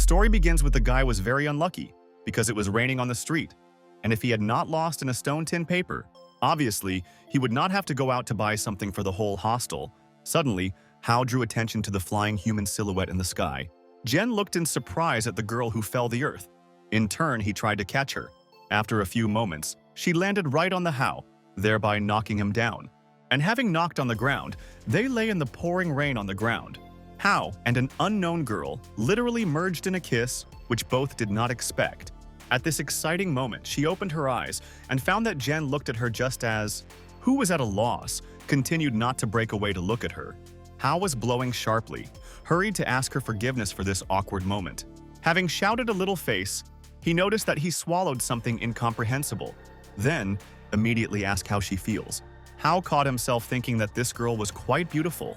story begins with the guy was very unlucky because it was raining on the street, and if he had not lost in a stone tin paper, obviously, he would not have to go out to buy something for the whole hostel. Suddenly, Hao drew attention to the flying human silhouette in the sky. Jen looked in surprise at the girl who fell the earth. In turn, he tried to catch her. After a few moments, she landed right on the Hao, thereby knocking him down. And having knocked on the ground, they lay in the pouring rain on the ground. Hao and an unknown girl literally merged in a kiss, which both did not expect. At this exciting moment, she opened her eyes and found that Jen looked at her just as, who was at a loss, continued not to break away to look at her. Hao was blowing sharply, hurried to ask her forgiveness for this awkward moment. Having shouted a little face, he noticed that he swallowed something incomprehensible. Then, immediately asked how she feels. Hao caught himself thinking that this girl was quite beautiful.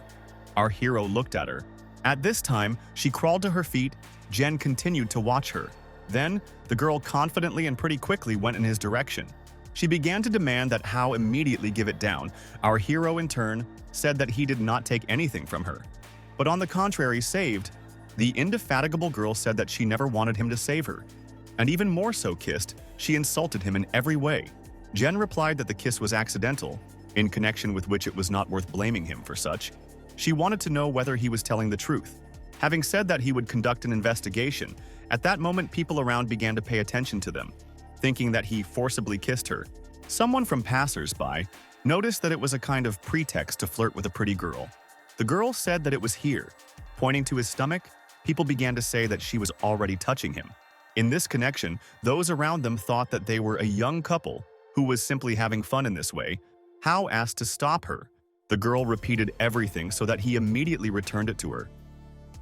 Our hero looked at her. At this time, she crawled to her feet. Jen continued to watch her. Then, the girl confidently and pretty quickly went in his direction. She began to demand that Hao immediately give it down. Our hero, in turn, said that he did not take anything from her, but on the contrary saved. The indefatigable girl said that she never wanted him to save her, and even more so kissed, she insulted him in every way. Jen replied that the kiss was accidental, in connection with which it was not worth blaming him for such. She wanted to know whether he was telling the truth. Having said that he would conduct an investigation, at that moment people around began to pay attention to them, thinking that he forcibly kissed her. Someone from passers-by noticed that it was a kind of pretext to flirt with a pretty girl. The girl said that it was here. Pointing to his stomach, people began to say that she was already touching him. In this connection, those around them thought that they were a young couple who was simply having fun in this way. Hao asked to stop her. The girl repeated everything so that he immediately returned it to her.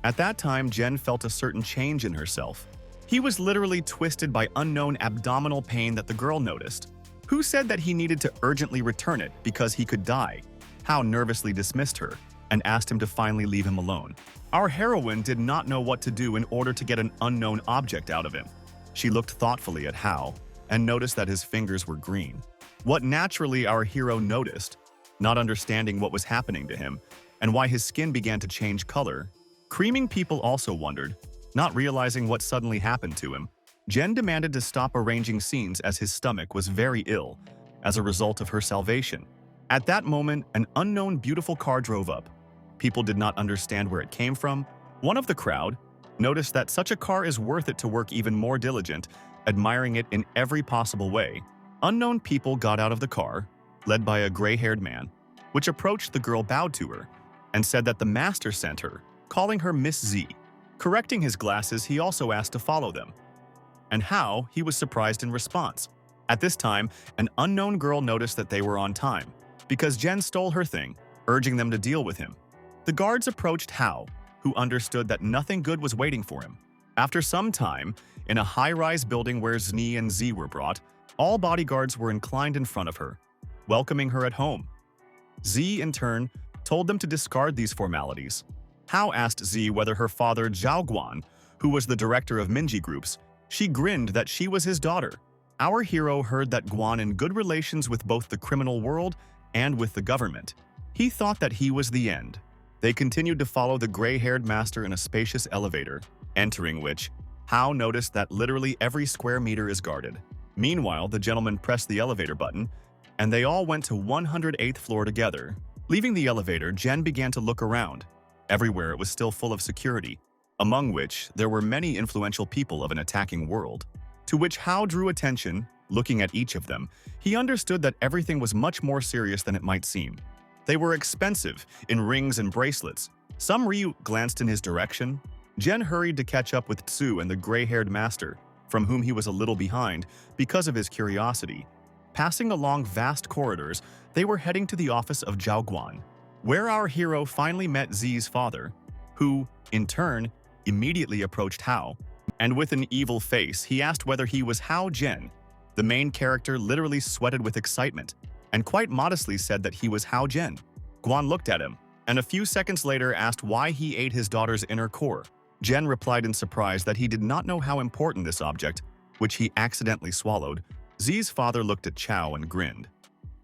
At that time, Jen felt a certain change in herself. He was literally twisted by unknown abdominal pain that the girl noticed. Who said that he needed to urgently return it because he could die? Hao nervously dismissed her and asked him to finally leave him alone. Our heroine did not know what to do in order to get an unknown object out of him. She looked thoughtfully at Hao and noticed that his fingers were green. What naturally our hero noticed, not understanding what was happening to him and why his skin began to change color. Creaming people also wondered, not realizing what suddenly happened to him. Jen demanded to stop arranging scenes as his stomach was very ill as a result of her salvation. At that moment, an unknown beautiful car drove up. People did not understand where it came from. One of the crowd noticed that such a car is worth it to work even more diligent, admiring it in every possible way. Unknown people got out of the car, led by a gray-haired man, which approached the girl, bowed to her, and said that the master sent her, calling her Miss Z. Correcting his glasses, he also asked to follow them. And how he was surprised in response. At this time, an unknown girl noticed that they were on time, because Jen stole her thing, urging them to deal with him. The guards approached Hao, who understood that nothing good was waiting for him. After some time, in a high-rise building where Zni and Z were brought, all bodyguards were inclined in front of her, welcoming her at home. Z, in turn, told them to discard these formalities. Hao asked Z whether her father Zhao Guan, who was the director of Minji groups, she grinned that she was his daughter. Our hero heard that Guan in good relations with both the criminal world and with the government. He thought that he was the end. They continued to follow the gray-haired master in a spacious elevator, entering which, Hao noticed that literally every square meter is guarded. Meanwhile, the gentleman pressed the elevator button, and they all went to 108th floor together. Leaving the elevator, Jen began to look around. Everywhere it was still full of security, among which there were many influential people of an attacking world. To which Hao drew attention. Looking at each of them, he understood that everything was much more serious than it might seem. They were expensive, in rings and bracelets. Some Ryu glanced in his direction. Jen hurried to catch up with Tsu and the gray-haired master, from whom he was a little behind because of his curiosity. Passing along vast corridors, they were heading to the office of Zhao Guan, where our hero finally met Z's father, who, in turn, immediately approached Hao, and with an evil face, he asked whether he was Hao Zhen. The main character literally sweated with excitement, and quite modestly said that he was Hao Zhen. Guan looked at him, and a few seconds later asked why he ate his daughter's inner core. Zhen replied in surprise that he did not know how important this object, which he accidentally swallowed. Z's father looked at Chao and grinned.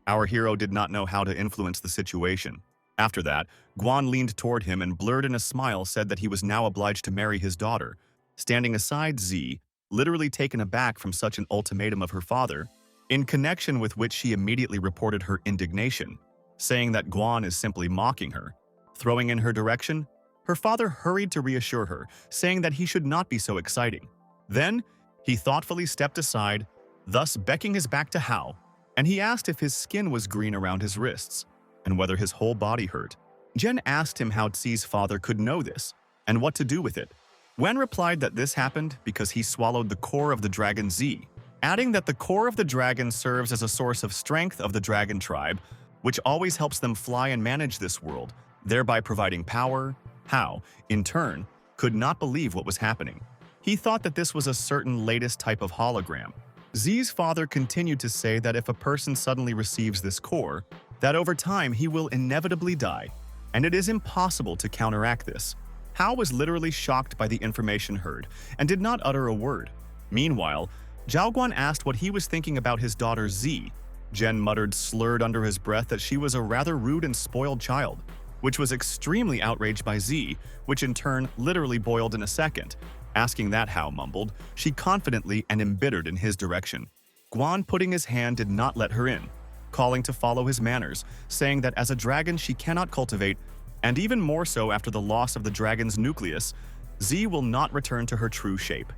Our hero did not know how to influence the situation. After that, Guan leaned toward him and blurred in a smile said that he was now obliged to marry his daughter. standing aside Z, literally taken aback from such an ultimatum of her father, in connection with which she immediately reported her indignation, saying that Guan is simply mocking her. Throwing in her direction, her father hurried to reassure her, saying that he should not be so exciting. Then, he thoughtfully stepped aside, thus becking his back to Hao, and he asked if his skin was green around his wrists, and whether his whole body hurt. Jen asked him how Tsi's father could know this, and what to do with it. Wen replied that this happened because he swallowed the core of the dragon Z, adding that the core of the dragon serves as a source of strength of the dragon tribe, which always helps them fly and manage this world, thereby providing power. Hao, in turn, could not believe what was happening. He thought that this was a certain latest type of hologram. Z's father continued to say that if a person suddenly receives this core, that over time he will inevitably die, and it is impossible to counteract this. Hao was literally shocked by the information heard and did not utter a word. Meanwhile, Zhao Guan asked what he was thinking about his daughter Z. Jen muttered slurred under his breath that she was a rather rude and spoiled child, which was extremely outraged by Z, which in turn literally boiled in a second. Asking that, Hao mumbled, she confidently and embittered in his direction. Guan, putting his hand, did not let her in, calling to follow his manners, saying that as a dragon she cannot cultivate, and even more so after the loss of the dragon's nucleus, Z will not return to her true shape.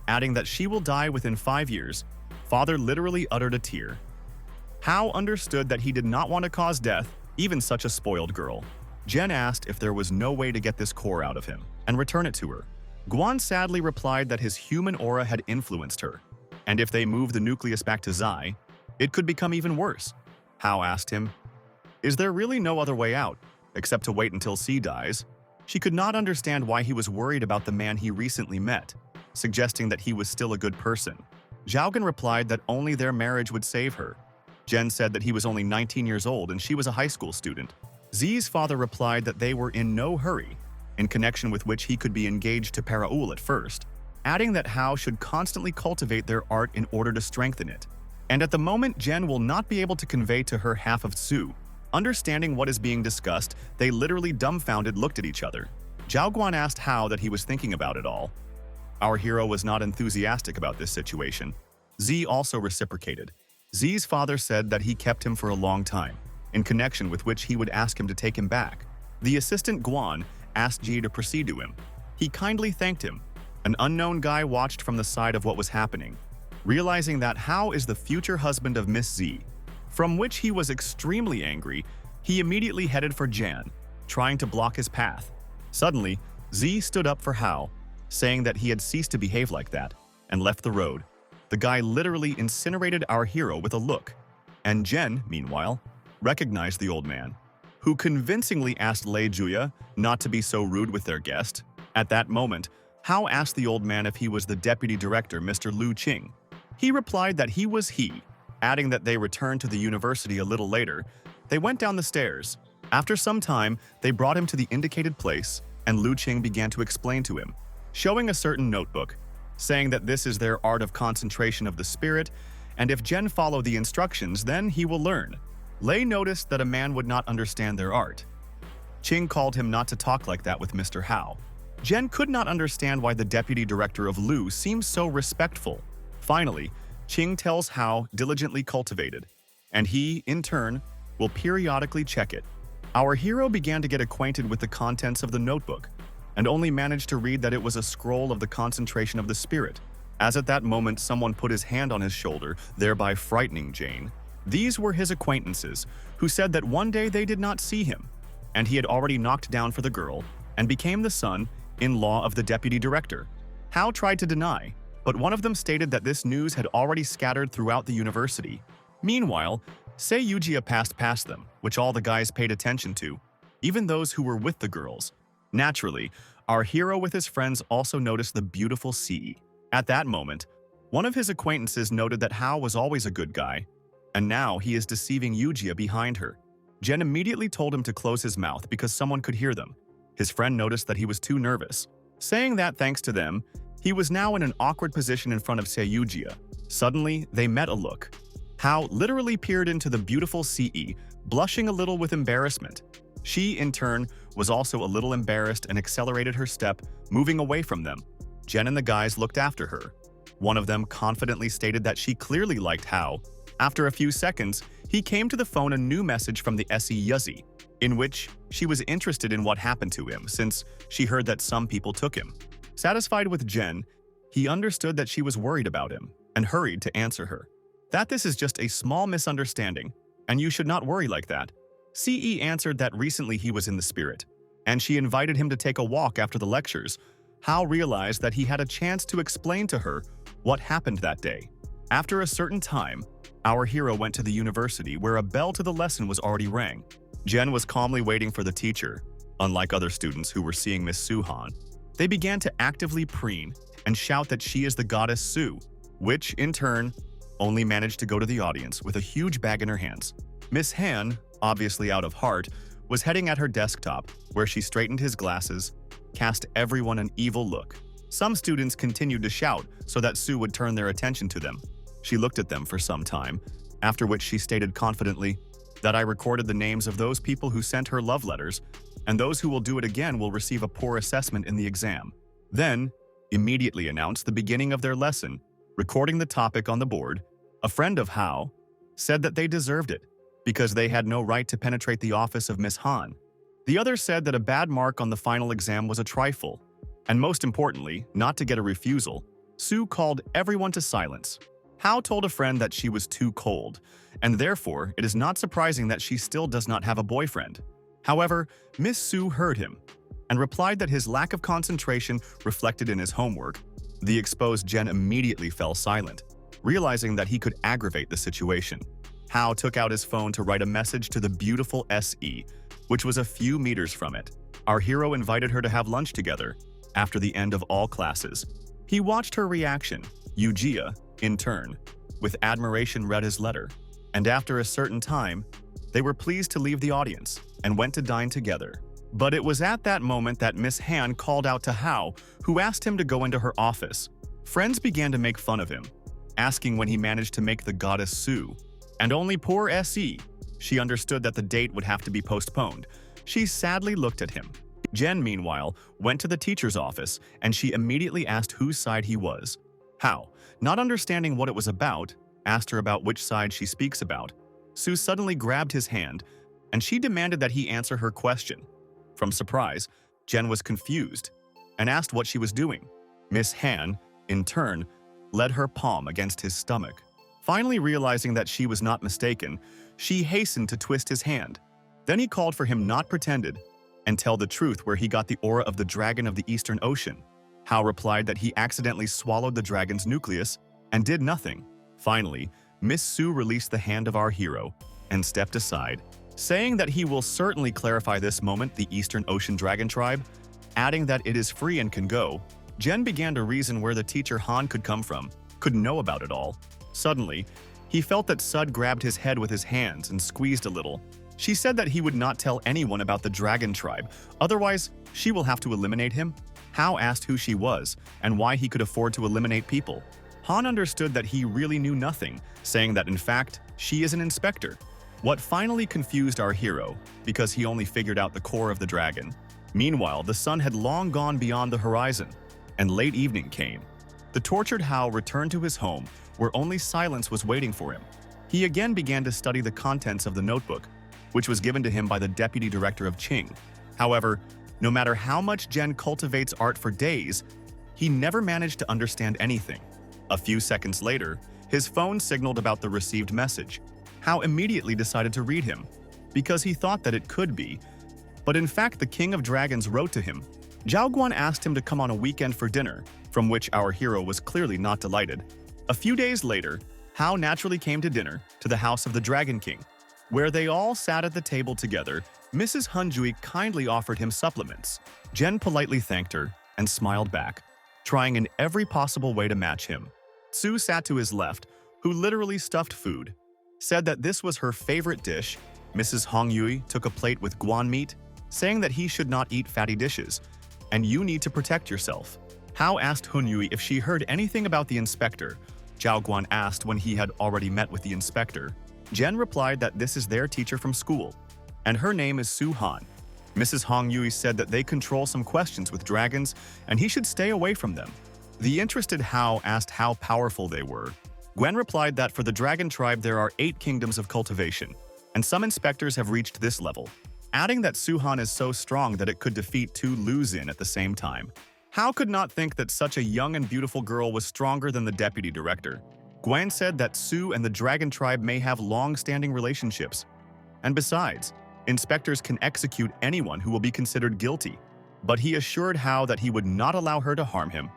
Adding that she will die within 5 years, father literally uttered a tear. Hao understood that he did not want to cause death, even such a spoiled girl. Jen asked if there was no way to get this core out of him and return it to her. Guan sadly replied that his human aura had influenced her, and if they moved the nucleus back to Zai, it could become even worse. Hao asked him, "Is there really no other way out, except to wait until C dies?" She could not understand why he was worried about the man he recently met, suggesting that he was still a good person. Zhaogan replied that only their marriage would save her. Jen said that he was only 19 years old and she was a high school student. Z's father replied that they were in no hurry, in connection with which he could be engaged to Paraul at first, adding that Hao should constantly cultivate their art in order to strengthen it. And at the moment, Jen will not be able to convey to her half of Su. Understanding what is being discussed, they literally dumbfounded looked at each other. Zhao Guan asked Hao that he was thinking about it all. Our hero was not enthusiastic about this situation. Z also reciprocated. Z's father said that he kept him for a long time, in connection with which he would ask him to take him back. The assistant Guan asked Ji to proceed to him. He kindly thanked him. An unknown guy watched from the side of what was happening, realizing that Hao is the future husband of Miss Z, from which he was extremely angry. He immediately headed for Jan, trying to block his path. Suddenly, Z stood up for Hao, saying that he had ceased to behave like that, and left the road. The guy literally incinerated our hero with a look, and Jen, meanwhile, recognized the old man, who convincingly asked Lei Juya not to be so rude with their guest. At that moment, Hao asked the old man if he was the deputy director, Mr. Lu Qing. He replied that he was he, adding that they returned to the university a little later. They went down the stairs. After some time, they brought him to the indicated place, and Lu Qing began to explain to him, showing a certain notebook, saying that this is their art of concentration of the spirit, and if Jen follow the instructions, then he will learn. Lei noticed that a man would not understand their art. Qing called him not to talk like that with Mr. Hao. Jen could not understand why the deputy director of Lu seemed so respectful. Finally, Qing tells Hao diligently cultivated, and he, in turn, will periodically check it. Our hero began to get acquainted with the contents of the notebook, and only managed to read that it was a scroll of the concentration of the spirit, as at that moment someone put his hand on his shoulder, thereby frightening Jane. These were his acquaintances, who said that one day they did not see him, and he had already knocked down for the girl, and became the son-in-law of the deputy director. Hao tried to deny, but one of them stated that this news had already scattered throughout the university. Meanwhile, Sei Yujia passed past them, which all the guys paid attention to, even those who were with the girls. Naturally, our hero with his friends also noticed the beautiful sea. At that moment, one of his acquaintances noted that Hao was always a good guy, and now he is deceiving Yujia behind her. Jen immediately told him to close his mouth because someone could hear them. His friend noticed that he was too nervous, saying that thanks to them, he was now in an awkward position in front of Sei Yujia. Suddenly, they met a look. Hao literally peered into the beautiful CE, blushing a little with embarrassment. She, in turn, was also a little embarrassed and accelerated her step, moving away from them. Jen and the guys looked after her. One of them confidently stated that she clearly liked Hao. After a few seconds, he came to the phone a new message from the SE Yuzzy, in which she was interested in what happened to him since she heard that some people took him. Satisfied with Jen, he understood that she was worried about him and hurried to answer her. That this is just a small misunderstanding, and you should not worry like that. CE answered that recently he was in the spirit, and she invited him to take a walk after the lectures. Hao realized that he had a chance to explain to her what happened that day. After a certain time, our hero went to the university where a bell to the lesson was already rang. Jen was calmly waiting for the teacher. Unlike other students who were seeing Miss Su-han, they began to actively preen and shout that she is the goddess Su, which, in turn, only managed to go to the audience with a huge bag in her hands. Miss Han, obviously out of heart, was heading at her desktop, where she straightened his glasses, cast everyone an evil look. Some students continued to shout so that Su would turn their attention to them. She looked at them for some time, after which she stated confidently that I recorded the names of those people who sent her love letters, and those who will do it again will receive a poor assessment in the exam. Then, immediately announced the beginning of their lesson, recording the topic on the board. A friend of Hao said that they deserved it because they had no right to penetrate the office of Miss Han. The other said that a bad mark on the final exam was a trifle, and most importantly, not to get a refusal. Su called everyone to silence. Hao told a friend that she was too cold, and therefore it is not surprising that she still does not have a boyfriend. However, Miss Su heard him and replied that his lack of concentration reflected in his homework. The exposed Jen immediately fell silent, realizing that he could aggravate the situation. Hao took out his phone to write a message to the beautiful SE, which was a few meters from it. Our hero invited her to have lunch together after the end of all classes. He watched her reaction. Yujia, in turn, with admiration read his letter, and after a certain time, they were pleased to leave the audience and went to dine together. But it was at that moment that Miss Han called out to Hao, who asked him to go into her office. Friends began to make fun of him, asking when he managed to make the goddess Su. And only poor SE. She understood that the date would have to be postponed. She sadly looked at him. Jen, meanwhile, went to the teacher's office, and she immediately asked whose side he was. Hao, not understanding what it was about, asked her about which side she speaks about. Su suddenly grabbed his hand, and she demanded that he answer her question. From surprise, Jen was confused and asked what she was doing. Miss Han, in turn, led her palm against his stomach. Finally realizing that she was not mistaken, she hastened to twist his hand. Then he called for him not pretended and tell the truth where he got the aura of the dragon of the Eastern Ocean. Hao replied that he accidentally swallowed the dragon's nucleus and did nothing. Finally, Miss Su released the hand of our hero and stepped aside, saying that he will certainly clarify this moment the Eastern Ocean Dragon Tribe, adding that it is free and can go. Jen began to reason where the teacher Han could come from, couldn't know about it all. Suddenly, he felt that Sud grabbed his head with his hands and squeezed a little. She said that he would not tell anyone about the Dragon Tribe, otherwise she will have to eliminate him. Hao asked who she was and why he could afford to eliminate people. Han understood that he really knew nothing, saying that in fact, she is an inspector. What finally confused our hero, because he only figured out the core of the dragon. Meanwhile, the sun had long gone beyond the horizon, and late evening came. The tortured Hao returned to his home, where only silence was waiting for him. He again began to study the contents of the notebook, which was given to him by the deputy director of Qing. However, no matter how much Jen cultivates art for days, he never managed to understand anything. A few seconds later, his phone signaled about the received message. Hao immediately decided to read him, because he thought that it could be. But in fact, the King of Dragons wrote to him. Zhao Guan asked him to come on a weekend for dinner, from which our hero was clearly not delighted. A few days later, Hao naturally came to dinner to the house of the Dragon King. Where they all sat at the table together, Mrs. Hunjui kindly offered him supplements. Jen politely thanked her and smiled back, trying in every possible way to match him. Su sat to his left, who literally stuffed food, said that this was her favorite dish. Mrs. Hongyui took a plate with guan meat, saying that he should not eat fatty dishes, and you need to protect yourself. Hao asked Hunyui if she heard anything about the inspector. Zhao Guan asked when he had already met with the inspector. Jen replied that this is their teacher from school, and her name is Su Han. Mrs. Hongyui said that they control some questions with dragons, and he should stay away from them. The interested Hao asked how powerful they were. Gwen replied that for the dragon tribe there are 8 kingdoms of cultivation, and some inspectors have reached this level, adding that Suhan is so strong that it could defeat 2 Luzin at the same time. Hao could not think that such a young and beautiful girl was stronger than the deputy director. Gwen said that Su and the dragon tribe may have long-standing relationships. And besides, inspectors can execute anyone who will be considered guilty. But he assured Hao that he would not allow her to harm him.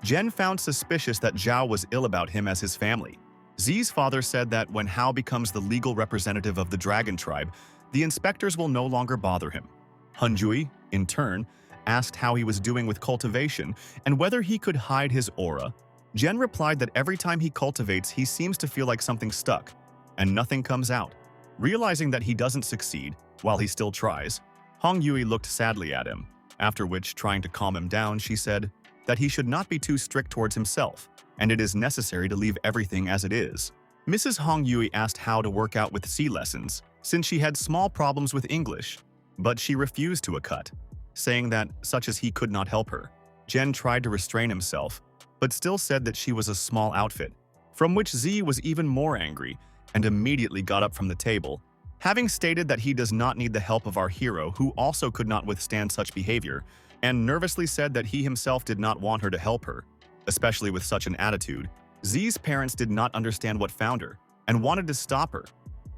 Jen found suspicious that Zhao was ill about him as his family. Zi's father said that when Hao becomes the legal representative of the dragon tribe, the inspectors will no longer bother him. Hunjui, in turn, asked how he was doing with cultivation and whether he could hide his aura. Jen replied that every time he cultivates, he seems to feel like something's stuck, and nothing comes out. Realizing that he doesn't succeed, while he still tries, Hong Yui looked sadly at him, after which, trying to calm him down, she said that he should not be too strict towards himself, and it is necessary to leave everything as it is. Mrs. Hong Yui asked Hao to work out with C lessons, since she had small problems with English, but she refused to a cut, saying that such as he could not help her. Jen tried to restrain himself, but still said that she was a small outfit, from which Z was even more angry and immediately got up from the table, having stated that he does not need the help of our hero, who also could not withstand such behavior, and nervously said that he himself did not want her to help her, especially with such an attitude. Z's parents did not understand what found her and wanted to stop her,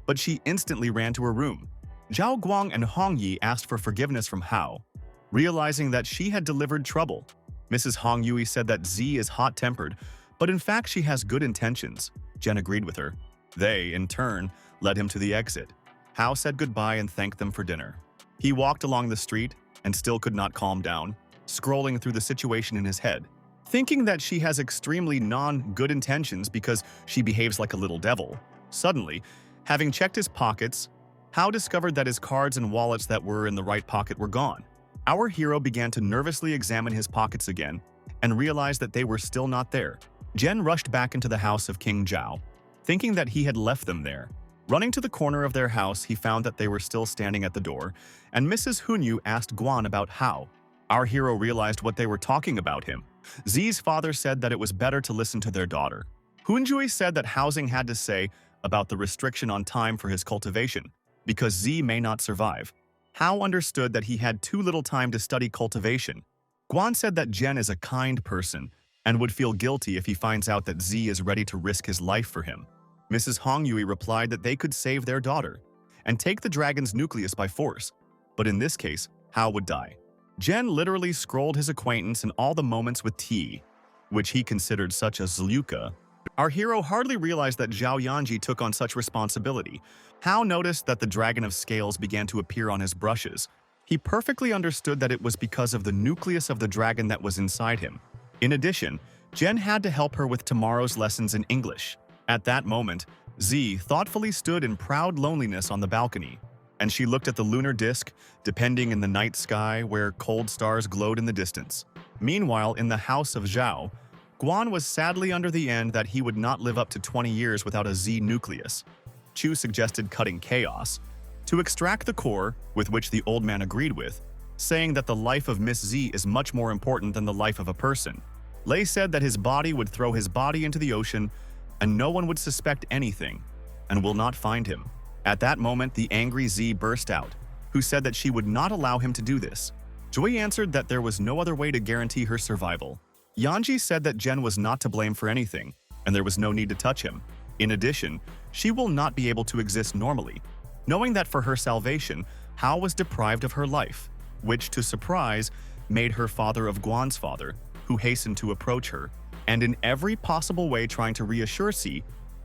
but she instantly ran to her room. Zhao Guang and Hong Yi asked for forgiveness from Hao, realizing that she had delivered trouble. Mrs. Hong Yui said that Z is hot-tempered, but in fact she has good intentions. Jen agreed with her. They, in turn, led him to the exit. Hao said goodbye and thanked them for dinner. He walked along the street and still could not calm down, scrolling through the situation in his head, thinking that she has extremely non-good intentions because she behaves like a little devil. Suddenly, having checked his pockets, Hao discovered that his cards and wallets that were in the right pocket were gone. Our hero began to nervously examine his pockets again and realized that they were still not there. Jen rushed back into the house of King Zhao, thinking that he had left them there. Running to the corner of their house, he found that they were still standing at the door, and Mrs. Hunyu asked Guan about Hao. Our hero realized what they were talking about him. Zi's father said that it was better to listen to their daughter. Hunjui said that Housing had to say about the restriction on time for his cultivation, because Z may not survive. Hao understood that he had too little time to study cultivation. Guan said that Jen is a kind person and would feel guilty if he finds out that Z is ready to risk his life for him. Mrs. Hong Yui replied that they could save their daughter and take the dragon's nucleus by force, but in this case, Hao would die. Jen literally scrolled his acquaintance in all the moments with T, which he considered such as Zluka. Our hero hardly realized that Zhao Yanji took on such responsibility. Hao noticed that the dragon of scales began to appear on his brushes. He perfectly understood that it was because of the nucleus of the dragon that was inside him. In addition, Jen had to help her with tomorrow's lessons in English. At that moment, Z thoughtfully stood in proud loneliness on the balcony, and she looked at the lunar disk, depending in the night sky where cold stars glowed in the distance. Meanwhile, in the house of Zhao, Guan was sadly under the end that he would not live up to 20 years without a Z nucleus. Chu suggested cutting chaos to extract the core, with which the old man agreed with, saying that the life of Miss Z is much more important than the life of a person. Lei said that his body would throw his body into the ocean and no one would suspect anything and will not find him. At that moment, the angry Z burst out, who said that she would not allow him to do this. Joy answered that there was no other way to guarantee her survival. Yanji said that Jen was not to blame for anything, and there was no need to touch him. In addition, she will not be able to exist normally, knowing that for her salvation, Hao was deprived of her life, which, to surprise, made her father of Guan's father, who hastened to approach her, and in every possible way trying to reassure C,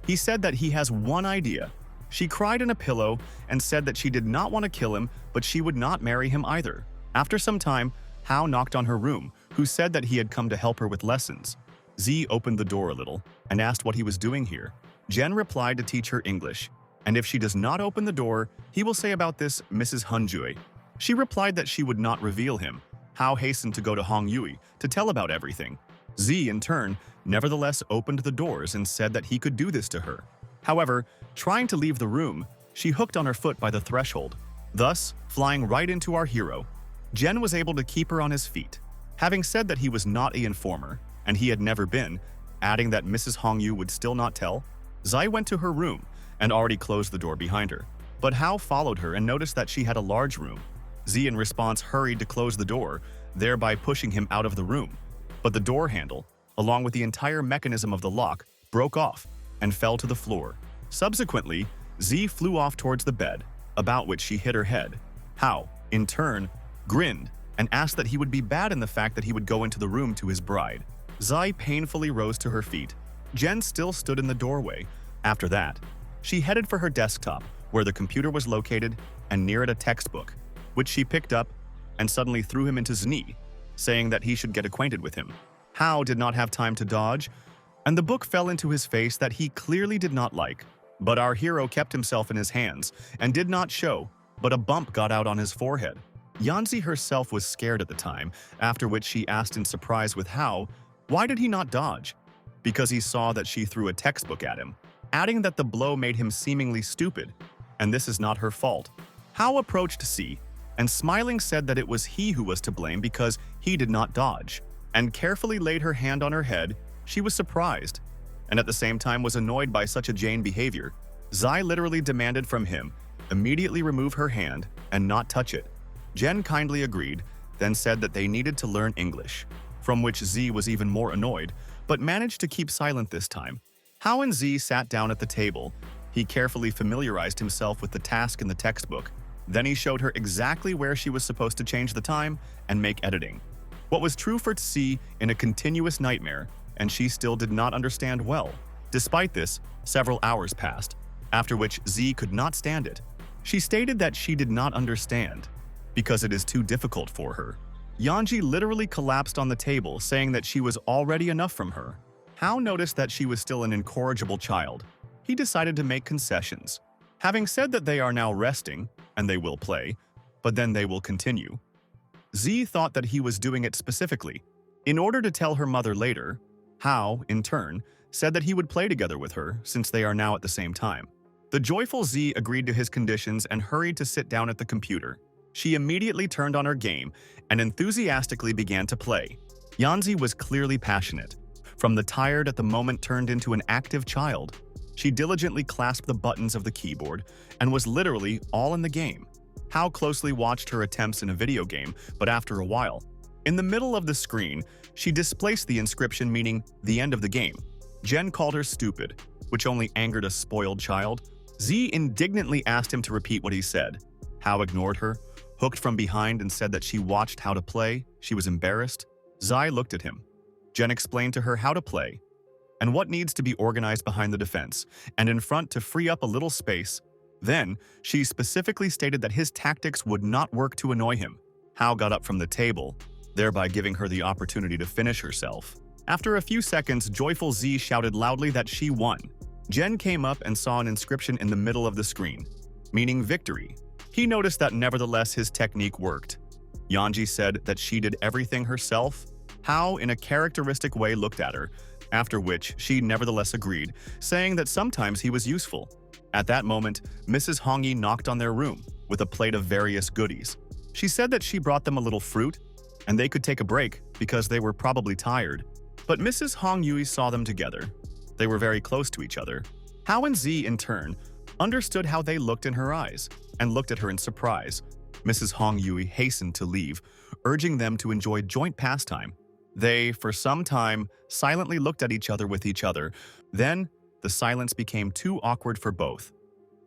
he said that he has one idea. She cried in a pillow and said that she did not want to kill him, but she would not marry him either. After some time, Hao knocked on her room, who said that he had come to help her with lessons. Z opened the door a little and asked what he was doing here. Jen replied to teach her English, and if she does not open the door, he will say about this Mrs. Hunjui. She replied that she would not reveal him. Hao hastened to go to Hong Yui to tell about everything. Z, in turn, nevertheless opened the doors and said that he could do this to her. However, trying to leave the room, she hooked on her foot by the threshold, thus flying right into our hero. Jen was able to keep her on his feet. Having said that he was not an informer, and he had never been, adding that Mrs. Hongyu would still not tell. Zai went to her room and already closed the door behind her. But Hao followed her and noticed that she had a large room. Z in response hurried to close the door, thereby pushing him out of the room. But the door handle, along with the entire mechanism of the lock, broke off and fell to the floor. Subsequently, Z flew off towards the bed, about which she hit her head. Hao, in turn, grinned and asked that he would be bad in the fact that he would go into the room to his bride. Zai painfully rose to her feet. Jen still stood in the doorway. After that, she headed for her desktop, where the computer was located, and near it a textbook, which she picked up and suddenly threw him into Zni, saying that he should get acquainted with him. Hao did not have time to dodge, and the book fell into his face that he clearly did not like. But our hero kept himself in his hands and did not show, but a bump got out on his forehead. Yanzi herself was scared at the time, after which she asked in surprise with Hao, why did he not dodge? Because he saw that she threw a textbook at him, adding that the blow made him seemingly stupid, and this is not her fault. Hao approached C, and smiling said that it was he who was to blame because he did not dodge, and carefully laid her hand on her head. She was surprised, and at the same time was annoyed by such a Jane behavior. Zai literally demanded from him immediately remove her hand and not touch it. Jen kindly agreed, then said that they needed to learn English, from which Z was even more annoyed, but managed to keep silent this time. Hao and Z sat down at the table. He carefully familiarized himself with the task in the textbook. Then he showed her exactly where she was supposed to change the time and make editing. What was true for C in a continuous nightmare, and she still did not understand well. Despite this, several hours passed, after which Z could not stand it. She stated that she did not understand, because it is too difficult for her. Yanji literally collapsed on the table, saying that she was already enough from her. Hao noticed that she was still an incorrigible child. He decided to make concessions. Having said that they are now resting, and they will play, but then they will continue. Z thought that he was doing it specifically, in order to tell her mother later. Hao, in turn, said that he would play together with her, since they are now at the same time. The joyful Z agreed to his conditions and hurried to sit down at the computer. She immediately turned on her game and enthusiastically began to play. Yanzi was clearly passionate. From the tired at the moment turned into an active child. She diligently clasped the buttons of the keyboard and was literally all in the game. Hao closely watched her attempts in a video game, but after a while, in the middle of the screen, she displaced the inscription meaning the end of the game. Jen called her stupid, which only angered a spoiled child. Z indignantly asked him to repeat what he said. Hao ignored her, hooked from behind, and said that she watched how to play. She was embarrassed. Zai looked at him. Jen explained to her how to play and what needs to be organized behind the defense and in front to free up a little space. Then, she specifically stated that his tactics would not work to annoy him. Hao got up from the table, thereby giving her the opportunity to finish herself. After a few seconds, joyful Z shouted loudly that she won. Jen came up and saw an inscription in the middle of the screen, meaning victory. He noticed that nevertheless his technique worked. Yanji said that she did everything herself. Hao, in a characteristic way, looked at her, after which she nevertheless agreed, saying that sometimes he was useful. At that moment, Mrs. Hongyi knocked on their room with a plate of various goodies. She said that she brought them a little fruit, and they could take a break because they were probably tired. But Mrs. Hongyi saw them together. They were very close to each other. Hao and Z, in turn, understood how they looked in her eyes and looked at her in surprise. Mrs. Hongyi hastened to leave, urging them to enjoy joint pastime. They, for some time, silently looked at each other with each other. Then, the silence became too awkward for both.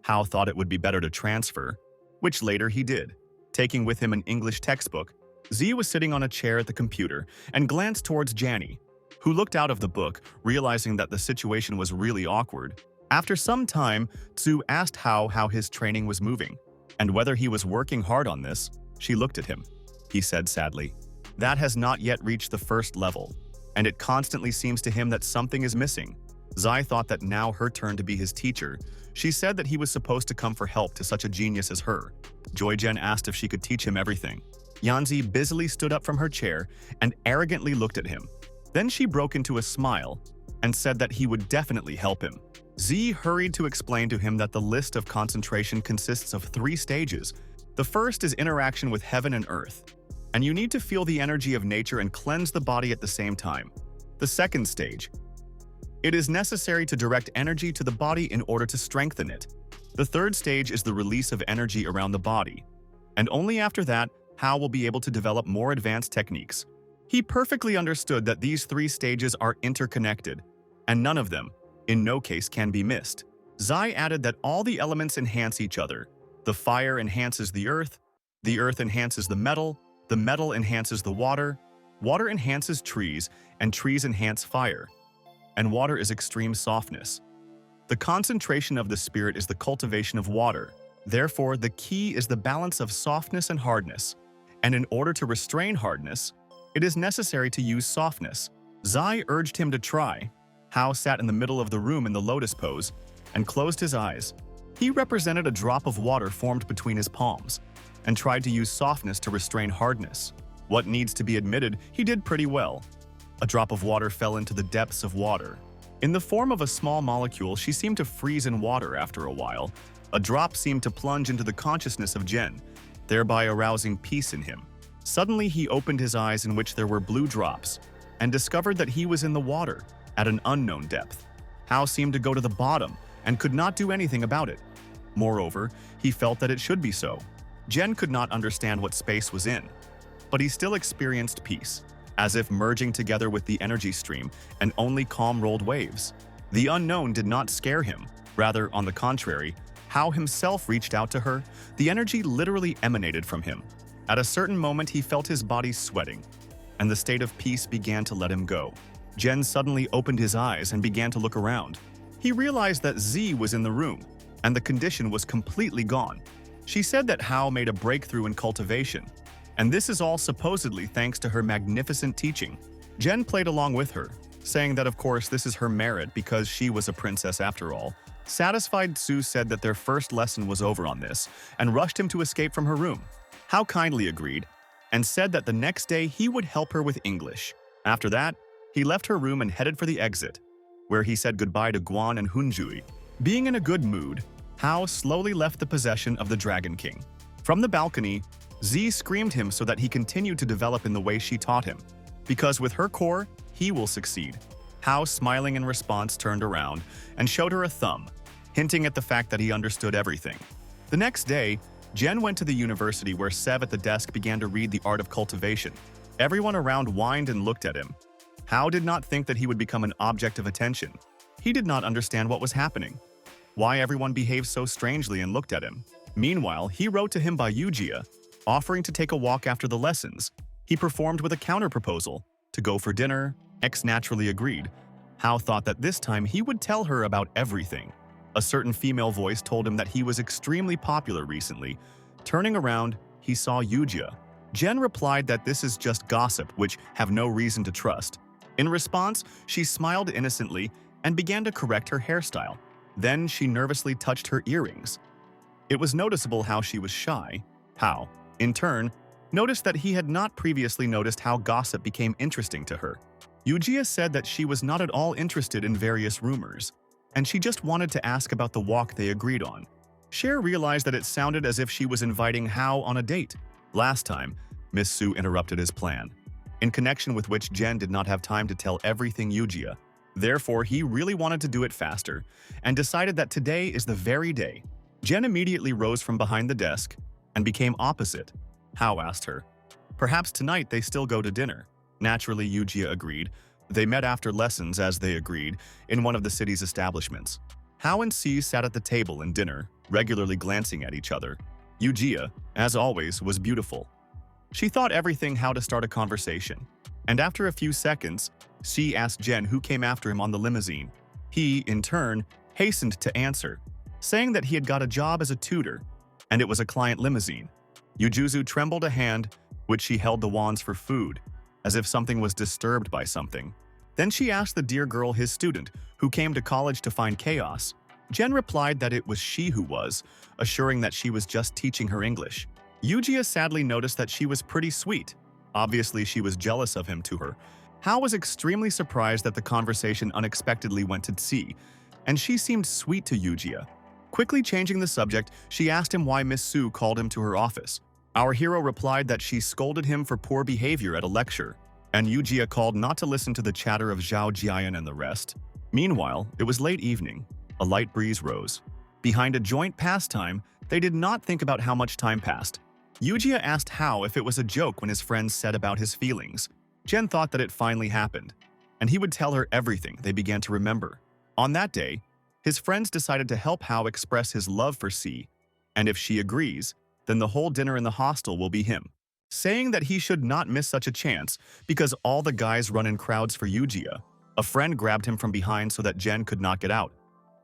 Hao thought it would be better to transfer, which later he did. Taking with him an English textbook, Z was sitting on a chair at the computer and glanced towards Janny, who looked out of the book, realizing that the situation was really awkward. After some time, Tzu asked Hao how his training was moving, and whether he was working hard on this. She looked at him. He said sadly, "That has not yet reached the first level, and it constantly seems to him that something is missing." Zai thought that now her turn to be his teacher. She said that he was supposed to come for help to such a genius as her. Joyjen asked if she could teach him everything. Yanzi busily stood up from her chair and arrogantly looked at him. Then she broke into a smile and said that he would definitely help him. Z hurried to explain to him that the list of concentration consists of 3 stages. The first is interaction with heaven and earth, and you need to feel the energy of nature and cleanse the body at the same time. The second stage. It is necessary to direct energy to the body in order to strengthen it. The third stage is the release of energy around the body. And only after that, Hao will be able to develop more advanced techniques. He perfectly understood that these three stages are interconnected, and none of them, in no case, can be missed. Zai added that all the elements enhance each other. The fire enhances the earth enhances the metal enhances the water enhances trees, and trees enhance fire. And water is extreme softness. The concentration of the spirit is the cultivation of water. Therefore, the key is the balance of softness and hardness. And in order to restrain hardness, it is necessary to use softness. Zai urged him to try. Hao sat in the middle of the room in the lotus pose and closed his eyes. He represented a drop of water formed between his palms and tried to use softness to restrain hardness. What needs to be admitted, he did pretty well. A drop of water fell into the depths of water. In the form of a small molecule, she seemed to freeze in water after a while. A drop seemed to plunge into the consciousness of Jen, thereby arousing peace in him. Suddenly, he opened his eyes in which there were blue drops and discovered that he was in the water at an unknown depth. Hao seemed to go to the bottom and could not do anything about it. Moreover, he felt that it should be so. Jen could not understand what space was in, but he still experienced peace, as if merging together with the energy stream and only calm rolled waves. The unknown did not scare him. Rather, on the contrary, Hao himself reached out to her. The energy literally emanated from him. At a certain moment, he felt his body sweating, and the state of peace began to let him go. Jen suddenly opened his eyes and began to look around. He realized that Z was in the room, and the condition was completely gone. She said that Hao made a breakthrough in cultivation, and this is all supposedly thanks to her magnificent teaching. Jen played along with her, saying that of course this is her merit because she was a princess after all. Satisfied, Sue said that their first lesson was over on this and rushed him to escape from her room. Hao kindly agreed and said that the next day he would help her with English. After that, he left her room and headed for the exit, where he said goodbye to Guan and Hunjui. Being in a good mood, Hao slowly left the possession of the Dragon King. From the balcony, Z screamed him so that he continued to develop in the way she taught him, because with her core, he will succeed. Hao, smiling in response, turned around and showed her a thumb, hinting at the fact that he understood everything. The next day, Jen went to the university where Sev at the desk began to read the art of cultivation. Everyone around whined and looked at him. Hao did not think that he would become an object of attention. He did not understand what was happening, why everyone behaved so strangely and looked at him. Meanwhile, he wrote to him by Yujia, offering to take a walk after the lessons. He performed with a counter-proposal to go for dinner. X naturally agreed. Hao thought that this time he would tell her about everything. A certain female voice told him that he was extremely popular recently. Turning around, he saw Yujia. Jen replied that this is just gossip which have no reason to trust. In response, she smiled innocently and began to correct her hairstyle. Then she nervously touched her earrings. It was noticeable how she was shy. Hao, in turn, noticed that he had not previously noticed how gossip became interesting to her. Yujia said that she was not at all interested in various rumors, and she just wanted to ask about the walk they agreed on. Cher realized that it sounded as if she was inviting Hao on a date. Last time, Miss Su interrupted his plan, in connection with which Jen did not have time to tell everything Yujia. Therefore, he really wanted to do it faster, and decided that today is the very day. Jen immediately rose from behind the desk and became opposite. Hao asked her. Perhaps tonight they still go to dinner. Naturally, Yujia agreed. They met after lessons, as they agreed, in one of the city's establishments. Hao and C sat at the table in dinner, regularly glancing at each other. Yujia, as always, was beautiful. She thought everything how to start a conversation, and after a few seconds, C asked Jen who came after him on the limousine. He, in turn, hastened to answer, saying that he had got a job as a tutor, and it was a client limousine. Yujuzu trembled a hand, which she held the wands for food, as if something was disturbed by something. Then she asked the dear girl, his student, who came to college to find chaos. Jen replied that it was she who was, assuring that she was just teaching her English. Yujia sadly noticed that she was pretty sweet. Obviously, she was jealous of him to her. Hao was extremely surprised that the conversation unexpectedly went to C, and she seemed sweet to Yujia. Quickly changing the subject, she asked him why Miss Su called him to her office. Our hero replied that she scolded him for poor behavior at a lecture, and Yujia called not to listen to the chatter of Zhao Jian and the rest. Meanwhile, it was late evening. A light breeze rose. Behind a joint pastime, they did not think about how much time passed. Yujia asked Hao if it was a joke when his friends said about his feelings. Jen thought that it finally happened, and he would tell her everything they began to remember. On that day, his friends decided to help Hao express his love for C, and if she agrees, then the whole dinner in the hostel will be him, saying that he should not miss such a chance because all the guys run in crowds for Yujia. A friend grabbed him from behind so that Jen could not get out.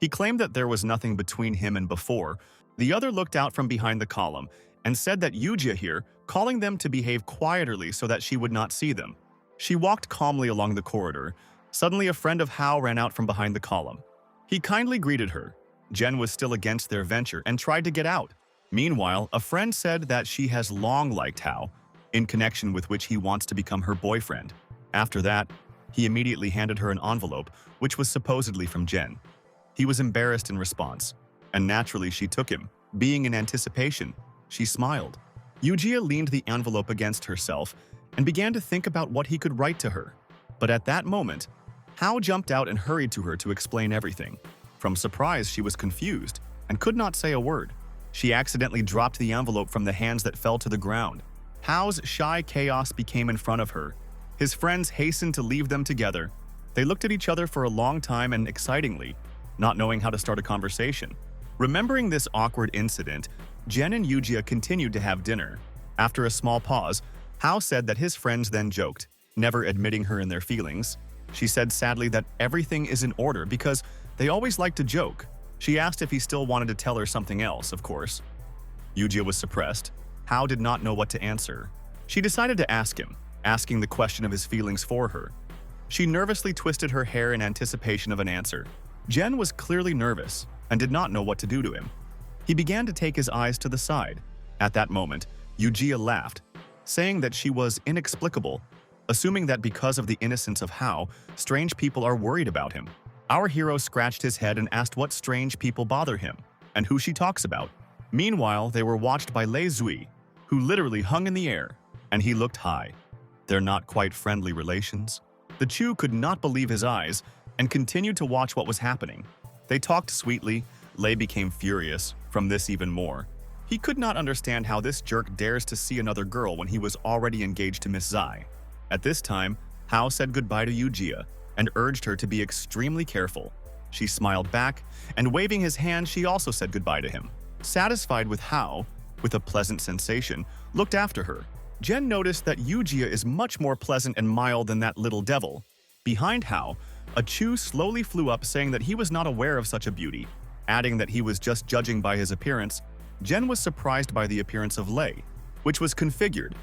He claimed that there was nothing between him and before. The other looked out from behind the column and said that Yujia here, calling them to behave quietly so that she would not see them. She walked calmly along the corridor. Suddenly, a friend of Hao ran out from behind the column. He kindly greeted her. Jen was still against their venture and tried to get out. Meanwhile, a friend said that she has long liked Hao, in connection with which he wants to become her boyfriend. After that, he immediately handed her an envelope, which was supposedly from Jen. He was embarrassed in response, and naturally she took him. Being in anticipation, she smiled. Yujia leaned the envelope against herself and began to think about what he could write to her. But at that moment, Hao jumped out and hurried to her to explain everything. From surprise, she was confused and could not say a word. She accidentally dropped the envelope from the hands that fell to the ground. Hao's shy chaos became in front of her. His friends hastened to leave them together. They looked at each other for a long time and excitingly, not knowing how to start a conversation. Remembering this awkward incident, Jen and Yujia continued to have dinner. After a small pause, Hao said that his friends then joked, never admitting her in their feelings. She said sadly that everything is in order because they always like to joke. She asked if he still wanted to tell her something else, of course. Yujia was suppressed. Hao did not know what to answer. She decided to ask him, asking the question of his feelings for her. She nervously twisted her hair in anticipation of an answer. Jen was clearly nervous and did not know what to do to him. He began to take his eyes to the side. At that moment, Yujia laughed, saying that she was inexplicable, assuming that because of the innocence of Hao, strange people are worried about him. Our hero scratched his head and asked what strange people bother him and who she talks about. Meanwhile, they were watched by Lei Zui, who literally hung in the air, and he looked high. They're not quite friendly relations. The Chu could not believe his eyes and continued to watch what was happening. They talked sweetly. Lei became furious, from this even more. He could not understand how this jerk dares to see another girl when he was already engaged to Miss Zai. At this time, Hao said goodbye to Yujia and urged her to be extremely careful. She smiled back, and waving his hand, she also said goodbye to him. Satisfied with Hao, with a pleasant sensation, looked after her. Jen noticed that Yujia is much more pleasant and mild than that little devil. Behind Hao, a Chu slowly flew up saying that he was not aware of such a beauty, adding that he was just judging by his appearance. Jen was surprised by the appearance of Lei, which was configured,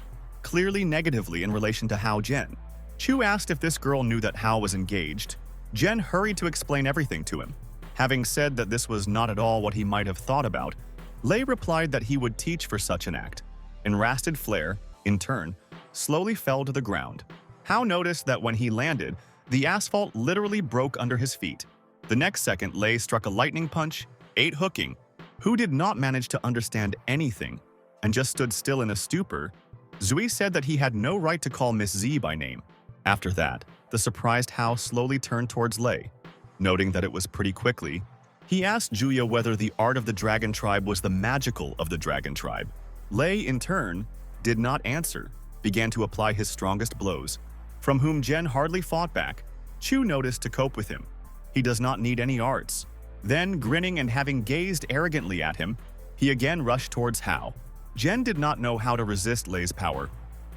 clearly negatively in relation to Hao Jen. Chu asked if this girl knew that Hao was engaged. Jen hurried to explain everything to him. Having said that this was not at all what he might have thought about, Lei replied that he would teach for such an act. Enrasted Flare, in turn, slowly fell to the ground. Hao noticed that when he landed, the asphalt literally broke under his feet. The next second, Lei struck a lightning punch, 8 hooking. Who did not manage to understand anything and just stood still in a stupor. Zui said that he had no right to call Miss Z by name. After that, the surprised Hao slowly turned towards Lei. Noting that it was pretty quickly, he asked Julia whether the art of the dragon tribe was the magical of the dragon tribe. Lei, in turn, did not answer, began to apply his strongest blows, from whom Jen hardly fought back. Chu noticed to cope with him. He does not need any arts. Then, grinning and having gazed arrogantly at him, he again rushed towards Hao. Jen did not know how to resist Lei's power,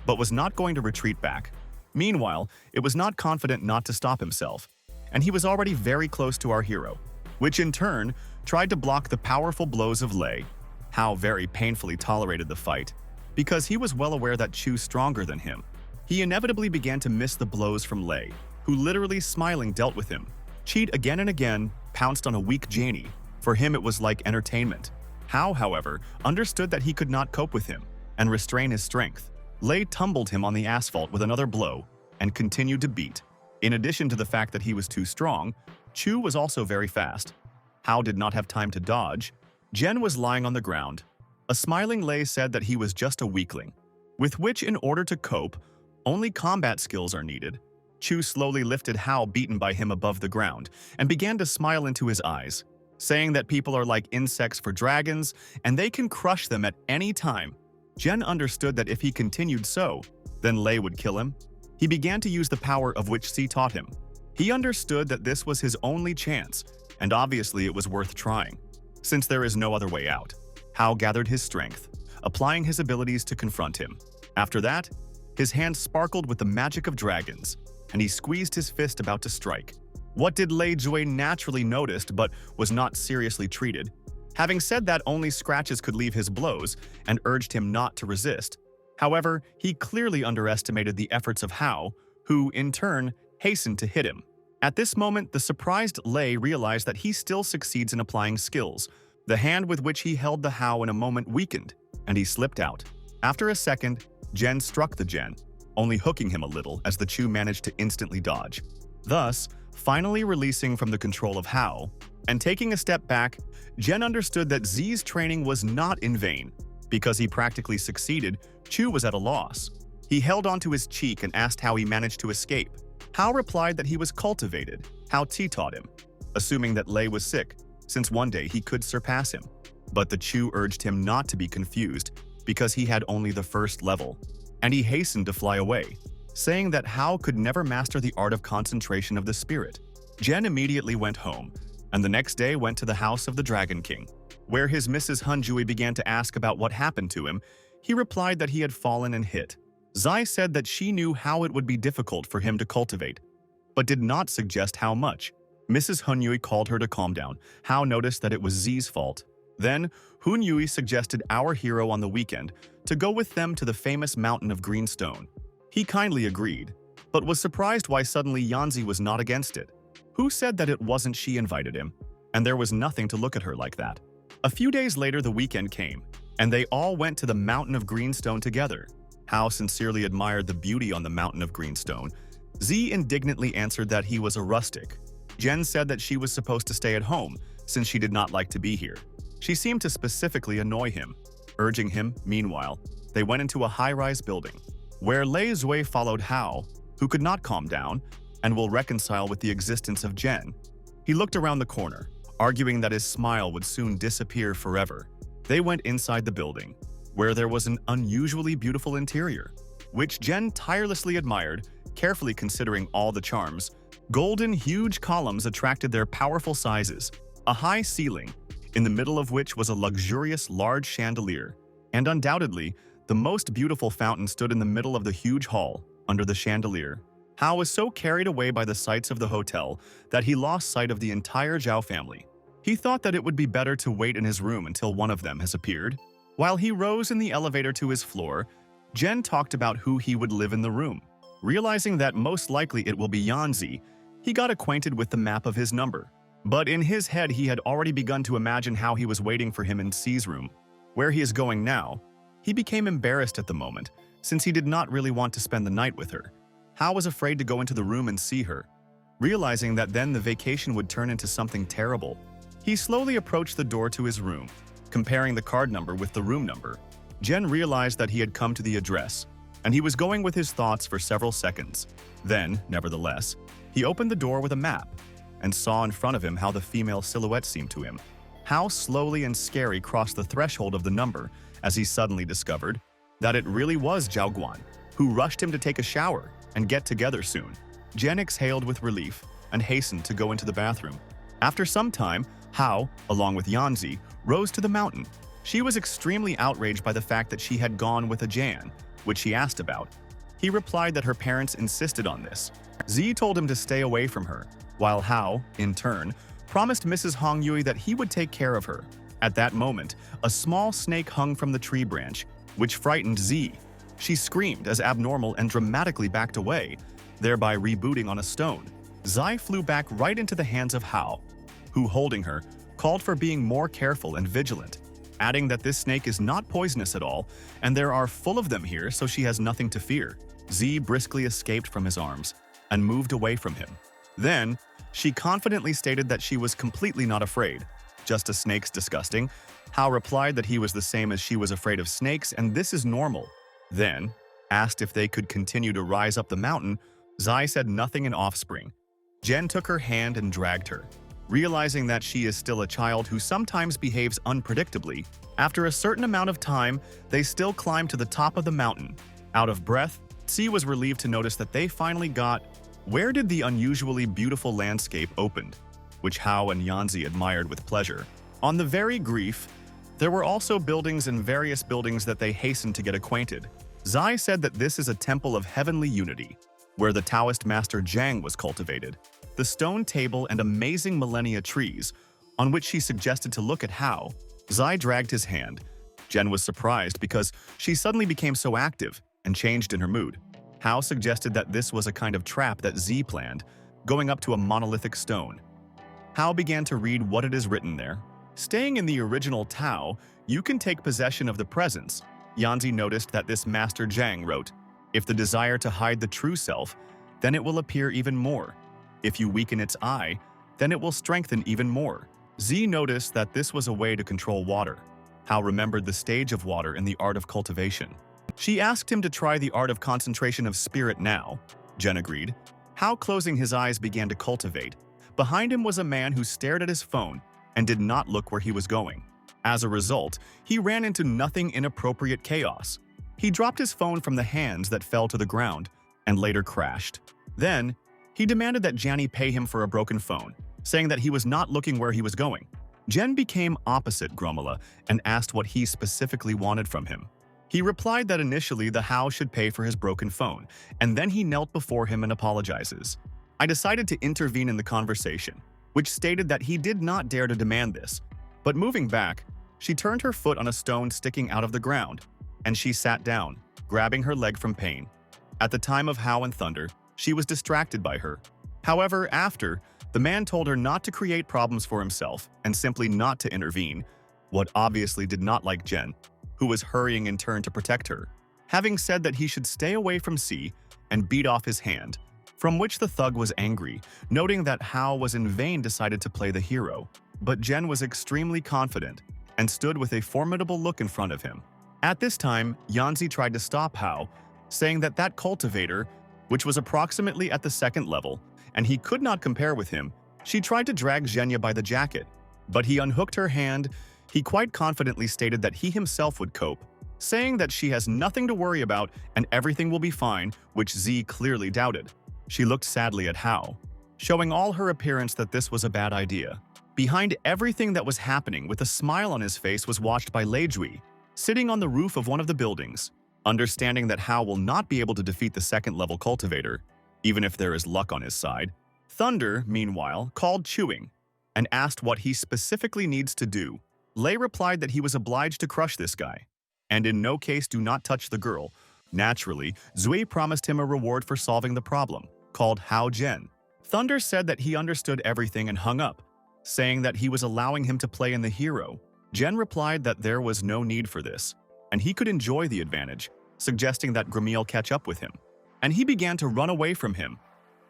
but was not going to retreat back. Meanwhile, it was not confident not to stop himself, and he was already very close to our hero, which in turn tried to block the powerful blows of Lei. Hao very painfully tolerated the fight, because he was well aware that Chu's stronger than him. He inevitably began to miss the blows from Lei, who literally smiling dealt with him. Cheat again and again, pounced on a weak Janie. For him it was like entertainment. Hao, however, understood that he could not cope with him and restrain his strength. Lei tumbled him on the asphalt with another blow and continued to beat. In addition to the fact that he was too strong, Chu was also very fast. Hao did not have time to dodge. Jen was lying on the ground. A smiling Lei said that he was just a weakling, with which, in order to cope, Only combat skills are needed. Chu slowly lifted Hao, beaten by him, above the ground and began to smile into his eyes, saying that people are like insects for dragons and they can crush them at any time. Jen understood that if he continued so, then Lei would kill him. He began to use the power of which Si taught him. He understood that this was his only chance, and obviously it was worth trying, since there is no other way out. Hao gathered his strength, applying his abilities to confront him. After that, his hand sparkled with the magic of dragons, and he squeezed his fist about to strike. What did Lei Jue naturally noticed but was not seriously treated? Having said that, only scratches could leave his blows and urged him not to resist. However, he clearly underestimated the efforts of Hao, who, in turn, hastened to hit him. At this moment, the surprised Lei realized that he still succeeds in applying skills. The hand with which he held the Hao in a moment weakened, and he slipped out. After a second, Jen struck the Jen, only hooking him a little as the Chu managed to instantly dodge. Thus, finally releasing from the control of Hao, and taking a step back, Jen understood that Zi's training was not in vain. Because he practically succeeded, Chu was at a loss. He held onto his cheek and asked how he managed to escape. Hao replied that he was cultivated, how Ti taught him, assuming that Lei was sick, since one day he could surpass him. But the Chu urged him not to be confused, because he had only the first level, and he hastened to fly away, saying that Hao could never master the art of concentration of the spirit. Jen immediately went home, and the next day went to the house of the Dragon King, where his Mrs. Hunjui began to ask about what happened to him. He replied that he had fallen and hit. Zai said that she knew how it would be difficult for him to cultivate, but did not suggest how much. Mrs. Hunyui called her to calm down. Hao noticed that it was Zi's fault. Then, Hunyui suggested our hero on the weekend to go with them to the famous mountain of green stone. He kindly agreed, but was surprised why suddenly Yanzi was not against it. Who said that it wasn't she invited him? And there was nothing to look at her like that. A few days later, the weekend came, and they all went to the mountain of green stone together. Hao sincerely admired the beauty on the mountain of green stone. Zi indignantly answered that he was a rustic. Jen said that she was supposed to stay at home, since she did not like to be here. She seemed to specifically annoy him, urging him. Meanwhile, they went into a high-rise building, where Lei Zui followed Hao, who could not calm down and will reconcile with the existence of Jen. He looked around the corner, arguing that his smile would soon disappear forever. They went inside the building, where there was an unusually beautiful interior, which Jen tirelessly admired, carefully considering all the charms. Golden, huge columns attracted their powerful sizes, a high ceiling, in the middle of which was a luxurious large chandelier, and undoubtedly, the most beautiful fountain stood in the middle of the huge hall, under the chandelier. Hao was so carried away by the sights of the hotel that he lost sight of the entire Zhao family. He thought that it would be better to wait in his room until one of them has appeared. While he rose in the elevator to his floor, Jen talked about who he would live in the room. Realizing that most likely it will be Yanzi, he got acquainted with the map of his number. But in his head, he had already begun to imagine how he was waiting for him in C's room. Where he is going now, he became embarrassed at the moment, since he did not really want to spend the night with her. Hao was afraid to go into the room and see her, realizing that then the vacation would turn into something terrible. He slowly approached the door to his room, comparing the card number with the room number. Jen realized that he had come to the address, and he was going with his thoughts for several seconds. Then, nevertheless, he opened the door with a map and saw in front of him how the female silhouette seemed to him. How slowly and scary crossed the threshold of the number as he suddenly discovered that it really was Zhao Guan, who rushed him to take a shower and get together soon. Jen exhaled with relief and hastened to go into the bathroom. After some time, Hao, along with Yanzi, rose to the mountain. She was extremely outraged by the fact that she had gone with a Jan, which he asked about. He replied that her parents insisted on this. Zi told him to stay away from her, while Hao, in turn, promised Mrs. Hong Yui that he would take care of her. At that moment, a small snake hung from the tree branch, which frightened Zi. She screamed as abnormal and dramatically backed away, thereby rebooting on a stone. Zai flew back right into the hands of Hao, who, holding her, called for being more careful and vigilant, adding that this snake is not poisonous at all, and there are full of them here, so she has nothing to fear. Zi briskly escaped from his arms and moved away from him. Then, she confidently stated that she was completely not afraid. Just a snake's disgusting. Hao replied that he was the same as she was afraid of snakes, and this is normal. Then, Asked if they could continue to rise up the mountain, Zai said nothing in offspring. Jen took her hand and dragged her. Realizing that she is still a child who sometimes behaves unpredictably, after a certain amount of time, they still climbed to the top of the mountain. Out of breath, Tsi was relieved to notice that they finally got where did the unusually beautiful landscape opened, which Hao and Yanzi admired with pleasure. On the very grief, there were also buildings and various buildings that they hastened to get acquainted. Zai said that this is a temple of heavenly unity, where the Taoist master Zhang was cultivated. The stone table and amazing millennia trees, on which she suggested to look at Hao. Zai dragged his hand. Jen was surprised because she suddenly became so active and changed in her mood. Hao suggested that this was a kind of trap that Z planned, going up to a monolithic stone. Hao began to read what it is written there. Staying in the original Tao, you can take possession of the presence. Yanzi noticed that this Master Zhang wrote, if the desire to hide the true self, then it will appear even more. If you weaken its eye, then it will strengthen even more. Z noticed that this was a way to control water. Hao remembered the stage of water in the art of cultivation. She asked him to try the art of concentration of spirit now. Jen agreed. Hao, closing his eyes, began to cultivate. Behind him was a man who stared at his phone and did not look where he was going. As a result, he ran into nothing inappropriate chaos. He dropped his phone from the hands that fell to the ground and later crashed. Then, he demanded that Janny pay him for a broken phone, saying that he was not looking where he was going. Jen became opposite Gromala and asked what he specifically wanted from him. He replied that initially the Hao should pay for his broken phone, and then he knelt before him and apologizes. I decided to intervene in the conversation, which stated that he did not dare to demand this. But moving back, she turned her foot on a stone sticking out of the ground, and she sat down, grabbing her leg from pain. At the time of Hao and Thunder, she was distracted by her. However, after, the man told her not to create problems for himself and simply not to intervene, what obviously did not like Jen, who was hurrying in turn to protect her. Having said that he should stay away from C and beat off his hand, from which the thug was angry, noting that Hao was in vain decided to play the hero. But Jen was extremely confident and stood with a formidable look in front of him. At this time, Yanzi tried to stop Hao, saying that that cultivator, which was approximately at the second level, and he could not compare with him, she tried to drag Zhenya by the jacket, but he unhooked her hand. He quite confidently stated that he himself would cope, saying that she has nothing to worry about and everything will be fine, which Z clearly doubted. She looked sadly at Hao, showing all her appearance that this was a bad idea. Behind everything that was happening, with a smile on his face, was watched by Leijui, sitting on the roof of one of the buildings. Understanding that Hao will not be able to defeat the second-level cultivator, even if there is luck on his side, Thunder, meanwhile, called Chewing and asked what he specifically needs to do. Lei replied that he was obliged to crush this guy, and in no case do not touch the girl. Naturally, Zui promised him a reward for solving the problem, called Hao Zhen. Thunder said that he understood everything and hung up, saying that he was allowing him to play in the hero. Zhen replied that there was no need for this, and he could enjoy the advantage, suggesting that Gramil catch up with him. And he began to run away from him.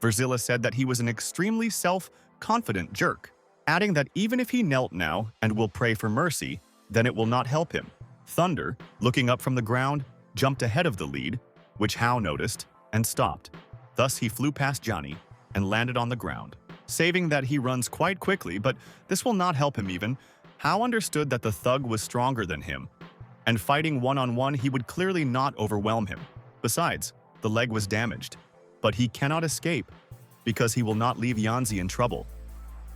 Verzilla said that he was an extremely self-confident jerk, adding that even if he knelt now and will pray for mercy, then it will not help him. Thunder, looking up from the ground, jumped ahead of the lead, which Hao noticed, and stopped. Thus he flew past Johnny and landed on the ground, saving that he runs quite quickly, but this will not help him even. Hao understood that the thug was stronger than him, and fighting one-on-one he would clearly not overwhelm him. Besides, the leg was damaged, but he cannot escape, because he will not leave Yanzi in trouble.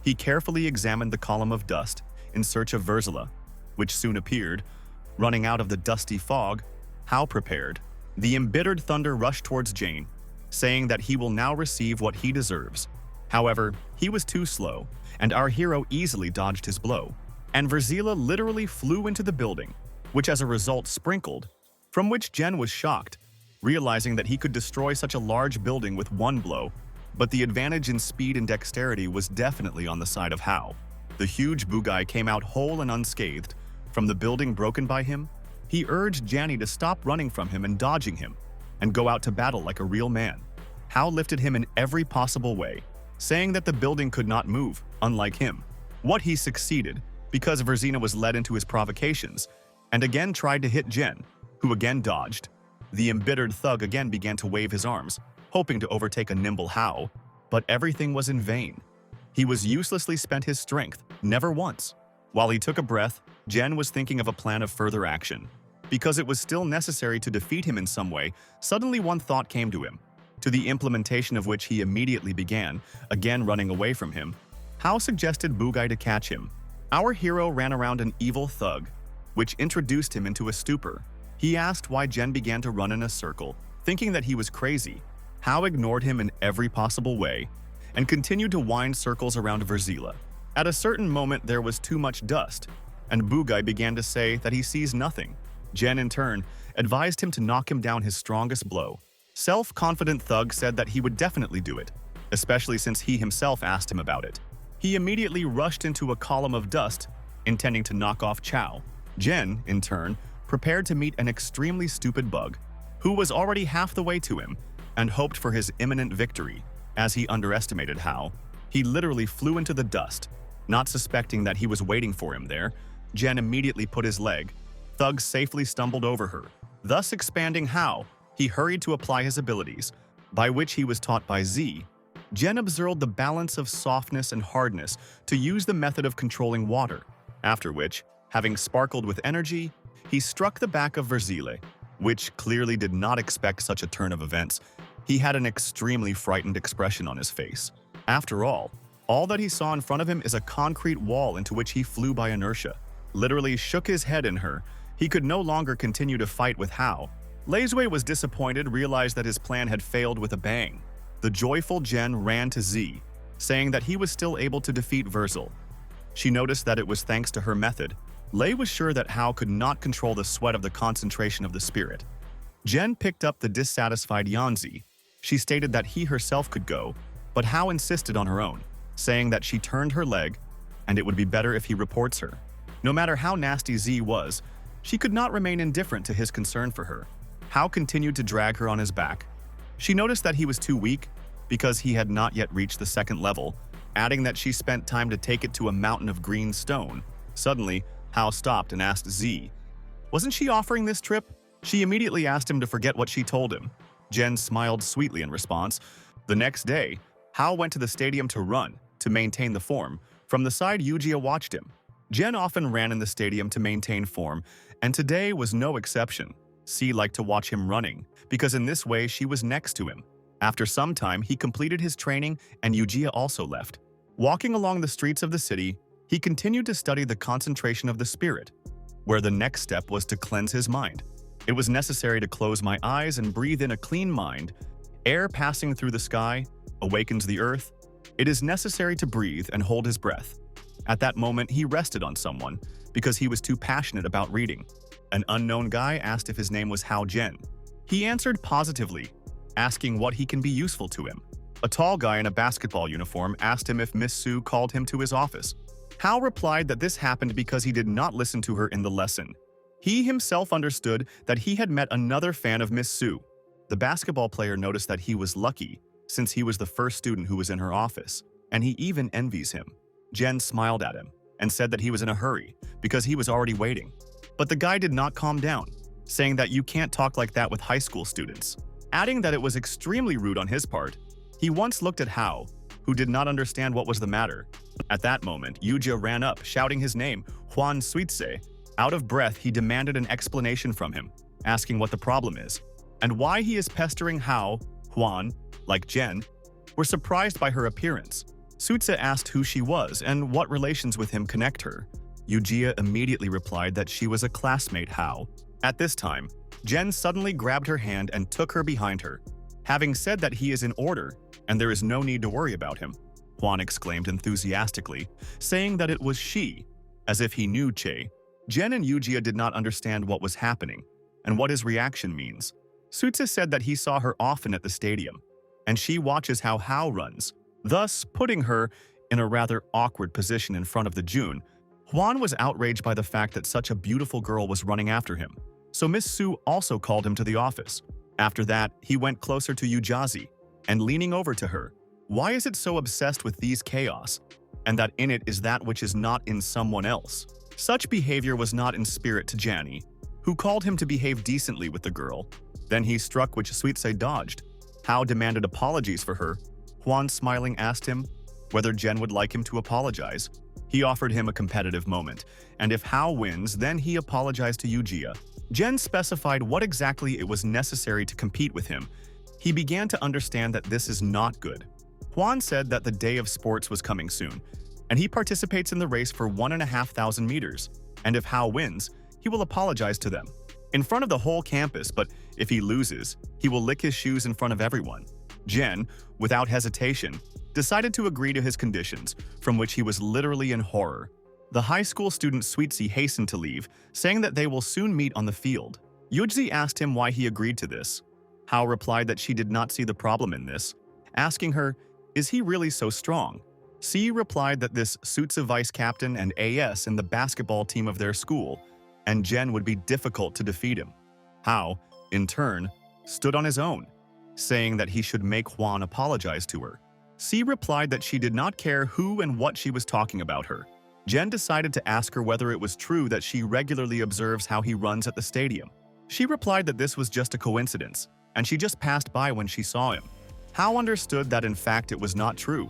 He carefully examined the column of dust in search of Verzilla, which soon appeared. Running out of the dusty fog, Hao prepared. The embittered Thunder rushed towards Jane, saying that he will now receive what he deserves. However, he was too slow, and our hero easily dodged his blow, and Verzilla literally flew into the building, which as a result sprinkled, from which Jen was shocked, realizing that he could destroy such a large building with one blow, but the advantage in speed and dexterity was definitely on the side of Hao. The huge Bugai came out whole and unscathed from the building broken by him. He urged Janny to stop running from him and dodging him, and go out to battle like a real man. Hao lifted him in every possible way, saying that the building could not move, unlike him. What he succeeded, because Verzina was led into his provocations, and again tried to hit Jen, who again dodged. The embittered thug again began to wave his arms, hoping to overtake a nimble Hao, but everything was in vain. He was uselessly spent his strength, never once. While he took a breath, Jen was thinking of a plan of further action. Because it was still necessary to defeat him in some way, suddenly one thought came to him, to the implementation of which he immediately began, again running away from him. Hao suggested Bugai to catch him. Our hero ran around an evil thug, which introduced him into a stupor. He asked why Jen began to run in a circle, thinking that he was crazy. Hao ignored him in every possible way and continued to wind circles around Verzila. At a certain moment there was too much dust, and Bugai began to say that he sees nothing. Jen, in turn, advised him to knock him down his strongest blow. Self-confident thug said that he would definitely do it, especially since he himself asked him about it. He immediately rushed into a column of dust, intending to knock off Chao. Jen, in turn, prepared to meet an extremely stupid bug, who was already half the way to him, and hoped for his imminent victory. As he underestimated Hao, he literally flew into the dust. Not suspecting that he was waiting for him there, Jen immediately put his leg. Thug safely stumbled over her, thus expanding Hao. He hurried to apply his abilities, by which he was taught by Z. Jen observed the balance of softness and hardness to use the method of controlling water, after which, having sparkled with energy, he struck the back of Verzile, which clearly did not expect such a turn of events. He had an extremely frightened expression on his face. After all that he saw in front of him is a concrete wall into which he flew by inertia. Literally shook his head in her. He could no longer continue to fight with Hao. Leizui was disappointed, realized that his plan had failed with a bang. The joyful Jen ran to Z, saying that he was still able to defeat Verzil. She noticed that it was thanks to her method. Lei was sure that Hao could not control the sweat of the concentration of the spirit. Jen picked up the dissatisfied Yanzi. She stated that he herself could go, but Hao insisted on her own, saying that she turned her leg and it would be better if he reports her. No matter how nasty Z was, she could not remain indifferent to his concern for her. Hao continued to drag her on his back. She noticed that he was too weak because he had not yet reached the second level, adding that she spent time to take it to a mountain of green stone. Suddenly, Hao stopped and asked Z, wasn't she offering this trip? She immediately asked him to forget what she told him. Jen smiled sweetly in response. The next day, Hao went to the stadium to run, to maintain the form. From the side, Yujia watched him. Jen often ran in the stadium to maintain form, and today was no exception. C liked to watch him running, because in this way she was next to him. After some time, he completed his training and Yujia also left. Walking along the streets of the city, he continued to study the concentration of the spirit, where the next step was to cleanse his mind. It was necessary to close my eyes and breathe in a clean mind. Air passing through the sky awakens the earth. It is necessary to breathe and hold his breath. At that moment, he rested on someone because he was too passionate about reading. An unknown guy asked if his name was Hao Jen. He answered positively, asking what he can be useful to him. A tall guy in a basketball uniform asked him if Miss Su called him to his office. Hao replied that this happened because he did not listen to her in the lesson. He himself understood that he had met another fan of Miss Su. The basketball player noticed that he was lucky, since he was the first student who was in her office, and he even envies him. Jen smiled at him and said that he was in a hurry because he was already waiting. But the guy did not calm down, saying that you can't talk like that with high school students, adding that it was extremely rude on his part. He once looked at Hao, who did not understand what was the matter. At that moment, Yujia ran up, shouting his name, Huan Suitse. Out of breath, he demanded an explanation from him, asking what the problem is, and why he is pestering Hao. Huan, like Jen, were surprised by her appearance. Suitse asked who she was and what relations with him connect her. Yujia immediately replied that she was a classmate Hao. At this time, Jen suddenly grabbed her hand and took her behind her. Having said that he is in order and there is no need to worry about him, Huan exclaimed enthusiastically, saying that it was she, as if he knew Che. Jen and Yujia did not understand what was happening and what his reaction means. Suitse said that he saw her often at the stadium, and she watches how Hao runs, thus putting her in a rather awkward position in front of the June. Huan was outraged by the fact that such a beautiful girl was running after him, so Miss Su also called him to the office. After that, he went closer to Yujazi and leaning over to her. Why is it so obsessed with these chaos, and that in it is that which is not in someone else? Such behavior was not in spirit to Janny, who called him to behave decently with the girl. Then he struck, which Suitsei dodged. Hao demanded apologies for her. Huan, smiling, asked him whether Jen would like him to apologize. He offered him a competitive moment, and if Hao wins, then he apologized to Yujia. Jen specified what exactly it was necessary to compete with him. He began to understand that this is not good. Huan said that the day of sports was coming soon, and he participates in the race for 1,500 meters, and if Hao wins, he will apologize to them in front of the whole campus, but if he loses, he will lick his shoes in front of everyone. Jen, without hesitation, decided to agree to his conditions, from which he was literally in horror. The high school student Suitsei hastened to leave, saying that they will soon meet on the field. Yujzi asked him why he agreed to this. Hao replied that she did not see the problem in this, asking her, "Is he really so strong?" C replied that this suits a vice captain and AS in the basketball team of their school, and Jen would be difficult to defeat him. Hao, in turn, stood on his own, saying that he should make Huan apologize to her. C replied that she did not care who and what she was talking about her. Jen decided to ask her whether it was true that she regularly observes how he runs at the stadium. She replied that this was just a coincidence, and she just passed by when she saw him. Hao understood that in fact it was not true,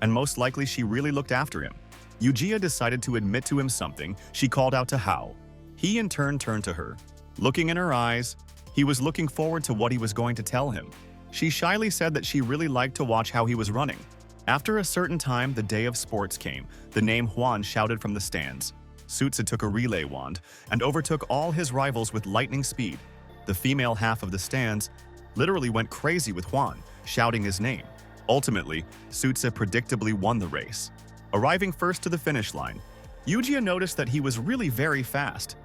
and most likely she really looked after him. Yujia decided to admit to him something. She called out to Hao. He in turn turned to her. Looking in her eyes, he was looking forward to what he was going to tell him. She shyly said that she really liked to watch how he was running. After a certain time, the day of sports came. The name Huan shouted from the stands. Suitsei took a relay wand and overtook all his rivals with lightning speed. The female half of the stands literally went crazy with Huan, shouting his name. Ultimately, Suitsei predictably won the race. Arriving first to the finish line, Yujia noticed that he was really very fast,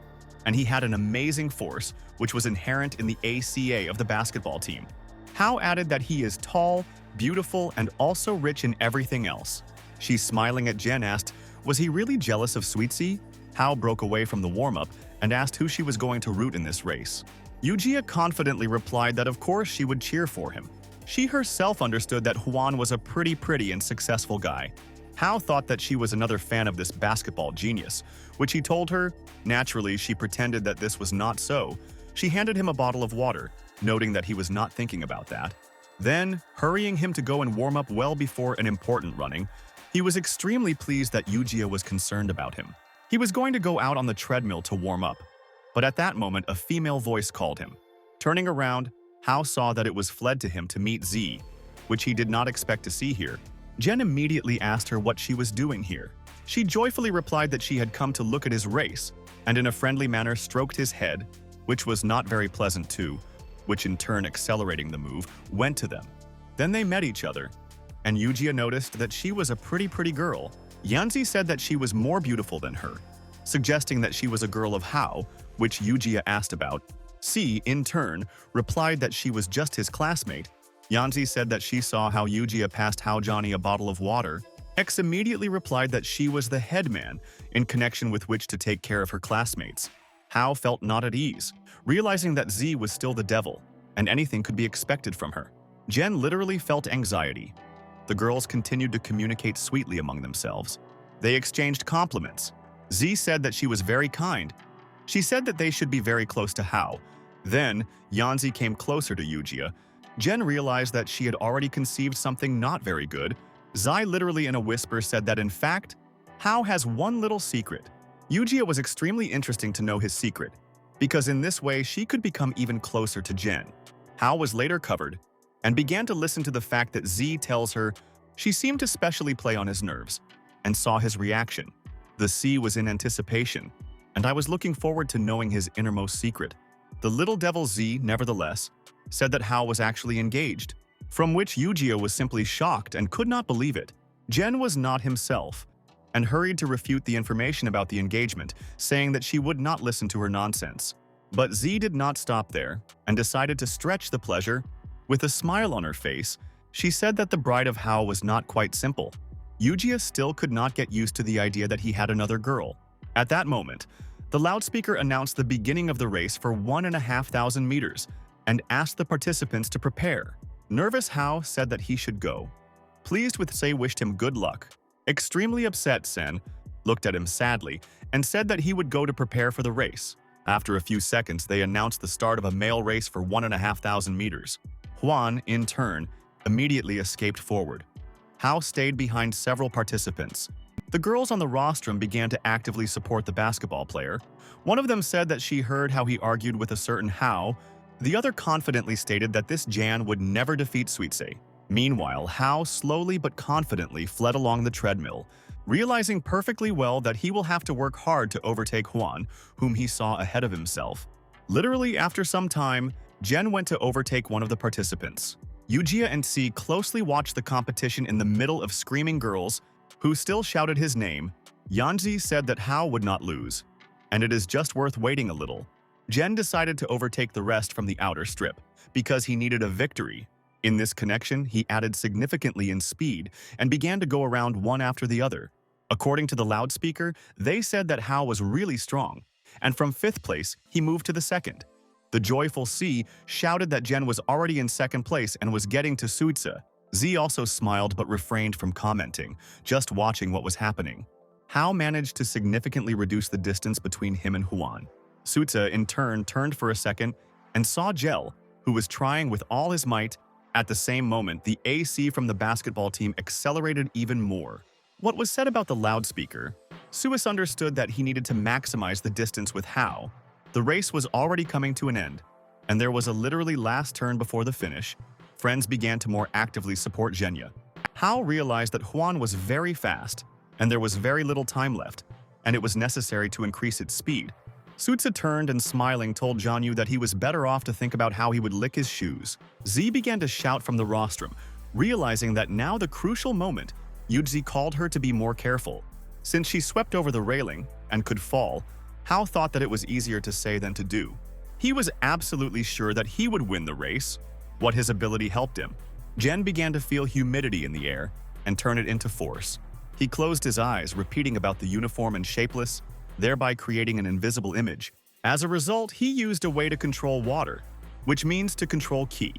and he had an amazing force, which was inherent in the ACA of the basketball team. Hao added that he is tall, beautiful, and also rich in everything else. She, smiling at Jen, asked, was he really jealous of Suitsei? Hao broke away from the warm-up and asked who she was going to root in this race. Yujia confidently replied that of course she would cheer for him. She herself understood that Huan was a pretty and successful guy. Hao thought that she was another fan of this basketball genius, which he told her. Naturally, she pretended that this was not so. She handed him a bottle of water, noting that he was not thinking about that. Then, hurrying him to go and warm up well before an important running, he was extremely pleased that Yujia was concerned about him. He was going to go out on the treadmill to warm up, but at that moment a female voice called him. Turning around, Hao saw that it was fled to him to meet Z, which he did not expect to see here. Jen immediately asked her what she was doing here. She joyfully replied that she had come to look at his race, and in a friendly manner stroked his head, which was not very pleasant too, which in turn accelerating the move, went to them. Then they met each other, and Yujia noticed that she was a pretty girl. Yanzi said that she was more beautiful than her, suggesting that she was a girl of Hao, which Yujia asked about. C, in turn, replied that she was just his classmate. Yanzi said that she saw how Yujia passed Hao Johnny a bottle of water. X immediately replied that she was the headman, in connection with which to take care of her classmates. Hao felt not at ease, realizing that Z was still the devil, and anything could be expected from her. Jen literally felt anxiety. The girls continued to communicate sweetly among themselves. They exchanged compliments. Z said that she was very kind. She said that they should be very close to Hao. Then, Yanzi came closer to Yujia. Jen realized that she had already conceived something not very good. Zai literally in a whisper said that in fact, Hao has one little secret. Yujia was extremely interesting to know his secret, because in this way she could become even closer to Jen. Hao was later covered, and began to listen to the fact that Z tells her she seemed to specially play on his nerves, and saw his reaction. The C was in anticipation, and I was looking forward to knowing his innermost secret. The little devil Z, nevertheless, said that Hao was actually engaged, from which Yujia was simply shocked and could not believe it. Jen was not himself, and hurried to refute the information about the engagement, saying that she would not listen to her nonsense. But Z did not stop there, and decided to stretch the pleasure. With a smile on her face, she said that the bride of Hao was not quite simple. Yujia still could not get used to the idea that he had another girl. At that moment, the loudspeaker announced the beginning of the race for 1,500 meters, and asked the participants to prepare. Nervous Hao said that he should go. Pleased with Sei wished him good luck. Extremely upset, Sen looked at him sadly and said that he would go to prepare for the race. After a few seconds, they announced the start of a male race for 1,500 meters. Hwan, in turn, immediately escaped forward. Hao stayed behind several participants. The girls on the rostrum began to actively support the basketball player. One of them said that she heard how he argued with a certain Hao. The other confidently stated that this Jan would never defeat Suitse. Meanwhile, Hao slowly but confidently fled along the treadmill, realizing perfectly well that he will have to work hard to overtake Hwan, whom he saw ahead of himself. Literally after some time, Jen went to overtake one of the participants. Yujia and Si closely watched the competition in the middle of screaming girls, who still shouted his name. Yanzi said that Hao would not lose, and it is just worth waiting a little. Jen decided to overtake the rest from the outer strip, because he needed a victory. In this connection, he added significantly in speed and began to go around one after the other. According to the loudspeaker, they said that Hao was really strong, and from 5th place, he moved to the 2nd. The joyful C shouted that Jen was already in 2nd place and was getting to Suitse. Z also smiled but refrained from commenting, just watching what was happening. Hao managed to significantly reduce the distance between him and Hwan. Suitse, in turn, turned for a second and saw Gel, who was trying with all his might. At the same moment, the AC from the basketball team accelerated even more. What was said about the loudspeaker? Suis understood that he needed to maximize the distance with Hao. The race was already coming to an end, and there was a literally last turn before the finish. Friends began to more actively support Zhenya. Hao realized that Hwan was very fast, and there was very little time left, and it was necessary to increase its speed. Suitse turned and smiling told Jianyu that he was better off to think about how he would lick his shoes. Z began to shout from the rostrum, realizing that now the crucial moment, Yuji called her to be more careful. Since she swept over the railing and could fall, Hao thought that it was easier to say than to do. He was absolutely sure that he would win the race. What his ability helped him. Jen began to feel humidity in the air and turn it into force. He closed his eyes, repeating about the uniform and shapeless, thereby creating an invisible image. As a result, he used a way to control water, which means to control ki.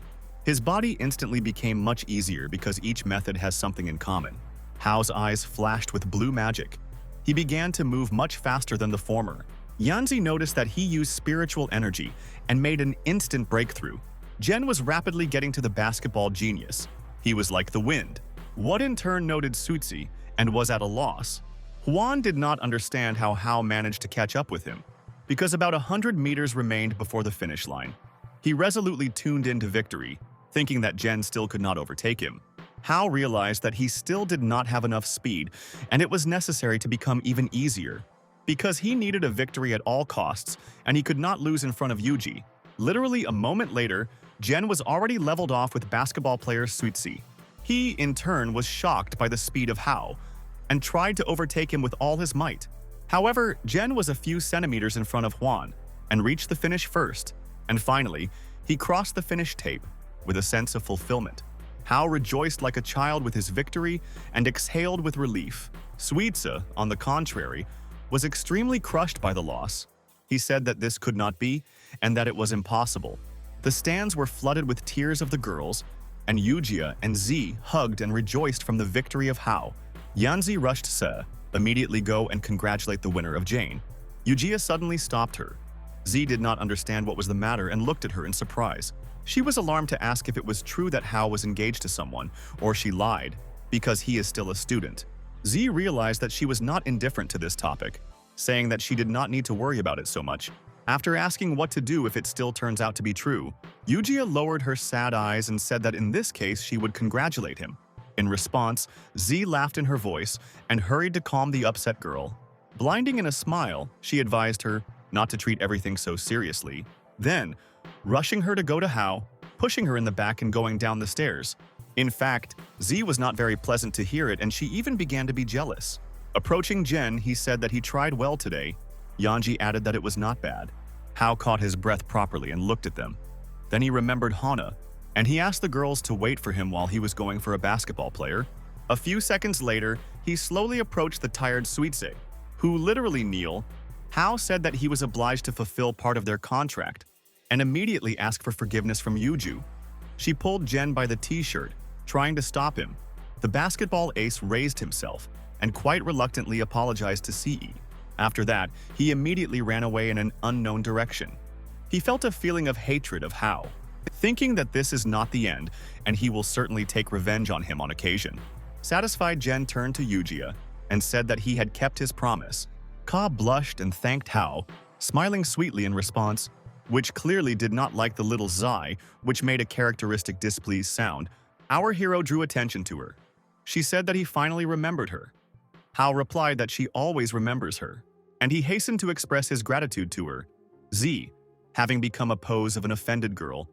His body instantly became much easier because each method has something in common. Hao's eyes flashed with blue magic. He began to move much faster than the former. Yanzi noticed that he used spiritual energy and made an instant breakthrough. Jen was rapidly getting to the basketball genius. He was like the wind. What in turn noted Suitse and was at a loss. Hwan did not understand how Hao managed to catch up with him, because about 100 meters remained before the finish line. He resolutely tuned into victory, thinking that Jen still could not overtake him. Hao realized that he still did not have enough speed, and it was necessary to become even easier. Because he needed a victory at all costs, and he could not lose in front of Yuji. Literally a moment later, Jen was already leveled off with basketball player Suitse. He, in turn, was shocked by the speed of Hao, and tried to overtake him with all his might. However, Jen was a few centimeters in front of Hwan, and reached the finish first. And finally, he crossed the finish tape, with a sense of fulfillment. Hao rejoiced like a child with his victory, and exhaled with relief. Suitse, on the contrary, was extremely crushed by the loss. He said that this could not be, and that it was impossible. The stands were flooded with tears of the girls, and Yujia and Z hugged and rejoiced from the victory of Hao. Yanzi rushed Se, immediately go and congratulate the winner of Jane. Yujia suddenly stopped her. Z did not understand what was the matter and looked at her in surprise. She was alarmed to ask if it was true that Hao was engaged to someone, or she lied, because he is still a student. Z realized that she was not indifferent to this topic, saying that she did not need to worry about it so much. After asking what to do if it still turns out to be true, Yujia lowered her sad eyes and said that in this case she would congratulate him. In response, Z laughed in her voice and hurried to calm the upset girl. Blinding in a smile, she advised her not to treat everything so seriously. Then, rushing her to go to Hao, pushing her in the back and going down the stairs. In fact, Z was not very pleasant to hear it and she even began to be jealous. Approaching Jen, he said that he tried well today. Yanji added that it was not bad. Hao caught his breath properly and looked at them. Then he remembered Hana, and he asked the girls to wait for him while he was going for a basketball player. A few seconds later, he slowly approached the tired Suitse, who literally kneel. Hao said that he was obliged to fulfill part of their contract, and immediately asked for forgiveness from Yuju. She pulled Jen by the t-shirt, trying to stop him. The basketball ace raised himself, and quite reluctantly apologized to Ce. After that, he immediately ran away in an unknown direction. He felt a feeling of hatred of Hao, thinking that this is not the end and he will certainly take revenge on him on occasion. Satisfied, Jen turned to Yujia and said that he had kept his promise. Ka blushed and thanked Hao, smiling sweetly in response, which clearly did not like the little zai, which made a characteristic displeased sound. Our hero drew attention to her. She said that he finally remembered her. Hao replied that she always remembers her, and he hastened to express his gratitude to her. Z, having become a pose of an offended girl,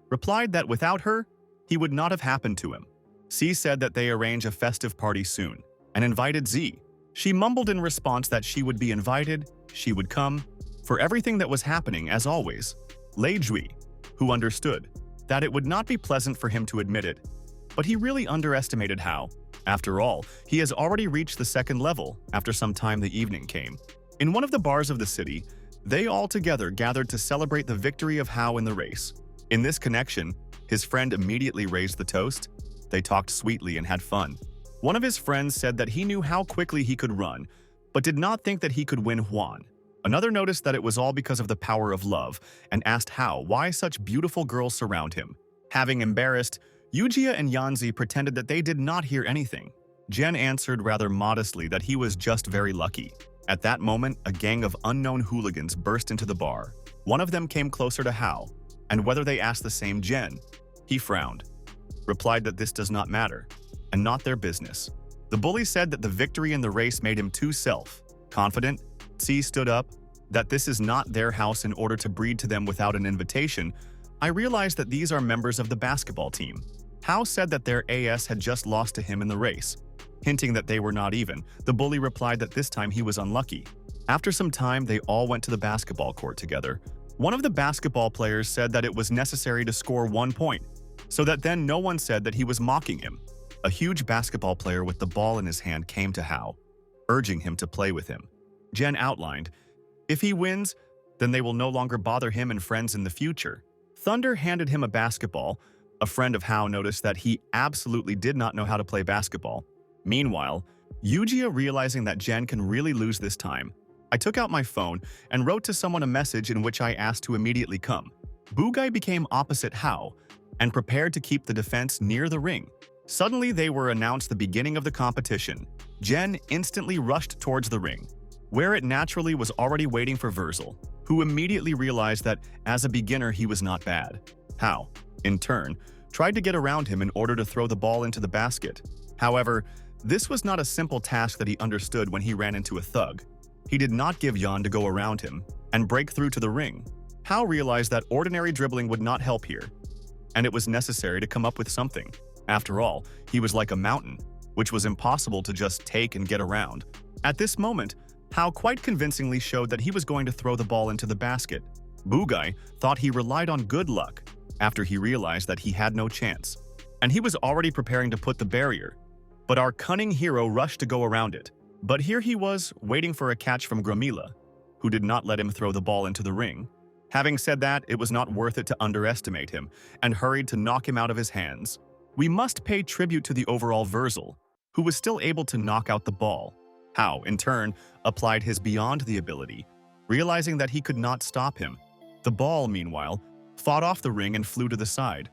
replied that without her, he would not have happened to him. C said that they arrange a festive party soon, and invited Z. She mumbled in response that she would be invited, she would come, for everything that was happening as always. Lei Jui, who understood that it would not be pleasant for him to admit it, but he really underestimated Hao. After all, he has already reached the second level after some time the evening came. In one of the bars of the city, they all together gathered to celebrate the victory of Hao in the race. In this connection, his friend immediately raised the toast. They talked sweetly and had fun. One of his friends said that he knew how quickly he could run, but did not think that he could win Huan. Another noticed that it was all because of the power of love and asked Hao why such beautiful girls surround him. Having embarrassed, Yujia and Yanzi pretended that they did not hear anything. Jen answered rather modestly that he was just very lucky. At that moment, a gang of unknown hooligans burst into the bar. One of them came closer to Hao, and whether they asked the same Jen, he frowned, replied that this does not matter, and not their business. The bully said that the victory in the race made him too self-confident. C stood up, that this is not their house in order to breed to them without an invitation. I realized that these are members of the basketball team. Hao said that their AS had just lost to him in the race. Hinting that they were not even, the bully replied that this time he was unlucky. After some time, they all went to the basketball court together. One of the basketball players said that it was necessary to score 1 point, so that then no one said that he was mocking him. A huge basketball player with the ball in his hand came to Hao, urging him to play with him. Jen outlined, if he wins, then they will no longer bother him and friends in the future. Thunder handed him a basketball. A friend of Hao noticed that he absolutely did not know how to play basketball. Meanwhile, Yujia, realizing that Jen can really lose this time, I took out my phone and wrote to someone a message in which I asked to immediately come. Bugai became opposite Hao and prepared to keep the defense near the ring. Suddenly, they were announced the beginning of the competition. Jen instantly rushed towards the ring, where it naturally was already waiting for Verzel, who immediately realized that as a beginner he was not bad. Hao, in turn, tried to get around him in order to throw the ball into the basket. However, this was not a simple task that he understood when he ran into a thug. He did not give Yan to go around him and break through to the ring. Hao realized that ordinary dribbling would not help here, and it was necessary to come up with something. After all, he was like a mountain, which was impossible to just take and get around. At this moment, Hao quite convincingly showed that he was going to throw the ball into the basket. Bugai thought he relied on good luck after he realized that he had no chance, and he was already preparing to put the barrier. But our cunning hero rushed to go around it. But here he was, waiting for a catch from Gramila, who did not let him throw the ball into the ring. Having said that, it was not worth it to underestimate him, and hurried to knock him out of his hands. We must pay tribute to the overall Verzel, who was still able to knock out the ball. Hao, in turn, applied his beyond the ability, realizing that he could not stop him. The ball, meanwhile, fought off the ring and flew to the side.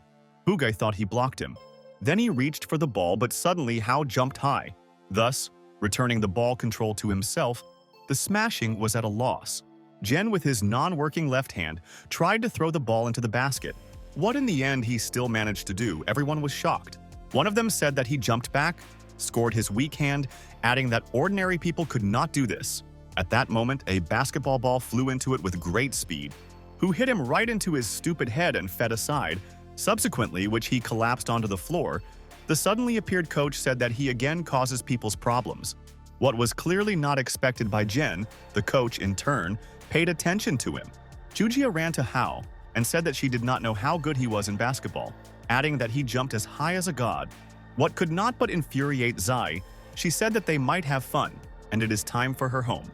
Bugai thought he blocked him. Then he reached for the ball, but suddenly Hao jumped high. Thus, returning the ball control to himself, the smashing was at a loss. Jen, with his non-working left hand, tried to throw the ball into the basket. What in the end he still managed to do, everyone was shocked. One of them said that he jumped back, scored his weak hand, adding that ordinary people could not do this. At that moment, a basketball ball flew into it with great speed, who hit him right into his stupid head and fed aside. Subsequently, which he collapsed onto the floor, the suddenly appeared coach said that he again causes people's problems. What was clearly not expected by Jen, the coach in turn, paid attention to him. Jujia ran to Hao and said that she did not know how good he was in basketball, adding that he jumped as high as a god. What could not but infuriate Zai, she said that they might have fun, and it is time for her home.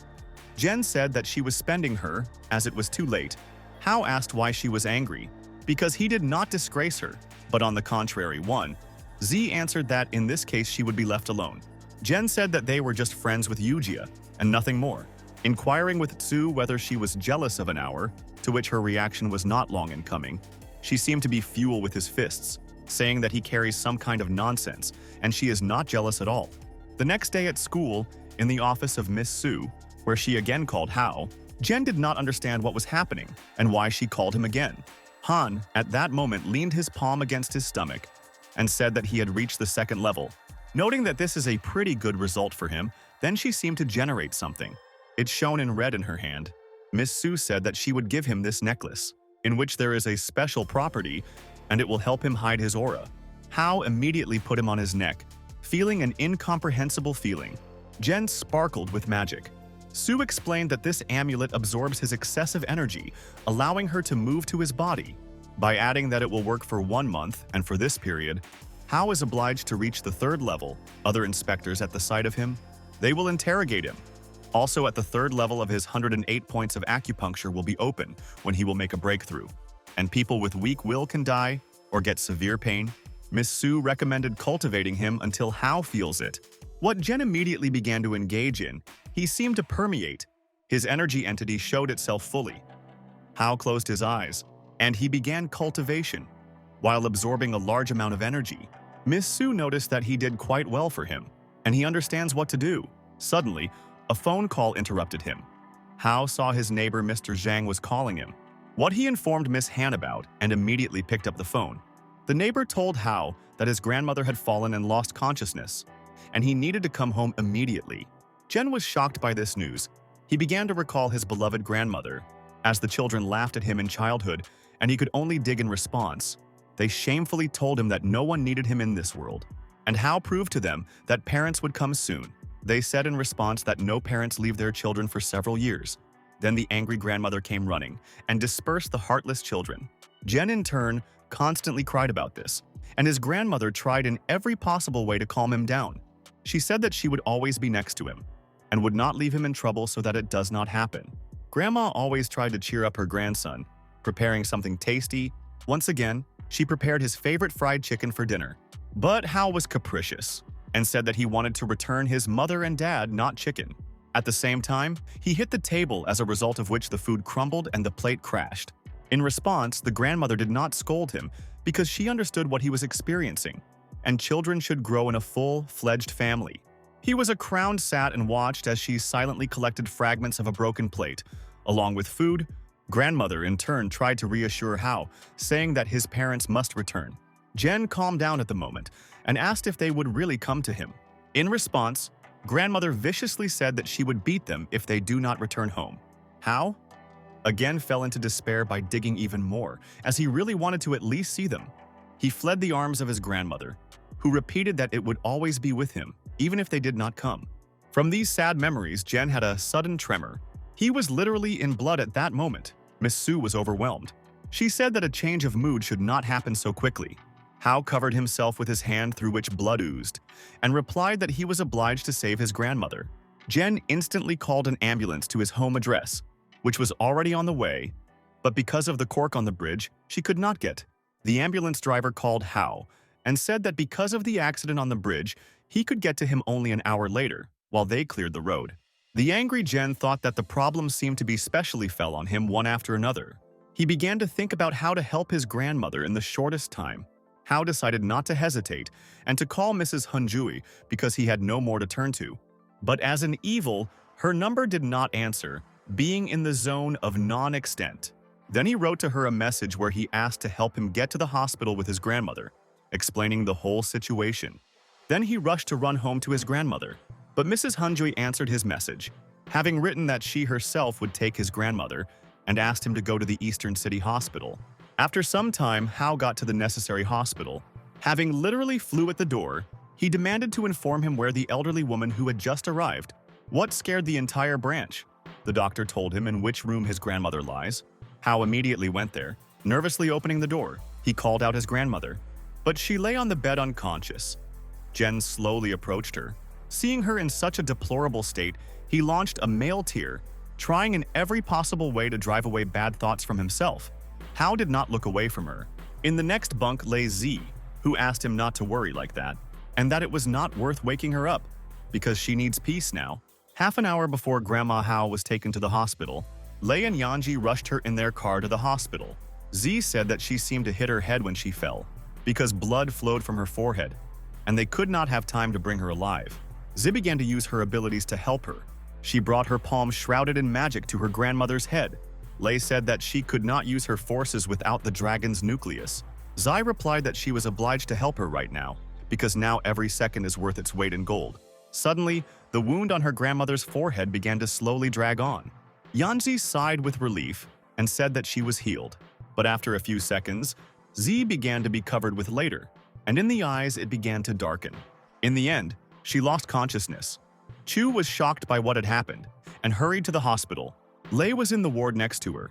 Jen said that she was spending her, as it was too late. Hao asked why she was angry, because he did not disgrace her, but on the contrary one. Z answered that in this case she would be left alone. Jen said that they were just friends with Yujia, and nothing more. Inquiring with Tsu whether she was jealous of an hour, to which her reaction was not long in coming. She seemed to be fuel with his fists, saying that he carries some kind of nonsense, and she is not jealous at all. The next day at school, in the office of Miss Su, where she again called Hao, Jen did not understand what was happening and why she called him again. Han, at that moment, leaned his palm against his stomach and said that he had reached the second level. Noting that this is a pretty good result for him, then she seemed to generate something. It's shown in red in her hand. Miss Su said that she would give him this necklace, in which there is a special property, and it will help him hide his aura. Hao immediately put him on his neck, feeling an incomprehensible feeling. Jen sparkled with magic. Su explained that this amulet absorbs his excessive energy, allowing her to move to his body. By adding that it will work for 1 month, and for this period, Hao is obliged to reach the third level. Other inspectors at the sight of him, they will interrogate him. Also at the third level of his 108 points of acupuncture will be open when he will make a breakthrough. And people with weak will can die or get severe pain. Miss Su recommended cultivating him until Hao feels it. What Jen immediately began to engage in, he seemed to permeate. His energy entity showed itself fully. Hao closed his eyes, and he began cultivation. While absorbing a large amount of energy, Miss Su noticed that he did quite well for him, and he understands what to do. Suddenly, a phone call interrupted him. Hao saw his neighbor Mr. Zhang was calling him. What he informed Miss Han about and immediately picked up the phone. The neighbor told Hao that his grandmother had fallen and lost consciousness, and he needed to come home immediately. Jen was shocked by this news. He began to recall his beloved grandmother, as the children laughed at him in childhood, and he could only dig in response. They shamefully told him that no one needed him in this world, and Hao proved to them that parents would come soon. They said in response that no parents leave their children for several years. Then the angry grandmother came running and dispersed the heartless children. Jen, in turn, constantly cried about this, and his grandmother tried in every possible way to calm him down. She said that she would always be next to him and would not leave him in trouble so that it does not happen. Grandma always tried to cheer up her grandson, preparing something tasty. Once again, she prepared his favorite fried chicken for dinner. But Hao was capricious and said that he wanted to return his mother and dad, not chicken. At the same time, he hit the table, as a result of which the food crumbled and the plate crashed. In response, the grandmother did not scold him because she understood what he was experiencing, and children should grow in a full-fledged family. He was a crowned sat and watched as she silently collected fragments of a broken plate, along with food. Grandmother, in turn, tried to reassure Hao, saying that his parents must return. Jen calmed down at the moment and asked if they would really come to him. In response, Grandmother viciously said that she would beat them if they do not return home. Hao again fell into despair by digging even more, as he really wanted to at least see them. He fled the arms of his grandmother, who repeated that it would always be with him, even if they did not come. From these sad memories, Jen had a sudden tremor. He was literally in blood at that moment. Miss Su was overwhelmed. She said that a change of mood should not happen so quickly. Hao covered himself with his hand through which blood oozed, and replied that he was obliged to save his grandmother. Jen instantly called an ambulance to his home address, which was already on the way, but because of the cork on the bridge, she could not get. The ambulance driver called Hao and said that because of the accident on the bridge, he could get to him only an hour later, while they cleared the road. The angry Jen thought that the problems seemed to be specially fell on him one after another. He began to think about how to help his grandmother in the shortest time. Hao decided not to hesitate and to call Mrs. Hunjui because he had no more to turn to. But as an evil, her number did not answer, being in the zone of non-extent. Then he wrote to her a message where he asked to help him get to the hospital with his grandmother, explaining the whole situation. Then he rushed to run home to his grandmother, but Mrs. Hunjui answered his message, having written that she herself would take his grandmother, and asked him to go to the Eastern City Hospital. After some time, Hao got to the necessary hospital. Having literally flew at the door, he demanded to inform him where the elderly woman who had just arrived. What scared the entire branch? The doctor told him in which room his grandmother lies. Hao immediately went there, nervously opening the door. He called out his grandmother, but she lay on the bed unconscious. Jen slowly approached her. Seeing her in such a deplorable state, he launched a male tear, trying in every possible way to drive away bad thoughts from himself. Hao did not look away from her. In the next bunk lay Z, who asked him not to worry like that, and that it was not worth waking her up, because she needs peace now. Half an hour before Grandma Hao was taken to the hospital, Lei and Yanji rushed her in their car to the hospital. Z said that she seemed to hit her head when she fell, because blood flowed from her forehead, and they could not have time to bring her alive. Z began to use her abilities to help her. She brought her palm shrouded in magic to her grandmother's head. Lei said that she could not use her forces without the dragon's nucleus. Zai replied that she was obliged to help her right now, because now every second is worth its weight in gold. Suddenly, the wound on her grandmother's forehead began to slowly drag on. Yanzi sighed with relief and said that she was healed. But after a few seconds, Z began to be covered with later, and in the eyes it began to darken. In the end, she lost consciousness. Chu was shocked by what had happened and hurried to the hospital. Lei was in the ward next to her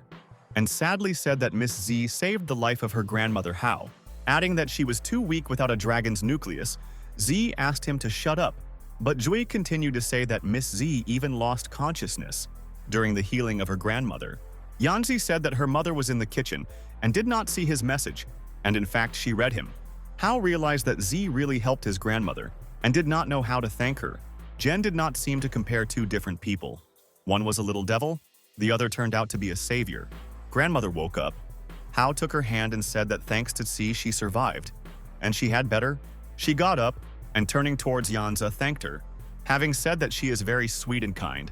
and sadly said that Miss Z saved the life of her grandmother Hao. Adding that she was too weak without a dragon's nucleus, Z asked him to shut up, but Jui continued to say that Miss Z even lost consciousness during the healing of her grandmother. Yanzi said that her mother was in the kitchen and did not see his message, and in fact she read him. Hao realized that Z really helped his grandmother and did not know how to thank her. Jen did not seem to compare two different people. One was a little devil, the other turned out to be a savior. Grandmother woke up. Hao took her hand and said that thanks to Z she survived, and she had better. She got up and turning towards Yanza thanked her, having said that she is very sweet and kind,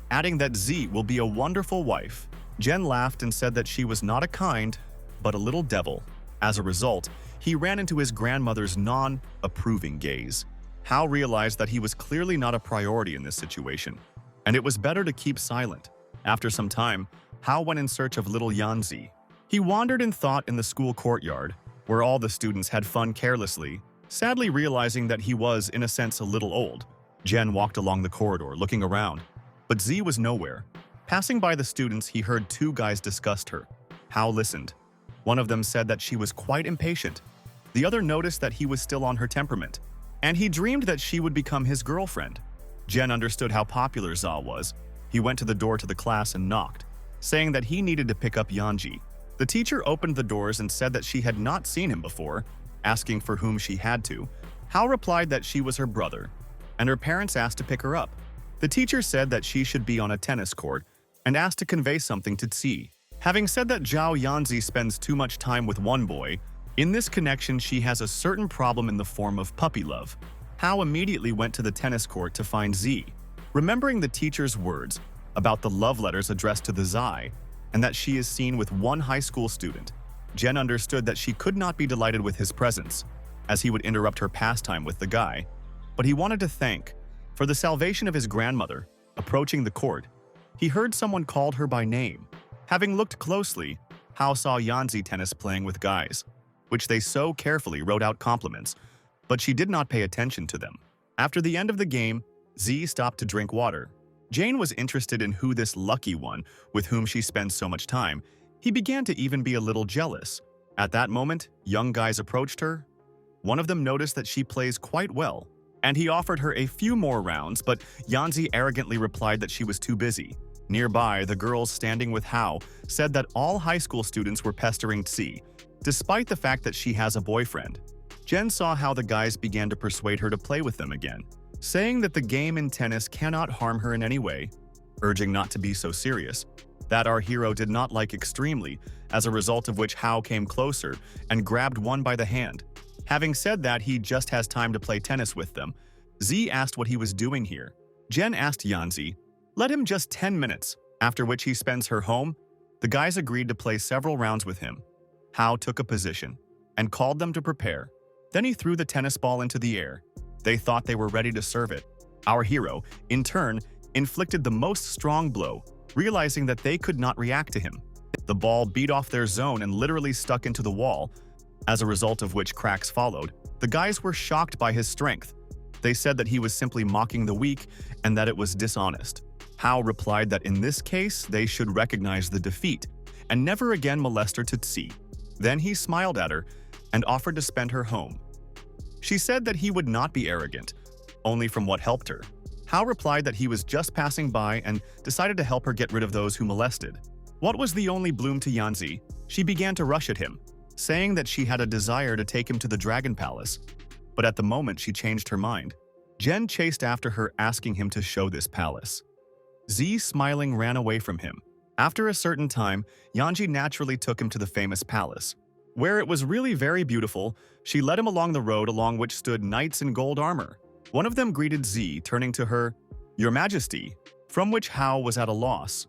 adding that Z will be a wonderful wife. Jen laughed and said that she was not a kind, but a little devil. As a result, he ran into his grandmother's non-approving gaze. Hao realized that he was clearly not a priority in this situation, and it was better to keep silent. After some time, Hao went in search of little Yanzi. He wandered in thought in the school courtyard, where all the students had fun carelessly, sadly realizing that he was, in a sense, a little old. Jen walked along the corridor, looking around, but Z was nowhere. Passing by the students, he heard two guys discuss her. Hao listened. One of them said that she was quite impatient. The other noticed that he was still on her temperament, and he dreamed that she would become his girlfriend. Jen understood how popular Za was. He went to the door to the class and knocked, saying that he needed to pick up Yanji. The teacher opened the doors and said that she had not seen him before, asking for whom she had to. Hao replied that she was her brother, and her parents asked to pick her up. The teacher said that she should be on a tennis court and asked to convey something to Tsi. Having said that Zhao Yanzi spends too much time with one boy, in this connection she has a certain problem in the form of puppy love. Hao immediately went to the tennis court to find Z. Remembering the teacher's words about the love letters addressed to the Zai, and that she is seen with one high school student, Jen understood that she could not be delighted with his presence, as he would interrupt her pastime with the guy. But he wanted to thank for the salvation of his grandmother. Approaching the court, he heard someone called her by name. Having looked closely, Hao saw Yanzi tennis playing with guys, which they so carefully wrote out compliments, but she did not pay attention to them. After the end of the game, Z stopped to drink water. Jane was interested in who this lucky one, with whom she spends so much time. He began to even be a little jealous. At that moment, young guys approached her. One of them noticed that she plays quite well, and he offered her a few more rounds, but Yanzi arrogantly replied that she was too busy. Nearby, the girls standing with Hao said that all high school students were pestering Tsi, despite the fact that she has a boyfriend. Jen saw how the guys began to persuade her to play with them again, saying that the game in tennis cannot harm her in any way, urging not to be so serious. That our hero did not like extremely, as a result of which Hao came closer and grabbed one by the hand. Having said that he just has time to play tennis with them, Z asked what he was doing here. Jen asked Yanzi, let him just 10 minutes, after which he spends her home. The guys agreed to play several rounds with him. Hao took a position and called them to prepare. Then he threw the tennis ball into the air. They thought they were ready to serve it. Our hero, in turn, inflicted the most strong blow, realizing that they could not react to him. The ball beat off their zone and literally stuck into the wall, as a result of which cracks followed. The guys were shocked by his strength. They said that he was simply mocking the weak and that it was dishonest. Hao replied that in this case, they should recognize the defeat and never again molest her to Tsi. Then he smiled at her and offered to spend her home. She said that he would not be arrogant, only from what helped her. Hao replied that he was just passing by and decided to help her get rid of those who molested. What was the only bloom to Yanzi? She began to rush at him, saying that she had a desire to take him to the Dragon Palace. But at the moment she changed her mind. Jen chased after her, asking him to show this palace. Z, smiling, ran away from him. After a certain time, Yanji naturally took him to the famous palace. Where it was really very beautiful, she led him along the road along which stood knights in gold armor. One of them greeted Z, turning to her, "Your Majesty," from which Hao was at a loss.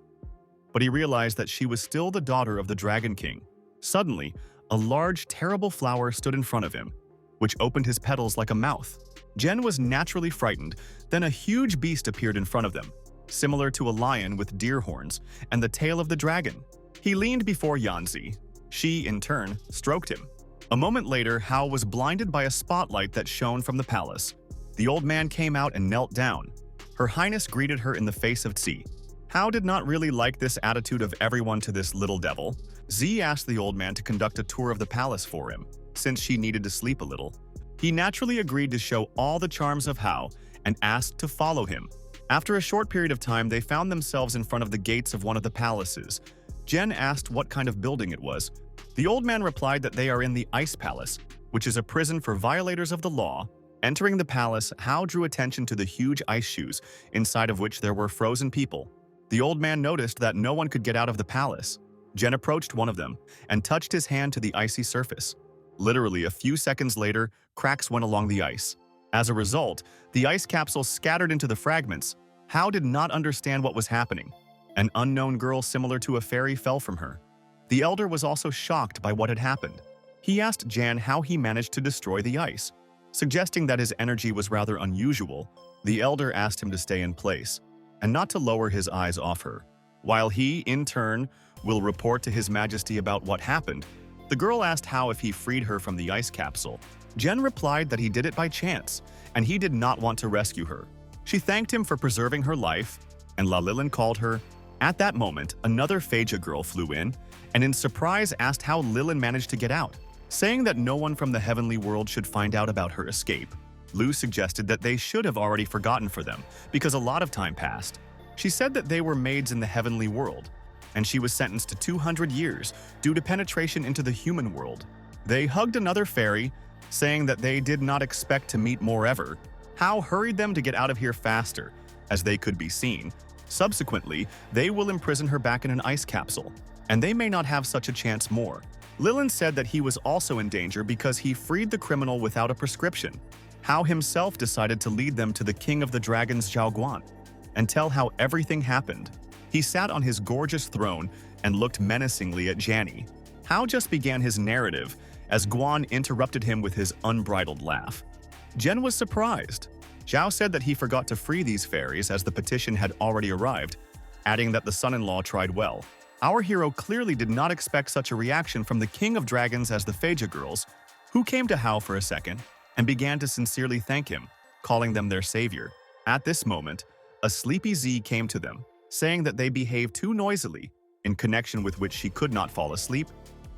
But he realized that she was still the daughter of the Dragon King. Suddenly, a large, terrible flower stood in front of him, which opened his petals like a mouth. Jen was naturally frightened. Then a huge beast appeared in front of them, similar to a lion with deer horns and the tail of the dragon. He leaned before Yanzi. She, in turn, stroked him. A moment later, Hao was blinded by a spotlight that shone from the palace. The old man came out and knelt down. Her Highness greeted her in the face of Tzi. Hao did not really like this attitude of everyone to this little devil. Z asked the old man to conduct a tour of the palace for him, since she needed to sleep a little. He naturally agreed to show all the charms of Hao and asked to follow him. After a short period of time, they found themselves in front of the gates of one of the palaces. Jen asked what kind of building it was. The old man replied that they are in the Ice Palace, which is a prison for violators of the law. Entering the palace, Hao drew attention to the huge ice shoes, inside of which there were frozen people. The old man noticed that no one could get out of the palace. Jen approached one of them and touched his hand to the icy surface. Literally a few seconds later, cracks went along the ice. As a result, the ice capsule scattered into the fragments. Hao did not understand what was happening. An unknown girl similar to a fairy fell from her. The elder was also shocked by what had happened. He asked Jan how he managed to destroy the ice. Suggesting that his energy was rather unusual, the elder asked him to stay in place and not to lower his eyes off her, while he, in turn, will report to His Majesty about what happened. The girl asked Hao if he freed her from the ice capsule. Jen replied that he did it by chance, and he did not want to rescue her. She thanked him for preserving her life, and La Lilin called her. At that moment, another Phaja girl flew in, and in surprise asked how Lilin managed to get out. Saying that no one from the heavenly world should find out about her escape, Lu suggested that they should have already forgotten for them, because a lot of time passed. She said that they were maids in the heavenly world, and she was sentenced to 200 years due to penetration into the human world. They hugged another fairy, saying that they did not expect to meet more ever. Hao hurried them to get out of here faster, as they could be seen. Subsequently, they will imprison her back in an ice capsule, and they may not have such a chance more. Lilin said that he was also in danger because he freed the criminal without a prescription. Hao himself decided to lead them to the king of the dragons, Zhao Guan, and tell how everything happened. He sat on his gorgeous throne and looked menacingly at Janny. Hao just began his narrative as Guan interrupted him with his unbridled laugh. Jen was surprised. Zhao said that he forgot to free these fairies as the petition had already arrived, adding that the son-in-law tried well. Our hero clearly did not expect such a reaction from the king of dragons as the Phaja girls, who came to Hao for a second and began to sincerely thank him, calling them their savior. At this moment, a sleepy Z came to them, saying that they behaved too noisily, in connection with which she could not fall asleep.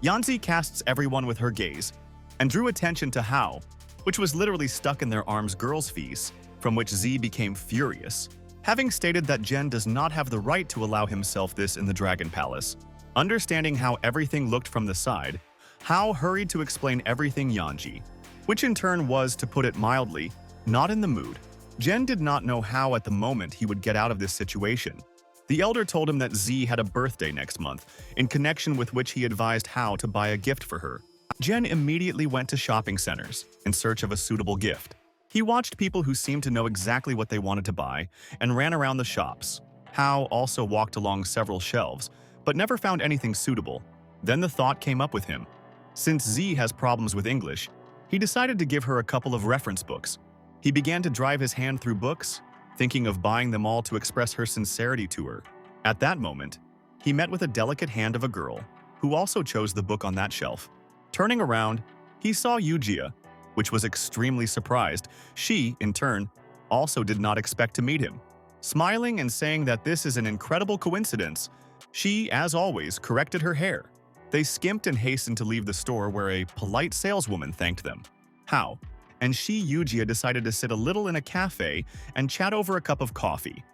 Yanzi casts everyone with her gaze and drew attention to Hao, which was literally stuck in their arms girl's face, from which Z became furious, having stated that Jen does not have the right to allow himself this in the Dragon Palace. Understanding how everything looked from the side, Hao hurried to explain everything Yanji, which in turn was, to put it mildly, not in the mood. Jen did not know how at the moment he would get out of this situation. The elder told him that Z had a birthday next month, in connection with which he advised Hao to buy a gift for her. Jen immediately went to shopping centers in search of a suitable gift. He watched people who seemed to know exactly what they wanted to buy and ran around the shops. Hao also walked along several shelves, but never found anything suitable. Then the thought came up with him. Since Z has problems with English, he decided to give her a couple of reference books. He began to drive his hand through books, thinking of buying them all to express her sincerity to her. At that moment, he met with a delicate hand of a girl, who also chose the book on that shelf. Turning around, he saw Yujia, which was extremely surprised. She, in turn, also did not expect to meet him. Smiling and saying that this is an incredible coincidence, she, as always, corrected her hair. They skimped and hastened to leave the store where a polite saleswoman thanked them. Hao and she, Yujia, decided to sit a little in a cafe and chat over a cup of coffee.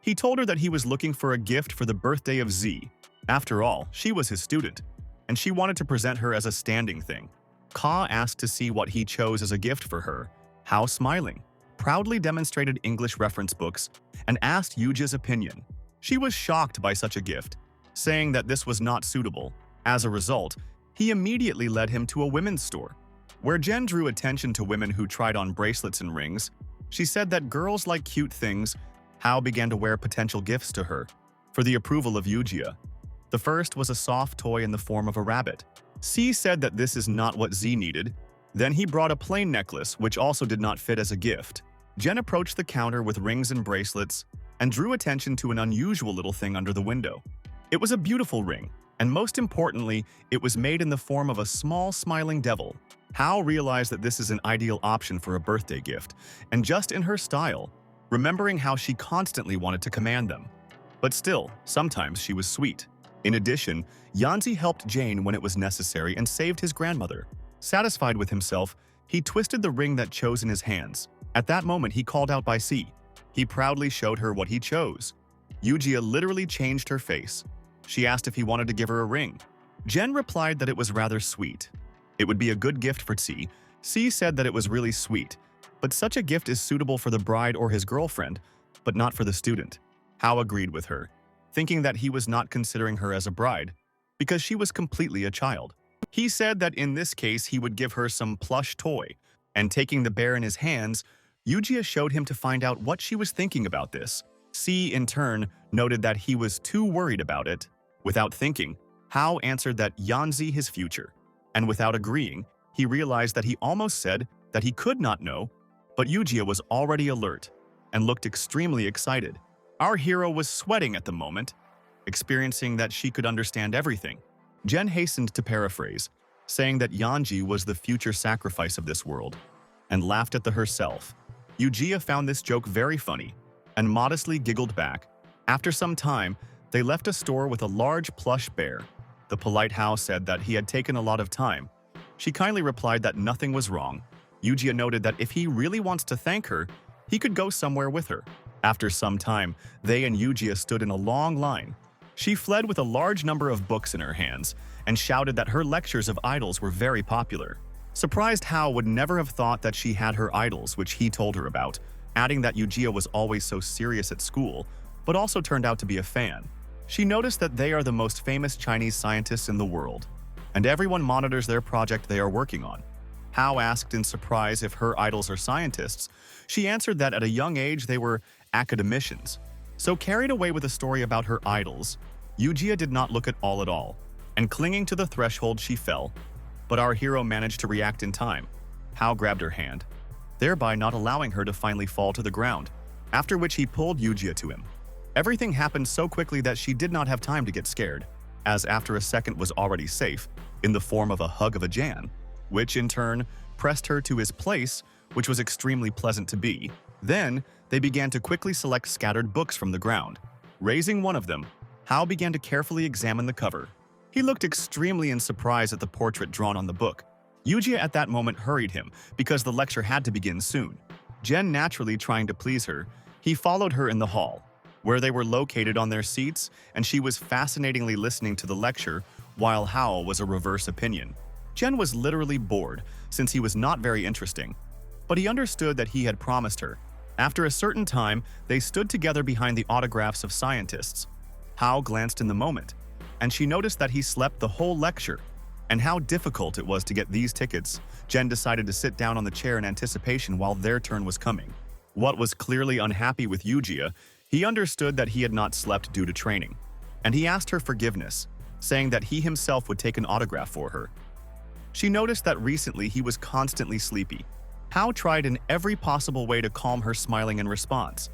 He told her that he was looking for a gift for the birthday of Z. After all, she was his student, and she wanted to present her as a standing thing. Ka asked to see what he chose as a gift for her, Hao smiling. proudly demonstrated English reference books and asked Yujia's opinion. She was shocked by such a gift, saying that this was not suitable. As a result, he immediately led him to a women's store, where Jen drew attention to women who tried on bracelets and rings. She said that girls like cute things. Hao began to wear potential gifts to her, for the approval of Yujia. The first was a soft toy in the form of a rabbit. C said that this is not what Z needed. Then he brought a plain necklace, which also did not fit as a gift. Jen approached the counter with rings and bracelets and drew attention to an unusual little thing under the window. It was a beautiful ring, and most importantly, it was made in the form of a small smiling devil. Hao realized that this is an ideal option for a birthday gift, and just in her style, remembering how she constantly wanted to command them. But still, sometimes she was sweet. In addition, Yanzi helped Jane when it was necessary and saved his grandmother. Satisfied with himself, he twisted the ring that chose in his hands. At that moment, he called out by C. He proudly showed her what he chose. Yujia literally changed her face. She asked if he wanted to give her a ring. Jen replied that it was rather sweet. It would be a good gift for C. C said that it was really sweet, but such a gift is suitable for the bride or his girlfriend, but not for the student. Hao agreed with her, thinking that he was not considering her as a bride, because she was completely a child. He said that in this case he would give her some plush toy, and taking the bear in his hands, Yujia showed him to find out what she was thinking about this. C, in turn, noted that he was too worried about it. Without thinking, Hao answered that Yanzi his future, and without agreeing, he realized that he almost said that he could not know, but Yujia was already alert and looked extremely excited. Our hero was sweating at the moment, experiencing that she could understand everything. Jen hastened to paraphrase, saying that Yanji was the future sacrifice of this world, and laughed at herself. Yujia found this joke very funny and modestly giggled back. After some time, they left a store with a large plush bear. The polite Hao said that he had taken a lot of time. She kindly replied that nothing was wrong. Yujia noted that if he really wants to thank her, he could go somewhere with her. After some time, they and Yujia stood in a long line. She fled with a large number of books in her hands and shouted that her lectures of idols were very popular. Surprised, Hao would never have thought that she had her idols, which he told her about, adding that Yujia was always so serious at school, but also turned out to be a fan. She noticed that they are the most famous Chinese scientists in the world, and everyone monitors their project they are working on. Hao asked in surprise if her idols are scientists. She answered that at a young age they were academicians. So carried away with a story about her idols, Yujia did not look at all, and clinging to the threshold she fell. But our hero managed to react in time. Hao grabbed her hand, thereby not allowing her to finally fall to the ground, after which he pulled Yujia to him. Everything happened so quickly that she did not have time to get scared, as after a second was already safe, in the form of a hug of a Jan, which in turn pressed her to his place, which was extremely pleasant to be. Then, they began to quickly select scattered books from the ground. Raising one of them, Hao began to carefully examine the cover. He looked extremely in surprise at the portrait drawn on the book. Yujia at that moment hurried him, because the lecture had to begin soon. Jen naturally trying to please her, he followed her in the hall, where they were located on their seats, and she was fascinatingly listening to the lecture, while Hao was a reverse opinion. Jen was literally bored, since he was not very interesting, but he understood that he had promised her. After a certain time, they stood together behind the autographs of scientists. Hao glanced in the moment, and she noticed that he slept the whole lecture, and how difficult it was to get these tickets. Jen decided to sit down on the chair in anticipation while their turn was coming. What was clearly unhappy with Yujia, he understood that he had not slept due to training, and he asked her forgiveness, saying that he himself would take an autograph for her. She noticed that recently he was constantly sleepy. Hao tried in every possible way to calm her, smiling in response.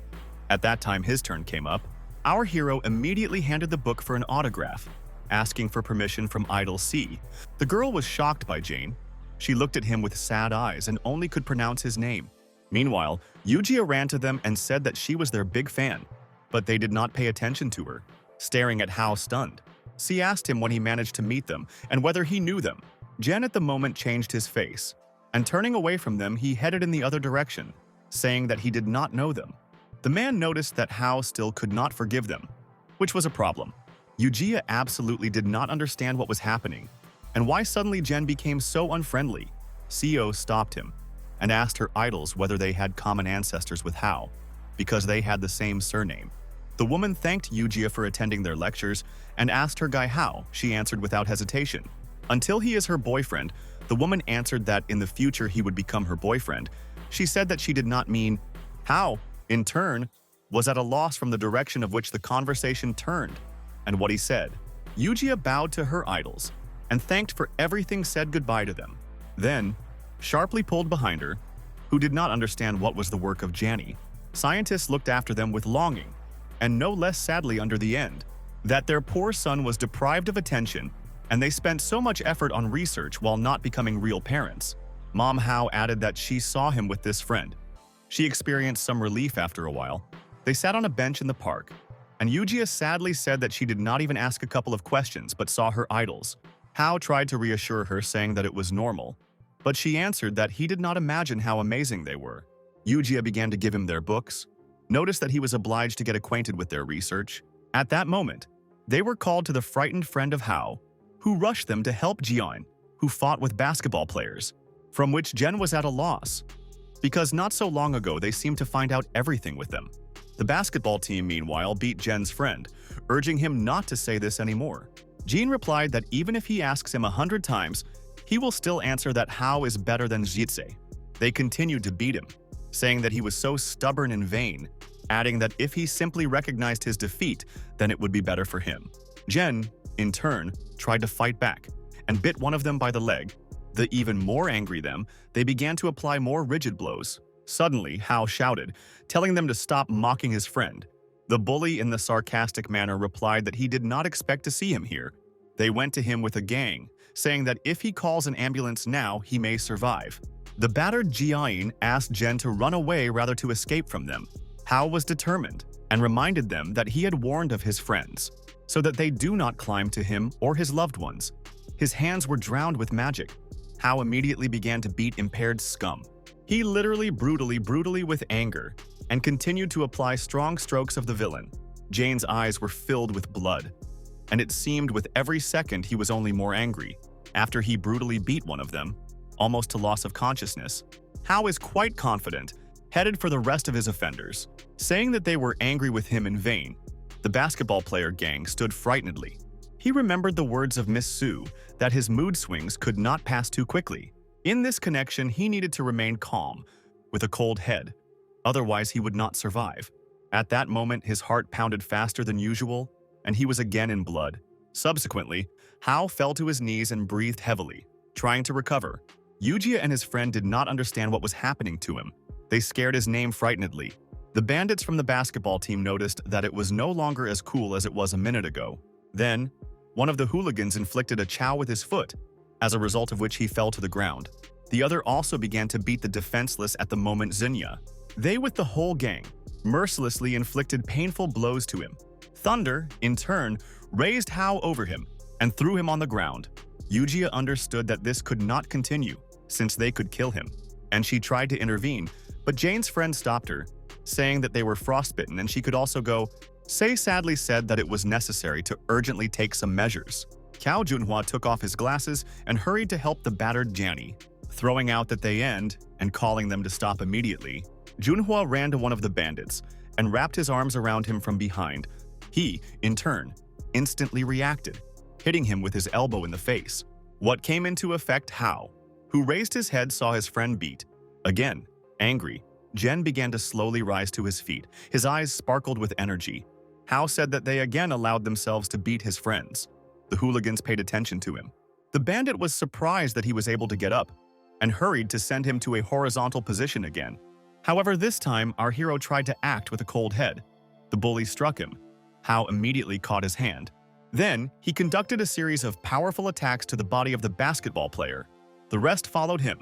At that time his turn came up. Our hero immediately handed the book for an autograph, asking for permission from Idol C. The girl was shocked by Jane. She looked at him with sad eyes and only could pronounce his name. Meanwhile, Yujia ran to them and said that she was their big fan, but they did not pay attention to her, staring at Hao stunned. C asked him when he managed to meet them and whether he knew them. Jen at the moment changed his face, and turning away from them, he headed in the other direction, saying that he did not know them. The man noticed that Hao still could not forgive them, which was a problem. Yujia absolutely did not understand what was happening, and why suddenly Jen became so unfriendly. Co stopped him. and asked her idols whether they had common ancestors with Hao, because they had the same surname. The woman thanked Yujia for attending their lectures and asked her guy how. She answered without hesitation. Until he is her boyfriend, the woman answered that in the future he would become her boyfriend. She said that she did not mean Hao, in turn, was at a loss from the direction of which the conversation turned and what he said. Yujia bowed to her idols and thanked for everything, said goodbye to them. Then, sharply pulled behind her, who did not understand what was the work of Janny. Scientists looked after them with longing, and no less sadly under the end, that their poor son was deprived of attention, and they spent so much effort on research while not becoming real parents. Mom Hao added that she saw him with this friend. She experienced some relief after a while. They sat on a bench in the park, and Yujia sadly said that she did not even ask a couple of questions but saw her idols. Hao tried to reassure her, saying that it was normal, but she answered that he did not imagine how amazing they were. Yujia began to give him their books, noticed that he was obliged to get acquainted with their research. At that moment, they were called to the frightened friend of Hao, who rushed them to help Jian, who fought with basketball players, from which Jen was at a loss, because not so long ago they seemed to find out everything with them. The basketball team, meanwhile, beat Jen's friend, urging him not to say this anymore. Jean replied that even if he asks him 100 times, he will still answer that Hao is better than Jitse. They continued to beat him, saying that he was so stubborn and vain, adding that if he simply recognized his defeat, then it would be better for him. Jen, in turn, tried to fight back and bit one of them by the leg. The even more angry them, they began to apply more rigid blows. Suddenly, Hao shouted, telling them to stop mocking his friend. The bully, in the sarcastic manner, replied that he did not expect to see him here. They went to him with a gang, saying that if he calls an ambulance now, he may survive. The battered Jiayin asked Jen to run away rather to escape from them. Hao was determined and reminded them that he had warned of his friends, so that they do not climb to him or his loved ones. His hands were drowned with magic. Hao immediately began to beat impaired scum. He literally brutally with anger, and continued to apply strong strokes of the villain. Jane's eyes were filled with blood, and it seemed with every second he was only more angry. After he brutally beat one of them, almost to loss of consciousness, Hao is quite confident, headed for the rest of his offenders, saying that they were angry with him in vain. The basketball player gang stood frightenedly. He remembered the words of Miss Su that his mood swings could not pass too quickly. In this connection, he needed to remain calm, with a cold head. Otherwise, he would not survive. At that moment, his heart pounded faster than usual, and he was again in blood. Subsequently, Hao fell to his knees and breathed heavily, trying to recover. Yujia and his friend did not understand what was happening to him. They scared his name frightenedly. The bandits from the basketball team noticed that it was no longer as cool as it was a minute ago. Then, one of the hooligans inflicted a chow with his foot, as a result of which he fell to the ground. The other also began to beat the defenseless at the moment Zinya. They, with the whole gang, mercilessly inflicted painful blows to him. Thunder, in turn, raised Hao over him and threw him on the ground. Yujia understood that this could not continue, since they could kill him, and she tried to intervene, but Jane's friend stopped her, saying that they were frostbitten and she could also go. Sei sadly said that it was necessary to urgently take some measures. Cao Junhua took off his glasses and hurried to help the battered Janny, throwing out that they end and calling them to stop immediately. Junhua ran to one of the bandits and wrapped his arms around him from behind. He, in turn, instantly reacted, hitting him with his elbow in the face. What came into effect, Hao, who raised his head, saw his friend beat. Again, angry, Jen began to slowly rise to his feet. His eyes sparkled with energy. Hao said that they again allowed themselves to beat his friends. The hooligans paid attention to him. The bandit was surprised that he was able to get up and hurried to send him to a horizontal position again. However, this time, our hero tried to act with a cold head. The bully struck him. Hao immediately caught his hand. Then, he conducted a series of powerful attacks to the body of the basketball player. The rest followed him,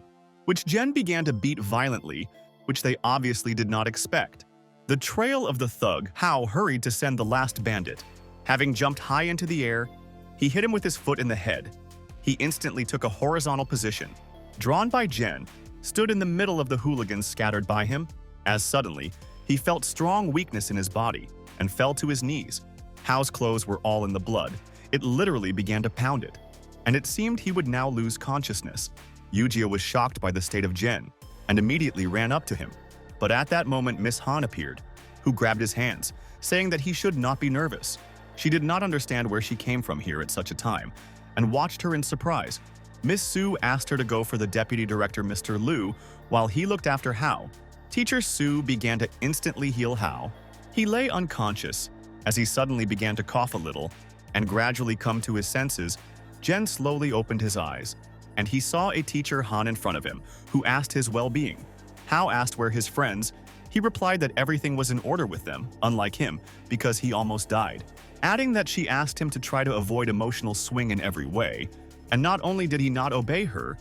which Jen began to beat violently, which they obviously did not expect. The trail of the thug, Hao hurried to send the last bandit. Having jumped high into the air, he hit him with his foot in the head. He instantly took a horizontal position. Drawn by Jen, stood in the middle of the hooligans scattered by him, as suddenly, he felt strong weakness in his body and fell to his knees. Hao's clothes were all in the blood. It literally began to pound it, and it seemed he would now lose consciousness. Yujia was shocked by the state of Jen and immediately ran up to him. But at that moment, Miss Han appeared, who grabbed his hands, saying that he should not be nervous. She did not understand where she came from here at such a time, and watched her in surprise. Miss Su asked her to go for the deputy director Mr. Liu while he looked after Hao. Teacher Su began to instantly heal Hao. He lay unconscious as he suddenly began to cough a little and gradually come to his senses. Jen slowly opened his eyes, and he saw a teacher Han in front of him who asked his well-being. Hao asked where his friends. He replied that everything was in order with them, unlike him, because he almost died, adding that she asked him to try to avoid emotional swing in every way. And not only did he not obey her,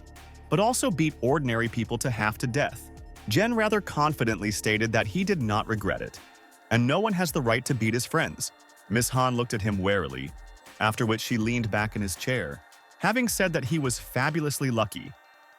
but also beat ordinary people to half to death. Jen rather confidently stated that he did not regret it, and no one has the right to beat his friends. Miss Han looked at him warily, after which she leaned back in his chair, having said that he was fabulously lucky.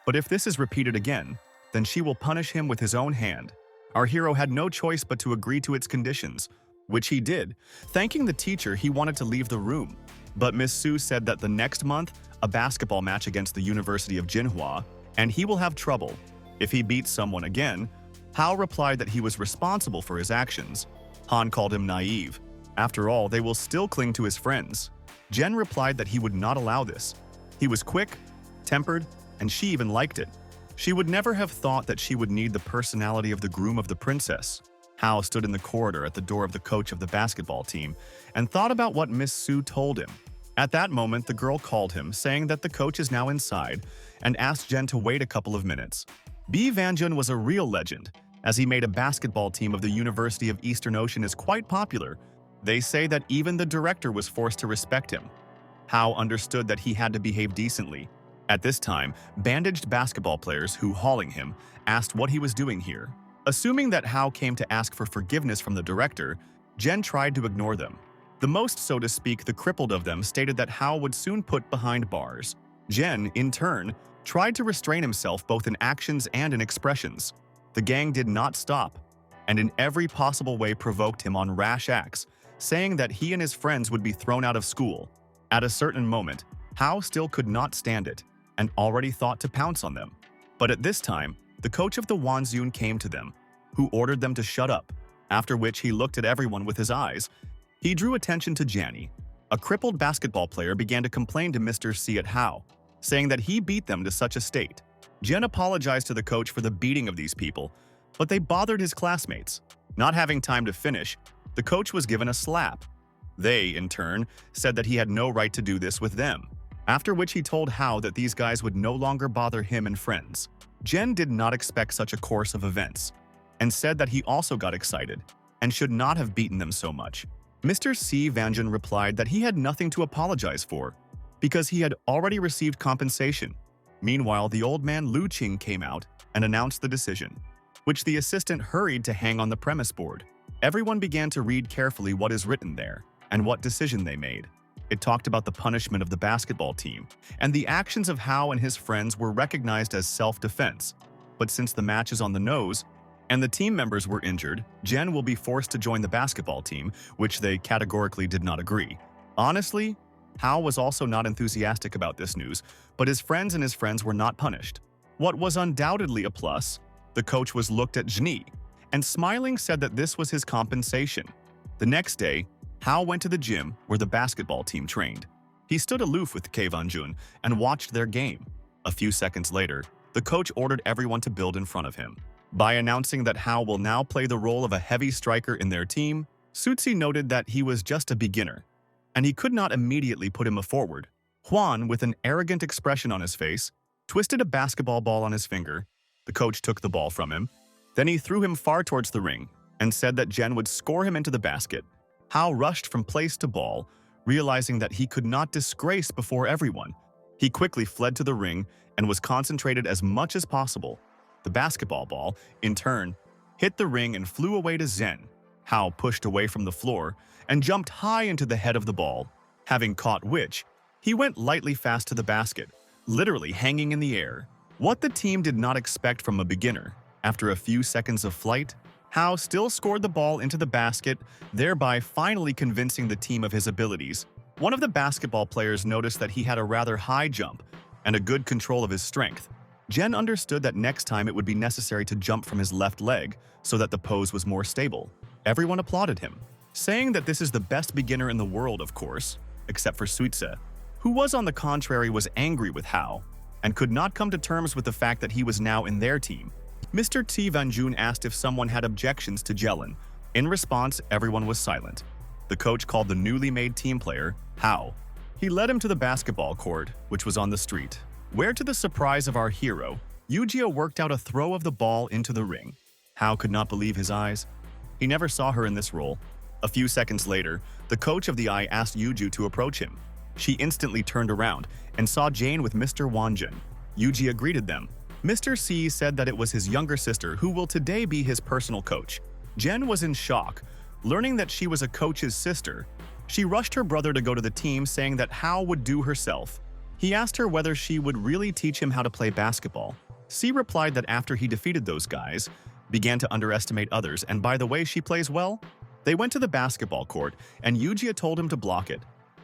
But if this is repeated again, then she will punish him with his own hand. Our hero had no choice but to agree to its conditions, which he did. Thanking the teacher, he wanted to leave the room. But Miss Su said that the next month, a basketball match against the University of Manhwa, and he will have trouble if he beats someone again. Hao replied that he was responsible for his actions. Han called him naive. After all, they will still cling to his friends. Jen replied that he would not allow this. He was quick, tempered, and she even liked it. She would never have thought that she would need the personality of the groom of the princess. Hao stood in the corridor at the door of the coach of the basketball team and thought about what Miss Su told him. At that moment, the girl called him, saying that the coach is now inside, and asked Jen to wait a couple of minutes. Bi Vanjun was a real legend, as he made a basketball team of the University of Eastern Ocean is quite popular. They say that even the director was forced to respect him. Hao understood that he had to behave decently. At this time, bandaged basketball players who, hauling him, asked what he was doing here. Assuming that Hao came to ask for forgiveness from the director, Jen tried to ignore them. The most, so to speak, the crippled of them stated that Hao would soon put behind bars. Jen, in turn, tried to restrain himself both in actions and in expressions. The gang did not stop, and in every possible way provoked him on rash acts, saying that he and his friends would be thrown out of school. At a certain moment, Hao still could not stand it, and already thought to pounce on them. But at this time, the coach of the Wanzun came to them, who ordered them to shut up, after which he looked at everyone with his eyes. He drew attention to Janny. A crippled basketball player began to complain to Mr. C at Hao, saying that he beat them to such a state. Jen apologized to the coach for the beating of these people, but they bothered his classmates. Not having time to finish, the coach was given a slap. They, in turn, said that he had no right to do this with them, after which he told Hao that these guys would no longer bother him and friends. Jen did not expect such a course of events, and said that he also got excited, and should not have beaten them so much. Mr. C. Vanjun replied that he had nothing to apologize for, because he had already received compensation. Meanwhile, the old man Lu Qing came out and announced the decision, which the assistant hurried to hang on the premise board. Everyone began to read carefully what is written there, and what decision they made. It talked about the punishment of the basketball team, and the actions of Hao and his friends were recognized as self-defense. But since the match is on the nose, and the team members were injured, Jen will be forced to join the basketball team, which they categorically did not agree. Honestly, Hao was also not enthusiastic about this news, but his friends were not punished. What was undoubtedly a plus, the coach was looked at Jni, and smiling said that this was his compensation. The next day, Hao went to the gym where the basketball team trained. He stood aloof with Kei Vanjun and watched their game. A few seconds later, the coach ordered everyone to build in front of him. By announcing that Hao will now play the role of a heavy striker in their team, Sutsi noted that he was just a beginner, and he could not immediately put him forward. Juan, with an arrogant expression on his face, twisted a basketball ball on his finger. The coach took the ball from him. Then he threw him far towards the ring and said that Jen would score him into the basket. Hao rushed from place to ball, realizing that he could not disgrace before everyone. He quickly fled to the ring and was concentrated as much as possible. The basketball ball, in turn, hit the ring and flew away to Zen. Hao pushed away from the floor and jumped high into the head of the ball. Having caught which, he went lightly fast to the basket, literally hanging in the air. What the team did not expect from a beginner, after a few seconds of flight, Hao still scored the ball into the basket, thereby finally convincing the team of his abilities. One of the basketball players noticed that he had a rather high jump and a good control of his strength. Jen understood that next time it would be necessary to jump from his left leg so that the pose was more stable. Everyone applauded him, saying that this is the best beginner in the world, of course, except for Suitse, who was on the contrary was angry with Hao and could not come to terms with the fact that he was now in their team. Mr. T. Van Jun asked if someone had objections to Jelen. In response, everyone was silent. The coach called the newly made team player, Hao. He led him to the basketball court, which was on the street, where to the surprise of our hero, Yujia worked out a throw of the ball into the ring. Hao could not believe his eyes. He never saw her in this role. A few seconds later, the coach of the Eye asked Yuju to approach him. She instantly turned around and saw Jane with Mr. Wanjun. Yujia greeted them. Mr. C said that it was his younger sister who will today be his personal coach. Jen was in shock, learning that she was a coach's sister. She rushed her brother to go to the team, saying that Hao would do herself. He asked her whether she would really teach him how to play basketball. C replied that after he defeated those guys, began to underestimate others, and by the way she plays well. They went to the basketball court, and Yujia told him to block it,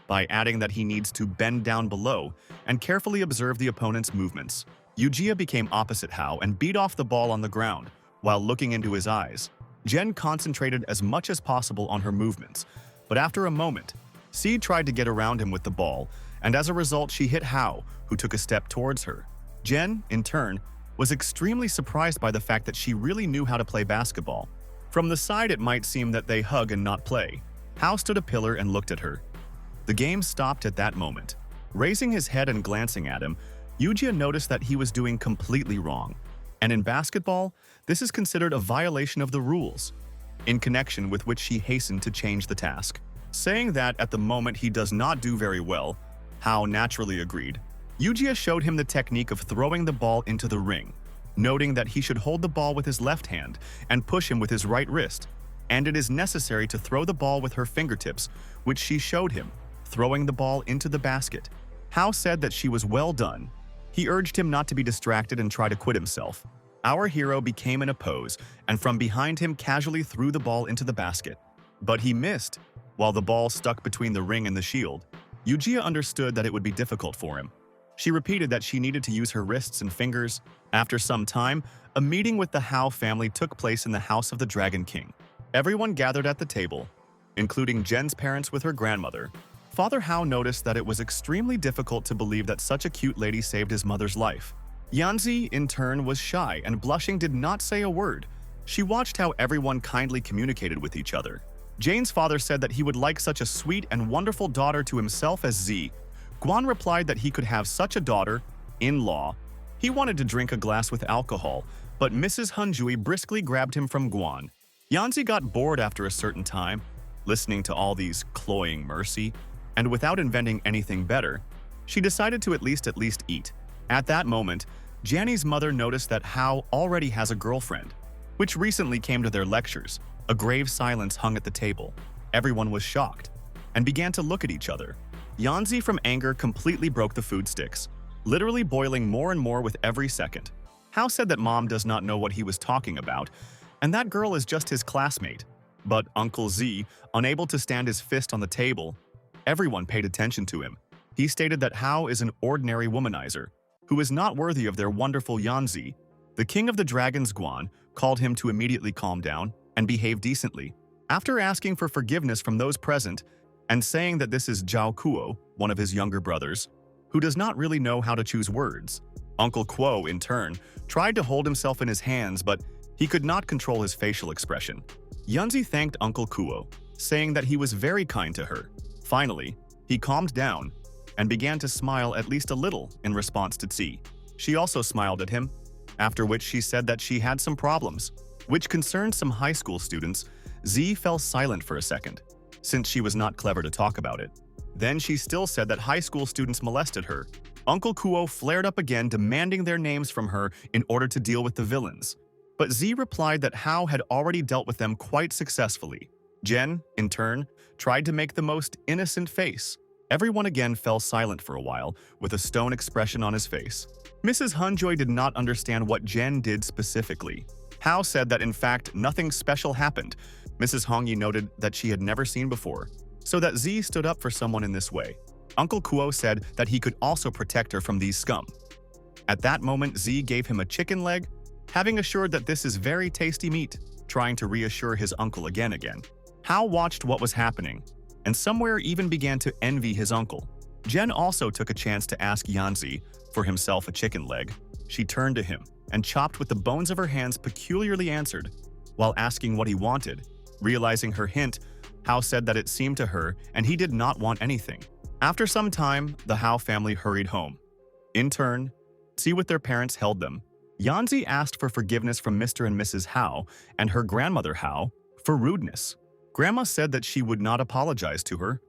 by adding that he needs to bend down below and carefully observe the opponent's movements. Yujia became opposite Hao and beat off the ball on the ground, while looking into his eyes. Jen concentrated as much as possible on her movements, but after a moment, C tried to get around him with the ball, and as a result she hit Hao, who took a step towards her. Jen, in turn, was extremely surprised by the fact that she really knew how to play basketball. From the side it might seem that they hug and not play. Hao stood a pillar and looked at her. The game stopped at that moment. Raising his head and glancing at him, Yujia noticed that he was doing completely wrong. And in basketball, this is considered a violation of the rules, in connection with which she hastened to change the task. Saying that at the moment he does not do very well, Hao naturally agreed. Yujia showed him the technique of throwing the ball into the ring, noting that he should hold the ball with his left hand and push him with his right wrist, and it is necessary to throw the ball with her fingertips, which she showed him, throwing the ball into the basket. Hao said that she was well done. He urged him not to be distracted and try to quit himself. Our hero became in a pose and from behind him casually threw the ball into the basket. But he missed, while the ball stuck between the ring and the shield. Yujia understood that it would be difficult for him. She repeated that she needed to use her wrists and fingers. After some time, a meeting with the Hao family took place in the house of the Dragon King. Everyone gathered at the table, including Jen's parents with her grandmother. Father Hao noticed that it was extremely difficult to believe that such a cute lady saved his mother's life. Yanzi, in turn, was shy and blushing did not say a word. She watched how everyone kindly communicated with each other. Jane's father said that he would like such a sweet and wonderful daughter to himself as Z. Guan replied that he could have such a daughter-in-law. He wanted to drink a glass with alcohol, but Mrs. Hunjui briskly grabbed him from Guan. Yanzi got bored after a certain time, listening to all these cloying mercy, and without inventing anything better, she decided to at least eat. At that moment, Janny's mother noticed that Hao already has a girlfriend, which recently came to their lectures. A grave silence hung at the table. Everyone was shocked and began to look at each other. Yanzi, from anger, completely broke the food sticks, literally boiling more and more with every second. Hao said that Mom does not know what he was talking about, and that girl is just his classmate. But Uncle Z, unable to stand his fist on the table, everyone paid attention to him. He stated that Hao is an ordinary womanizer, who is not worthy of their wonderful Yanzi. The king of the dragons, Guan, called him to immediately calm down and behave decently. After asking for forgiveness from those present, and saying that this is Zhao Kuo, one of his younger brothers, who does not really know how to choose words. Uncle Kuo, in turn, tried to hold himself in his hands, but he could not control his facial expression. Yanzi thanked Uncle Kuo, saying that he was very kind to her. Finally, he calmed down and began to smile at least a little in response to Tsi. She also smiled at him, after which she said that she had some problems, which concerned some high school students. Z fell silent for a second, since she was not clever to talk about it. Then she still said that high school students molested her. Uncle Kuo flared up again, demanding their names from her in order to deal with the villains. But Z replied that Hao had already dealt with them quite successfully. Jen, in turn, tried to make the most innocent face. Everyone again fell silent for a while, with a stone expression on his face. Mrs. Hunjoy did not understand what Jen did specifically. Hao said that in fact nothing special happened. Mrs. Hongyi noted that she had never seen before, so that Z stood up for someone in this way. Uncle Kuo said that he could also protect her from these scum. At that moment, Z gave him a chicken leg, having assured that this is very tasty meat, trying to reassure his uncle again. Hao watched what was happening, and somewhere even began to envy his uncle. Jen also took a chance to ask Yanzi for himself a chicken leg. She turned to him and chopped with the bones of her hands, peculiarly answered, while asking what he wanted. Realizing her hint, Hao said that it seemed to her and he did not want anything. After some time, the Hao family hurried home. In turn, see what their parents held them. Yanzi asked for forgiveness from Mr. and Mrs. Hao and her grandmother Hao for rudeness. Grandma said that she would not apologize to her,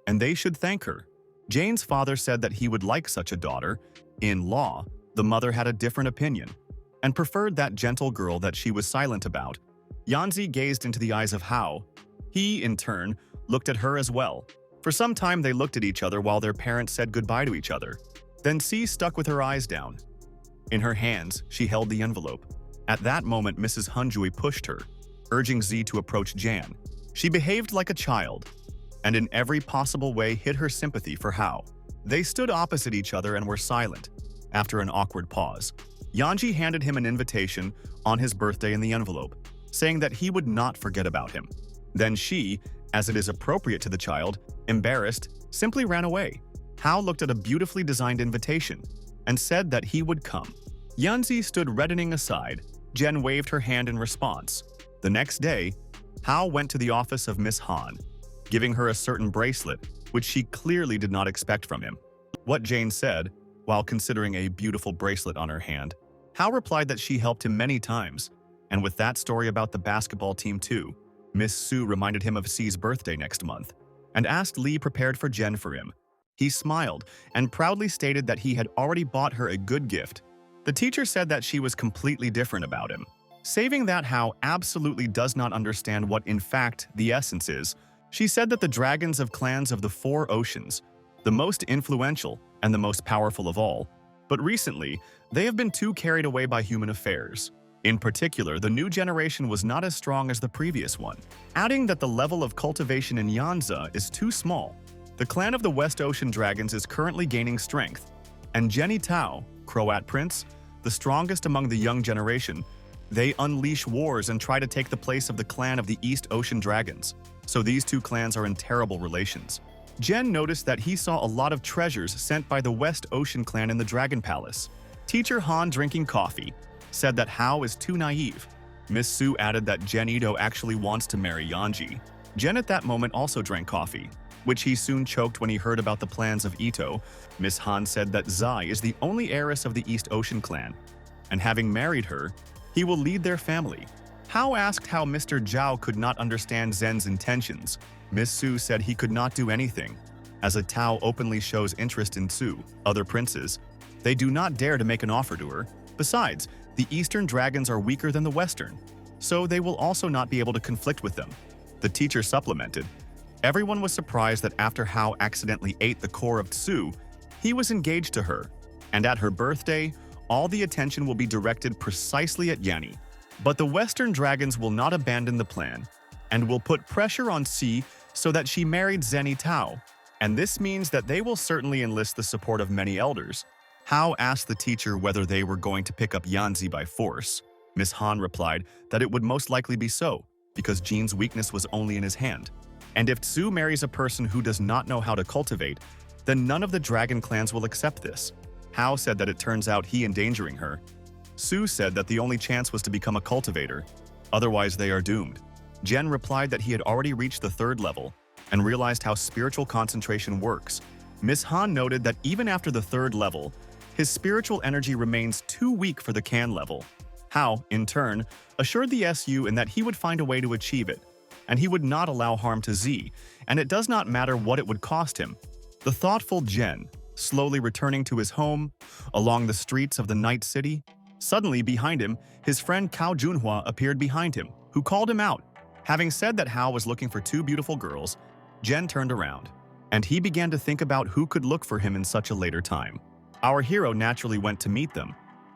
and they should thank her. Jane's father said that he would like such a daughter. In law, the mother had a different opinion and preferred that gentle girl that she was silent about. Yanzi gazed into the eyes of Hao. He, in turn, looked at her as well. For some time they looked at each other while their parents said goodbye to each other. Then C stuck with her eyes down. In her hands, she held the envelope. At that moment, Mrs. Hunjui pushed her, urging Z to approach Jan. She behaved like a child, and in every possible way hid her sympathy for Hao. They stood opposite each other and were silent. After an awkward pause, Yanji handed him an invitation on his birthday in the envelope, saying that he would not forget about him. Then she, as it is appropriate to the child, embarrassed, simply ran away. Hao looked at a beautifully designed invitation and said that he would come. Yanzi stood reddening aside. Jen waved her hand in response. The next day, Hao went to the office of Miss Han, giving her a certain bracelet, which she clearly did not expect from him. What Jane said, while considering a beautiful bracelet on her hand, Hao replied that she helped him many times, and with that story about the basketball team too. Miss Su reminded him of C's birthday next month, and asked Lee prepared for Jen for him. He smiled and proudly stated that he had already bought her a good gift. The teacher said that she was completely different about him, saving that Hao absolutely does not understand what in fact the essence is. She said that the dragons of clans of the 4 oceans, the most influential and the most powerful of all, but recently they have been too carried away by human affairs. In particular, the new generation was not as strong as the previous one, adding that the level of cultivation in Yanza is too small. The clan of the West Ocean Dragons is currently gaining strength, and Jenny Tao, Croat Prince, the strongest among the young generation, they unleash wars and try to take the place of the clan of the East Ocean Dragons. So these two clans are in terrible relations. Jen noticed that he saw a lot of treasures sent by the West Ocean clan in the Dragon Palace. Teacher Han, drinking coffee, said that Hao is too naive. Miss Su added that Jen Ito actually wants to marry Yanji. Jen at that moment also drank coffee, which he soon choked when he heard about the plans of Ito. Miss Han said that Zai is the only heiress of the East Ocean clan, and having married her, he will lead their family. Hao asked how Mr. Zhao could not understand Zen's intentions. Miss Su said he could not do anything, as a Tao openly shows interest in Su, other princes. They do not dare to make an offer to her. Besides, the Eastern dragons are weaker than the Western, so they will also not be able to conflict with them. The teacher supplemented. Everyone was surprised that after Hao accidentally ate the core of Tsu, he was engaged to her, and at her birthday, all the attention will be directed precisely at Yanni. But the Western dragons will not abandon the plan, and will put pressure on Si so that she married Zeni Tao, and this means that they will certainly enlist the support of many elders. Hao asked the teacher whether they were going to pick up Yanzi by force. Miss Han replied that it would most likely be so, because Jin's weakness was only in his hand. And if Tsu marries a person who does not know how to cultivate, then none of the dragon clans will accept this. Hao said that it turns out he endangering her. Su said that the only chance was to become a cultivator, otherwise they are doomed. Jen replied that he had already reached the 3rd level and realized how spiritual concentration works. Miss Han noted that even after the 3rd level, his spiritual energy remains too weak for the Can level. Hao, in turn, assured the SU in that he would find a way to achieve it, and he would not allow harm to Z, and it does not matter what it would cost him. The thoughtful Jen, slowly returning to his home, along the streets of the Night City. Suddenly, behind him, his friend Cao Junhua appeared behind him, who called him out. Having said that Hao was looking for 2 beautiful girls, Jen turned around, and he began to think about who could look for him in such a later time. Our hero naturally went to meet them.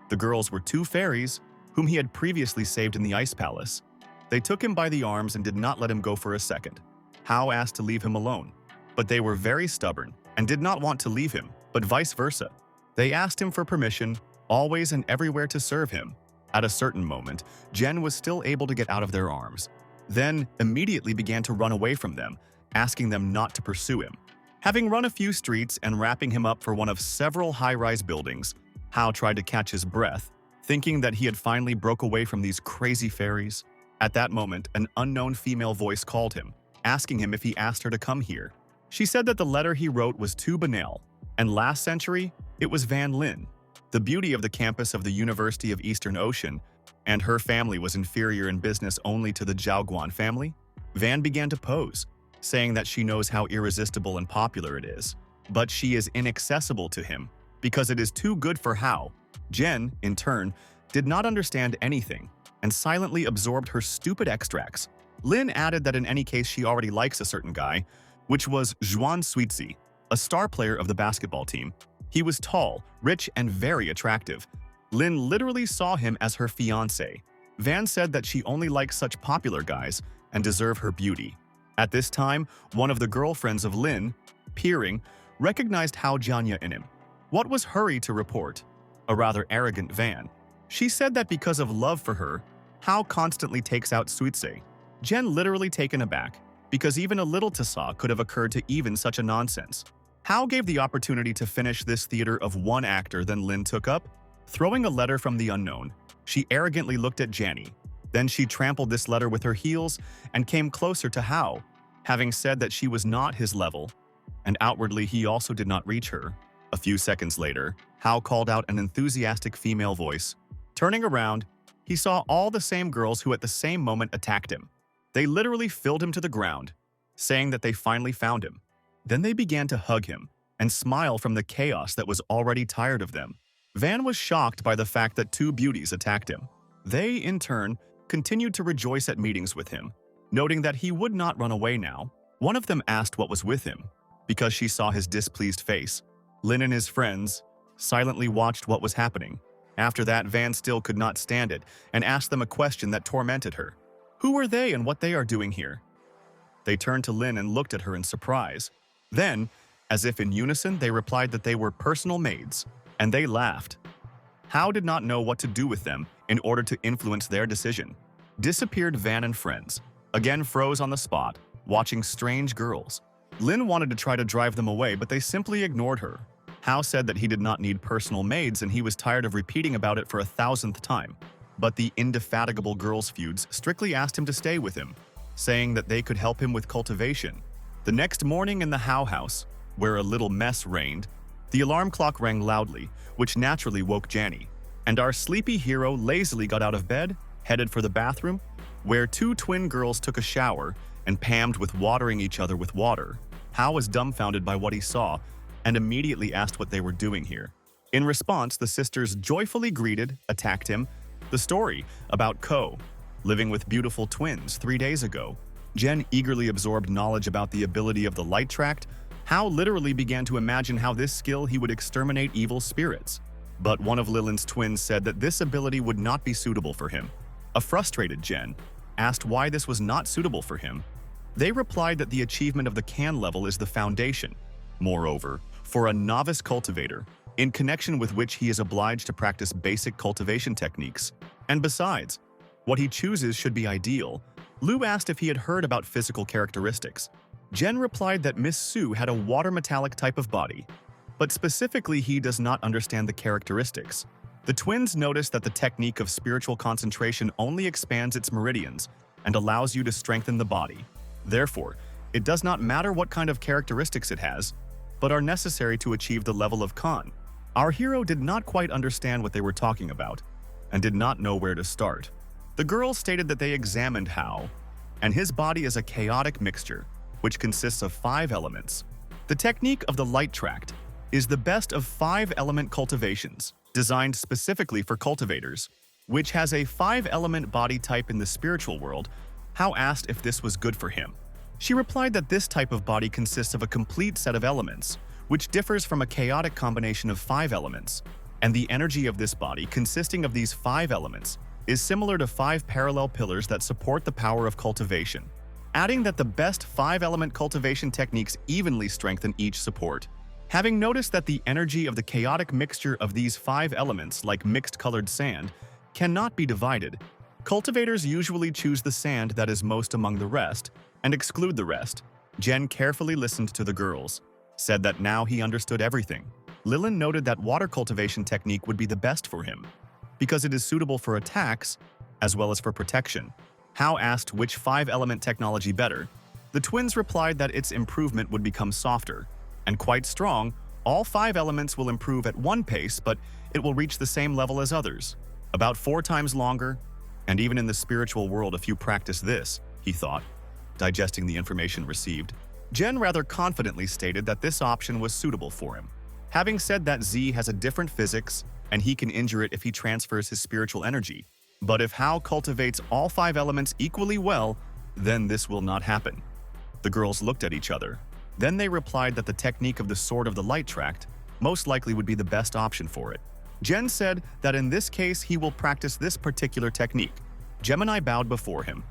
The girls were 2 fairies, whom he had previously saved in the Ice Palace. They took him by the arms and did not let him go for a second. Hao asked to leave him alone, but they were very stubborn and did not want to leave him, but vice versa. They asked him for permission, always and everywhere to serve him. At a certain moment, Jen was still able to get out of their arms, then immediately began to run away from them, asking them not to pursue him. Having run a few streets and wrapping him up for one of several high-rise buildings, Hao tried to catch his breath, thinking that he had finally broke away from these crazy fairies. At that moment, an unknown female voice called him, asking him if he asked her to come here. She said that the letter he wrote was too banal, and last century, it was Van Lin, the beauty of the campus of the University of Eastern Ocean, and her family was inferior in business only to the Zhaoguan family. Van began to pose, saying that she knows how irresistible and popular it is, but she is inaccessible to him because it is too good for Hao. Jen, in turn, did not understand anything and silently absorbed her stupid extracts. Lin added that in any case she already likes a certain guy, which was Zhuan Suizi, a star player of the basketball team. He was tall, rich, and very attractive. Lin literally saw him as her fiancé. Van said that she only likes such popular guys and deserve her beauty. At this time, one of the girlfriends of Lin, peering, recognized Hao Jianya in him. What was hurry to report? A rather arrogant Van. She said that because of love for her, Hao constantly takes out Suitse. Jen literally taken aback, because even a little tasa could have occurred to even such a nonsense. Hao gave the opportunity to finish this theater of one actor than Lin took up. Throwing a letter from the unknown, she arrogantly looked at Janny. Then she trampled this letter with her heels and came closer to Hao, having said that she was not his level, and outwardly he also did not reach her. A few seconds later, Hao called out an enthusiastic female voice. Turning around, he saw all the same girls who at the same moment attacked him. They literally filled him to the ground, saying that they finally found him. Then they began to hug him and smile from the chaos that was already tired of them. Van was shocked by the fact that two beauties attacked him. They, in turn, continued to rejoice at meetings with him, noting that he would not run away now. One of them asked what was with him, because she saw his displeased face. Lin and his friends silently watched what was happening. After that, Van still could not stand it and asked them a question that tormented her. Who are they and what they are doing here? They turned to Lin and looked at her in surprise. Then, as if in unison, they replied that they were personal maids, and they laughed. Hao did not know what to do with them in order to influence their decision. Disappeared Van and friends, again froze on the spot, watching strange girls. Lin wanted to try to drive them away, but they simply ignored her. Hao said that he did not need personal maids and he was tired of repeating about it for 1,000th time. But the indefatigable girls' feuds strictly asked him to stay with him, saying that they could help him with cultivation. The next morning in the Hao house, where a little mess reigned, the alarm clock rang loudly, which naturally woke Janny, and our sleepy hero lazily got out of bed, headed for the bathroom, where two twin girls took a shower and pammed with watering each other with water. Hao was dumbfounded by what he saw and immediately asked what they were doing here. In response, the sisters joyfully greeted, attacked him, the story about Ko, living with beautiful twins 3 days ago. Jen eagerly absorbed knowledge about the ability of the light tract. Hao literally began to imagine how this skill he would exterminate evil spirits. But one of Lilin's twins said that this ability would not be suitable for him. A frustrated Jen asked why this was not suitable for him. They replied that the achievement of the can level is the foundation. Moreover, for a novice cultivator, in connection with which he is obliged to practice basic cultivation techniques. And besides, what he chooses should be ideal. Lu asked if he had heard about physical characteristics. Jen replied that Miss Su had a water metallic type of body, but specifically he does not understand the characteristics. The twins noticed that the technique of spiritual concentration only expands its meridians and allows you to strengthen the body. Therefore, it does not matter what kind of characteristics it has, but are necessary to achieve the level of Kan. Our hero did not quite understand what they were talking about and did not know where to start. The girls stated that they examined Hao, and his body is a chaotic mixture, which consists of 5 elements. The technique of the light tract is the best of 5-element cultivations, designed specifically for cultivators, which has a 5-element body type in the spiritual world. Hao asked if this was good for him. She replied that this type of body consists of a complete set of elements, which differs from a chaotic combination of 5 elements, and the energy of this body consisting of these 5 elements is similar to 5 parallel pillars that support the power of cultivation, adding that the best 5-element cultivation techniques evenly strengthen each support. Having noticed that the energy of the chaotic mixture of these 5 elements, like mixed-colored sand, cannot be divided, cultivators usually choose the sand that is most among the rest and exclude the rest. Jen carefully listened to the girls, said that now he understood everything. Lilin noted that water cultivation technique would be the best for him, because it is suitable for attacks as well as for protection. Hao asked which 5-element technology better. The twins replied that its improvement would become softer and quite strong. All 5 elements will improve at one pace, but it will reach the same level as others, about 4 times longer. And even in the spiritual world, if you practice this, he thought, digesting the information received. Jen rather confidently stated that this option was suitable for him, having said that Z has a different physics and he can injure it if he transfers his spiritual energy. But if Hao cultivates all 5 elements equally well, then this will not happen. The girls looked at each other. Then they replied that the technique of the Sword of the Light Tract most likely would be the best option for it. Jen said that in this case he will practice this particular technique. Gemini bowed before him.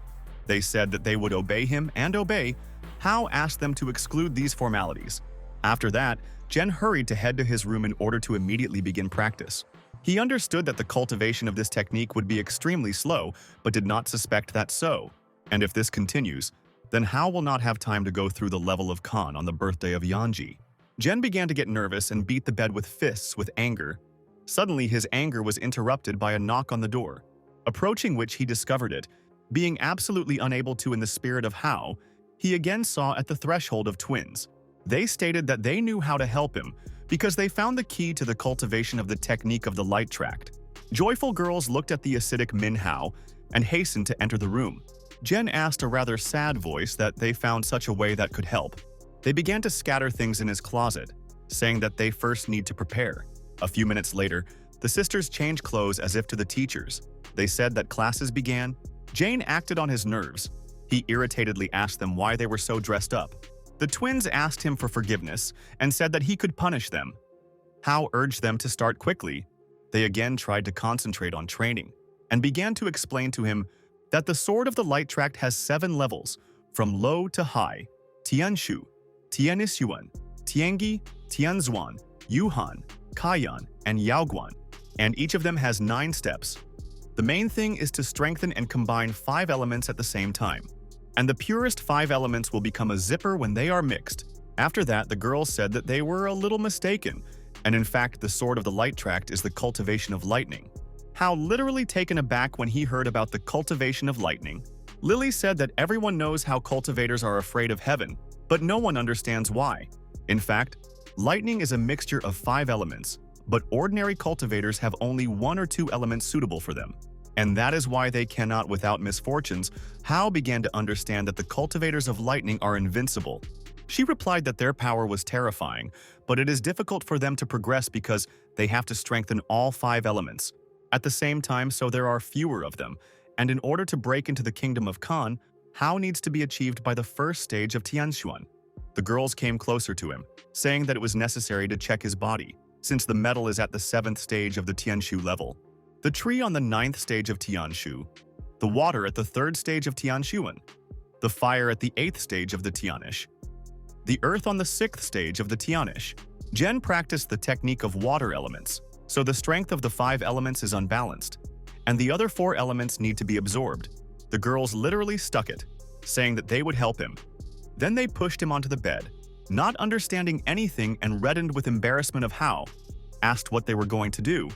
They said that they would obey him and obey. Hao asked them to exclude these formalities. After that, Jen hurried to head to his room in order to immediately begin practice. He understood that the cultivation of this technique would be extremely slow, but did not suspect that so. And if this continues, then Hao will not have time to go through the level of Khan on the birthday of Yanji. Jen began to get nervous and beat the bed with fists with anger. Suddenly, his anger was interrupted by a knock on the door, approaching which he discovered it. Being absolutely unable to in the spirit of Hao, he again saw at the threshold of twins. They stated that they knew how to help him because they found the key to the cultivation of the technique of the light tract. Joyful girls looked at the acidic Manhwa and hastened to enter the room. Jen asked a rather sad voice that they found such a way that could help. They began to scatter things in his closet, saying that they first need to prepare. A few minutes later, the sisters changed clothes as if to the teachers. They said that classes began. Jane acted on his nerves. He irritatedly asked them why they were so dressed up. The twins asked him for forgiveness and said that he could punish them. Hao urged them to start quickly. They again tried to concentrate on training and began to explain to him that the Sword of the Light Tract has 7 levels, from low to high: Tianshu, Tianisuan, Tiangi, Tianzuan, Yuhan, Kaiyan, and Yaoguan, and each of them has 9 steps. The main thing is to strengthen and combine 5 elements at the same time, and the purest 5 elements will become a zipper when they are mixed. After that, the girls said that they were a little mistaken, and in fact the Sword of the Light Tract is the cultivation of lightning. Hao literally taken aback when he heard about the cultivation of lightning. Lily said that everyone knows how cultivators are afraid of heaven, but no one understands why. In fact, lightning is a mixture of 5 elements, but ordinary cultivators have only 1 or 2 elements suitable for them. And that is why they cannot without misfortunes. Hao began to understand that the cultivators of lightning are invincible. She replied that their power was terrifying, but it is difficult for them to progress because they have to strengthen all 5 elements at the same time, so there are fewer of them. And in order to break into the kingdom of Khan, Hao needs to be achieved by the first stage of Tianshuan. The girls came closer to him, saying that it was necessary to check his body, since the metal is at the 7th stage of the Tianshu level, the tree on the 9th stage of Tianshu, the water at the 3rd stage of Tianshuan, the fire at the 8th stage of the Tianish, the earth on the 6th stage of the Tianish. Jen practiced the technique of water elements, so the strength of the 5 elements is unbalanced, and the other 4 elements need to be absorbed. The girls literally stuck it, saying that they would help him. Then they pushed him onto the bed, not understanding anything and reddened with embarrassment of Hao, asked what they were going to do.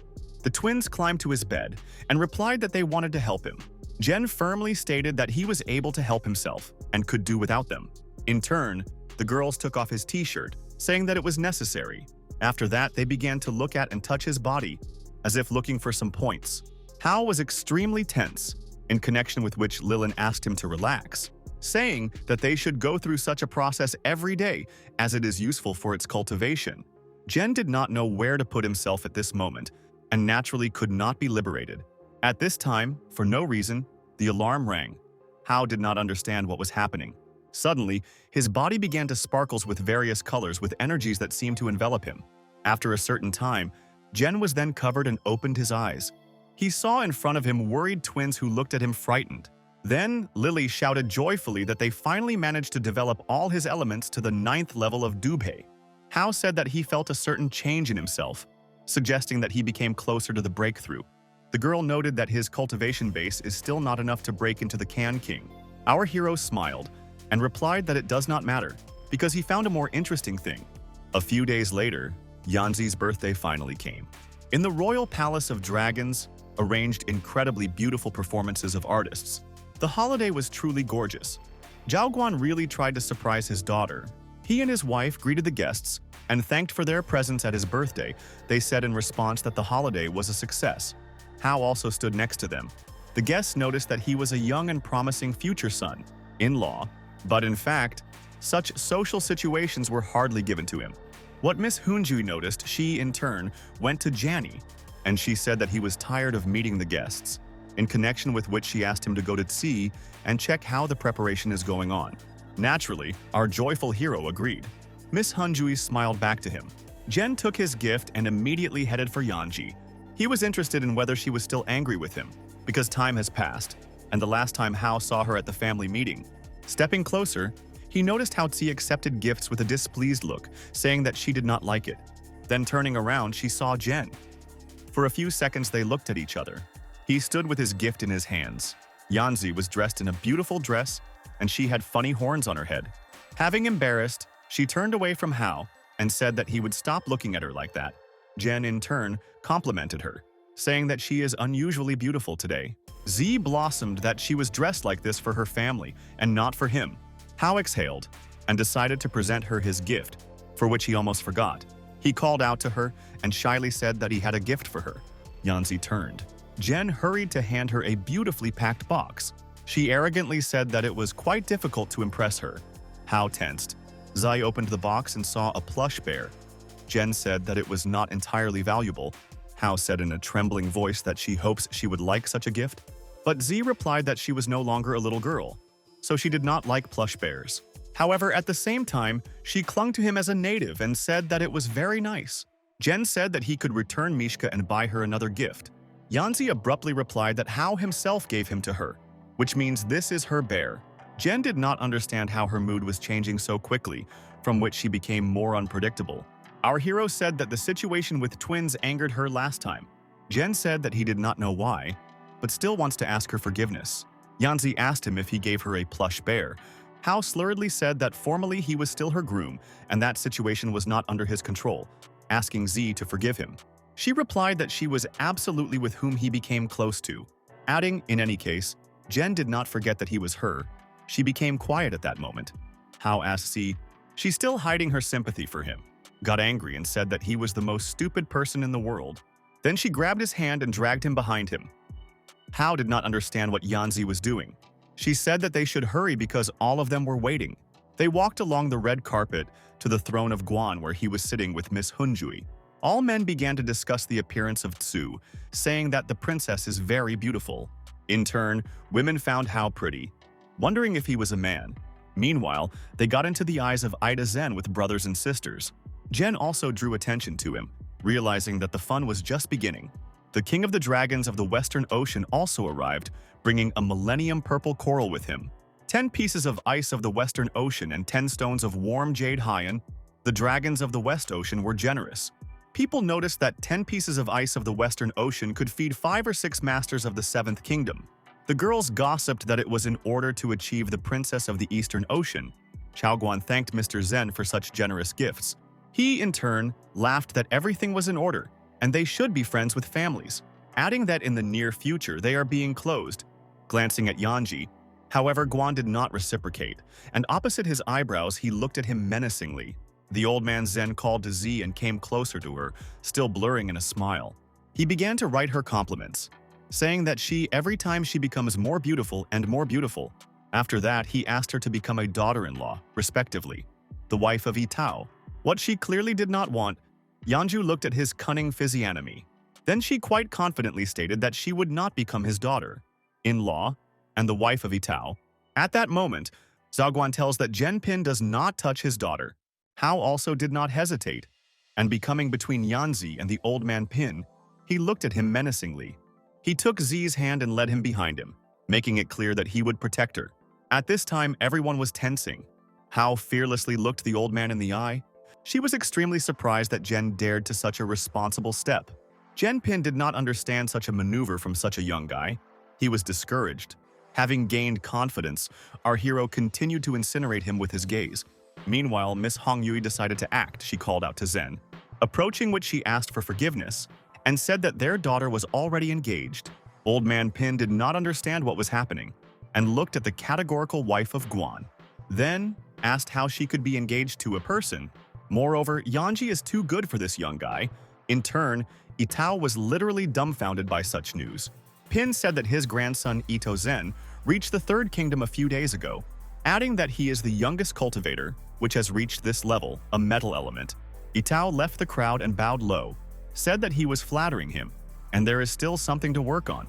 The twins climbed to his bed and replied that they wanted to help him. Jen firmly stated that he was able to help himself and could do without them. In turn, the girls took off his t-shirt, saying that it was necessary. After that, they began to look at and touch his body, as if looking for some points. Hao was extremely tense, in connection with which Lilin asked him to relax, saying that they should go through such a process every day as it is useful for its cultivation. Jen did not know where to put himself at this moment, and naturally could not be liberated. At this time, for no reason, the alarm rang. Hao did not understand what was happening. Suddenly, his body began to sparkle with various colors with energies that seemed to envelop him. After a certain time, Jen was then covered and opened his eyes. He saw in front of him worried twins who looked at him frightened. Then Lily shouted joyfully that they finally managed to develop all his elements to the 9th level of Dubhe. Hao said that he felt a certain change in himself, suggesting that he became closer to the breakthrough. The girl noted that his cultivation base is still not enough to break into the Can King. Our hero smiled and replied that it does not matter, because he found a more interesting thing. A few days later, Yanzi's birthday finally came. In the Royal Palace of Dragons, arranged incredibly beautiful performances of artists. The holiday was truly gorgeous. Zhao Guan really tried to surprise his daughter. He and his wife greeted the guests and thanked for their presence at his birthday. They said in response that the holiday was a success. Hao also stood next to them. The guests noticed that he was a young and promising future son-in-law, but in fact, such social situations were hardly given to him. What Miss Hunjui noticed, she in turn went to Janny, and she said that he was tired of meeting the guests, in connection with which she asked him to go to Tsi and check how the preparation is going on. Naturally, our joyful hero agreed. Miss Hunjui smiled back to him. Jen took his gift and immediately headed for Yanji. He was interested in whether she was still angry with him, because time has passed, and the last time Hao saw her at the family meeting. Stepping closer, he noticed how Tsi accepted gifts with a displeased look, saying that she did not like it. Then turning around, she saw Jen. For a few seconds they looked at each other. He stood with his gift in his hands. Yanzi was dressed in a beautiful dress, and she had funny horns on her head. Having embarrassed, she turned away from Hao and said that he would stop looking at her like that. Jen, in turn, complimented her, saying that she is unusually beautiful today. Z blossomed that she was dressed like this for her family and not for him. Hao exhaled and decided to present her his gift, for which he almost forgot. He called out to her and shyly said that he had a gift for her. Yanzi turned. Jen hurried to hand her a beautifully packed box. She arrogantly said that it was quite difficult to impress her. Hao tensed. Zai opened the box and saw a plush bear. Jen said that it was not entirely valuable. Hao said in a trembling voice that she hopes she would like such a gift. But Z replied that she was no longer a little girl, so she did not like plush bears. However, at the same time, she clung to him as a native and said that it was very nice. Jen said that he could return Mishka and buy her another gift. Yanzi abruptly replied that Hao himself gave him to her, which means this is her bear. Jen did not understand how her mood was changing so quickly, from which she became more unpredictable. Our hero said that the situation with twins angered her last time. Jen said that he did not know why, but still wants to ask her forgiveness. Yanzi asked him if he gave her a plush bear. Hao slurredly said that formally he was still her groom and that situation was not under his control, asking Z to forgive him. She replied that she was absolutely with whom he became close to, adding, in any case, Jen did not forget that he was her. She became quiet at that moment. Hao asked Z, she's still hiding her sympathy for him, got angry and said that he was the most stupid person in the world. Then she grabbed his hand and dragged him behind him. Hao did not understand what Yanzi was doing. She said that they should hurry because all of them were waiting. They walked along the red carpet to the throne of Guan where he was sitting with Miss Hunjui. All men began to discuss the appearance of Tsu, saying that the princess is very beautiful. In turn, women found Hao pretty, wondering if he was a man. Meanwhile, they got into the eyes of Ida Zen with brothers and sisters. Jen also drew attention to him, realizing that the fun was just beginning. The king of the dragons of the Western Ocean also arrived, bringing a millennium purple coral with him. 10 pieces of ice of the Western Ocean and 10 stones of warm jade Haiyan. The dragons of the West Ocean were generous. People noticed that 10 pieces of ice of the Western Ocean could feed 5 or 6 masters of the Seventh Kingdom. The girls gossiped that it was in order to achieve the princess of the Eastern Ocean. Chaoguan thanked Mr. Zen for such generous gifts. He, in turn, laughed that everything was in order, and they should be friends with families, adding that in the near future they are being closed. Glancing at Yanji, however, Guan did not reciprocate, and opposite his eyebrows he looked at him menacingly. The old man Zen called to Z and came closer to her, still blurring in a smile. He began to write her compliments, saying that every time she becomes more beautiful and more beautiful. After that, he asked her to become a daughter-in-law, respectively, the wife of Itao. What she clearly did not want, Yanju looked at his cunning physiognomy. Then she quite confidently stated that she would not become his daughter-in-law and the wife of Itao. At that moment, Zhaoguan tells that Zhenpin does not touch his daughter. Hao also did not hesitate, and becoming between Yanzi and the old man Pin, he looked at him menacingly. He took Zi's hand and led him behind him, making it clear that he would protect her. At this time, everyone was tensing. Hao fearlessly looked the old man in the eye. She was extremely surprised that Jen dared to such a responsible step. Jen Pin did not understand such a maneuver from such a young guy. He was discouraged. Having gained confidence, our hero continued to incinerate him with his gaze. Meanwhile, Miss Hong Yui decided to act, she called out to Zen, approaching which she asked for forgiveness and said that their daughter was already engaged. Old Man Pin did not understand what was happening and looked at the categorical wife of Guan, then asked how she could be engaged to a person. Moreover, Yanji is too good for this young guy. In turn, Itao was literally dumbfounded by such news. Pin said that his grandson Ito Zen reached the third kingdom a few days ago, adding that he is the youngest cultivator, which has reached this level, a metal element. Itao left the crowd and bowed low, said that he was flattering him, and there is still something to work on.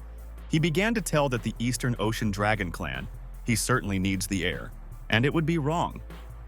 He began to tell that the Eastern Ocean Dragon Clan, he certainly needs the heir, and it would be wrong.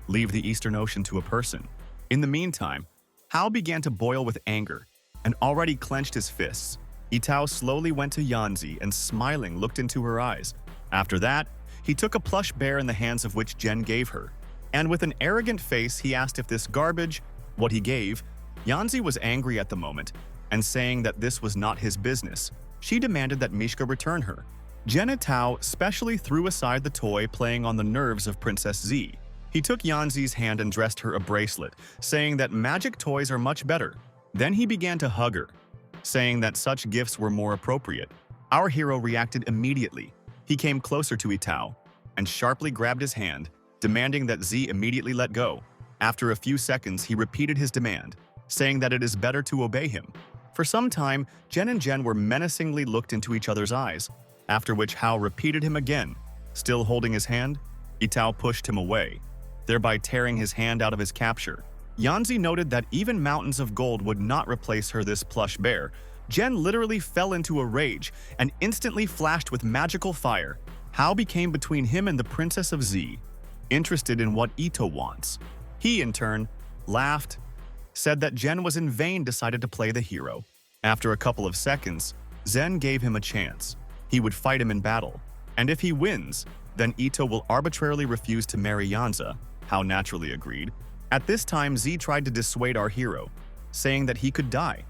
Leave the Eastern Ocean to a person. In the meantime, Hao began to boil with anger and already clenched his fists. Itao slowly went to Yanzi and smiling looked into her eyes. After that, he took a plush bear in the hands of which Jen gave her, and with an arrogant face he asked if this garbage, what he gave. Yanzi was angry at the moment, and saying that this was not his business, she demanded that Mishka return her. Jen Itao specially threw aside the toy playing on the nerves of Princess Z. He took Yanzi's hand and dressed her a bracelet, saying that magic toys are much better. Then he began to hug her, saying that such gifts were more appropriate. Our hero reacted immediately. He came closer to Itao and sharply grabbed his hand, demanding that Z immediately let go. After a few seconds, he repeated his demand, saying that it is better to obey him. For some time, Jen and Jen were menacingly looked into each other's eyes, after which Hao repeated him again. Still holding his hand, Itao pushed him away, thereby tearing his hand out of his capture. Yanzi noted that even mountains of gold would not replace her this plush bear. Jen literally fell into a rage and instantly flashed with magical fire. Hao became between him and the Princess of Z, interested in what Ito wants. He, in turn, laughed, said that Jen was in vain decided to play the hero. After a couple of seconds, Zen gave him a chance. He would fight him in battle, and if he wins, then Ito will arbitrarily refuse to marry Yanza. Hao naturally agreed. At this time, Z tried to dissuade our hero, saying that he could die,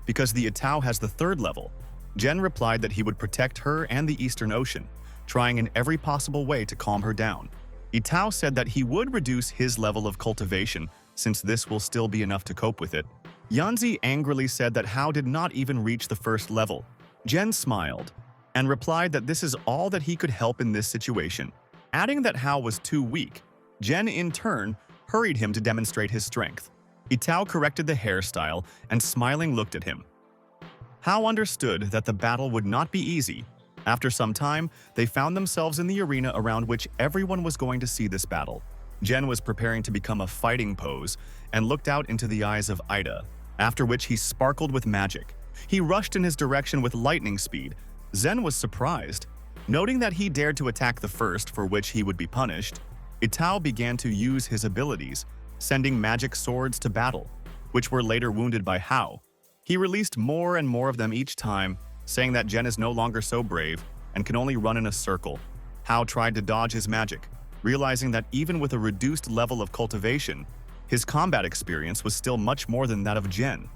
because the Itao has the third level. Jen replied that he would protect her and the Eastern Ocean, trying in every possible way to calm her down. Itao said that he would reduce his level of cultivation, since this will still be enough to cope with it. Yanzi angrily said that Hao did not even reach the first level. Jen smiled and replied that this is all that he could help in this situation. Adding that Hao was too weak, Jen in turn hurried him to demonstrate his strength. Itao corrected the hairstyle and smiling looked at him. Hao understood that the battle would not be easy. After some time, they found themselves in the arena around which everyone was going to see this battle. Jen was preparing to become a fighting pose and looked out into the eyes of Ida, after which he sparkled with magic. He rushed in his direction with lightning speed. Zen was surprised. Noting that he dared to attack the first, for which he would be punished, Itao began to use his abilities, sending magic swords to battle, which were later wounded by Hao. He released more and more of them each time, saying that Jen is no longer so brave and can only run in a circle. Hao tried to dodge his magic, realizing that even with a reduced level of cultivation, his combat experience was still much more than that of Jen.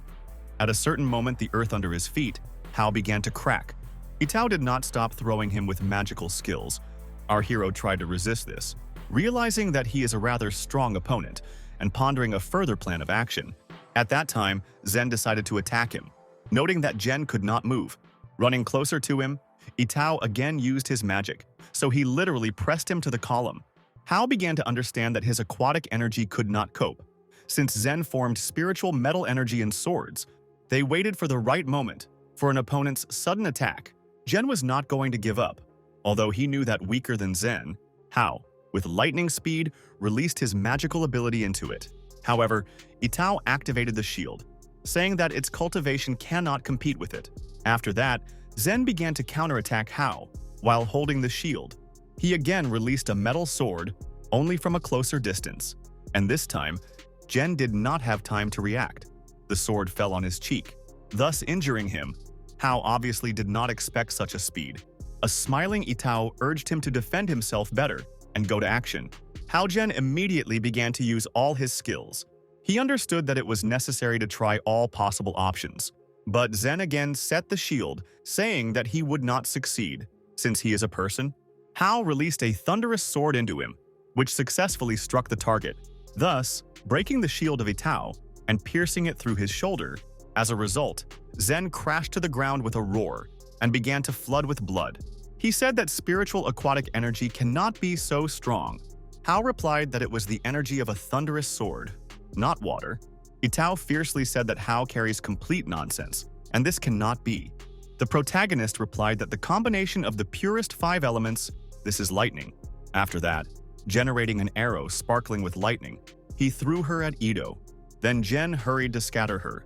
At a certain moment, the earth under his feet, Hao began to crack. Itao did not stop throwing him with magical skills. Our hero tried to resist this, realizing that he is a rather strong opponent and pondering a further plan of action. At that time, Zen decided to attack him, noting that Jen could not move. Running closer to him, Itao again used his magic, so he literally pressed him to the column. Hao began to understand that his aquatic energy could not cope. Since Zen formed spiritual metal energy in swords, they waited for the right moment for an opponent's sudden attack. Jen was not going to give up, although he knew that weaker than Zen, Hao, with lightning speed, released his magical ability into it. However, Itao activated the shield, saying that its cultivation cannot compete with it. After that, Zen began to counterattack Hao while holding the shield. He again released a metal sword, only from a closer distance, and this time, Jen did not have time to react. The sword fell on his cheek, thus injuring him. Hao obviously did not expect such a speed. A smiling Itao urged him to defend himself better and go to action. Hao Jen immediately began to use all his skills. He understood that it was necessary to try all possible options, but Zen again set the shield, saying that he would not succeed. Since he is a person, Hao released a thunderous sword into him, which successfully struck the target, thus breaking the shield of Itao and piercing it through his shoulder. As a result, Zen crashed to the ground with a roar and began to flood with blood. He said that spiritual aquatic energy cannot be so strong. Hao replied that it was the energy of a thunderous sword, not water. Itao fiercely said that Hao carries complete nonsense, and this cannot be. The protagonist replied that the combination of the purest 5 elements, this is lightning. After that, generating an arrow sparkling with lightning, he threw her at Ito. Then Jen hurried to scatter her.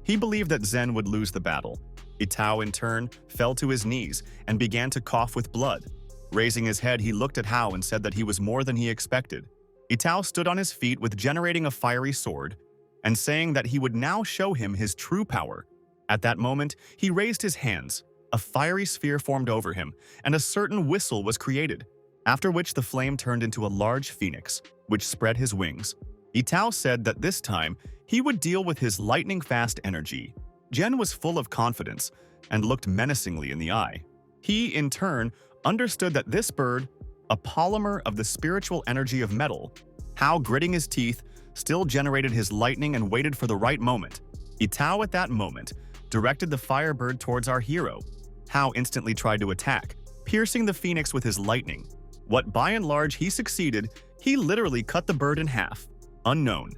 He believed that Zen would lose the battle. Itao, in turn, fell to his knees and began to cough with blood. Raising his head, he looked at Hao and said that he was more than he expected. Itao stood on his feet with generating a fiery sword and saying that he would now show him his true power. At that moment, he raised his hands. A fiery sphere formed over him, and a certain whistle was created, after which the flame turned into a large phoenix, which spread his wings. Itao said that this time, he would deal with his lightning-fast energy. Jen was full of confidence and looked menacingly in the eye. He, in turn, understood that this bird, a polymer of the spiritual energy of metal, Hao, gritting his teeth, still generated his lightning and waited for the right moment. Itao, at that moment, directed the firebird towards our hero. Hao instantly tried to attack, piercing the phoenix with his lightning. What by and large he succeeded, he literally cut the bird in half. Unknown.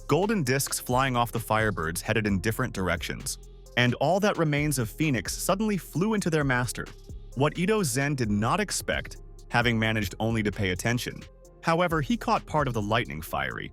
Golden discs flying off the firebirds headed in different directions, and all that remains of Phoenix suddenly flew into their master. What Ito Zen did not expect, having managed only to pay attention. However, he caught part of the lightning fiery,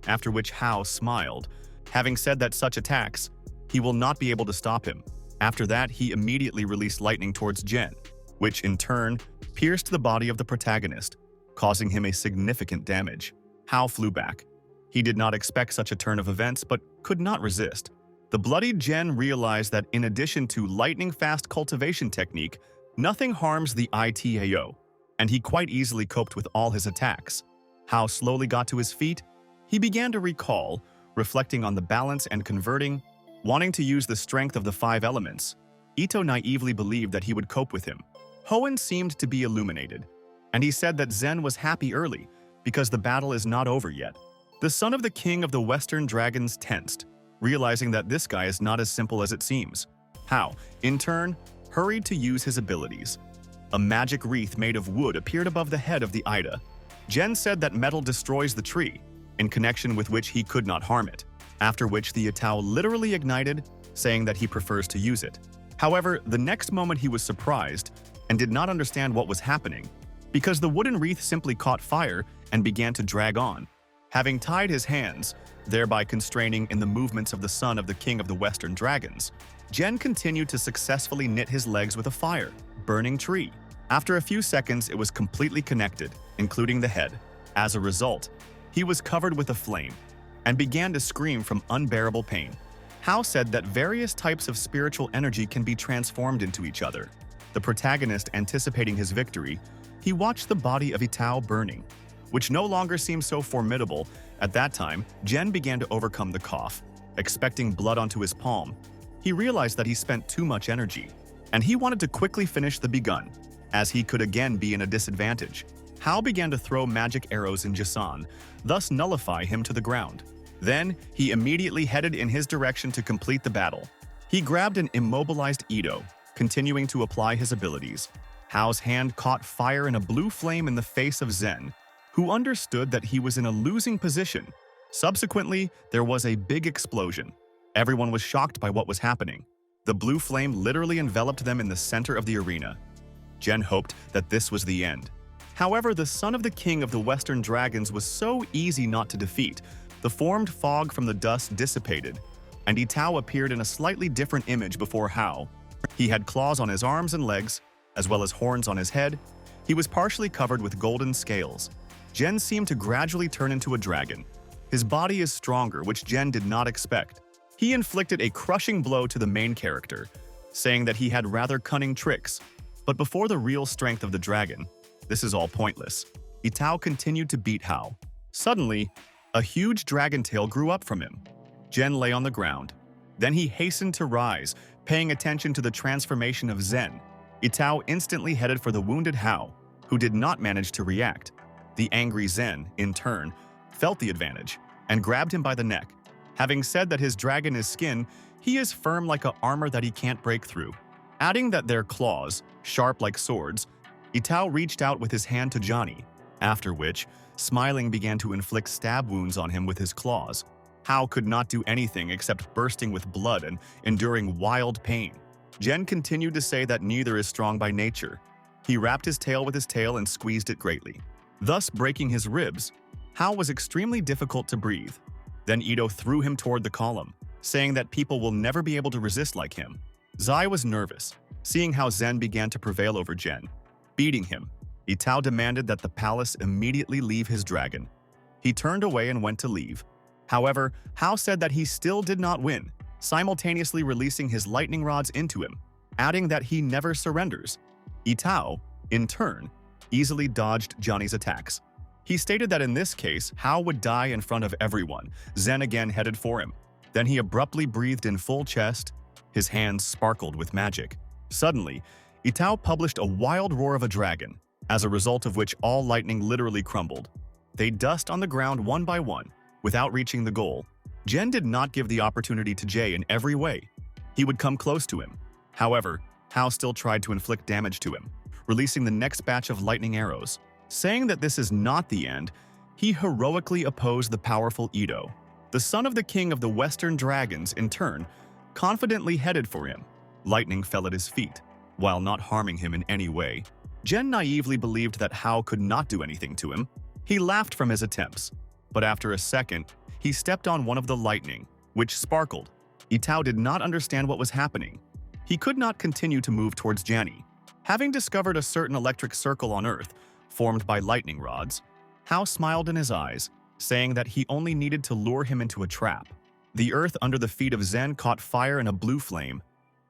after which Hao smiled, having said that such attacks, he will not be able to stop him. After that, he immediately released lightning towards Jen, which in turn pierced the body of the protagonist, causing him a significant damage. Hao flew back. He did not expect such a turn of events, but could not resist. The bloodied Jen realized that in addition to lightning-fast cultivation technique, nothing harms the ITAO, and he quite easily coped with all his attacks. Hao slowly got to his feet. He began to recall, reflecting on the balance and converting, wanting to use the strength of the 5 elements. Ito naively believed that he would cope with him. Hoenn seemed to be illuminated, and he said that Zen was happy early because the battle is not over yet. The son of the king of the Western Dragons tensed, realizing that this guy is not as simple as it seems. Hao, in turn, hurried to use his abilities. A magic wreath made of wood appeared above the head of the Ida. Jen said that metal destroys the tree, in connection with which he could not harm it, after which the Itao literally ignited, saying that he prefers to use it. However, the next moment he was surprised and did not understand what was happening, because the wooden wreath simply caught fire and began to drag on. Having tied his hands, thereby constraining in the movements of the son of the king of the Western Dragons, Jen continued to successfully knit his legs with a fire, burning tree. After a few seconds, it was completely connected, including the head. As a result, he was covered with a flame and began to scream from unbearable pain. Hao said that various types of spiritual energy can be transformed into each other. The protagonist anticipating his victory, he watched the body of Itao burning, which no longer seemed so formidable. At that time, Jen began to overcome the cough, expecting blood onto his palm. He realized that he spent too much energy, and he wanted to quickly finish the begun, as he could again be in a disadvantage. Hao began to throw magic arrows in Jason, thus nullify him to the ground. Then, he immediately headed in his direction to complete the battle. He grabbed an immobilized Ito, continuing to apply his abilities. Hao's hand caught fire in a blue flame in the face of Zen, who understood that he was in a losing position. Subsequently, there was a big explosion. Everyone was shocked by what was happening. The blue flame literally enveloped them in the center of the arena. Jen hoped that this was the end. However, the son of the king of the Western Dragons was so easy not to defeat. The formed fog from the dust dissipated, and Itao appeared in a slightly different image before Hao. He had claws on his arms and legs, as well as horns on his head. He was partially covered with golden scales. Jen seemed to gradually turn into a dragon. His body is stronger, which Jen did not expect. He inflicted a crushing blow to the main character, saying that he had rather cunning tricks. But before the real strength of the dragon, this is all pointless. Itao continued to beat Hao. Suddenly, A huge dragon tail grew up from him. Jen lay on the ground. Then he hastened to rise, paying attention to the transformation of Zen. Itao instantly headed for the wounded Hao, who did not manage to react. The angry Zen, in turn, felt the advantage and grabbed him by the neck. Having said that his dragon is skin, he is firm like a armor that he can't break through. Adding that their claws, sharp like swords, Itao reached out with his hand to Johnny, after which, smiling began to inflict stab wounds on him with his claws. Hao could not do anything except bursting with blood and enduring wild pain. Jen continued to say that neither is strong by nature. He wrapped his tail with his tail and squeezed it greatly, thus breaking his ribs. Hao was extremely difficult to breathe. Then Ito threw him toward the column, saying that people will never be able to resist like him. Zai was nervous, seeing how Zen began to prevail over Jen. Beating him, Itao demanded that the palace immediately leave his dragon. He turned away and went to leave. However, Hao said that he still did not win, simultaneously releasing his lightning rods into him, adding that he never surrenders. Itao, in turn, easily dodged Johnny's attacks. He stated that in this case, Hao would die in front of everyone. Zen again headed for him. Then he abruptly breathed in full chest. His hands sparkled with magic. Suddenly, Itao published a wild roar of a dragon, as a result of which all lightning literally crumbled. They dust on the ground one by one, without reaching the goal. Jen did not give the opportunity to Jay in every way. He would come close to him. However, Hao still tried to inflict damage to him, releasing the next batch of lightning arrows. Saying that this is not the end, he heroically opposed the powerful Ito. The son of the king of the Western Dragons, in turn, confidently headed for him. Lightning fell at his feet, while not harming him in any way. Jen naively believed that Hao could not do anything to him. He laughed from his attempts, but after a second, he stepped on one of the lightning, which sparkled. Itao did not understand what was happening. He could not continue to move towards Janny. Having discovered a certain electric circle on Earth, formed by lightning rods, Hao smiled in his eyes, saying that he only needed to lure him into a trap. The earth under the feet of Zen caught fire in a blue flame.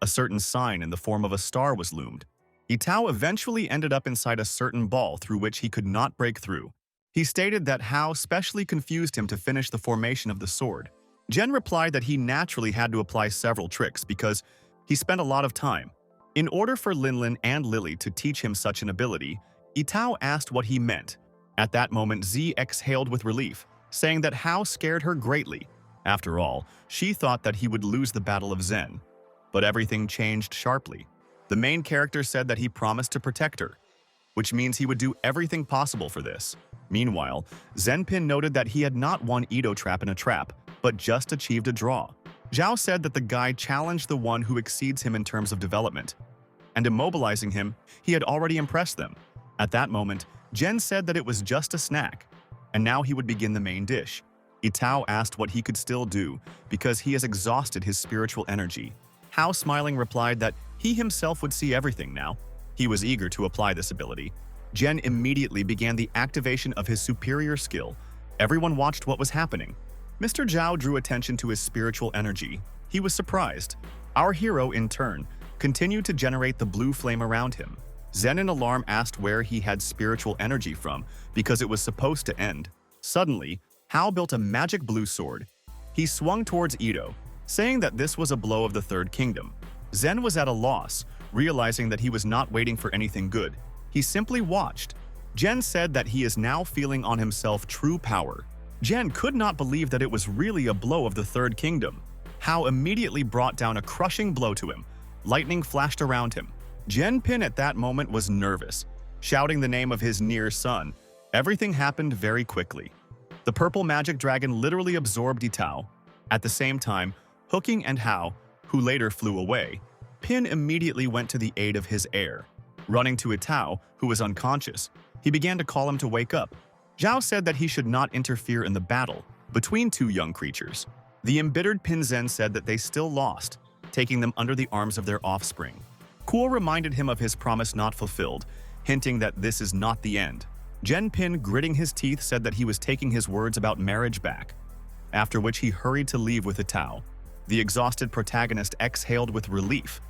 A certain sign in the form of a star was loomed. Itao eventually ended up inside a certain ball through which he could not break through. He stated that Hao specially confused him to finish the formation of the sword. Jen replied that he naturally had to apply several tricks because he spent a lot of time. In order for Linlin and Lily to teach him such an ability, Itao asked what he meant. At that moment, Z exhaled with relief, saying that Hao scared her greatly. After all, she thought that he would lose the Battle of Zen. But everything changed sharply. The main character said that he promised to protect her, which means he would do everything possible for this. Meanwhile, Zenpin noted that he had not won Ito Trap in a trap, but just achieved a draw. Zhao said that the guy challenged the one who exceeds him in terms of development, and immobilizing him, he had already impressed them. At that moment, Jen said that it was just a snack, and now he would begin the main dish. Itao asked what he could still do, because he has exhausted his spiritual energy. Hao smiling replied that he himself would see everything now. He was eager to apply this ability. Jen immediately began the activation of his superior skill. Everyone watched what was happening. Mr. Zhao drew attention to his spiritual energy. He was surprised. Our hero, in turn, continued to generate the blue flame around him. Zen in alarm asked where he had spiritual energy from because it was supposed to end. Suddenly, Hao built a magic blue sword. He swung towards Ito, saying that this was a blow of the Third Kingdom. Zen was at a loss, realizing that he was not waiting for anything good. He simply watched. Jen said that he is now feeling on himself true power. Jen could not believe that it was really a blow of the Third Kingdom. Hao immediately brought down a crushing blow to him. Lightning flashed around him. Jen-Pin at that moment was nervous, shouting the name of his near son. Everything happened very quickly. The purple magic dragon literally absorbed Itao. At the same time, Hooking and Hao, who later flew away, Pin immediately went to the aid of his heir. Running to Itao, who was unconscious, he began to call him to wake up. Zhao said that he should not interfere in the battle between two young creatures. The embittered Pinzen said that they still lost, taking them under the arms of their offspring. Kuo reminded him of his promise not fulfilled, hinting that this is not the end. Jen Pin, gritting his teeth, said that he was taking his words about marriage back, after which he hurried to leave with Itao. The exhausted protagonist exhaled with relief.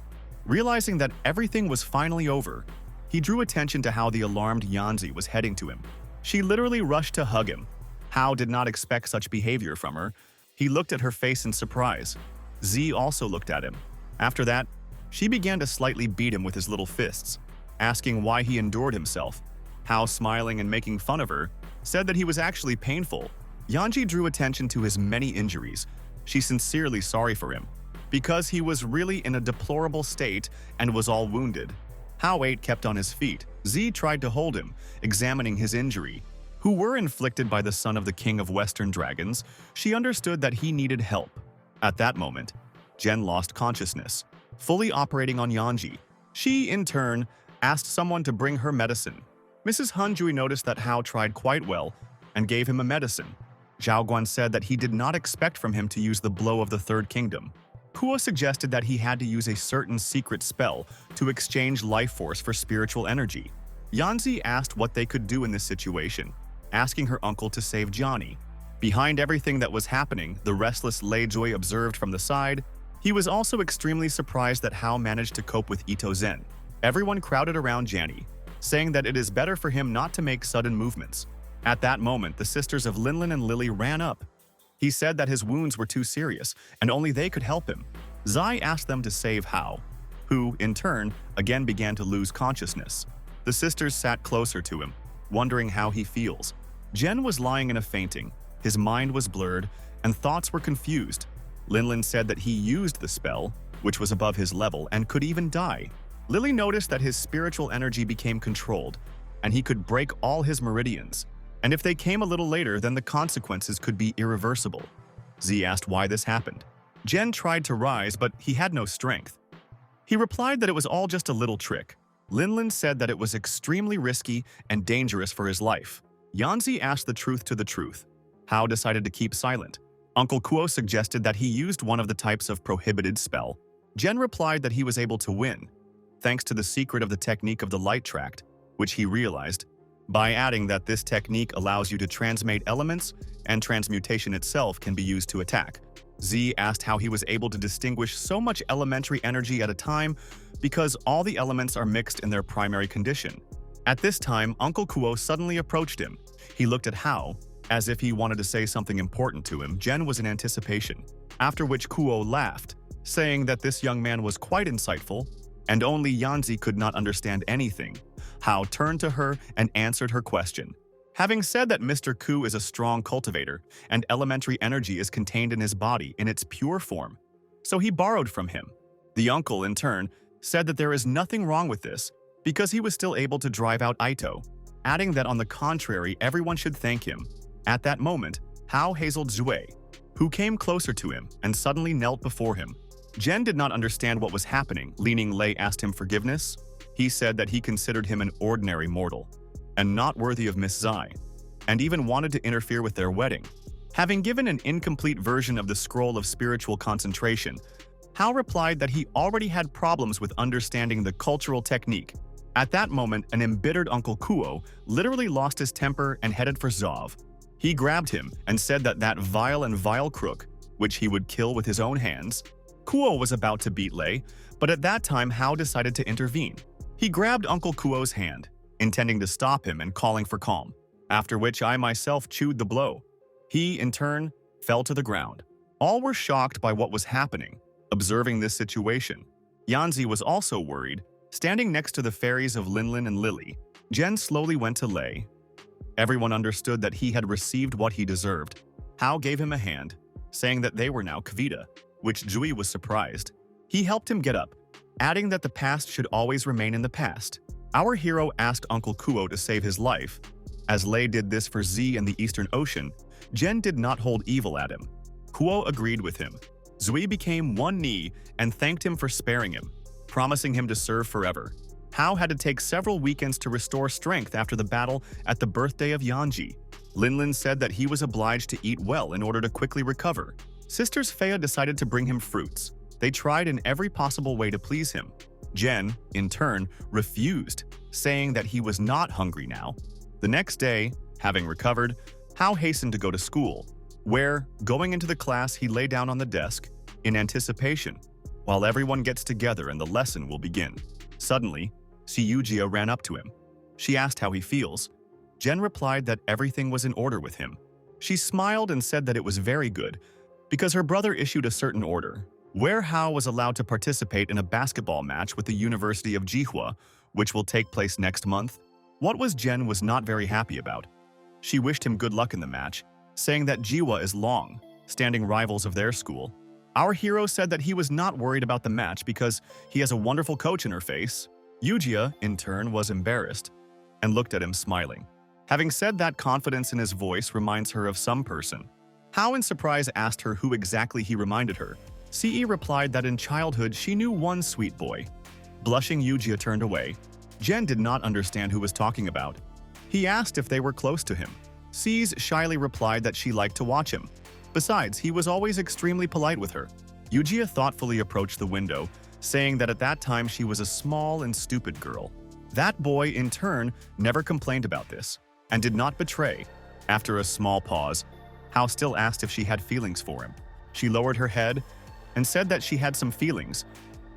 Realizing that everything was finally over, he drew attention to how the alarmed Yanzi was heading to him. She literally rushed to hug him. Hao did not expect such behavior from her. He looked at her face in surprise. Z also looked at him. After that, she began to slightly beat him with his little fists, asking why he endured himself. Hao, smiling and making fun of her, said that he was actually painful. Yanji drew attention to his many injuries. She sincerely sorry for him, because he was really in a deplorable state and was all wounded. Hao 8 kept on his feet. Z tried to hold him, examining his injury. Who were inflicted by the son of the king of Western Dragons, she understood that he needed help. At that moment, Jen lost consciousness, fully operating on Yanji. She, in turn, asked someone to bring her medicine. Mrs. Hanjui noticed that Hao tried quite well and gave him a medicine. Zhao Guan said that he did not expect from him to use the blow of the Third Kingdom. Kuo suggested that he had to use a certain secret spell to exchange life force for spiritual energy. Yanzi asked what they could do in this situation, asking her uncle to save Johnny. Behind everything that was happening, the restless Lei Jui observed from the side. He was also extremely surprised that Hao managed to cope with Ito Zen. Everyone crowded around Janny, saying that it is better for him not to make sudden movements. At that moment, the sisters of Linlin and Lily ran up. He said that his wounds were too serious, and only they could help him. Zai asked them to save Hao, who, in turn, again began to lose consciousness. The sisters sat closer to him, wondering how he feels. Jen was lying in a fainting. His mind was blurred, and thoughts were confused. Linlin said that he used the spell, which was above his level, and could even die. Lily noticed that his spiritual energy became controlled, and he could break all his meridians. And if they came a little later, then the consequences could be irreversible. Z asked why this happened. Jen tried to rise, but he had no strength. He replied that it was all just a little trick. Linlin said that it was extremely risky and dangerous for his life. Yanzi asked the truth to the truth. Hao decided to keep silent. Uncle Kuo suggested that he used one of the types of prohibited spell. Jen replied that he was able to win, thanks to the secret of the technique of the light tract, which he realized, by adding that this technique allows you to transmute elements, and transmutation itself can be used to attack. Z asked how he was able to distinguish so much elementary energy at a time because all the elements are mixed in their primary condition. At this time, Uncle Kuo suddenly approached him. He looked at Hao, as if he wanted to say something important to him. Jen was in anticipation, after which Kuo laughed, saying that this young man was quite insightful, and only Yanzi could not understand anything. Hao turned to her and answered her question. Having said that Mr. Ku is a strong cultivator, and elementary energy is contained in his body in its pure form, so he borrowed from him. The uncle, in turn, said that there is nothing wrong with this, because he was still able to drive out Ito, adding that on the contrary, everyone should thank him. At that moment, Hao hailed Zui, who came closer to him and suddenly knelt before him. Jen did not understand what was happening. Leaning Lei asked him forgiveness. He said that he considered him an ordinary mortal, and not worthy of Miss Zai, and even wanted to interfere with their wedding. Having given an incomplete version of the scroll of spiritual concentration, Hao replied that he already had problems with understanding the cultural technique. At that moment, an embittered Uncle Kuo literally lost his temper and headed for Zov. He grabbed him and said that that vile crook, which he would kill with his own hands. Kuo was about to beat Lei, but at that time Hao decided to intervene. He grabbed Uncle Kuo's hand, intending to stop him and calling for calm, after which I myself chewed the blow. He, in turn, fell to the ground. All were shocked by what was happening, observing this situation. Yanzi was also worried, standing next to the fairies of Linlin and Lily. Jen slowly went to Lei. Everyone understood that he had received what he deserved. Hao gave him a hand, saying that they were now Kavita, which Jui was surprised. He helped him get up, adding that the past should always remain in the past. Our hero asked Uncle Kuo to save his life. As Lei did this for Z and the Eastern Ocean, Jen did not hold evil at him. Kuo agreed with him. Zui became one knee and thanked him for sparing him, promising him to serve forever. Hao had to take several weekends to restore strength after the battle at the birthday of Yanji. Linlin said that he was obliged to eat well in order to quickly recover. Sisters Fea decided to bring him fruits. They tried in every possible way to please him. Jen, in turn, refused, saying that he was not hungry now. The next day, having recovered, Hao hastened to go to school, where, going into the class, he lay down on the desk, in anticipation, while everyone gets together and the lesson will begin. Suddenly, Siyujia ran up to him. She asked how he feels. Jen replied that everything was in order with him. She smiled and said that it was very good, because her brother issued a certain order, where Hao was allowed to participate in a basketball match with the University of Jihua, which will take place next month. What was Jen was not very happy about. She wished him good luck in the match, saying that Jihua is long, standing rivals of their school. Our hero said that he was not worried about the match because he has a wonderful coach in her face. Yujia, in turn, was embarrassed and looked at him smiling. Having said that, confidence in his voice reminds her of some person. Hao in surprise asked her who exactly he reminded her. Ce replied that in childhood she knew one sweet boy. Blushing, Yujia turned away. Jen did not understand who was talking about. He asked if they were close to him. Cease shyly replied that she liked to watch him. Besides, he was always extremely polite with her. Yujia thoughtfully approached the window, saying that at that time she was a small and stupid girl. That boy, in turn, never complained about this and did not betray. After a small pause, Hao still asked if she had feelings for him. She lowered her head and said that she had some feelings,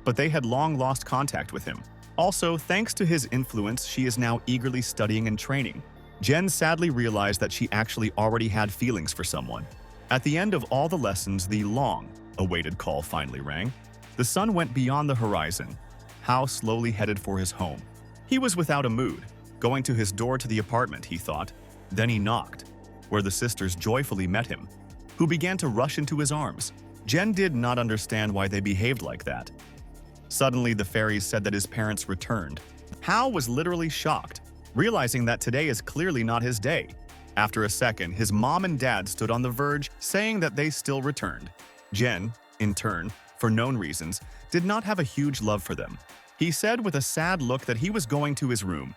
but they had long lost contact with him. Also, thanks to his influence, she is now eagerly studying and training. Jen sadly realized that she actually already had feelings for someone. At the end of all the lessons, the long-awaited call finally rang. The sun went beyond the horizon. Hao slowly headed for his home. He was without a mood, going to his door to the apartment, he thought. Then he knocked, where the sisters joyfully met him, who began to rush into his arms. Jen did not understand why they behaved like that. Suddenly, the fairies said that his parents returned. Hao was literally shocked, realizing that today is clearly not his day. After a second, his mom and dad stood on the verge, saying that they still returned. Jen, in turn, for known reasons, did not have a huge love for them. He said with a sad look that he was going to his room.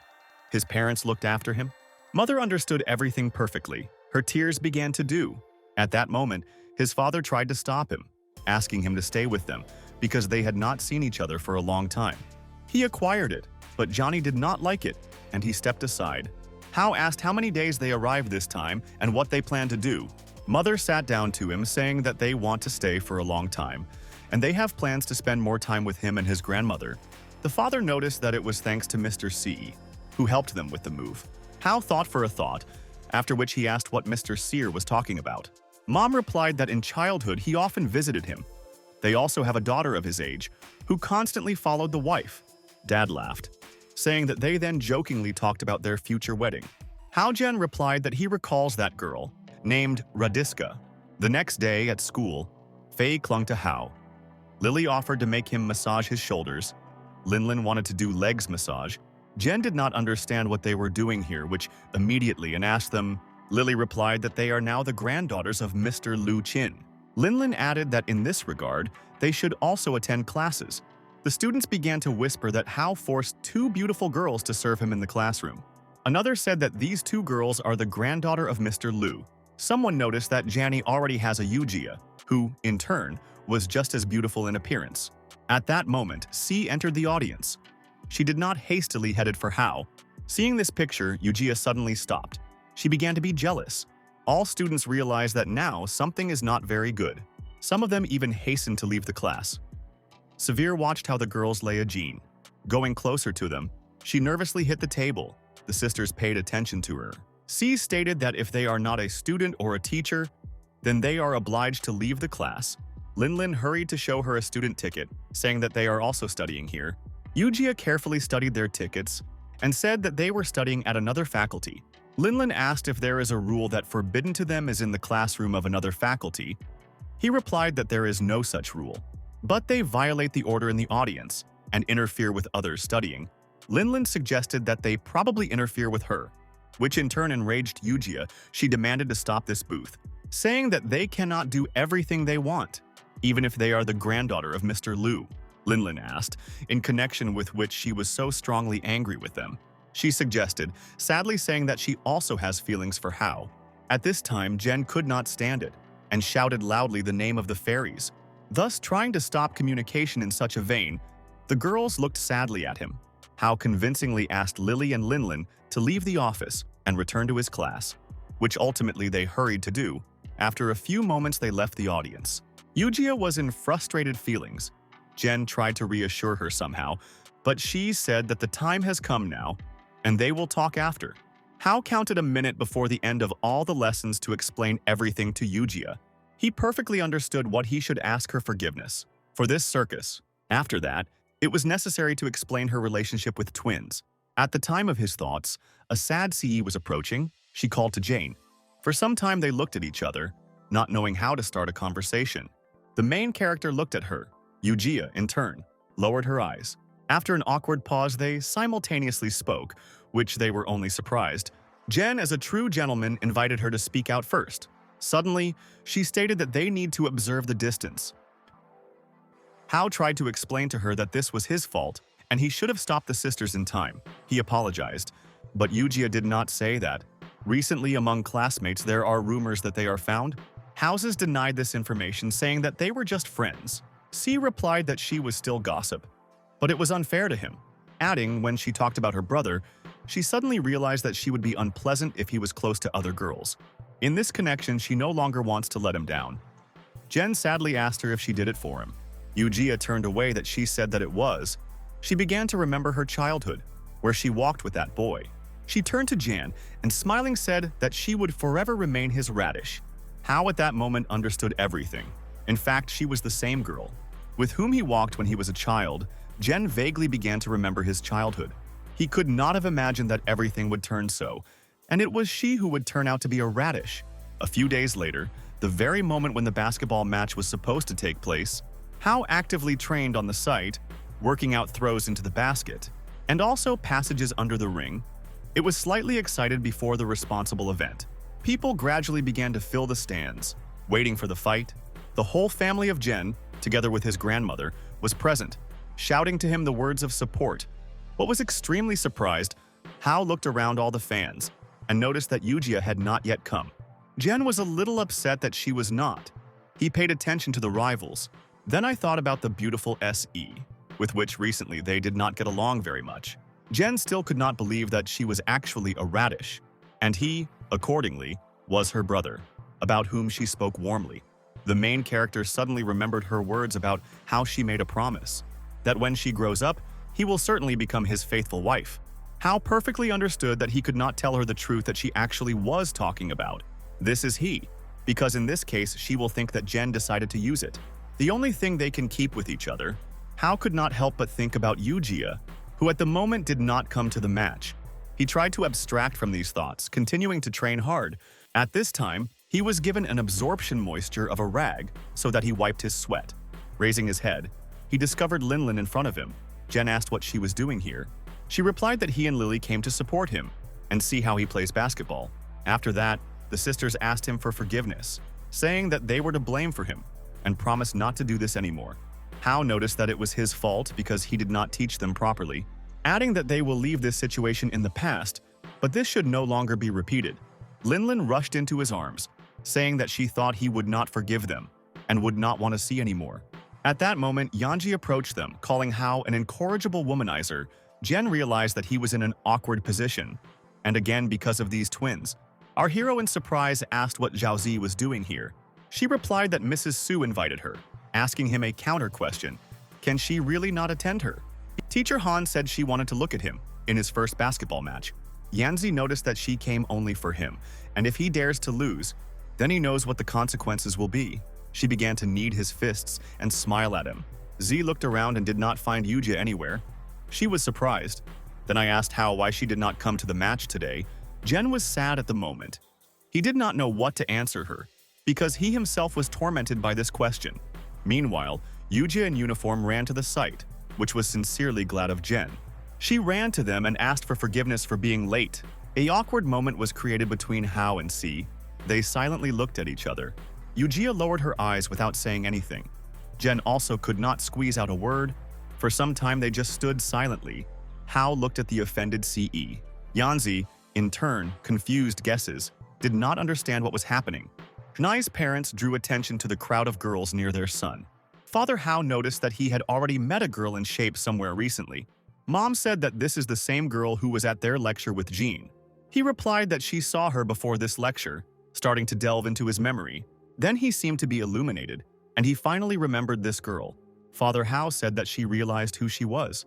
His parents looked after him. Mother understood everything perfectly. Her tears began to dew. At that moment, his father tried to stop him, asking him to stay with them because they had not seen each other for a long time. He acquired it, but Johnny did not like it, and he stepped aside. Hao asked how many days they arrived this time and what they planned to do. Mother sat down to him, saying that they want to stay for a long time, and they have plans to spend more time with him and his grandmother. The father noticed that it was thanks to Mr. Ce, who helped them with the move. Hao thought for a thought, after which he asked what Mr. Sear was talking about. Mom replied that in childhood he often visited him. They also have a daughter of his age, who constantly followed the wife. Dad laughed, saying that they then jokingly talked about their future wedding. Hao Jen replied that he recalls that girl, named Radiska. The next day at school, Faye clung to Hao. Lily offered to make him massage his shoulders. Linlin wanted to do legs massage. Jen did not understand what they were doing here, which immediately and asked them. Lily replied that they are now the granddaughters of Mr. Lu Qin. Linlin added that in this regard, they should also attend classes. The students began to whisper that Hao forced two beautiful girls to serve him in the classroom. Another said that these two girls are the granddaughter of Mr. Lu. Someone noticed that Janny already has a Yujia, who, in turn, was just as beautiful in appearance. At that moment, C entered the audience. She did not hastily headed for Hao. Seeing this picture, Yujia suddenly stopped. She began to be jealous. All students realized that now something is not very good. Some of them even hastened to leave the class. Severe watched how the girls lay a Jean. Going closer to them, she nervously hit the table. The sisters paid attention to her. C stated that if they are not a student or a teacher, then they are obliged to leave the class. Linlin hurried to show her a student ticket, saying that they are also studying here. Yujia carefully studied their tickets and said that they were studying at another faculty. Linlin asked if there is a rule that forbidden to them is in the classroom of another faculty. He replied that there is no such rule, but they violate the order in the audience and interfere with others studying. Linlin suggested that they probably interfere with her, which in turn enraged Yujia. She demanded to stop this booth, saying that they cannot do everything they want, even if they are the granddaughter of Mr. Lu. Linlin asked, in connection with which she was so strongly angry with them. She suggested, sadly saying that she also has feelings for Hao. At this time, Jen could not stand it and shouted loudly the name of the fairies, thus trying to stop communication in such a vein. The girls looked sadly at him. Hao convincingly asked Lily and Linlin to leave the office and return to his class, which ultimately they hurried to do. After a few moments, they left the audience. Yujia was in frustrated feelings. Jen tried to reassure her somehow, but she said that the time has come now, and they will talk after. Hao counted a minute before the end of all the lessons to explain everything to Yujia. He perfectly understood what he should ask her forgiveness for this circus. After that, it was necessary to explain her relationship with twins. At the time of his thoughts, a sad CE was approaching. She called to Jane. For some time they looked at each other, not knowing how to start a conversation. The main character looked at her. Yujia, in turn, lowered her eyes. After an awkward pause, they simultaneously spoke, which they were only surprised. Jen, as a true gentleman, invited her to speak out first. Suddenly, she stated that they need to observe the distance. Hao tried to explain to her that this was his fault, and he should have stopped the sisters in time. He apologized, but Yujia did not say that. Recently, among classmates, there are rumors that they are found. Houses denied this information, saying that they were just friends. C replied that she was still gossip, but it was unfair to him. Adding, when she talked about her brother, she suddenly realized that she would be unpleasant if he was close to other girls. In this connection, she no longer wants to let him down. Jen sadly asked her if she did it for him. Yujia turned away that she said that it was. She began to remember her childhood, where she walked with that boy. She turned to Jan and smiling said that she would forever remain his radish. Hao at that moment understood everything. In fact, she was the same girl with whom he walked when he was a child. Jen vaguely began to remember his childhood. He could not have imagined that everything would turn so, and it was she who would turn out to be a radish. A few days later, the very moment when the basketball match was supposed to take place, Hao actively trained on the site, working out throws into the basket, and also passages under the ring. It was slightly excited before the responsible event. People gradually began to fill the stands, waiting for the fight. The whole family of Jen, together with his grandmother, was present, shouting to him the words of support. What was extremely surprised, Hao looked around all the fans and noticed that Yujia had not yet come. Jen was a little upset that she was not. He paid attention to the rivals. Then I thought about the beautiful SE, with which recently they did not get along very much. Jen still could not believe that she was actually a radish, and he, accordingly, was her brother, about whom she spoke warmly. The main character suddenly remembered her words about how she made a promise, that when she grows up, he will certainly become his faithful wife. Hao perfectly understood that he could not tell her the truth that she actually was talking about. This is he, because in this case she will think that Jen decided to use it. The only thing they can keep with each other. Hao could not help but think about Yujia, who at the moment did not come to the match. He tried to abstract from these thoughts, continuing to train hard. At this time, he was given an absorption moisture of a rag so that he wiped his sweat. Raising his head, he discovered Linlin in front of him. Jen asked what she was doing here. She replied that he and Lily came to support him and see how he plays basketball. After that, the sisters asked him for forgiveness, saying that they were to blame for him and promised not to do this anymore. Hao noticed that it was his fault because he did not teach them properly, adding that they will leave this situation in the past, but this should no longer be repeated. Linlin rushed into his arms, saying that she thought he would not forgive them and would not want to see anymore. At that moment, Yanji approached them, calling Hao an incorrigible womanizer. Jen realized that he was in an awkward position, and again because of these twins. Our hero in surprise asked what Zhaozi was doing here. She replied that Mrs. Su invited her, asking him a counter question. Can she really not attend her? Teacher Han said she wanted to look at him in his first basketball match. Yanzi noticed that she came only for him, and if he dares to lose, then he knows what the consequences will be. She began to knead his fists and smile at him. Z looked around and did not find Yujia anywhere. She was surprised. Then I asked Hao why she did not come to the match today. Jen was sad at the moment. He did not know what to answer her, because he himself was tormented by this question. Meanwhile, Yujia in uniform ran to the site, which was sincerely glad of Jen. She ran to them and asked for forgiveness for being late. An awkward moment was created between Hao and C. They silently looked at each other. Yujia lowered her eyes without saying anything. Jen also could not squeeze out a word. For some time they just stood silently. Hao looked at the offended CE. Yanzi, in turn, confused guesses, did not understand what was happening. Nai's parents drew attention to the crowd of girls near their son. Father Hao noticed that he had already met a girl in shape somewhere recently. Mom said that this is the same girl who was at their lecture with Jean. He replied that she saw her before this lecture, starting to delve into his memory. Then he seemed to be illuminated, and he finally remembered this girl. Father Hao said that she realized who she was.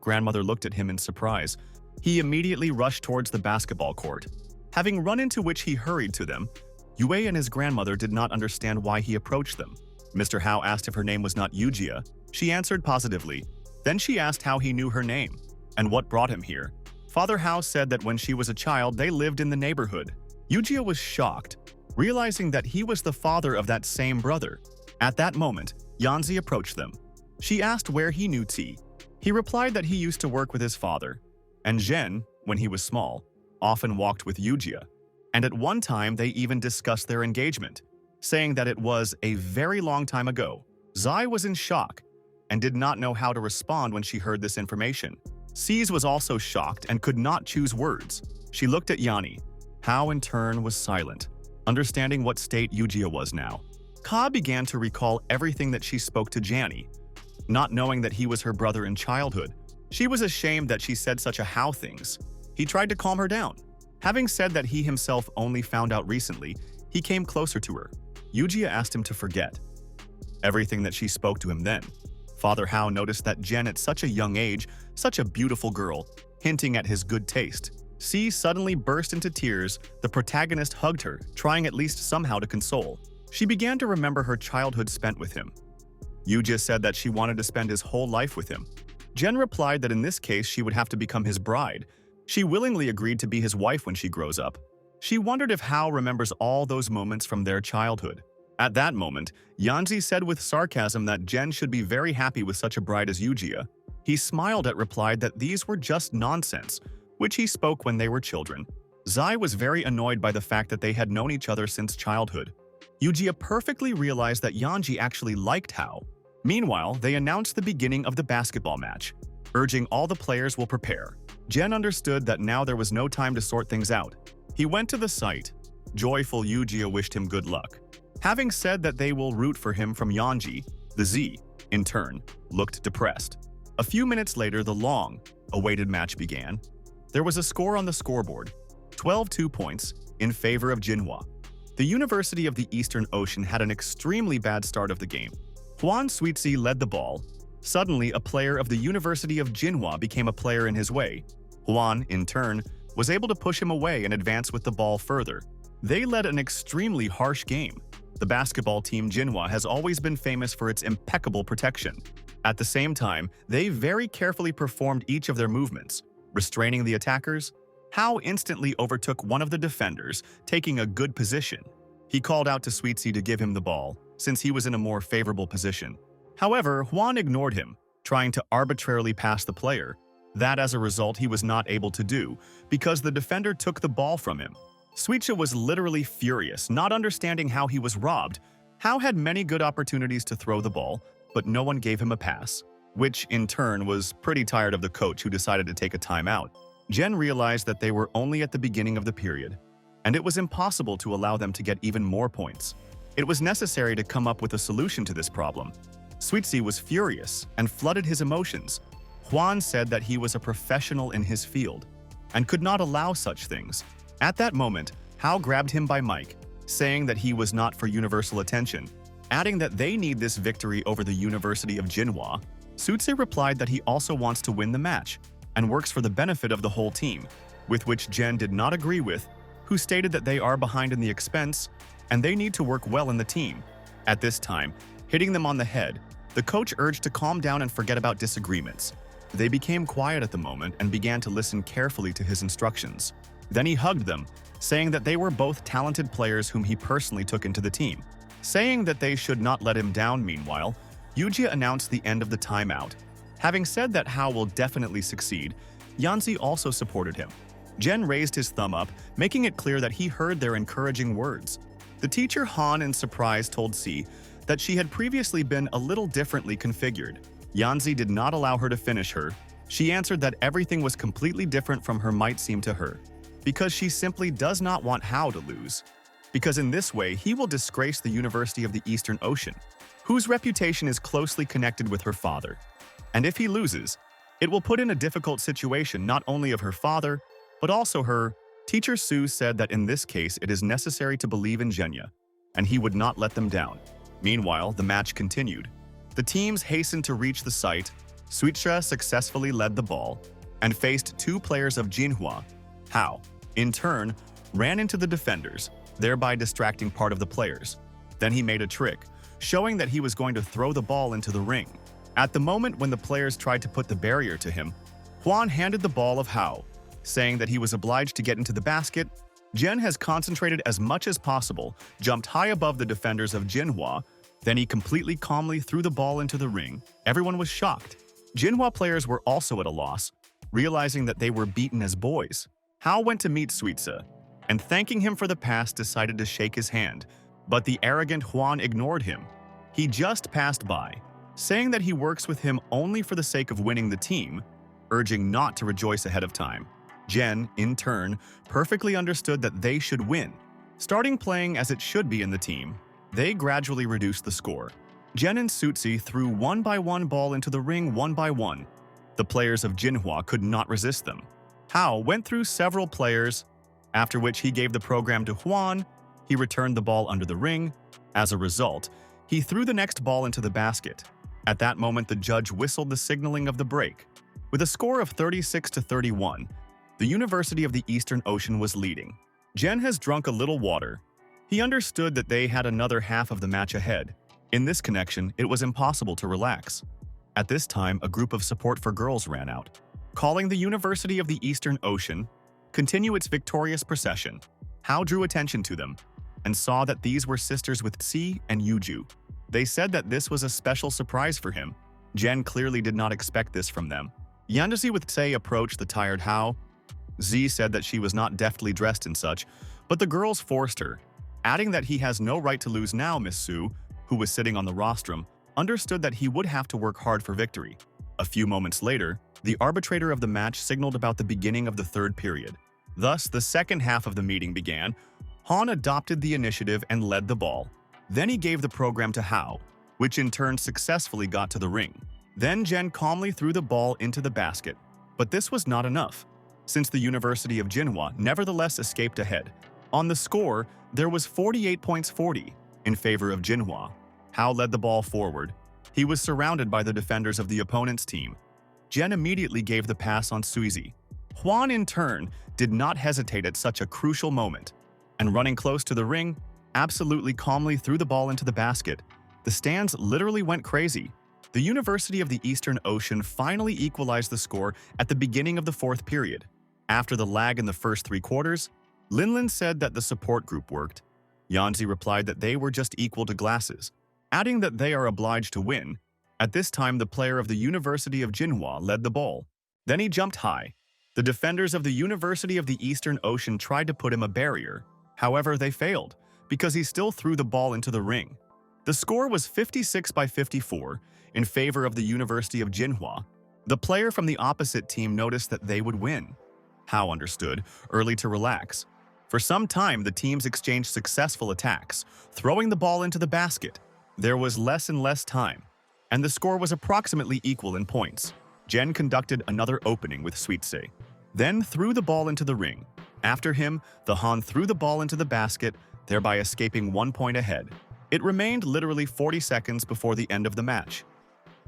Grandmother looked at him in surprise. He immediately rushed towards the basketball court. Having run into which he hurried to them, Yue and his grandmother did not understand why he approached them. Mr. Hao asked if her name was not Yujia. She answered positively. Then she asked how he knew her name and what brought him here. Father Hao said that when she was a child, they lived in the neighborhood. Yujia was shocked, realizing that he was the father of that same brother. At that moment, Yanzi approached them. She asked where he knew T. He replied that he used to work with his father, and Zhen, when he was small, often walked with Yujia. And at one time, they even discussed their engagement, saying that it was a very long time ago. Zai was in shock and did not know how to respond when she heard this information. C's was also shocked and could not choose words. She looked at Yanni. Hao in turn was silent, understanding what state Yujia was now. Ka began to recall everything that she spoke to Janny, not knowing that he was her brother in childhood. She was ashamed that she said such a Hao things. He tried to calm her down. Having said that he himself only found out recently, he came closer to her. Yujia asked him to forget everything that she spoke to him then. Father Hao noticed that Jen at such a young age, such a beautiful girl, hinting at his good taste. C suddenly burst into tears. The protagonist hugged her, trying at least somehow to console. She began to remember her childhood spent with him. Yujia said that she wanted to spend his whole life with him. Jen replied that in this case she would have to become his bride. She willingly agreed to be his wife when she grows up. She wondered if Hao remembers all those moments from their childhood. At that moment, Yanzi said with sarcasm that Jen should be very happy with such a bride as Yujia. He smiled at replied that these were just nonsense, which he spoke when they were children. Zai was very annoyed by the fact that they had known each other since childhood. Yujia perfectly realized that Yanji actually liked Hao. Meanwhile, they announced the beginning of the basketball match, urging all the players will prepare. Jen understood that now there was no time to sort things out. He went to the site. Joyful Yujia wished him good luck. Having said that they will root for him from Yanji, the Z, in turn, looked depressed. A few minutes later, the long-awaited match began. There was a score on the scoreboard, 12-2 points, in favor of Jinhua. The University of the Eastern Ocean had an extremely bad start of the game. Huan Suizi led the ball. Suddenly, a player of the University of Jinhua became a player in his way. Huan, in turn, was able to push him away and advance with the ball further. They led an extremely harsh game. The basketball team Jinhua has always been famous for its impeccable protection. At the same time, they very carefully performed each of their movements, restraining the attackers. Hao instantly overtook one of the defenders, taking a good position. He called out to Suizi to give him the ball, since he was in a more favorable position. However, Huan ignored him, trying to arbitrarily pass the player. That, as a result, he was not able to do, because the defender took the ball from him. Suizi was literally furious, not understanding how he was robbed. Hao had many good opportunities to throw the ball, but no one gave him a pass, which, in turn, was pretty tired of the coach who decided to take a timeout. Jen realized that they were only at the beginning of the period, and it was impossible to allow them to get even more points. It was necessary to come up with a solution to this problem. Suizi was furious and flooded his emotions. Huan said that he was a professional in his field and could not allow such things. At that moment, Hao grabbed him by mic, saying that he was not for universal attention, adding that they need this victory over the University of Jinhua. Suizi replied that he also wants to win the match and works for the benefit of the whole team, with which Jen did not agree with, who stated that they are behind in the expense and they need to work well in the team. At this time, hitting them on the head, the coach urged to calm down and forget about disagreements. They became quiet at the moment and began to listen carefully to his instructions. Then he hugged them, saying that they were both talented players whom he personally took into the team. Saying that they should not let him down meanwhile, Yujia announced the end of the timeout. Having said that Hao will definitely succeed, Yanzi also supported him. Jen raised his thumb up, making it clear that he heard their encouraging words. The teacher Han in surprise told C that she had previously been a little differently configured. Yanzi did not allow her to finish her. She answered that everything was completely different from her might seem to her, because she simply does not want Hao to lose. Because in this way, he will disgrace the University of the Eastern Ocean, whose reputation is closely connected with her father. And if he loses, it will put in a difficult situation not only of her father, but also her. Teacher Su said that in this case it is necessary to believe in Zhenya, and he would not let them down. Meanwhile, the match continued. The teams hastened to reach the site. Suitra successfully led the ball. and faced two players of Jinhua. Hao, in turn, ran into the defenders, thereby distracting part of the players. Then he made a trick, showing that he was going to throw the ball into the ring. At the moment when the players tried to put the barrier to him, Huan handed the ball of Hao, saying that he was obliged to get into the basket. Jen has concentrated as much as possible, jumped high above the defenders of Jinhua, then he completely calmly threw the ball into the ring. Everyone was shocked. Jinhua players were also at a loss, realizing that they were beaten as boys. Hao went to meet Suitsa, and thanking him for the pass decided to shake his hand, but the arrogant Huan ignored him. He just passed by, saying that he works with him only for the sake of winning the team, urging not to rejoice ahead of time. Jen, in turn, perfectly understood that they should win. Starting playing as it should be in the team, they gradually reduced the score. Jen and Sutsi threw one-by-one ball into the ring one by one. The players of Jinhua could not resist them. Hao went through several players, after which he gave the program to Huan. He returned the ball under the ring. As a result, he threw the next ball into the basket. At that moment, the judge whistled the signaling of the break. With a score of 36-31, the University of the Eastern Ocean was leading. Jen has drunk a little water. He understood that they had another half of the match ahead. In this connection, it was impossible to relax. At this time, a group of support for girls ran out, calling the University of the Eastern Ocean continue its victorious procession. Hao drew attention to them and saw that these were sisters with Si and Yuju. They said that this was a special surprise for him. Jen clearly did not expect this from them. Yandazi with Sei approached the tired Hao. Z said that she was not deftly dressed and such, but the girls forced her, adding that he has no right to lose now. Miss Su, who was sitting on the rostrum, understood that he would have to work hard for victory. A few moments later, the arbitrator of the match signaled about the beginning of the third period. Thus, the second half of the meeting began. Han adopted the initiative and led the ball. Then he gave the program to Hao, which in turn successfully got to the ring. Then Jen calmly threw the ball into the basket. But this was not enough, since the University of Jinhua nevertheless escaped ahead. On the score, there was 48-40 in favor of Jinhua. Hao led the ball forward. He was surrounded by the defenders of the opponent's team. Jen immediately gave the pass on Suizi. Huan, in turn, did not hesitate at such a crucial moment, and running close to the ring, absolutely calmly threw the ball into the basket. The stands literally went crazy. The University of the Eastern Ocean finally equalized the score at the beginning of the fourth period. After the lag in the first three quarters, Linlin said that the support group worked. Yanzi replied that they were just equal to glasses, adding that they are obliged to win. At this time, the player of the University of Jinhua led the ball. Then he jumped high. The defenders of the University of the Eastern Ocean tried to put him a barrier. However, they failed, because he still threw the ball into the ring. The score was 56-54 in favor of the University of Jinhua. The player from the opposite team noticed that they would win. Hao understood, early to relax. For some time, the teams exchanged successful attacks, throwing the ball into the basket. There was less and less time, and the score was approximately equal in points. Jen conducted another opening with Suitse, then threw the ball into the ring. After him, the Han threw the ball into the basket, thereby escaping 1 point ahead. It remained literally 40 seconds before the end of the match.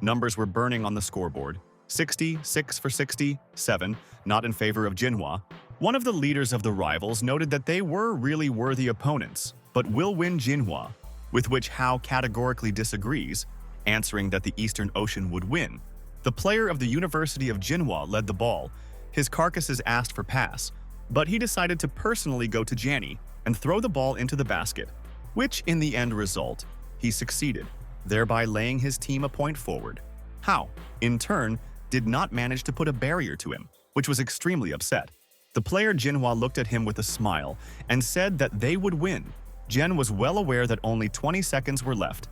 Numbers were burning on the scoreboard. 66-67, not in favor of Jinhua. One of the leaders of the rivals noted that they were really worthy opponents, but will win Jinhua, with which Hao categorically disagrees, answering that the Eastern Ocean would win. The player of the University of Jinhua led the ball. His carcasses asked for pass, but he decided to personally go to Janny and throw the ball into the basket, which in the end result, he succeeded, thereby laying his team a point forward. Hao, in turn, did not manage to put a barrier to him, which was extremely upset. The player Jinhua looked at him with a smile and said that they would win. Jen was well aware that only 20 seconds were left,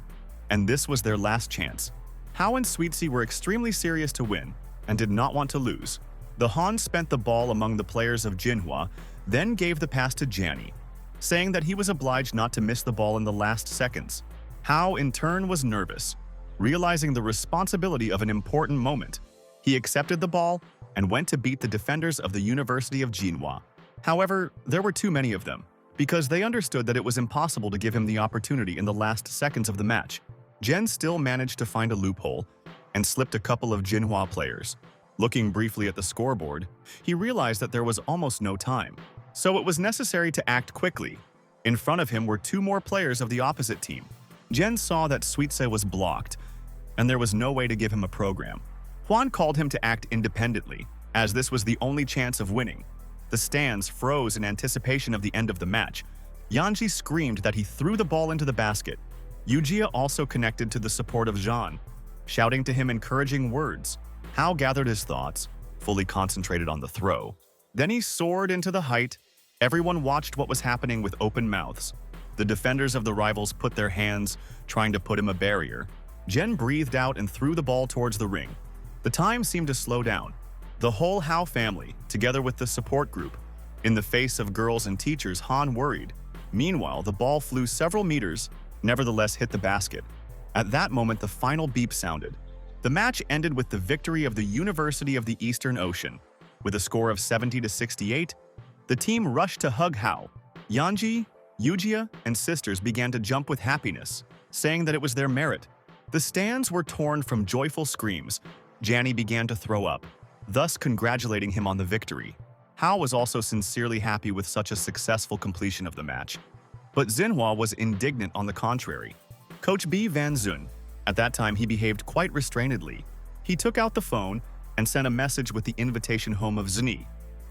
and this was their last chance. Hao and Sweetsy were extremely serious to win and did not want to lose. The Han spent the ball among the players of Jinhua, then gave the pass to Janny, saying that he was obliged not to miss the ball in the last seconds. Hao, in turn, was nervous, realizing the responsibility of an important moment. He accepted the ball and went to beat the defenders of the University of Jinhua. However, there were too many of them, because they understood that it was impossible to give him the opportunity in the last seconds of the match. Jen still managed to find a loophole and slipped a couple of Jinhua players. Looking briefly at the scoreboard, he realized that there was almost no time, so it was necessary to act quickly. In front of him were two more players of the opposite team. Jen saw that Suitse was blocked, and there was no way to give him a program. Juan called him to act independently, as this was the only chance of winning. The stands froze in anticipation of the end of the match. Yanji screamed that he threw the ball into the basket. Yujia also connected to the support of Jean, shouting to him encouraging words. Hao gathered his thoughts, fully concentrated on the throw. Then he soared into the height. Everyone watched what was happening with open mouths. The defenders of the rivals put their hands, trying to put him a barrier. Jen breathed out and threw the ball towards the ring. The time seemed to slow down. The whole Hao family, together with the support group. In the face of girls and teachers, Han worried. Meanwhile, the ball flew several meters, nevertheless hit the basket. At that moment, the final beep sounded. The match ended with the victory of the University of the Eastern Ocean. With a score of 70-68, the team rushed to hug Hao. Yanji, Yujia, and sisters began to jump with happiness, saying that it was their merit. The stands were torn from joyful screams. Janny began to throw up, thus congratulating him on the victory. Hao was also sincerely happy with such a successful completion of the match. But Xinhua was indignant on the contrary. Coach B. Van Zun, at that time he behaved quite restrainedly. He took out the phone and sent a message with the invitation home of Zni,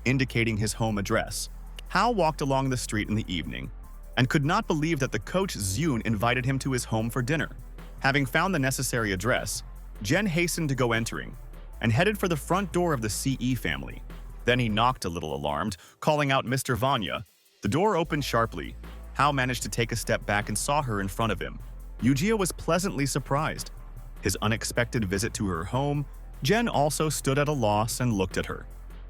indicating his home address. Hao walked along the street in the evening and could not believe that the coach Zun invited him to his home for dinner. Having found the necessary address, Jen hastened to go entering and headed for the front door of the CE family. Then he knocked a little alarmed, calling out Mr. Vanya. The door opened sharply. Hao managed to take a step back and saw her in front of him. Yujia was pleasantly surprised. His unexpected visit to her home. Jen also stood at a loss and looked at her.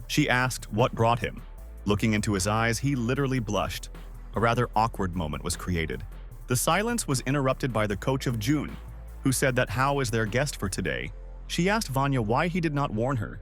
She asked what brought him. Looking into his eyes, he literally blushed. A rather awkward moment was created. The silence was interrupted by the coach of June, who said that Hao is their guest for today. She asked Vanya why he did not warn her.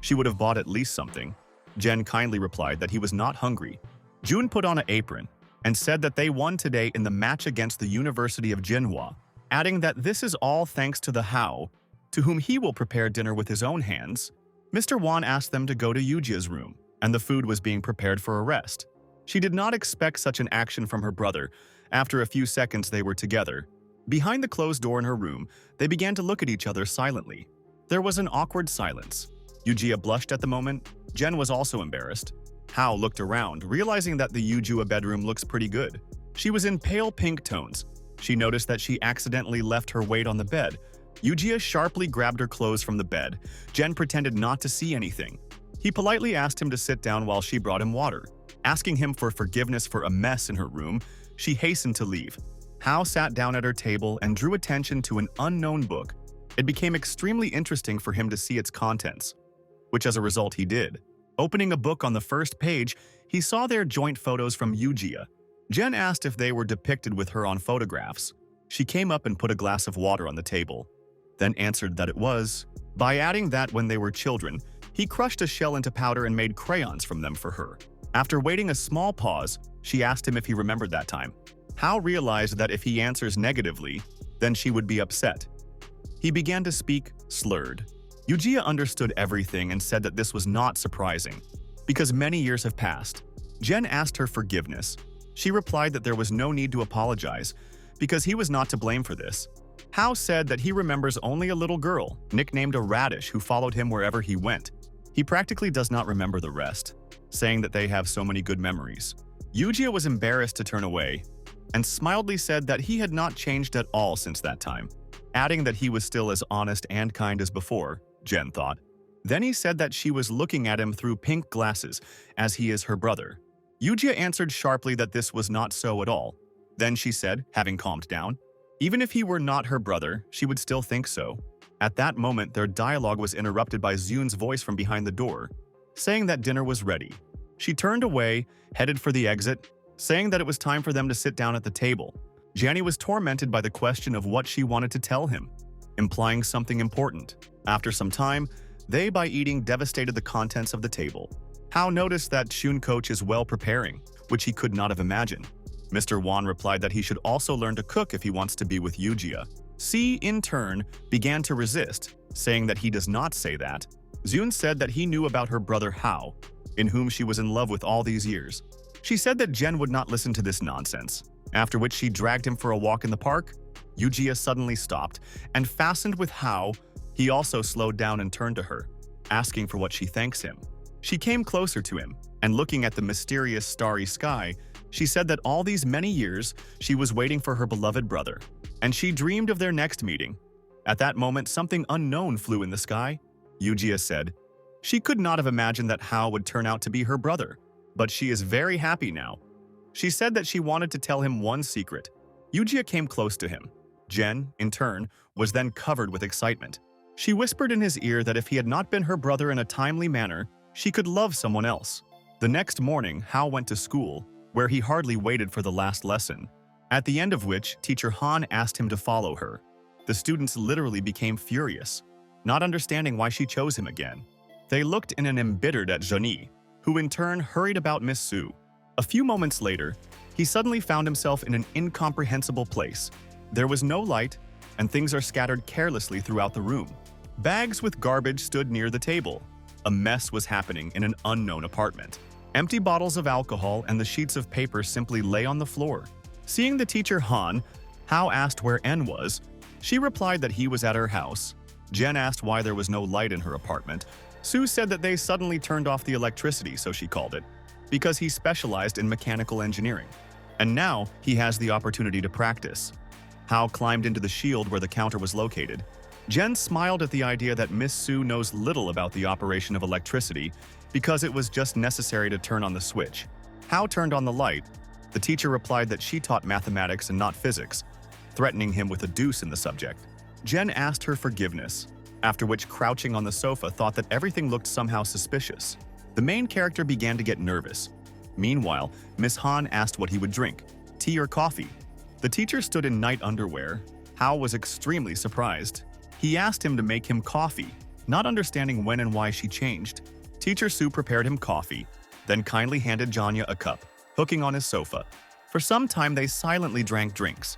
She would have bought at least something. Jen kindly replied that he was not hungry. June put on an apron and said that they won today in the match against the University of Jinhua, adding that this is all thanks to the Hao, to whom he will prepare dinner with his own hands. Mr. Wan asked them to go to Yujia's room, and the food was being prepared for a rest. She did not expect such an action from her brother. After a few seconds they were together. Behind the closed door in her room, they began to look at each other silently. There was an awkward silence. Yujia blushed at the moment. Jen was also embarrassed. Hao looked around, realizing that the Yujia bedroom looks pretty good. She was in pale pink tones. She noticed that she accidentally left her weight on the bed. Yujia sharply grabbed her clothes from the bed. Jen pretended not to see anything. He politely asked him to sit down while she brought him water. Asking him for forgiveness for a mess in her room, she hastened to leave. Hao sat down at her table and drew attention to an unknown book. It became extremely interesting for him to see its contents, which as a result he did. Opening a book on the first page, he saw their joint photos from Yujia. Jen asked if they were depicted with her on photographs. She came up and put a glass of water on the table, then answered that it was. By adding that when they were children, he crushed a shell into powder and made crayons from them for her. After waiting a small pause, she asked him if he remembered that time. Hao realized that if he answers negatively, then she would be upset. He began to speak slurred. Yujia understood everything and said that this was not surprising, because many years have passed. Jen asked her forgiveness. She replied that there was no need to apologize, because he was not to blame for this. Hao said that he remembers only a little girl, nicknamed a radish, who followed him wherever he went. He practically does not remember the rest, saying that they have so many good memories. Yujia was embarrassed to turn away, and smilingly said that he had not changed at all since that time, adding that he was still as honest and kind as before, Jen thought. Then he said that she was looking at him through pink glasses, as he is her brother. Yujia answered sharply that this was not so at all. Then she said, having calmed down, even if he were not her brother, she would still think so. At that moment, their dialogue was interrupted by Zun's voice from behind the door, saying that dinner was ready. She turned away, headed for the exit, saying that it was time for them to sit down at the table. Janny was tormented by the question of what she wanted to tell him, implying something important. After some time, they, by eating, devastated the contents of the table. Hao noticed that Shun coach is well preparing, which he could not have imagined. Mr. Wan replied that he should also learn to cook if he wants to be with Yujia. C, in turn, began to resist, saying that he does not say that. Zun said that he knew about her brother Hao, in whom she was in love with all these years. She said that Jen would not listen to this nonsense, after which she dragged him for a walk in the park. Yujia suddenly stopped and fastened with Hao. He also slowed down and turned to her, asking for what she thanks him. She came closer to him, and looking at the mysterious starry sky, she said that all these many years she was waiting for her beloved brother, and she dreamed of their next meeting. At that moment, something unknown flew in the sky. Yujia said she could not have imagined that Hao would turn out to be her brother, but she is very happy now. She said that she wanted to tell him one secret. Yujia came close to him. Jen, in turn, was then covered with excitement. She whispered in his ear that if he had not been her brother in a timely manner, she could love someone else. The next morning, Hao went to school, where he hardly waited for the last lesson, at the end of which teacher Han asked him to follow her. The students literally became furious, not understanding why she chose him again. They looked in and embittered at Zheni, who in turn hurried about Miss Su. A few moments later, he suddenly found himself in an incomprehensible place. There was no light, and things are scattered carelessly throughout the room. Bags with garbage stood near the table. A mess was happening in an unknown apartment. Empty bottles of alcohol and the sheets of paper simply lay on the floor. Seeing the teacher Han, Hao asked where En was. She replied that he was at her house. Jen asked why there was no light in her apartment. Su said that they suddenly turned off the electricity, so she called it, because he specialized in mechanical engineering. And now he has the opportunity to practice. Hao climbed into the shield where the counter was located. Jen smiled at the idea that Miss Su knows little about the operation of electricity because it was just necessary to turn on the switch. Hao turned on the light. The teacher replied that she taught mathematics and not physics, threatening him with a deuce in the subject. Jen asked her forgiveness, after which crouching on the sofa thought that everything looked somehow suspicious. The main character began to get nervous. Meanwhile, Miss Han asked what he would drink, tea or coffee. The teacher stood in night underwear. Hao was extremely surprised. He asked him to make him coffee, not understanding when and why she changed. Teacher Su prepared him coffee, then kindly handed Janya a cup, hooking on his sofa. For some time they silently drank drinks.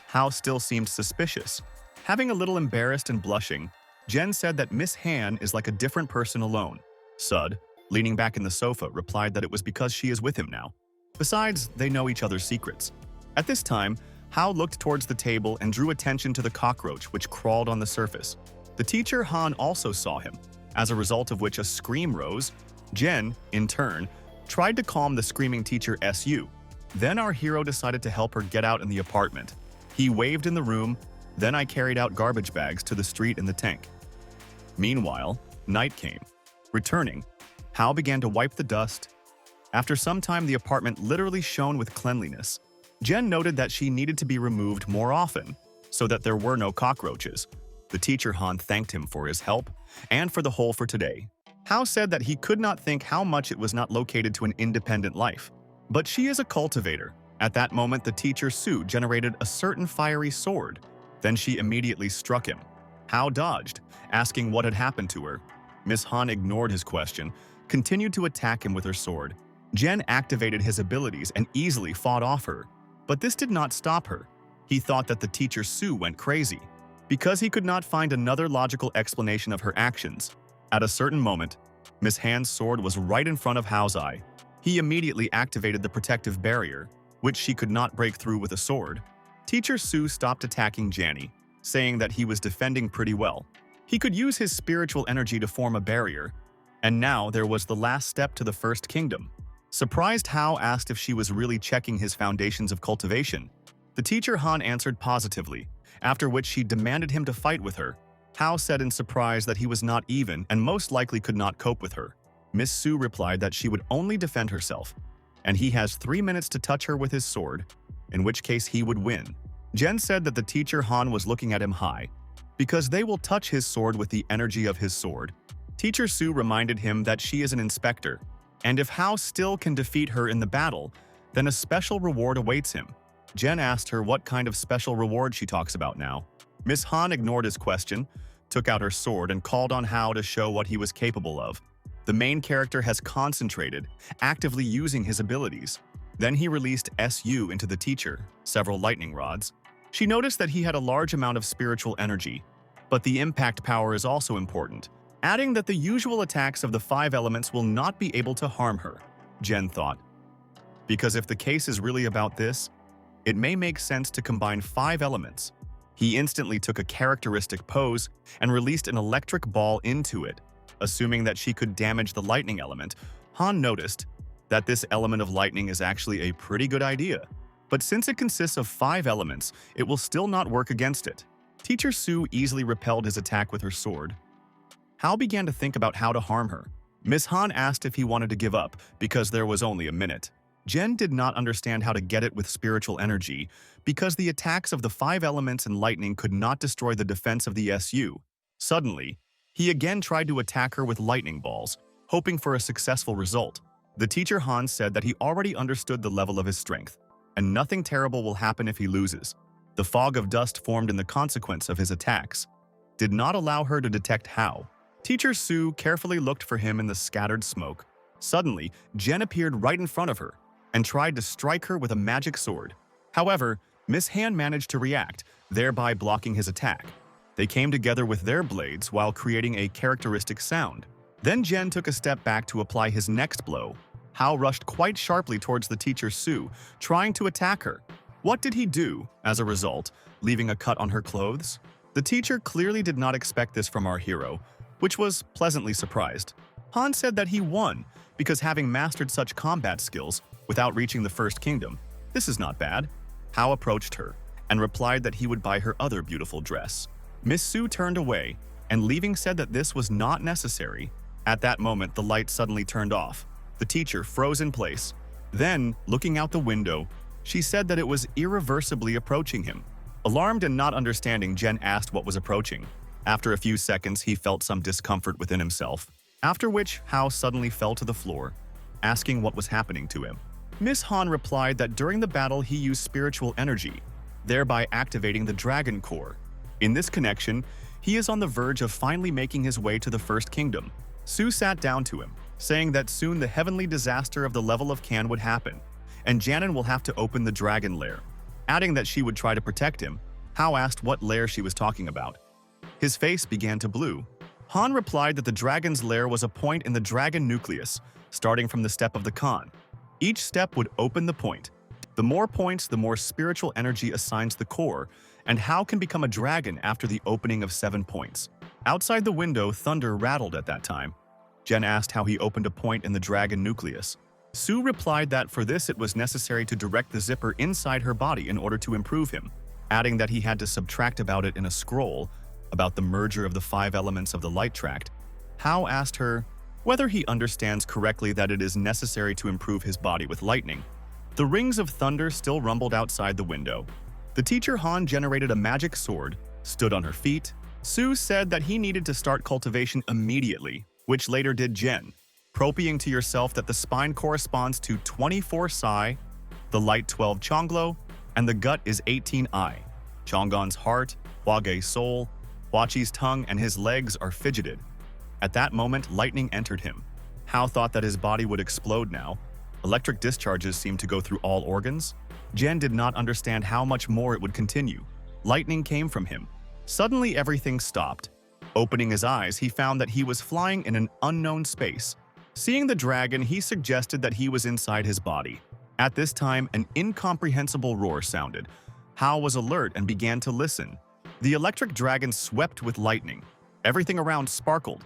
Hao still seemed suspicious. Having a little embarrassed and blushing, Jen said that Miss Han is like a different person alone. Sud, leaning back in the sofa, replied that it was because she is with him now. Besides, they know each other's secrets. At this time, Hao looked towards the table and drew attention to the cockroach which crawled on the surface. The teacher Han also saw him, as a result of which a scream rose. Jen, in turn, tried to calm the screaming teacher Su. Then our hero decided to help her get out in the apartment. He waved in the room, then I carried out garbage bags to the street in the tank. Meanwhile, night came. Returning, Hao began to wipe the dust. After some time, the apartment literally shone with cleanliness. Jen noted that she needed to be removed more often, so that there were no cockroaches. The teacher Han thanked him for his help and for the hole for today. Hao said that he could not think how much it was not located to an independent life. But she is a cultivator. At that moment, the teacher Su generated a certain fiery sword. Then she immediately struck him. Hao dodged, asking what had happened to her. Miss Han ignored his question, continued to attack him with her sword. Jen activated his abilities and easily fought off her. But this did not stop her. He thought that the teacher Su went crazy, because he could not find another logical explanation of her actions. At a certain moment, Miss Han's sword was right in front of Hao's eye. He immediately activated the protective barrier, which she could not break through with a sword. Teacher Su stopped attacking Janny, saying that he was defending pretty well. He could use his spiritual energy to form a barrier, and now there was the last step to the First Kingdom. Surprised, Hao asked if she was really checking his foundations of cultivation. The teacher Han answered positively, after which she demanded him to fight with her. Hao said in surprise that he was not even and most likely could not cope with her. Miss Su replied that she would only defend herself, and he has 3 minutes to touch her with his sword, in which case he would win. Jen said that the teacher Han was looking at him high, because they will touch his sword with the energy of his sword. Teacher Su reminded him that she is an inspector, and if Hao still can defeat her in the battle, then a special reward awaits him. Jen asked her what kind of special reward she talks about now. Miss Han ignored his question, took out her sword, and called on Hao to show what he was capable of. The main character has concentrated, actively using his abilities. Then he released Su into the teacher, several lightning rods. She noticed that he had a large amount of spiritual energy, but the impact power is also important, adding that the usual attacks of the five elements will not be able to harm her, Jen thought. Because if the case is really about this, it may make sense to combine five elements. He instantly took a characteristic pose and released an electric ball into it. Assuming that she could damage the lightning element, Han noticed that this element of lightning is actually a pretty good idea. But since it consists of five elements, it will still not work against it. Teacher Sue easily repelled his attack with her sword. Hao began to think about how to harm her. Miss Han asked if he wanted to give up because there was only a minute. Jen did not understand how to get it with spiritual energy because the attacks of the five elements and lightning could not destroy the defense of the SU. Suddenly, he again tried to attack her with lightning balls, hoping for a successful result. The teacher Han said that he already understood the level of his strength, and nothing terrible will happen if he loses. The fog of dust formed in the consequence of his attacks did not allow her to detect Hao. Teacher Sue carefully looked for him in the scattered smoke. Suddenly, Jen appeared right in front of her and tried to strike her with a magic sword. However, Miss Han managed to react, thereby blocking his attack. They came together with their blades while creating a characteristic sound. Then Jen took a step back to apply his next blow. Hao rushed quite sharply towards the teacher Sue, trying to attack her. What did he do, as a result, leaving a cut on her clothes? The teacher clearly did not expect this from our hero, which was pleasantly surprised. Han said that he won because having mastered such combat skills without reaching the First Kingdom, this is not bad. Hao approached her and replied that he would buy her other beautiful dress. Miss Sue turned away and leaving said that this was not necessary. At that moment, the light suddenly turned off. The teacher froze in place. Then, looking out the window, she said that it was irreversibly approaching him. Alarmed and not understanding, Jen asked what was approaching. After a few seconds, he felt some discomfort within himself, after which Hao suddenly fell to the floor, asking what was happening to him. Miss Han replied that during the battle he used spiritual energy, thereby activating the Dragon Core. In this connection, he is on the verge of finally making his way to the First Kingdom. Sue sat down to him, saying that soon the heavenly disaster of the level of Can would happen, and Janin will have to open the dragon lair. Adding that she would try to protect him, Hao asked what lair she was talking about. His face began to blue. Han replied that the dragon's lair was a point in the dragon nucleus, starting from the step of the Khan. Each step would open the point. The more points, the more spiritual energy assigns the core, and Hao can become a dragon after the opening of 7 points. Outside the window, thunder rattled at that time. Jen asked how he opened a point in the dragon nucleus. Sue replied that for this it was necessary to direct the zipper inside her body in order to improve him, adding that he had to subtract about it in a scroll about the merger of the 5 elements of the light tract. Hao asked her whether he understands correctly that it is necessary to improve his body with lightning. The rings of thunder still rumbled outside the window. The teacher Han generated a magic sword, stood on her feet. Sue said that he needed to start cultivation immediately, which later did Jen, proping to yourself that the spine corresponds to 24 Sai, the light 12 Chonglo, and the gut is 18 I. Chonggon's heart, Huage's soul, Huaqi's tongue, and his legs are fidgeted. At that moment, lightning entered him. Hao thought that his body would explode now. Electric discharges seemed to go through all organs. Jen did not understand how much more it would continue. Lightning came from him. Suddenly, everything stopped. Opening his eyes, he found that he was flying in an unknown space. Seeing the dragon, he suggested that he was inside his body. At this time, an incomprehensible roar sounded. Hao was alert and began to listen. The electric dragon swept with lightning. Everything around sparkled.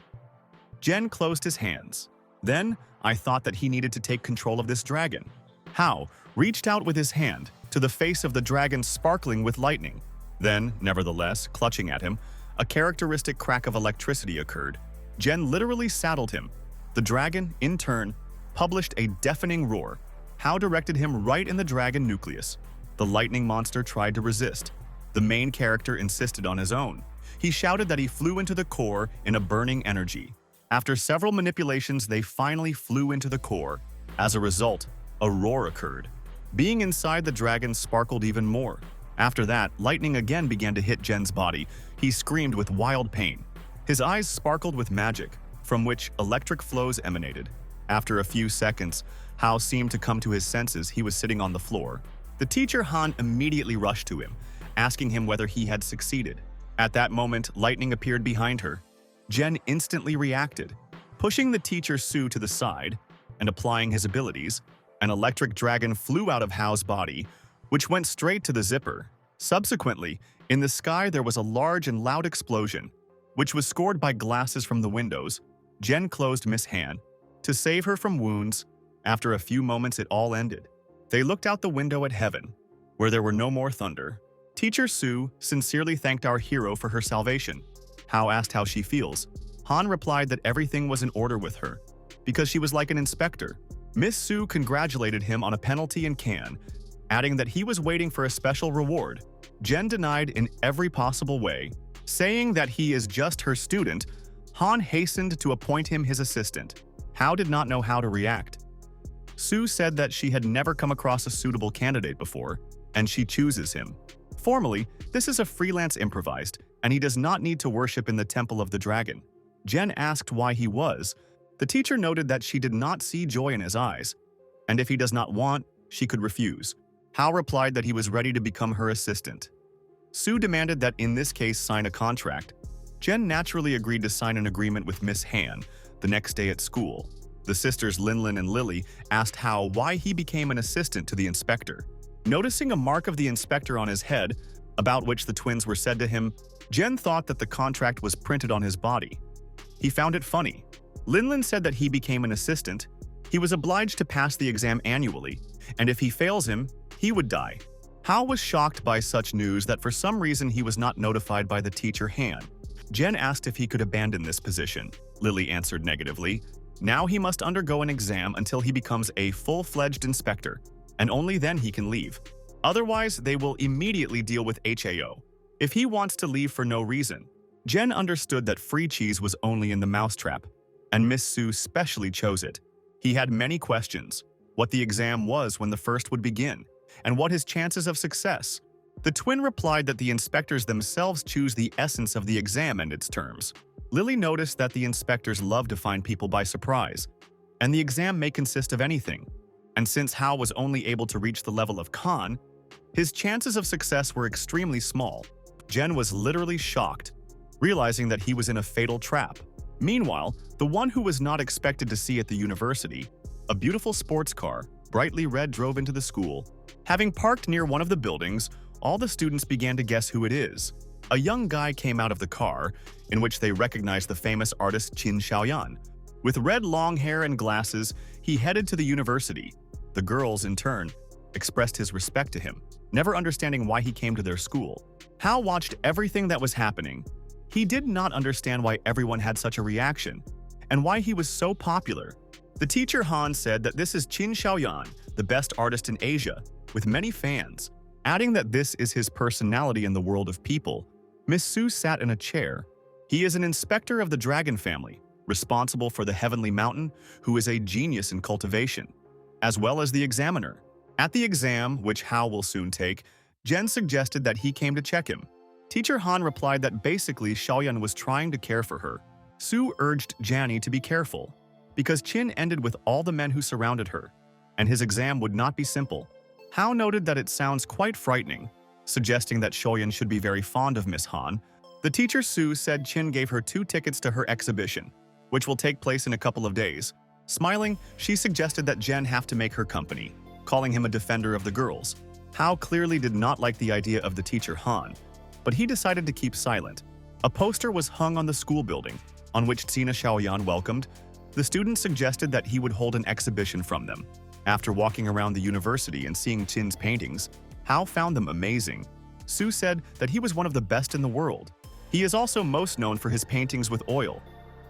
Jen closed his hands. Then, I thought that he needed to take control of this dragon. Hao reached out with his hand to the face of the dragon sparkling with lightning. Then, nevertheless, clutching at him, a characteristic crack of electricity occurred. Jen literally saddled him. The dragon, in turn, published a deafening roar. Hao directed him right in the dragon nucleus. The lightning monster tried to resist. The main character insisted on his own. He shouted that he flew into the core in a burning energy. After several manipulations, they finally flew into the core. As a result, a roar occurred. Being inside the dragon sparkled even more. After that, lightning again began to hit Jen's body. He screamed with wild pain. His eyes sparkled with magic, from which electric flows emanated. After a few seconds, Hao seemed to come to his senses. He was sitting on the floor. The teacher Han immediately rushed to him, asking him whether he had succeeded. At that moment, lightning appeared behind her. Jen instantly reacted. Pushing the teacher Sue to the side and applying his abilities, an electric dragon flew out of Hao's body, which went straight to the zipper. Subsequently, in the sky there was a large and loud explosion, which was scored by glasses from the windows. Jen closed Miss Han to save her from wounds. After a few moments, it all ended. They looked out the window at heaven, where there were no more thunder. Teacher Sue sincerely thanked our hero for her salvation. Hao asked how she feels. Han replied that everything was in order with her, because she was like an inspector. Miss Sue congratulated him on a penalty and can, adding that he was waiting for a special reward. Jen denied in every possible way, saying that he is just her student. Han hastened to appoint him his assistant. Hao did not know how to react. Sue said that she had never come across a suitable candidate before, and she chooses him. Formally, this is a freelance improvised, and he does not need to worship in the Temple of the Dragon. Jen asked why he was. The teacher noted that she did not see joy in his eyes, and if he does not want, she could refuse. Hao replied that he was ready to become her assistant. Sue demanded that in this case sign a contract. Jen naturally agreed to sign an agreement with Miss Han the next day at school. The sisters Linlin and Lily asked Hao why he became an assistant to the inspector. Noticing a mark of the inspector on his head, about which the twins were said to him, Jen thought that the contract was printed on his body. He found it funny. Linlin said that he became an assistant. He was obliged to pass the exam annually, and if he fails him, he would die. Hao was shocked by such news that for some reason he was not notified by the teacher Han. Jen asked if he could abandon this position. Lily answered negatively. Now he must undergo an exam until he becomes a full-fledged inspector, and only then he can leave. Otherwise, they will immediately deal with Hao. If he wants to leave for no reason. Jen understood that free cheese was only in the mousetrap, and Miss Sue specially chose it. He had many questions: what the exam was, when the first would begin, and what his chances of success. The twin replied that the inspectors themselves choose the essence of the exam and its terms. Lily noticed that the inspectors love to find people by surprise, and the exam may consist of anything. And since Hao was only able to reach the level of Khan, his chances of success were extremely small. Jen was literally shocked, realizing that he was in a fatal trap. Meanwhile, the one who was not expected to see at the university, a beautiful sports car, brightly red, drove into the school. Having parked near one of the buildings, all the students began to guess who it is. A young guy came out of the car, in which they recognized the famous artist Qin Shaoyan. With red long hair and glasses, he headed to the university. The girls, in turn, expressed his respect to him, never understanding why he came to their school. Hao watched everything that was happening. He did not understand why everyone had such a reaction, and why he was so popular. The teacher Han said that this is Qin Shaoyan, the best artist in Asia, with many fans, adding that this is his personality in the world of people. Miss Sue sat in a chair. He is an inspector of the dragon family, responsible for the Heavenly Mountain, who is a genius in cultivation, as well as the examiner. At the exam, which Hao will soon take, Jen suggested that he came to check him. Teacher Han replied that basically Shaoyan was trying to care for her. Sue urged Janny to be careful, because Qin ended with all the men who surrounded her, and his exam would not be simple. Hao noted that it sounds quite frightening, suggesting that Shaoyan should be very fond of Miss Han. The teacher Sue said Qin gave her 2 tickets to her exhibition, which will take place in a couple of days. Smiling, she suggested that Jen have to make her company, calling him a defender of the girls. Hao clearly did not like the idea of the teacher Han, but he decided to keep silent. A poster was hung on the school building, on which Sina Shaoyan welcomed. The students suggested that he would hold an exhibition from them. After walking around the university and seeing Qin's paintings, Hao found them amazing. Sue said that he was one of the best in the world. He is also most known for his paintings with oil,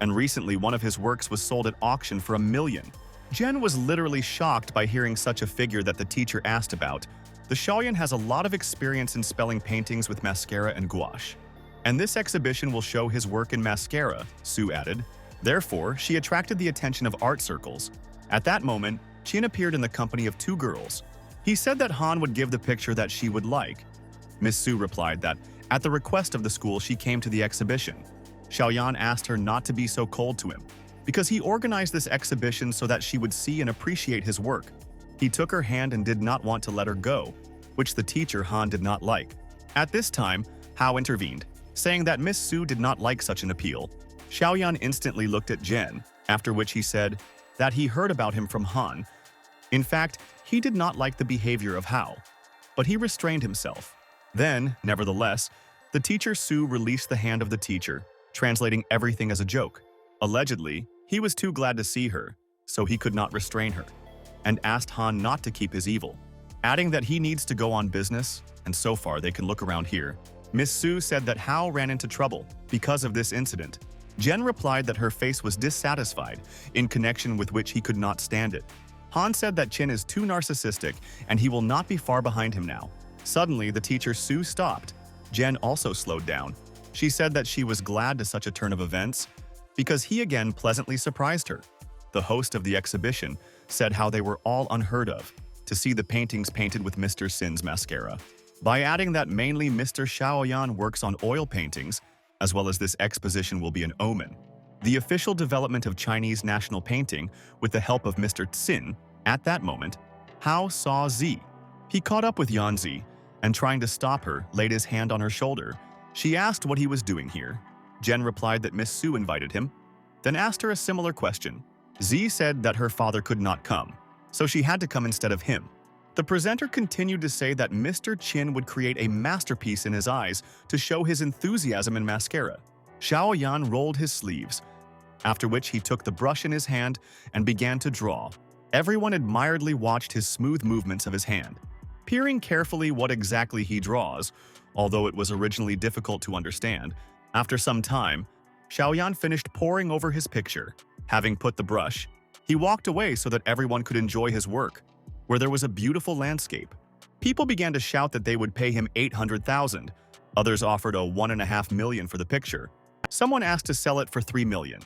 and recently one of his works was sold at auction for $1 million. Jen was literally shocked by hearing such a figure that the teacher asked about. The Shaoyan has a lot of experience in spelling paintings with mascara and gouache, and this exhibition will show his work in mascara, Sue added. Therefore, she attracted the attention of art circles. At that moment, Qin appeared in the company of 2 girls. He said that Han would give the picture that she would like. Miss Sue replied that, at the request of the school, she came to the exhibition. Shaoyan asked her not to be so cold to him, because he organized this exhibition so that she would see and appreciate his work. He took her hand and did not want to let her go, which the teacher Han did not like. At this time, Hao intervened, saying that Miss Sue did not like such an appeal. Xiaoyan instantly looked at Jen, after which he said that he heard about him from Han. In fact, he did not like the behavior of Hao, but he restrained himself. Then, nevertheless, the teacher Su released the hand of the teacher, translating everything as a joke. Allegedly, he was too glad to see her, so he could not restrain her, and asked Han not to keep his evil, adding that he needs to go on business, and so far they can look around here. Miss Su said that Hao ran into trouble because of this incident. Jen replied that her face was dissatisfied, in connection with which he could not stand it. Han said that Chin is too narcissistic and he will not be far behind him now. Suddenly, the teacher Su stopped. Jen also slowed down. She said that she was glad to such a turn of events because he again pleasantly surprised her. The host of the exhibition said how they were all unheard of to see the paintings painted with Mr. Sin's mascara. By adding that mainly Mr. Xiaoyan works on oil paintings, as well as this exposition will be an omen. The official development of Chinese national painting with the help of Mr. Sin, at that moment, Hao saw Z. He caught up with Yanzi and trying to stop her, laid his hand on her shoulder. She asked what he was doing here. Jen replied that Miss Su invited him, then asked her a similar question. Z said that her father could not come, so she had to come instead of him. The presenter continued to say that Mr. Chin would create a masterpiece in his eyes to show his enthusiasm in mascara. Xiaoyan rolled his sleeves, after which he took the brush in his hand and began to draw. Everyone admiredly watched his smooth movements of his hand, peering carefully what exactly he draws, although it was originally difficult to understand. After some time, Xiaoyan finished poring over his picture. Having put the brush, he walked away so that everyone could enjoy his work, where there was a beautiful landscape. People began to shout that they would pay him 800,000. Others offered a 1.5 million for the picture. Someone asked to sell it for 3 million.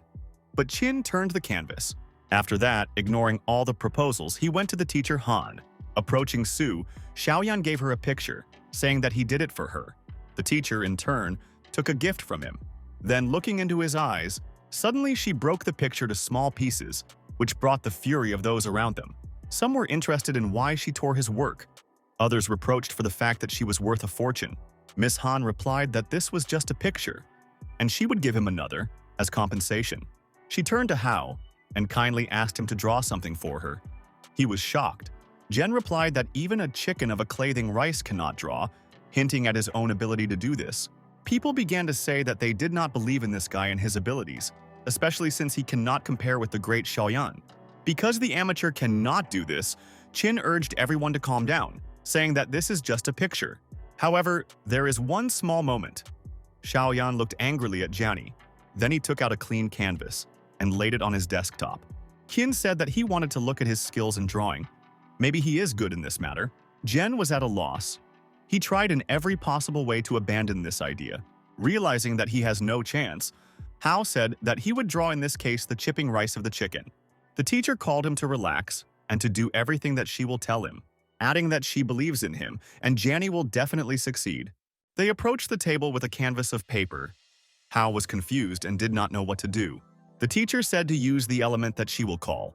But Chin turned the canvas. After that, ignoring all the proposals, he went to the teacher Han. Approaching Su, Xiaoyan gave her a picture, saying that he did it for her. The teacher, in turn, took a gift from him. Then, looking into his eyes, suddenly she broke the picture to small pieces, which brought the fury of those around them. Some were interested in why she tore his work. Others reproached for the fact that she was worth a fortune. Miss Han replied that this was just a picture, and she would give him another as compensation. She turned to Hao and kindly asked him to draw something for her. He was shocked. Jen replied that even a chicken of a clathing rice cannot draw, hinting at his own ability to do this. People began to say that they did not believe in this guy and his abilities, especially since he cannot compare with the great Xiaoyan. Because the amateur cannot do this, Chin urged everyone to calm down, saying that this is just a picture. However, there is one small moment. Xiaoyan looked angrily at Jiani. Then he took out a clean canvas and laid it on his desktop. Qin said that he wanted to look at his skills in drawing. Maybe he is good in this matter. Jen was at a loss. He tried in every possible way to abandon this idea. Realizing that he has no chance, Hao said that he would draw in this case the chipping rice of the chicken. The teacher called him to relax and to do everything that she will tell him, adding that she believes in him and Jiani will definitely succeed. They approached the table with a canvas of paper. Hao was confused and did not know what to do. The teacher said to use the element that she will call,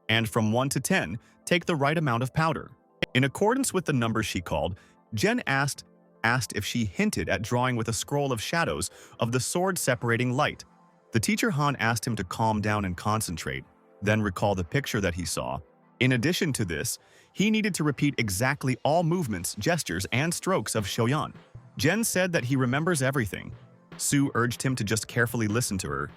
and from 1 to 10, take the right amount of powder. In accordance with the number she called, Jen asked if she hinted at drawing with a scroll of shadows of the sword separating light. The teacher Han asked him to calm down and concentrate, then recall the picture that he saw. In addition to this, he needed to repeat exactly all movements, gestures, and strokes of Xiaoyan. Jen said that he remembers everything. Su urged him to just carefully listen to her.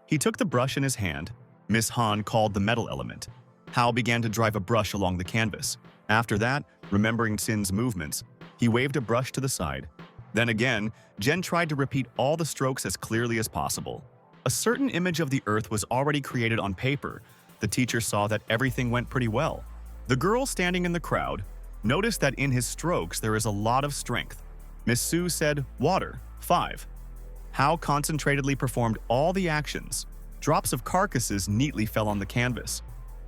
He took the brush in his hand. Miss Han called the metal element. Hao began to drive a brush along the canvas. After that, remembering Sin's movements, he waved a brush to the side. Then again, Jen tried to repeat all the strokes as clearly as possible. A certain image of the earth was already created on paper. The teacher saw that everything went pretty well. The girl standing in the crowd noticed that in his strokes there is a lot of strength. Miss Su said, "Water, 5." Hao concentratedly performed all the actions. Drops of carcasses neatly fell on the canvas.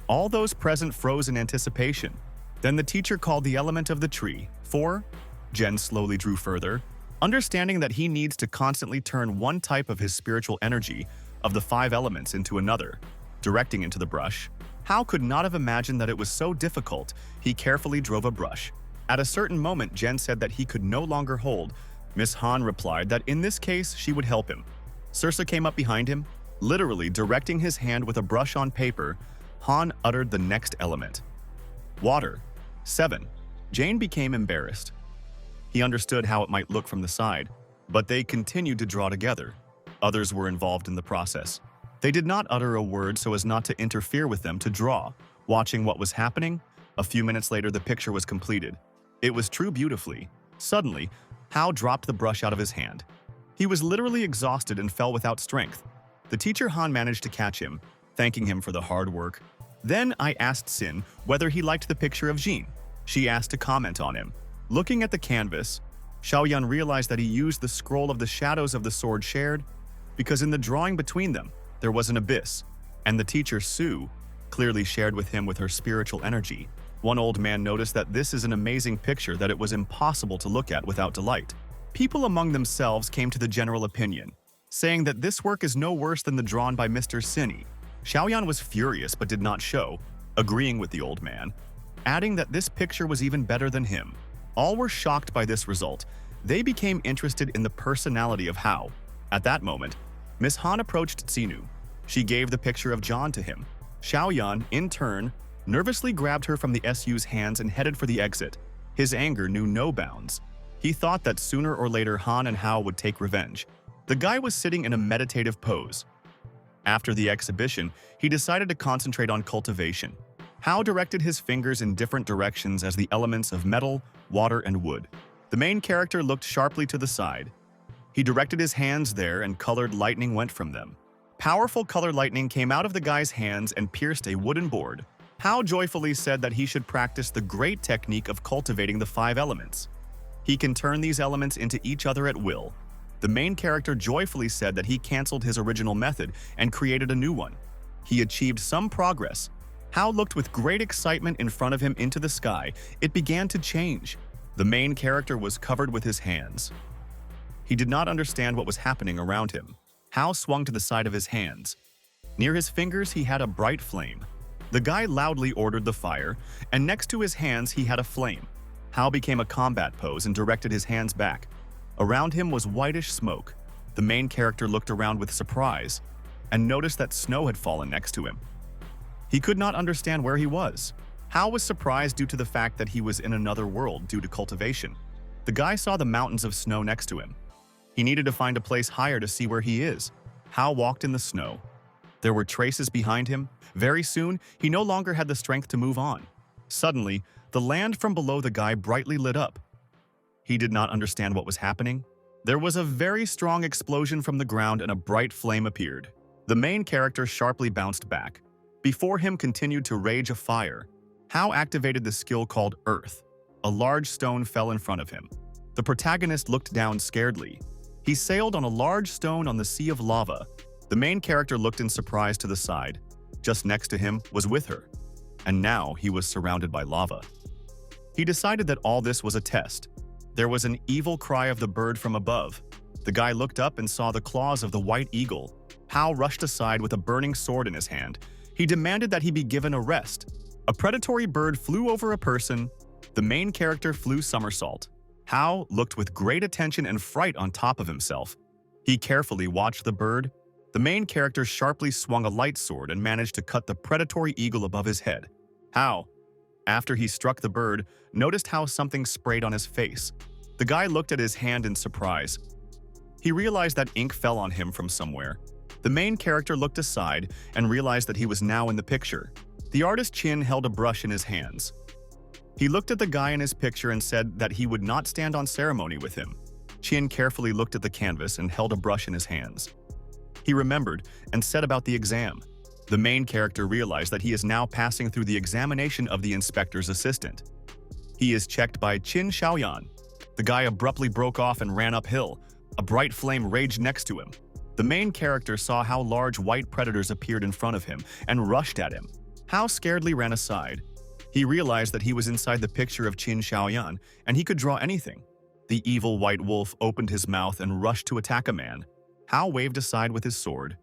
All those present froze in anticipation. Then the teacher called the element of the tree, 4. Jen slowly drew further, understanding that he needs to constantly turn one type of his spiritual energy of the 5 elements into another, directing into the brush. Hao could not have imagined that it was so difficult. He carefully drove a brush. At a certain moment, Jen said that he could no longer hold. Miss Han replied that in this case, she would help him. Circe came up behind him. Literally directing his hand with a brush on paper, Han uttered the next element. Water. 7. Jane became embarrassed. He understood how it might look from the side, but they continued to draw together. Others were involved in the process. They did not utter a word so as not to interfere with them to draw. Watching what was happening, a few minutes later the picture was completed. It was true beautifully. Suddenly, Hao dropped the brush out of his hand. He was literally exhausted and fell without strength. The teacher Han managed to catch him, thanking him for the hard work. Then I asked Sin whether he liked the picture of Jean. She asked to comment on him. Looking at the canvas, Xiaoyan realized that he used the scroll of the shadows of the sword shared, because in the drawing between them, there was an abyss, and the teacher Su clearly shared with him with her spiritual energy. One old man noticed that this is an amazing picture that it was impossible to look at without delight. People among themselves came to the general opinion, saying that this work is no worse than the drawn by Mr. Sinny. Xiaoyan was furious but did not show, agreeing with the old man, adding that this picture was even better than him. All were shocked by this result. They became interested in the personality of Hao. At that moment, Miss Han approached Tsinu. She gave the picture of John to him. Xiaoyan, in turn, nervously grabbed her from the SU's hands and headed for the exit. His anger knew no bounds. He thought that sooner or later Han and Hao would take revenge. The guy was sitting in a meditative pose. After the exhibition, he decided to concentrate on cultivation. Hao directed his fingers in different directions as the elements of metal, water, and wood. The main character looked sharply to the side. He directed his hands there and colored lightning went from them. Powerful colored lightning came out of the guy's hands and pierced a wooden board. Hao joyfully said that he should practice the great technique of cultivating the 5 elements. He can turn these elements into each other at will. The main character joyfully said that he canceled his original method and created a new one. He achieved some progress. Hao looked with great excitement in front of him into the sky. It began to change. The main character was covered with his hands. He did not understand what was happening around him. Hao swung to the side of his hands. Near his fingers he had a bright flame. The guy loudly ordered the fire, and next to his hands he had a flame. Hao became a combat pose and directed his hands back. Around him was whitish smoke. The main character looked around with surprise and noticed that snow had fallen next to him. He could not understand where he was. Hao was surprised due to the fact that he was in another world due to cultivation. The guy saw the mountains of snow next to him. He needed to find a place higher to see where he is. Hao walked in the snow. There were traces behind him. Very soon, he no longer had the strength to move on. Suddenly, the land from below the guy brightly lit up. He did not understand what was happening. There was a very strong explosion from the ground and a bright flame appeared. The main character sharply bounced back. Before him continued to rage a fire. Hao activated the skill called Earth. A large stone fell in front of him. The protagonist looked down scaredly. He sailed on a large stone on the sea of lava. The main character looked in surprise to the side. Just next to him was with her. And now he was surrounded by lava. He decided that all this was a test. There was an evil cry of the bird from above. The guy looked up and saw the claws of the white eagle. Hao rushed aside with a burning sword in his hand. He demanded that he be given a rest. A predatory bird flew over a person. The main character flew somersault. Hao looked with great attention and fright on top of himself. He carefully watched the bird. The main character sharply swung a light sword and managed to cut the predatory eagle above his head. Hao, after he struck the bird, noticed how something sprayed on his face. The guy looked at his hand in surprise. He realized that ink fell on him from somewhere. The main character looked aside and realized that he was now in the picture. The artist Qin held a brush in his hands. He looked at the guy in his picture and said that he would not stand on ceremony with him. Qin carefully looked at the canvas and held a brush in his hands. He remembered and said about the exam. The main character realized that he is now passing through the examination of the inspector's assistant. He is checked by Qin Xiaoyan. The guy abruptly broke off and ran uphill. A bright flame raged next to him. The main character saw how large white predators appeared in front of him and rushed at him. Hao scaredly ran aside. He realized that he was inside the picture of Qin Xiaoyan and he could draw anything. The evil white wolf opened his mouth and rushed to attack a man. Hao waved aside with his sword.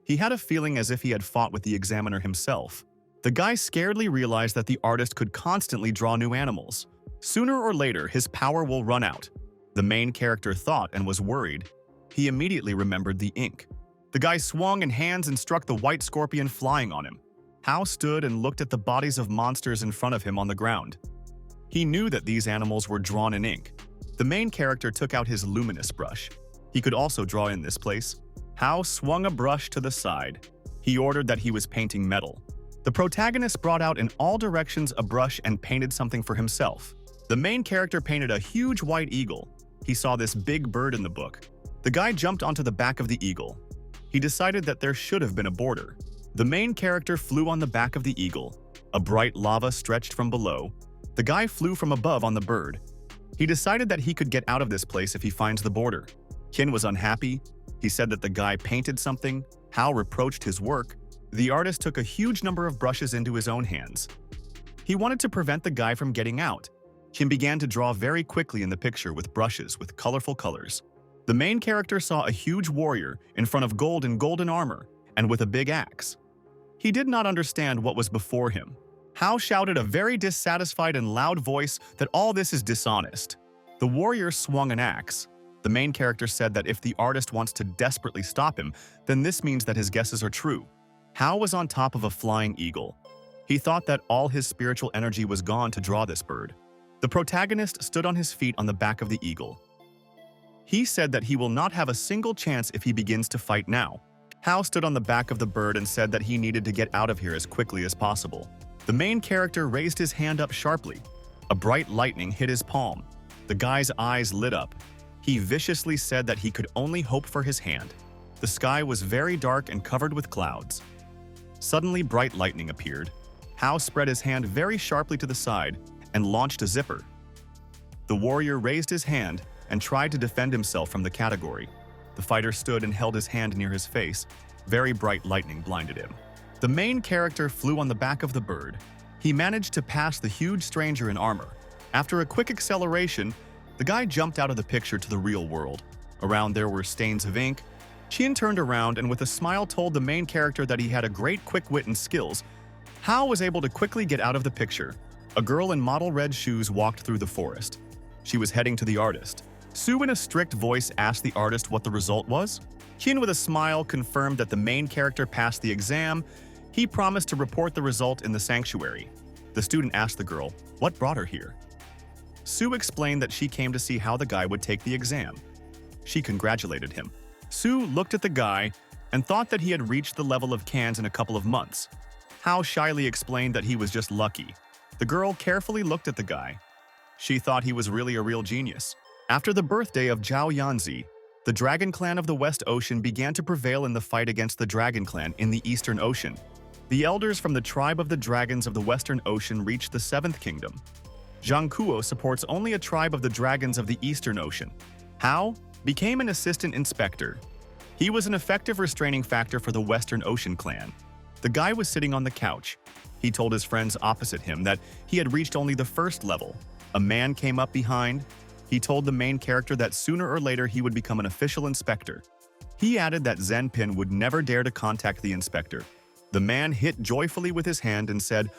He had a feeling as if he had fought with the examiner himself. The guy scaredly realized that the artist could constantly draw new animals. Sooner or later, his power will run out. The main character thought and was worried. He immediately remembered the ink. The guy swung in hands and struck the white scorpion flying on him. Hao stood and looked at the bodies of monsters in front of him on the ground. He knew that these animals were drawn in ink. The main character took out his luminous brush. He could also draw in this place. Hao swung a brush to the side. He ordered that he was painting metal. The protagonist brought out in all directions a brush and painted something for himself. The main character painted a huge white eagle. He saw this big bird in the book. The guy jumped onto the back of the eagle. He decided that there should have been a border. The main character flew on the back of the eagle. A bright lava stretched from below. The guy flew from above on the bird. He decided that he could get out of this place if he finds the border. Qin was unhappy. He said that the guy painted something. Hao reproached his work. The artist took a huge number of brushes into his own hands. He wanted to prevent the guy from getting out. Qin began to draw very quickly in the picture with brushes with colorful colors. The main character saw a huge warrior in front of gold in golden armor and with a big axe. He did not understand what was before him. Hao shouted a very dissatisfied and loud voice that all this is dishonest. The warrior swung an axe. The main character said that if the artist wants to desperately stop him, then this means that his guesses are true. Hao was on top of a flying eagle. He thought that all his spiritual energy was gone to draw this bird. The protagonist stood on his feet on the back of the eagle. He said that he will not have a single chance if he begins to fight now. Hao stood on the back of the bird and said that he needed to get out of here as quickly as possible. The main character raised his hand up sharply. A bright lightning hit his palm. The guy's eyes lit up. He viciously said that he could only hope for his hand. The sky was very dark and covered with clouds. Suddenly, bright lightning appeared. Hao spread his hand very sharply to the side and launched a zipper. The warrior raised his hand and tried to defend himself from the category. The fighter stood and held his hand near his face. Very bright lightning blinded him. The main character flew on the back of the bird. He managed to pass the huge stranger in armor. After a quick acceleration, the guy jumped out of the picture to the real world. Around there were stains of ink. Qin turned around and with a smile told the main character that he had a great quick wit and skills. Hao was able to quickly get out of the picture. A girl in model red shoes walked through the forest. She was heading to the artist. Su in a strict voice asked the artist what the result was. Qin with a smile confirmed that the main character passed the exam. He promised to report the result in the sanctuary. The student asked the girl, what brought her here? Su explained that she came to see how the guy would take the exam. She congratulated him. Su looked at the guy and thought that he had reached the level of cans in a couple of months. Hao shyly explained that he was just lucky. The girl carefully looked at the guy. She thought he was really a real genius. After the birthday of Zhao Yanzi, the Dragon Clan of the West Ocean began to prevail in the fight against the Dragon Clan in the Eastern Ocean. The elders from the tribe of the dragons of the Western Ocean reached the Seventh Kingdom. Zhang Kuo supports only a tribe of the dragons of the Eastern Ocean. Hao became an assistant inspector. He was an effective restraining factor for the Western Ocean clan. The guy was sitting on the couch. He told his friends opposite him that he had reached only the first level. A man came up behind. He told the main character that sooner or later he would become an official inspector. He added that Zen Pin would never dare to contact the inspector. The man hit joyfully with his hand and said,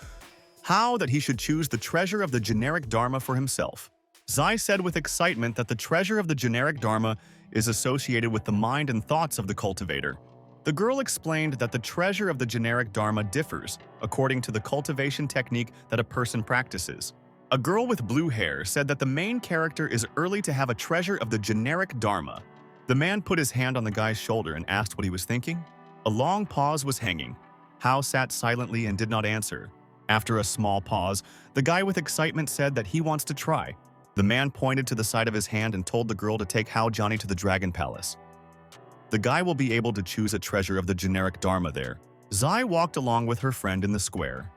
How that he should choose the treasure of the generic Dharma for himself. Zai said with excitement that the treasure of the generic Dharma is associated with the mind and thoughts of the cultivator. The girl explained that the treasure of the generic Dharma differs according to the cultivation technique that a person practices. A girl with blue hair said that the main character is early to have a treasure of the generic Dharma. The man put his hand on the guy's shoulder and asked what he was thinking. A long pause was hanging. Hao sat silently and did not answer. After a small pause, the guy with excitement said that he wants to try. The man pointed to the side of his hand and told the girl to take Hao Johnny to the Dragon Palace. The guy will be able to choose a treasure of the generic Dharma there. Zai walked along with her friend in the square.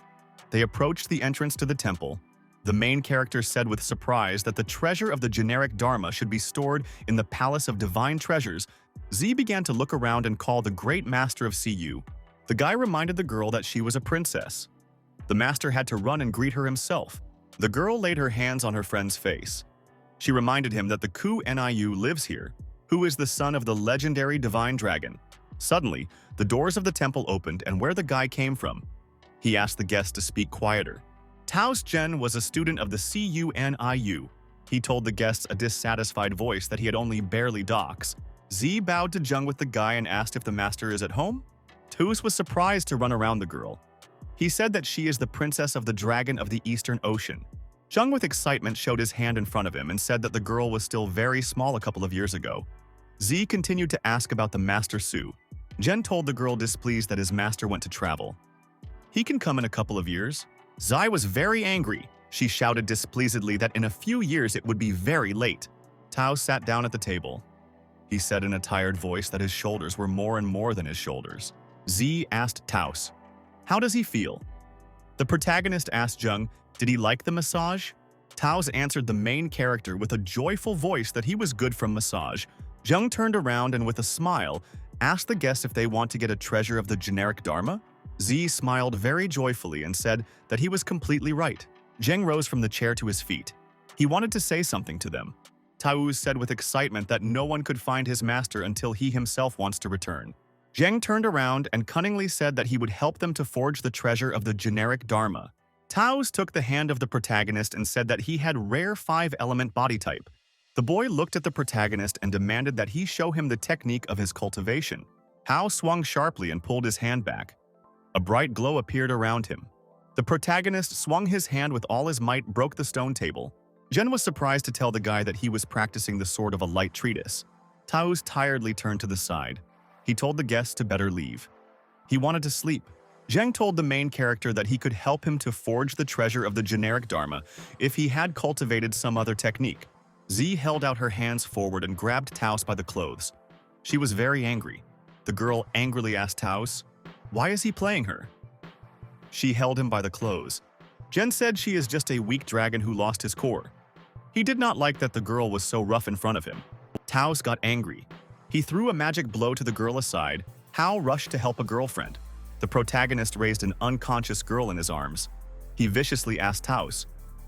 They approached the entrance to the temple. The main character said with surprise that the treasure of the generic Dharma should be stored in the Palace of Divine Treasures. Z began to look around and call the Great Master of CU. The guy reminded the girl that she was a princess. The master had to run and greet her himself. The girl laid her hands on her friend's face. She reminded him that the Ku Niu lives here, who is the son of the legendary divine dragon. Suddenly, the doors of the temple opened and where the guy came from. He asked the guests to speak quieter. Taos Zhen was a student of the CUNIU. He told the guests a dissatisfied voice that he had only barely docks. Z bowed to Jung with the guy and asked if the master is at home. Taus was surprised to run around the girl. He said that she is the princess of the dragon of the Eastern Ocean. Jung with excitement showed his hand in front of him and said that the girl was still very small a couple of years ago. Z continued to ask about the Master Su. Jen told the girl displeased that his master went to travel. He can come in a couple of years. Zai was very angry. She shouted displeasedly that in a few years it would be very late. Tao sat down at the table. He said in a tired voice that his shoulders were more and more than his shoulders. Z asked Taos, "How does he feel?" The protagonist asked Jung, "Did he like the massage?" Taos answered the main character with a joyful voice that he was good from massage. Jung turned around and with a smile, asked the guests if they want to get a treasure of the generic Dharma. Z smiled very joyfully and said that he was completely right. Jeng rose from the chair to his feet. He wanted to say something to them. Taos said with excitement that no one could find his master until he himself wants to return. Jeng turned around and cunningly said that he would help them to forge the treasure of the generic Dharma. Taos took the hand of the protagonist and said that he had rare 5-element body type. The boy looked at the protagonist and demanded that he show him the technique of his cultivation. Hao swung sharply and pulled his hand back. A bright glow appeared around him. The protagonist swung his hand with all his might, broke the stone table. Jen was surprised to tell the guy that he was practicing the sword of a light treatise. Taos tiredly turned to the side. He told the guests to better leave. He wanted to sleep. Zheng told the main character that he could help him to forge the treasure of the generic Dharma if he had cultivated some other technique. Z held out her hands forward and grabbed Taos by the clothes. She was very angry. The girl angrily asked Taos, "Why is he playing her?" She held him by the clothes. Jen said she is just a weak dragon who lost his core. He did not like that the girl was so rough in front of him. Taos got angry. He threw a magic blow to the girl aside. Hao rushed to help a girlfriend. The protagonist raised an unconscious girl in his arms. He viciously asked Taos,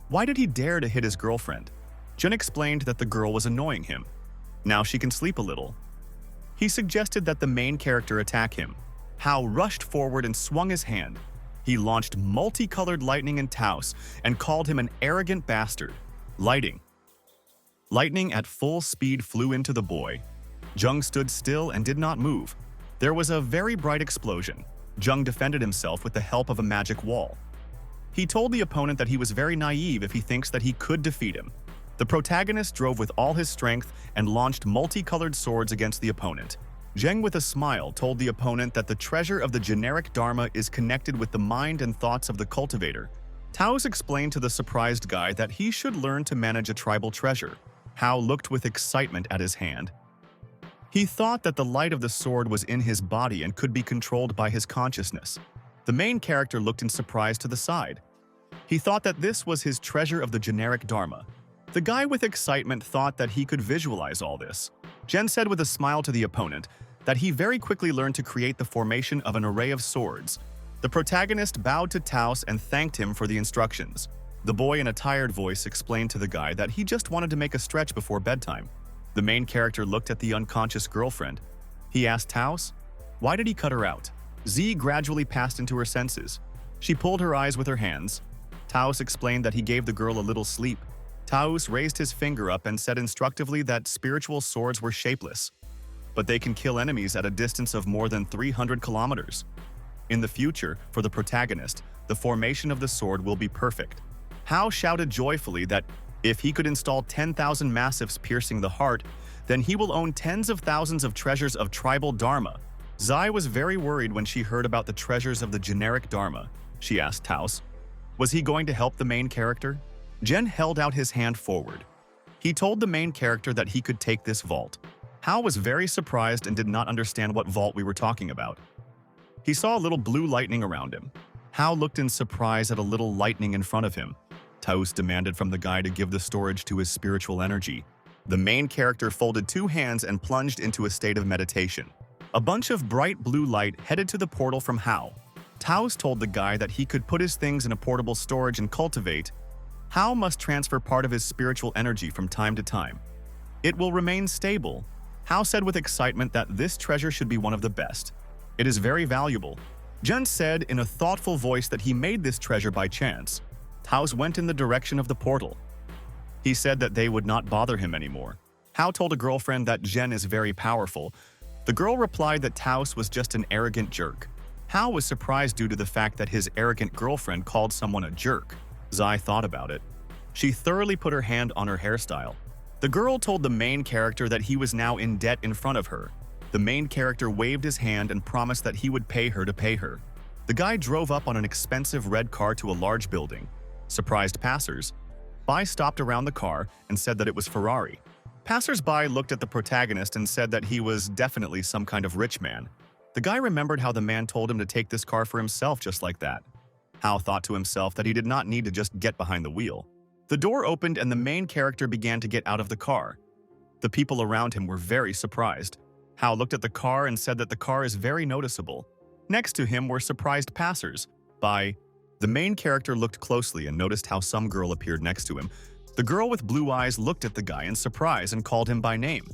why did he dare to hit his girlfriend? Jen explained that the girl was annoying him. Now she can sleep a little. He suggested that the main character attack him. Hao rushed forward and swung his hand. He launched multicolored lightning in Taos and called him an arrogant bastard. Lightning at full speed flew into the boy. Jung stood still and did not move. There was a very bright explosion. Jung defended himself with the help of a magic wall. He told the opponent that he was very naive if he thinks that he could defeat him. The protagonist drove with all his strength and launched multicolored swords against the opponent. Zheng with a smile told the opponent that the treasure of the generic Dharma is connected with the mind and thoughts of the cultivator. Taos explained to the surprised guy that he should learn to manage a tribal treasure. Hao looked with excitement at his hand. He thought that the light of the sword was in his body and could be controlled by his consciousness. The main character looked in surprise to the side. He thought that this was his treasure of the generic Dharma. The guy with excitement thought that he could visualize all this. Jen said with a smile to the opponent that he very quickly learned to create the formation of an array of swords. The protagonist bowed to Taos and thanked him for the instructions. The boy in a tired voice explained to the guy that he just wanted to make a stretch before bedtime. The main character looked at the unconscious girlfriend. He asked Taos, why did he cut her out? Z gradually passed into her senses. She pulled her eyes with her hands. Taos explained that he gave the girl a little sleep. Taos raised his finger up and said instructively that spiritual swords were shapeless, but they can kill enemies at a distance of more than 300 kilometers. In the future, for the protagonist, the formation of the sword will be perfect. Hao shouted joyfully that if he could install 10,000 massifs piercing the heart, then he will own tens of thousands of treasures of tribal Dharma. Zai was very worried when she heard about the treasures of the generic Dharma. She asked Taos, was he going to help the main character? Jen held out his hand forward. He told the main character that he could take this vault. Hao was very surprised and did not understand what vault we were talking about. He saw a little blue lightning around him. Hao looked in surprise at a little lightning in front of him. Taos demanded from the guy to give the storage to his spiritual energy. The main character folded two hands and plunged into a state of meditation. A bunch of bright blue light headed to the portal from Hao. Taos told the guy that he could put his things in a portable storage and cultivate. Hao must transfer part of his spiritual energy from time to time. It will remain stable. Hao said with excitement that this treasure should be one of the best. It is very valuable. Jen said in a thoughtful voice that he made this treasure by chance. Taos went in the direction of the portal. He said that they would not bother him anymore. Hao told a girlfriend that Jen is very powerful. The girl replied that Taos was just an arrogant jerk. Hao was surprised due to the fact that his arrogant girlfriend called someone a jerk. Zai thought about it. She thoroughly put her hand on her hairstyle. The girl told the main character that he was now in debt in front of her. The main character waved his hand and promised that he would pay her to pay her. The guy drove up on an expensive red car to a large building. Surprised passers-by stopped around the car and said that it was Ferrari. Passers-by looked at the protagonist and said that he was definitely some kind of rich man. The guy remembered how the man told him to take this car for himself just like that. Hao thought to himself that he did not need to just get behind the wheel. The door opened and the main character began to get out of the car. The people around him were very surprised. Hao looked at the car and said that the car is very noticeable. Next to him were surprised passers-by. The main character looked closely and noticed how some girl appeared next to him. The girl with blue eyes looked at the guy in surprise and called him by name.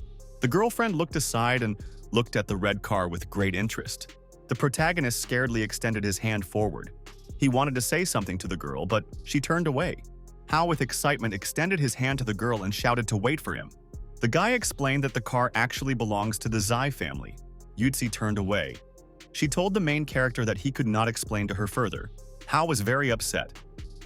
The girlfriend looked aside and looked at the red car with great interest. The protagonist scaredly extended his hand forward. He wanted to say something to the girl, but she turned away. Hao, with excitement, extended his hand to the girl and shouted to wait for him. The guy explained that the car actually belongs to the Zai family. Yutzi turned away. She told the main character that he could not explain to her further. Hao was very upset.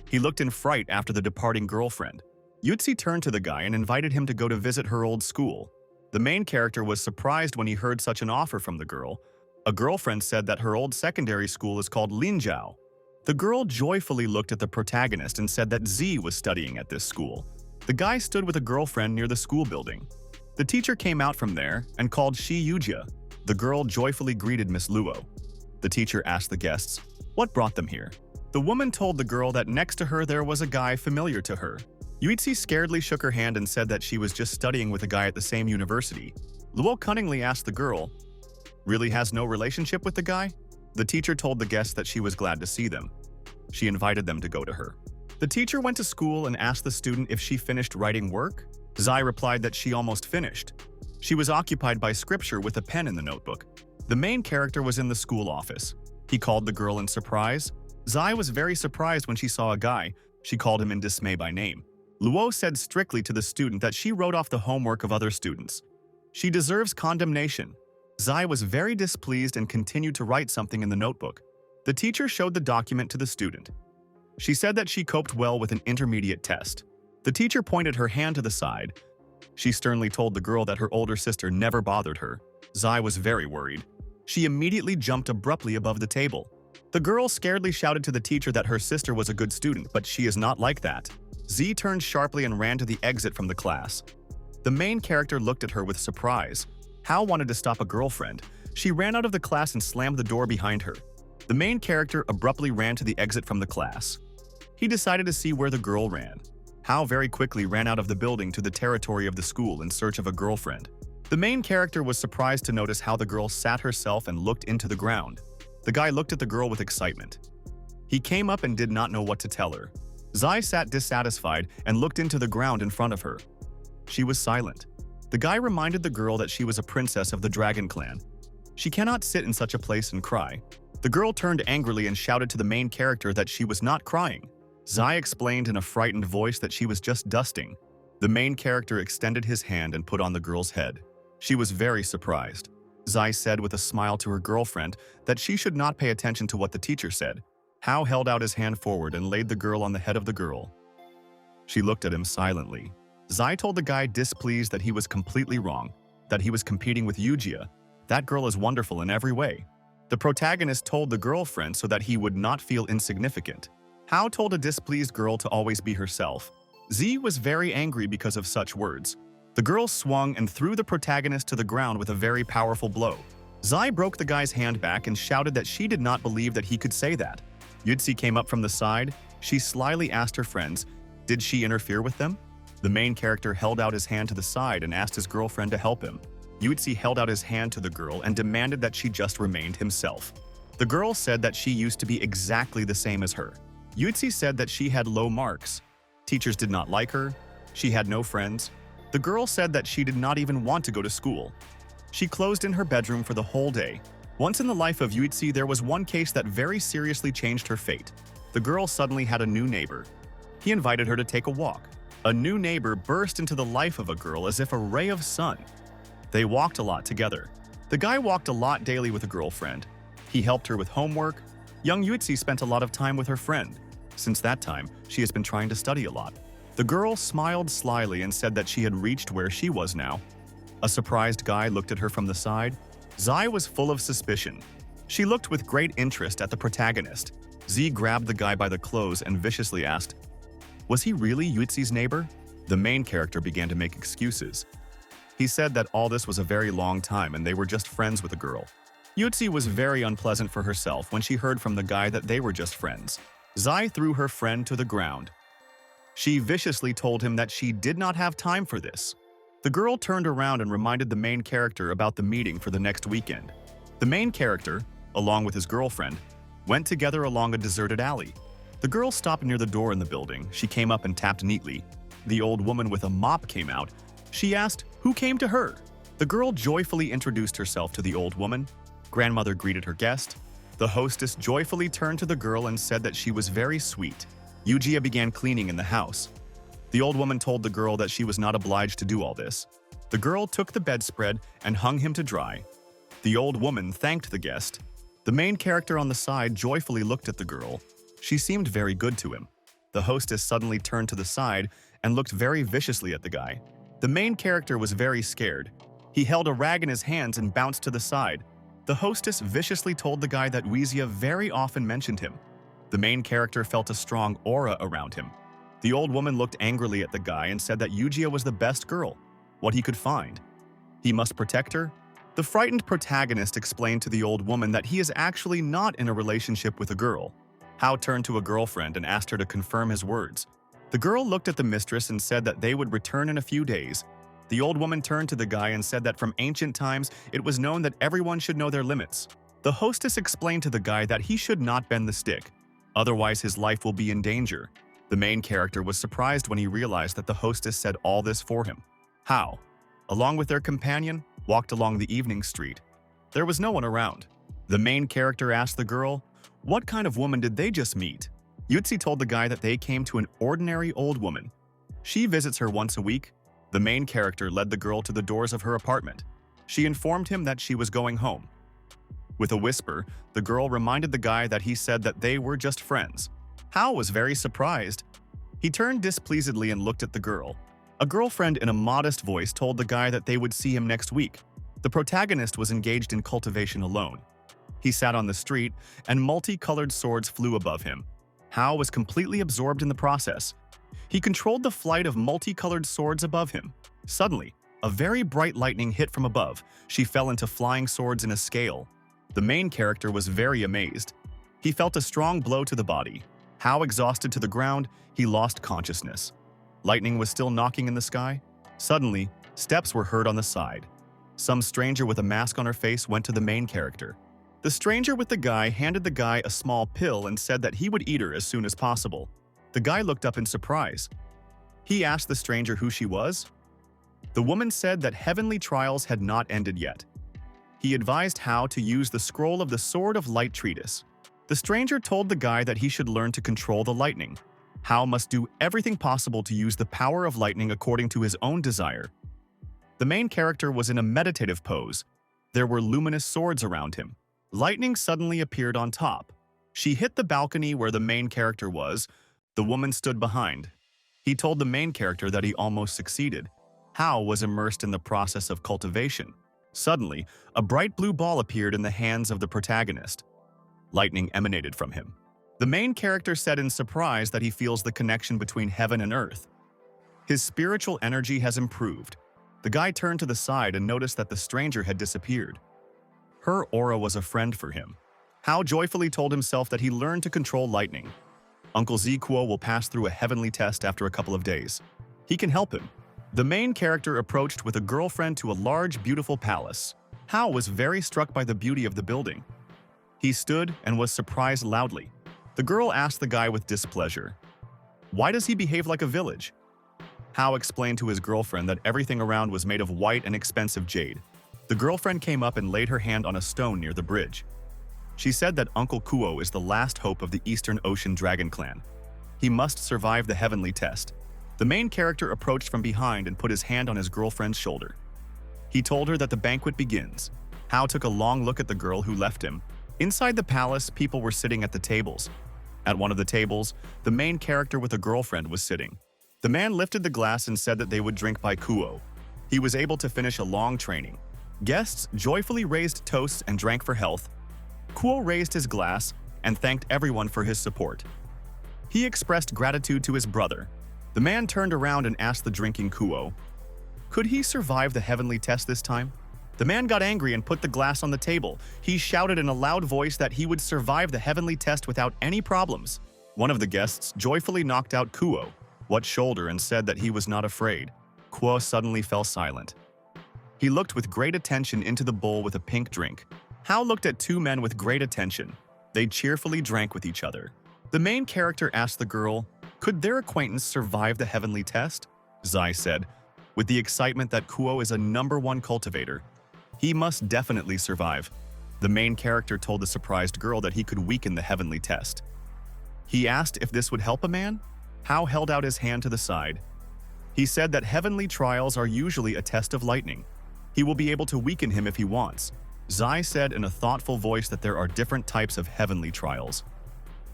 He looked in fright after the departing girlfriend. Yutzi turned to the guy and invited him to go to visit her old school. The main character was surprised when he heard such an offer from the girl. A girlfriend said that her old secondary school is called Linjiao. The girl joyfully looked at the protagonist and said that Z was studying at this school. The guy stood with a girlfriend near the school building. The teacher came out from there and called Shi Yujia. The girl joyfully greeted Miss Luo. The teacher asked the guests, what brought them here? The woman told the girl that next to her there was a guy familiar to her. Yuichi scaredly shook her hand and said that she was just studying with a guy at the same university. Luo cunningly asked the girl, really has no relationship with the guy? The teacher told the guests that she was glad to see them. She invited them to go to her. The teacher went to school and asked the student if she finished writing work. Zai replied that she almost finished. She was occupied by scripture with a pen in the notebook. The main character was in the school office. He called the girl in surprise. Zai was very surprised when she saw a guy. She called him in dismay by name. Luo said strictly to the student that she wrote off the homework of other students. She deserves condemnation. Zai was very displeased and continued to write something in the notebook. The teacher showed the document to the student. She said that she coped well with an intermediate test. The teacher pointed her hand to the side. She sternly told the girl that her older sister never bothered her. Zai was very worried. She immediately jumped abruptly above the table. The girl scaredly shouted to the teacher that her sister was a good student, but she is not like that. Z turned sharply and ran to the exit from the class. The main character looked at her with surprise. Hao wanted to stop a girlfriend. She ran out of the class and slammed the door behind her. The main character abruptly ran to the exit from the class. He decided to see where the girl ran. Hao very quickly ran out of the building to the territory of the school in search of a girlfriend. The main character was surprised to notice how the girl sat herself and looked into the ground. The guy looked at the girl with excitement. He came up and did not know what to tell her. Zai sat dissatisfied and looked into the ground in front of her. She was silent. The guy reminded the girl that she was a princess of the Dragon Clan. She cannot sit in such a place and cry. The girl turned angrily and shouted to the main character that she was not crying. Zai explained in a frightened voice that she was just dusting. The main character extended his hand and put on the girl's head. She was very surprised. Zai said with a smile to her girlfriend that she should not pay attention to what the teacher said. Hao held out his hand forward and laid the girl on the head of the girl. She looked at him silently. Zai told the guy displeased that he was completely wrong, that he was competing with Yujia. That girl is wonderful in every way. The protagonist told the girlfriend so that he would not feel insignificant. Hao told a displeased girl to always be herself. Z was very angry because of such words. The girl swung and threw the protagonist to the ground with a very powerful blow. Zai broke the guy's hand back and shouted that she did not believe that he could say that. Yutzi came up from the side. She slyly asked her friends, did she interfere with them? The main character held out his hand to the side and asked his girlfriend to help him. Yutzi held out his hand to the girl and demanded that she just remained himself. The girl said that she used to be exactly the same as her. Yutzi said that she had low marks. Teachers did not like her. She had no friends. The girl said that she did not even want to go to school. She closed in her bedroom for the whole day. Once in the life of Yutzi, there was one case that very seriously changed her fate. The girl suddenly had a new neighbor. He invited her to take a walk. A new neighbor burst into the life of a girl as if a ray of sun. They walked a lot together. The guy walked a lot daily with a girlfriend. He helped her with homework. Young Yuetsi spent a lot of time with her friend. Since that time, she has been trying to study a lot. The girl smiled slyly and said that she had reached where she was now. A surprised guy looked at her from the side. Zai was full of suspicion. She looked with great interest at the protagonist. Z grabbed the guy by the clothes and viciously asked, "Was he really Yuetsi's neighbor?" The main character began to make excuses. He said that all this was a very long time and they were just friends with a girl. Yuetsi was very unpleasant for herself when she heard from the guy that they were just friends. Zai threw her friend to the ground. She viciously told him that she did not have time for this. The girl turned around and reminded the main character about the meeting for the next weekend. The main character, along with his girlfriend, went together along a deserted alley. The girl stopped near the door in the building. She came up and tapped neatly. The old woman with a mop came out. She asked who came to her. The girl joyfully introduced herself to the old woman. Grandmother greeted her guest. The hostess joyfully turned to the girl and said that she was very sweet. Yujia began cleaning in the house. The old woman told the girl that she was not obliged to do all this. The girl took the bedspread and hung him to dry. The old woman thanked the guest. The main character on the side joyfully looked at the girl. She seemed very good to him. The hostess suddenly turned to the side and looked very viciously at the guy. The main character was very scared. He held a rag in his hands and bounced to the side. The hostess viciously told the guy that Weezia very often mentioned him. The main character felt a strong aura around him. The old woman looked angrily at the guy and said that Yujia was the best girl, what he could find. He must protect her. The frightened protagonist explained to the old woman that he is actually not in a relationship with a girl. Hao turned to a girlfriend and asked her to confirm his words. The girl looked at the mistress and said that they would return in a few days. The old woman turned to the guy and said that from ancient times, it was known that everyone should know their limits. The hostess explained to the guy that he should not bend the stick, otherwise his life will be in danger. The main character was surprised when he realized that the hostess said all this for him. Hao, along with their companion, walked along the evening street. There was no one around. The main character asked the girl, what kind of woman did they just meet? Yuetsi told the guy that they came to an ordinary old woman. She visits her once a week. The main character led the girl to the doors of her apartment. She informed him that she was going home. With a whisper, the girl reminded the guy that he said that they were just friends. Hao was very surprised. He turned displeasedly and looked at the girl. A girlfriend in a modest voice told the guy that they would see him next week. The protagonist was engaged in cultivation alone. He sat on the street, and multicolored swords flew above him. Hao was completely absorbed in the process. He controlled the flight of multicolored swords above him. Suddenly, a very bright lightning hit from above. She fell into flying swords in a scale. The main character was very amazed. He felt a strong blow to the body. Hao exhausted to the ground, he lost consciousness. Lightning was still knocking in the sky. Suddenly, steps were heard on the side. Some stranger with a mask on her face went to the main character. The stranger with the guy handed the guy a small pill and said that he would eat her as soon as possible. The guy looked up in surprise. He asked the stranger who she was. The woman said that heavenly trials had not ended yet. He advised Hao to use the scroll of the Sword of Light treatise. The stranger told the guy that he should learn to control the lightning. Hao must do everything possible to use the power of lightning according to his own desire. The main character was in a meditative pose. There were luminous swords around him. Lightning suddenly appeared on top. She hit the balcony where the main character was. The woman stood behind. He told the main character that he almost succeeded. Hao was immersed in the process of cultivation. Suddenly, a bright blue ball appeared in the hands of the protagonist. Lightning emanated from him. The main character said in surprise that he feels the connection between heaven and earth. His spiritual energy has improved. The guy turned to the side and noticed that the stranger had disappeared. Her aura was a friend for him. Hao joyfully told himself that he learned to control lightning. Uncle Zikuo will pass through a heavenly test after a couple of days. He can help him. The main character approached with a girlfriend to a large, beautiful palace. Hao was very struck by the beauty of the building. He stood and was surprised loudly. The girl asked the guy with displeasure, "Why does he behave like a village?" Hao explained to his girlfriend that everything around was made of white and expensive jade. The girlfriend came up and laid her hand on a stone near the bridge. She said that Uncle Kuo is the last hope of the Eastern Ocean Dragon Clan. He must survive the heavenly test. The main character approached from behind and put his hand on his girlfriend's shoulder. He told her that the banquet begins. Hao took a long look at the girl who left him. Inside the palace, people were sitting at the tables. At one of the tables, the main character with a girlfriend was sitting. The man lifted the glass and said that they would drink by Kuo. He was able to finish a long training. Guests joyfully raised toasts and drank for health. Kuo raised his glass and thanked everyone for his support. He expressed gratitude to his brother. The man turned around and asked the drinking Kuo, could he survive the heavenly test this time? The man got angry and put the glass on the table. He shouted in a loud voice that he would survive the heavenly test without any problems. One of the guests joyfully knocked out Kuo's shoulder and said that he was not afraid. Kuo suddenly fell silent. He looked with great attention into the bowl with a pink drink. Hao looked at two men with great attention. They cheerfully drank with each other. The main character asked the girl, could their acquaintance survive the heavenly test? Zai said, with the excitement that Kuo is a #1 cultivator. He must definitely survive. The main character told the surprised girl that he could weaken the heavenly test. He asked if this would help a man. Hao held out his hand to the side. He said that heavenly trials are usually a test of lightning. He will be able to weaken him if he wants. Zai said in a thoughtful voice that there are different types of heavenly trials.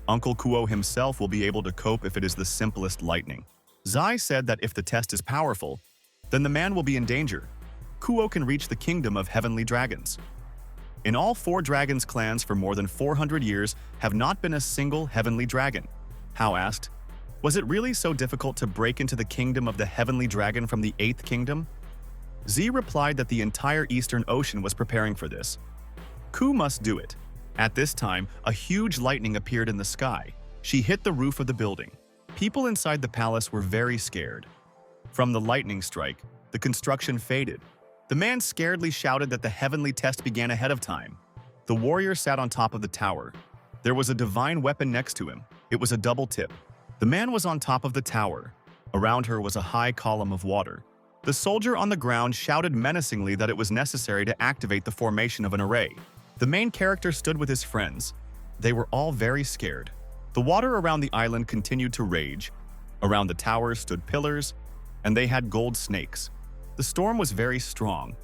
Uncle Kuo himself will be able to cope if it is the simplest lightning. Zai said that if the test is powerful, then the man will be in danger. Kuo can reach the kingdom of heavenly dragons. In all 4 dragons clans for more than 400 years have not been a single heavenly dragon. Hao asked, was it really so difficult to break into the kingdom of the heavenly dragon from the 8th kingdom? Z replied that the entire Eastern Ocean was preparing for this. Ku must do it. At this time, a huge lightning appeared in the sky. She hit the roof of the building. People inside the palace were very scared. From the lightning strike, the construction faded. The man scaredly shouted that the heavenly test began ahead of time. The warrior sat on top of the tower. There was a divine weapon next to him. It was a double tip. The man was on top of the tower. Around her was a high column of water. The soldier on the ground shouted menacingly that it was necessary to activate the formation of an array. The main character stood with his friends. They were all very scared. The water around the island continued to rage. Around the tower stood pillars, and they had gold snakes. The storm was very strong.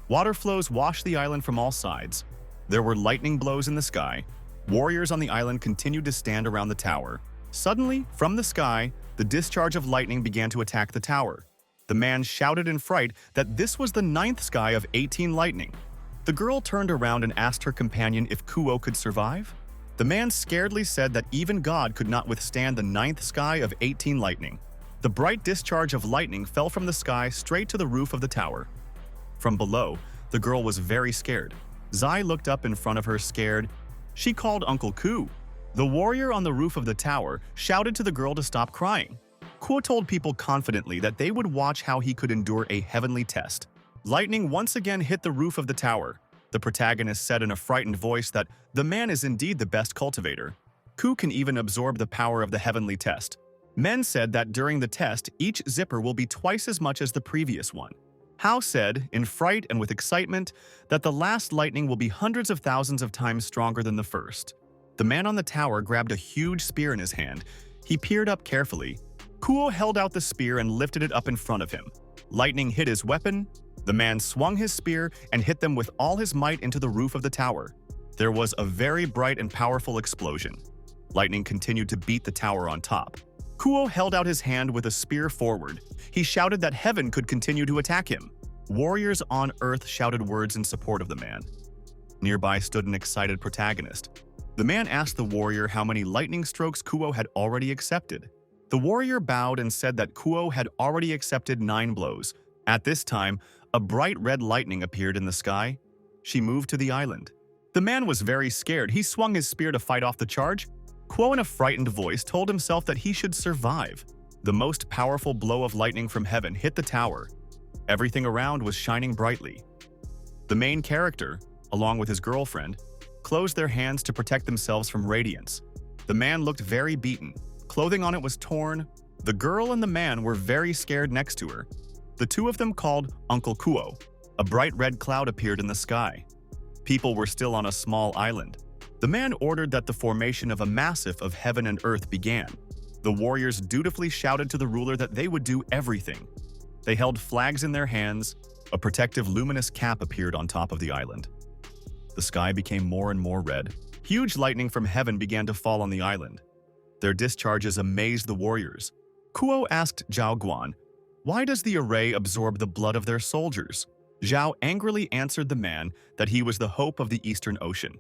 Water flows washed the island from all sides. There were lightning blows in the sky. Warriors on the island continued to stand around the tower. Suddenly, from the sky, the discharge of lightning began to attack the tower. The man shouted in fright that this was the 9th sky of 18 lightning. The girl turned around and asked her companion if Kuo could survive. The man scaredly said that even God could not withstand the 9th sky of 18 lightning. The bright discharge of lightning fell from the sky straight to the roof of the tower. From below, the girl was very scared. Zai looked up in front of her scared. She called Uncle Ku. The warrior on the roof of the tower shouted to the girl to stop crying. Kuo told people confidently that they would watch how he could endure a heavenly test. Lightning once again hit the roof of the tower. The protagonist said in a frightened voice that the man is indeed the best cultivator. Ku can even absorb the power of the heavenly test. Men said that during the test, each zipper will be twice as much as the previous one. Hao said, in fright and with excitement, that the last lightning will be hundreds of thousands of times stronger than the first. The man on the tower grabbed a huge spear in his hand. He peered up carefully. Kuo held out the spear and lifted it up in front of him. Lightning hit his weapon. The man swung his spear and hit them with all his might into the roof of the tower. There was a very bright and powerful explosion. Lightning continued to beat the tower on top. Kuo held out his hand with a spear forward. He shouted that heaven could continue to attack him. Warriors on Earth shouted words in support of the man. Nearby stood an excited protagonist. The man asked the warrior how many lightning strokes Kuo had already accepted. The warrior bowed and said that Kuo had already accepted 9 blows. At this time, a bright red lightning appeared in the sky. She moved to the island. The man was very scared. He swung his spear to fight off the charge. Kuo in a frightened voice told himself that he should survive. The most powerful blow of lightning from heaven hit the tower. Everything around was shining brightly. The main character, along with his girlfriend, closed their hands to protect themselves from radiance. The man looked very beaten. Clothing on it was torn. The girl and the man were very scared next to her. The two of them called Uncle Kuo. A bright red cloud appeared in the sky. People were still on a small island. The man ordered that the formation of a massif of heaven and earth began. The warriors dutifully shouted to the ruler that they would do everything. They held flags in their hands. A protective luminous cap appeared on top of the island. The sky became more and more red. Huge lightning from heaven began to fall on the island. Their discharges amazed the warriors. Kuo asked Zhao Guan, "Why does the array absorb the blood of their soldiers?" Zhao angrily answered the man that he was the hope of the Eastern Ocean.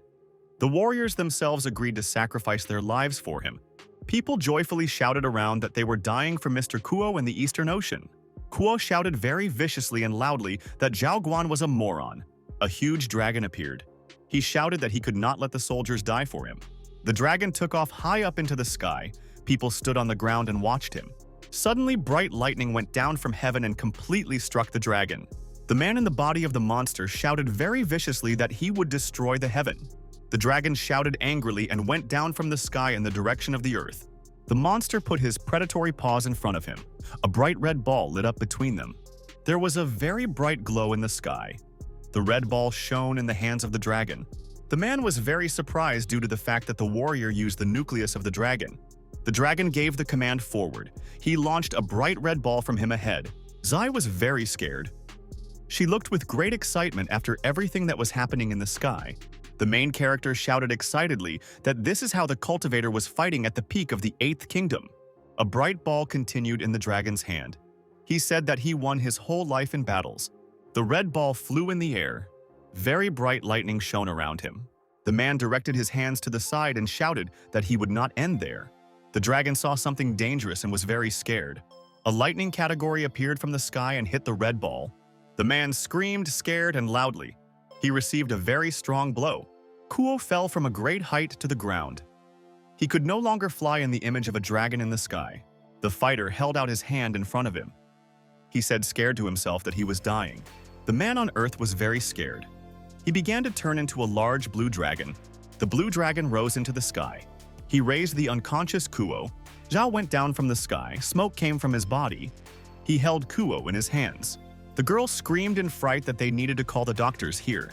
The warriors themselves agreed to sacrifice their lives for him. People joyfully shouted around that they were dying for Mr. Kuo and the Eastern Ocean. Kuo shouted very viciously and loudly that Zhao Guan was a moron. A huge dragon appeared. He shouted that he could not let the soldiers die for him. The dragon took off high up into the sky. People stood on the ground and watched him. Suddenly, bright lightning went down from heaven and completely struck the dragon. The man in the body of the monster shouted very viciously that he would destroy the heaven. The dragon shouted angrily and went down from the sky in the direction of the earth. The monster put his predatory paws in front of him. A bright red ball lit up between them. There was a very bright glow in the sky. The red ball shone in the hands of the dragon. The man was very surprised due to the fact that the warrior used the nucleus of the dragon. The dragon gave the command forward. He launched a bright red ball from him ahead. Zai was very scared. She looked with great excitement after everything that was happening in the sky. The main character shouted excitedly that this is how the cultivator was fighting at the peak of the 8th kingdom. A bright ball continued in the dragon's hand. He said that he won his whole life in battles. The red ball flew in the air. Very bright lightning shone around him. The man directed his hands to the side and shouted that he would not end there. The dragon saw something dangerous and was very scared. A lightning category appeared from the sky and hit the red ball. The man screamed, scared, and loudly. He received a very strong blow. Kuo fell from a great height to the ground. He could no longer fly in the image of a dragon in the sky. The fighter held out his hand in front of him. He said, scared to himself, that he was dying. The man on Earth was very scared. He began to turn into a large blue dragon. The blue dragon rose into the sky. He raised the unconscious Kuo. Zhao went down from the sky. Smoke came from his body. He held Kuo in his hands. The girl screamed in fright that they needed to call the doctors here.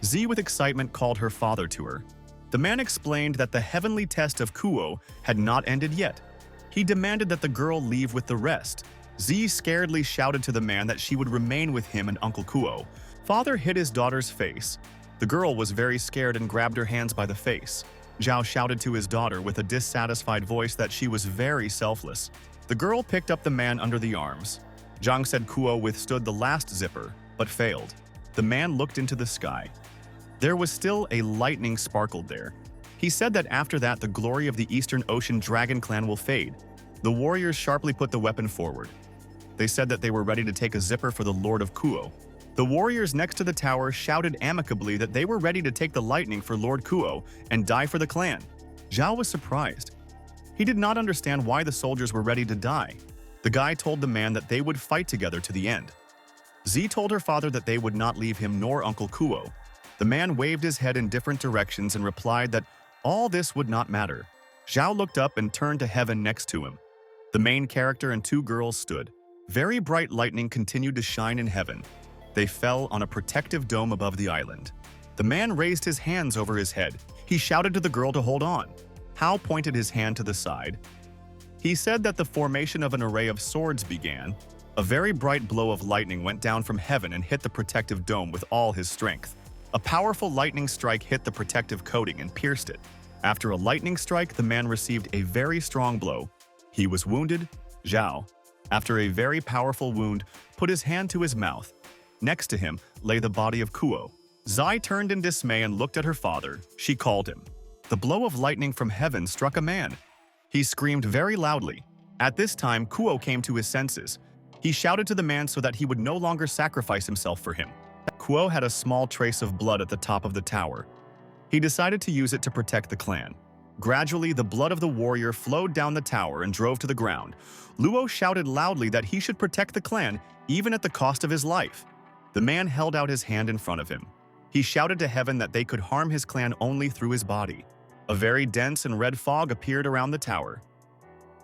Z with excitement called her father to her. The man explained that the heavenly test of Kuo had not ended yet. He demanded that the girl leave with the rest. Z scaredly shouted to the man that she would remain with him and Uncle Kuo. Father hit his daughter's face. The girl was very scared and grabbed her hands by the face. Zhao shouted to his daughter with a dissatisfied voice that she was very selfless. The girl picked up the man under the arms. Zhang said Kuo withstood the last zipper, but failed. The man looked into the sky. There was still a lightning sparkled there. He said that after that the glory of the Eastern Ocean Dragon Clan will fade. The warriors sharply put the weapon forward. They said that they were ready to take a zipper for the Lord of Kuo. The warriors next to the tower shouted amicably that they were ready to take the lightning for Lord Kuo and die for the clan. Zhao was surprised. He did not understand why the soldiers were ready to die. The guy told the man that they would fight together to the end. Z told her father that they would not leave him nor Uncle Kuo. The man waved his head in different directions and replied that all this would not matter. Zhao looked up and turned to heaven next to him. The main character and two girls stood. Very bright lightning continued to shine in heaven. They fell on a protective dome above the island. The man raised his hands over his head. He shouted to the girl to hold on. Hao pointed his hand to the side. He said that the formation of an array of swords began. A very bright blow of lightning went down from heaven and hit the protective dome with all his strength. A powerful lightning strike hit the protective coating and pierced it. After a lightning strike, the man received a very strong blow. He was wounded. Zhao, after a very powerful wound, put his hand to his mouth. Next to him lay the body of Kuo. Zai turned in dismay and looked at her father. She called him. The blow of lightning from heaven struck a man. He screamed very loudly. At this time, Kuo came to his senses. He shouted to the man so that he would no longer sacrifice himself for him. Kuo had a small trace of blood at the top of the tower. He decided to use it to protect the clan. Gradually, the blood of the warrior flowed down the tower and drove to the ground. Luo shouted loudly that he should protect the clan, even at the cost of his life. The man held out his hand in front of him. He shouted to heaven that they could harm his clan only through his body. A very dense and red fog appeared around the tower.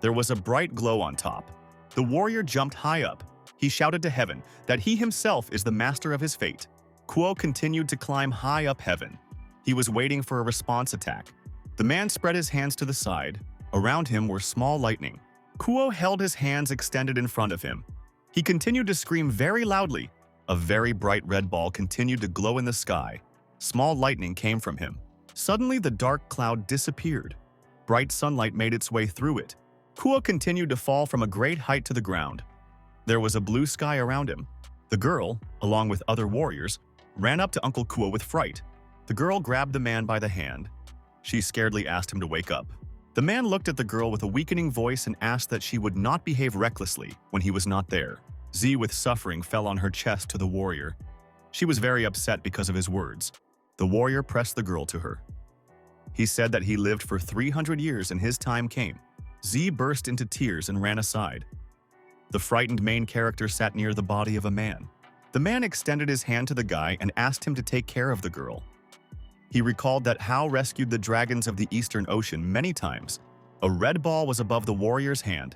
There was a bright glow on top. The warrior jumped high up. He shouted to heaven that he himself is the master of his fate. Kuo continued to climb high up heaven. He was waiting for a response attack. The man spread his hands to the side. Around him were small lightning. Kuo held his hands extended in front of him. He continued to scream very loudly. A very bright red ball continued to glow in the sky. Small lightning came from him. Suddenly, the dark cloud disappeared. Bright sunlight made its way through it. Kuo continued to fall from a great height to the ground. There was a blue sky around him. The girl, along with other warriors, ran up to Uncle Kuo with fright. The girl grabbed the man by the hand. She scaredly asked him to wake up. The man looked at the girl with a weakening voice and asked that she would not behave recklessly when he was not there. Z, with suffering, fell on her chest to the warrior. She was very upset because of his words. The warrior pressed the girl to her. He said that he lived for 300 years and his time came. Z burst into tears and ran aside. The frightened main character sat near the body of a man. The man extended his hand to the guy and asked him to take care of the girl. He recalled that Hao rescued the dragons of the Eastern Ocean many times. A red ball was above the warrior's hand.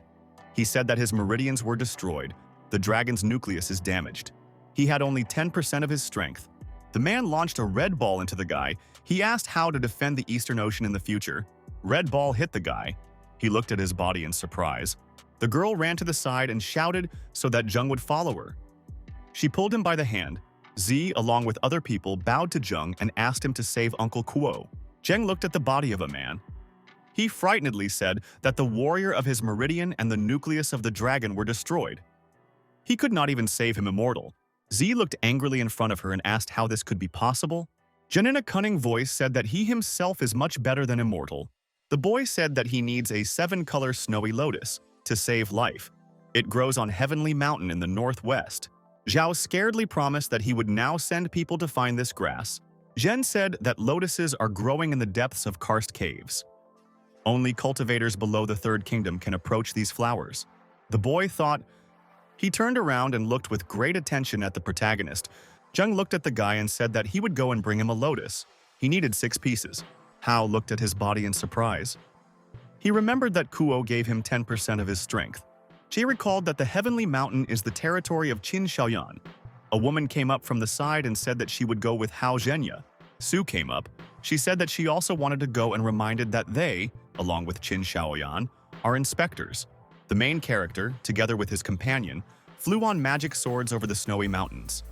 He said that his meridians were destroyed. The dragon's nucleus is damaged. He had only 10% of his strength. The man launched a red ball into the guy. He asked Hao to defend the Eastern Ocean in the future. Red ball hit the guy. He looked at his body in surprise. The girl ran to the side and shouted so that Zheng would follow her. She pulled him by the hand. Z, along with other people, bowed to Zheng and asked him to save Uncle Kuo. Zheng looked at the body of a man. He frightenedly said that the warrior of his meridian and the nucleus of the dragon were destroyed. He could not even save him immortal. Z looked angrily in front of her and asked how this could be possible. Zhen, in a cunning voice, said that he himself is much better than immortal. The boy said that he needs a 7-color snowy lotus to save life. It grows on Heavenly Mountain in the northwest. Zhao scaredly promised that he would now send people to find this grass. Zhen said that lotuses are growing in the depths of karst caves. Only cultivators below the Third Kingdom can approach these flowers. The boy thought. He turned around and looked with great attention at the protagonist. Zheng looked at the guy and said that he would go and bring him a lotus. He needed 6 pieces. Hao looked at his body in surprise. He remembered that Kuo gave him 10% of his strength. She recalled that the Heavenly Mountain is the territory of Qin Xiaoyan. A woman came up from the side and said that she would go with Hao Zhenya. Su came up. She said that she also wanted to go and reminded that they, along with Qin Xiaoyan, are inspectors. The main character, together with his companion, flew on magic swords over the snowy mountains.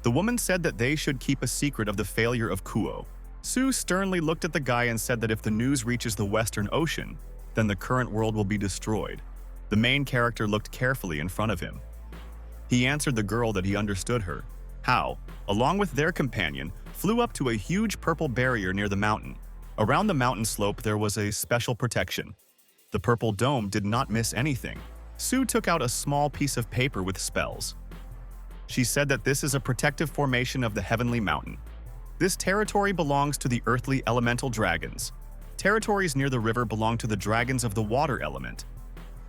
The woman said that they should keep a secret of the failure of Kuo. Su sternly looked at the guy and said that if the news reaches the Western Ocean, then the current world will be destroyed. The main character looked carefully in front of him. He answered the girl that he understood her. Hao, along with their companion, flew up to a huge purple barrier near the mountain. Around the mountain slope there was a special protection. The purple dome did not miss anything. Su took out a small piece of paper with spells. She said that this is a protective formation of the Heavenly Mountain. This territory belongs to the earthly elemental dragons. Territories near the river belong to the dragons of the water element.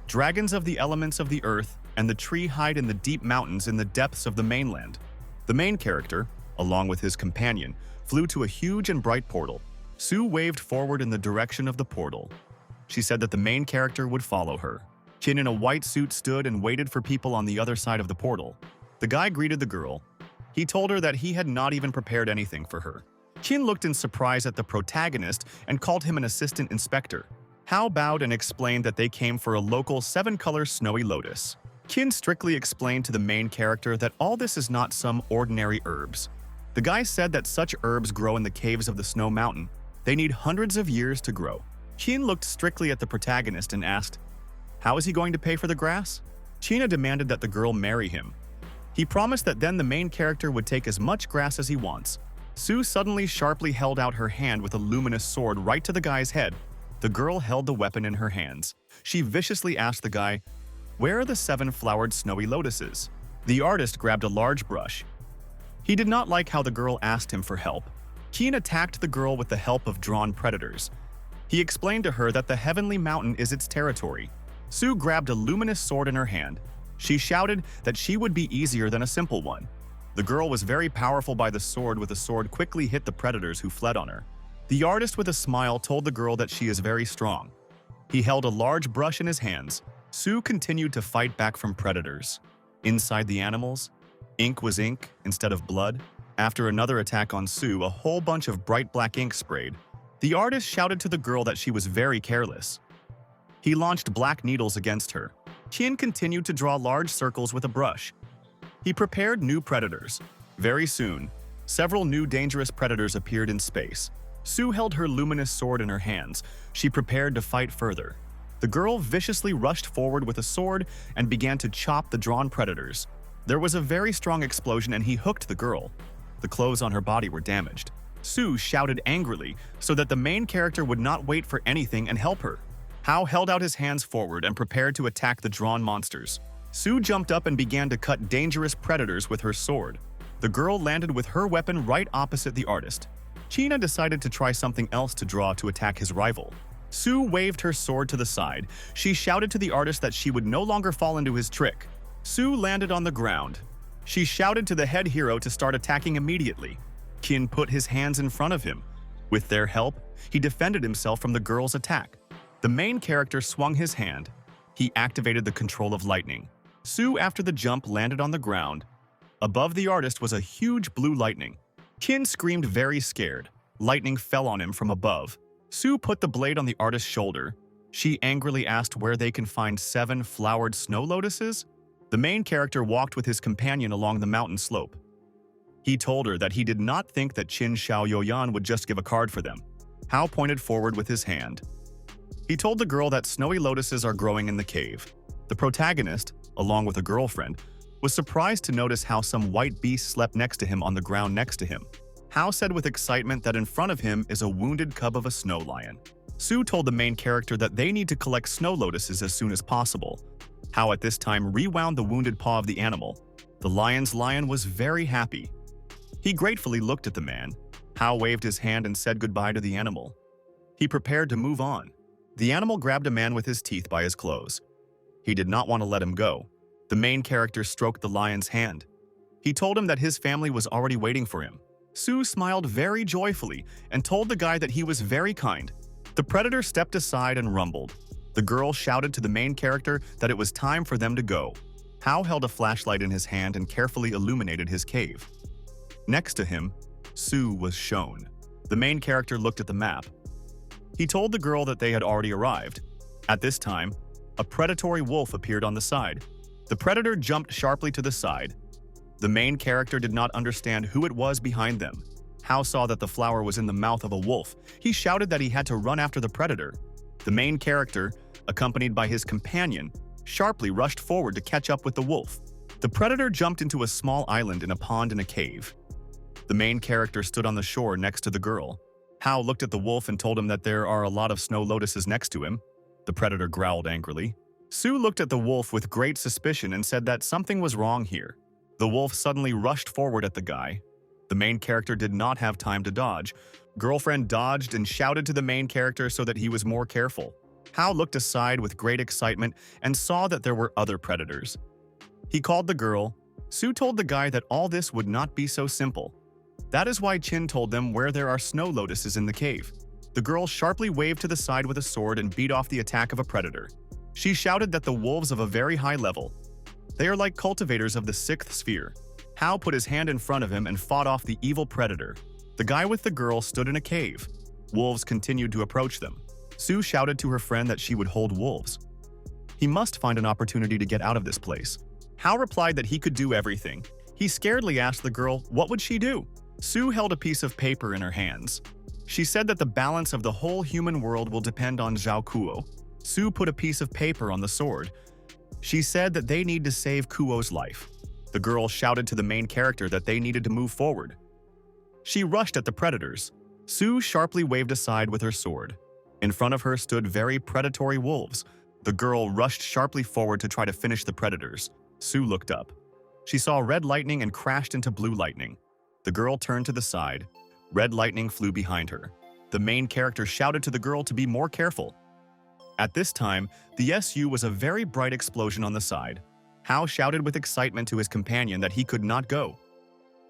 Dragons of the elements of the earth and the tree hide in the deep mountains in the depths of the mainland. The main character, along with his companion, flew to a huge and bright portal. Su waved forward in the direction of the portal. She said that the main character would follow her. Qin in a white suit stood and waited for people on the other side of the portal. The guy greeted the girl. He told her that he had not even prepared anything for her. Qin looked in surprise at the protagonist and called him an assistant inspector. Hao bowed and explained that they came for a local 7-color snowy lotus. Qin strictly explained to the main character that all this is not some ordinary herbs. The guy said that such herbs grow in the caves of the Snow Mountain. They need hundreds of years to grow. Qin looked strictly at the protagonist and asked, "How is he going to pay for the grass?" Qina demanded that the girl marry him. He promised that then the main character would take as much grass as he wants. Su suddenly sharply held out her hand with a luminous sword right to the guy's head. The girl held the weapon in her hands. She viciously asked the guy, "Where are the 7 flowered snowy lotuses?" The artist grabbed a large brush. He did not like how the girl asked him for help. Qin attacked the girl with the help of drawn predators. He explained to her that the Heavenly Mountain is its territory. Su grabbed a luminous sword in her hand. She shouted that she would be easier than a simple one. The girl was very powerful by the sword, with the sword quickly hit the predators who fled on her. The artist with a smile told the girl that she is very strong. He held a large brush in his hands. Su continued to fight back from predators. Inside the animals, ink was ink instead of blood. After another attack on Su, a whole bunch of bright black ink sprayed. The artist shouted to the girl that she was very careless. He launched black needles against her. Qin continued to draw large circles with a brush. He prepared new predators. Very soon, several new dangerous predators appeared in space. Su held her luminous sword in her hands. She prepared to fight further. The girl viciously rushed forward with a sword and began to chop the drawn predators. There was a very strong explosion and he hooked the girl. The clothes on her body were damaged. Su shouted angrily so that the main character would not wait for anything and help her. Hao held out his hands forward and prepared to attack the drawn monsters. Su jumped up and began to cut dangerous predators with her sword. The girl landed with her weapon right opposite the artist. China decided to try something else to draw to attack his rival. Su waved her sword to the side. She shouted to the artist that she would no longer fall into his trick. Su landed on the ground. She shouted to the head hero to start attacking immediately. Qin put his hands in front of him. With their help, he defended himself from the girl's attack. The main character swung his hand. He activated the control of lightning. Su, after the jump, landed on the ground. Above the artist was a huge blue lightning. Qin screamed very scared. Lightning fell on him from above. Su put the blade on the artist's shoulder. She angrily asked where they can find 7 flowered snow lotuses. The main character walked with his companion along the mountain slope. He told her that he did not think that Qin Xiaoyoyan would just give a card for them. Hao pointed forward with his hand. He told the girl that snowy lotuses are growing in the cave. The protagonist, along with a girlfriend, was surprised to notice how some white beast slept next to him on the ground next to him. Hao said with excitement that in front of him is a wounded cub of a snow lion. Su told the main character that they need to collect snow lotuses as soon as possible. Hao at this time rewound the wounded paw of the animal. The lion's lion was very happy. He gratefully looked at the man. Hao waved his hand and said goodbye to the animal. He prepared to move on. The animal grabbed a man with his teeth by his clothes. He did not want to let him go. The main character stroked the lion's hand. He told him that his family was already waiting for him. Su smiled very joyfully and told the guy that he was very kind. The predator stepped aside and rumbled. The girl shouted to the main character that it was time for them to go. Hao held a flashlight in his hand and carefully illuminated his cave. Next to him, Su was shown. The main character looked at the map. He told the girl that they had already arrived. At this time, a predatory wolf appeared on the side. The predator jumped sharply to the side. The main character did not understand who it was behind them. Hao saw that the flower was in the mouth of a wolf. He shouted that he had to run after the predator. The main character, accompanied by his companion, sharply rushed forward to catch up with the wolf. The predator jumped into a small island in a pond in a cave. The main character stood on the shore next to the girl. Hao looked at the wolf and told him that there are a lot of snow lotuses next to him. The predator growled angrily. Su looked at the wolf with great suspicion and said that something was wrong here. The wolf suddenly rushed forward at the guy. The main character did not have time to dodge. Girlfriend dodged and shouted to the main character so that he was more careful. Hao looked aside with great excitement and saw that there were other predators. He called the girl. Su told the guy that all this would not be so simple. That is why Qin told them where there are snow lotuses in the cave. The girl sharply waved to the side with a sword and beat off the attack of a predator. She shouted that the wolves of a very high level. They are like cultivators of the 6th sphere. Hao put his hand in front of him and fought off the evil predator. The guy with the girl stood in a cave. Wolves continued to approach them. Su shouted to her friend that she would hold wolves. He must find an opportunity to get out of this place. Hao replied that he could do everything. He scaredly asked the girl what would she do. Su held a piece of paper in her hands. She said that the balance of the whole human world will depend on Zhao Kuo. Su put a piece of paper on the sword. She said that they need to save Kuo's life. The girl shouted to the main character that they needed to move forward. She rushed at the predators. Su sharply waved aside with her sword. In front of her stood very predatory wolves. The girl rushed sharply forward to try to finish the predators. Su looked up. She saw red lightning and crashed into blue lightning. The girl turned to the side. Red lightning flew behind her. The main character shouted to the girl to be more careful. At this time, the SU was a very bright explosion on the side. Hao shouted with excitement to his companion that he could not go.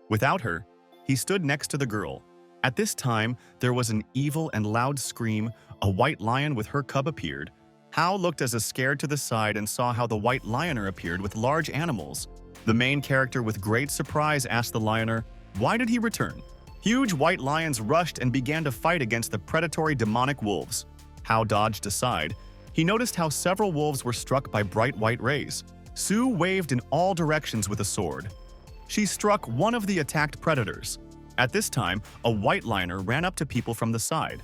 Without her, he stood next to the girl. At this time, there was an evil and loud scream. A white lion with her cub appeared. Hao looked as a scared to the side and saw how the white lioner appeared with large animals. The main character with great surprise asked the lioner, why did he return? Huge white lions rushed and began to fight against the predatory demonic wolves. Hao dodged aside. He noticed how several wolves were struck by bright white rays. Sue waved in all directions with a sword. She struck one of the attacked predators. At this time, a white liner ran up to people from the side.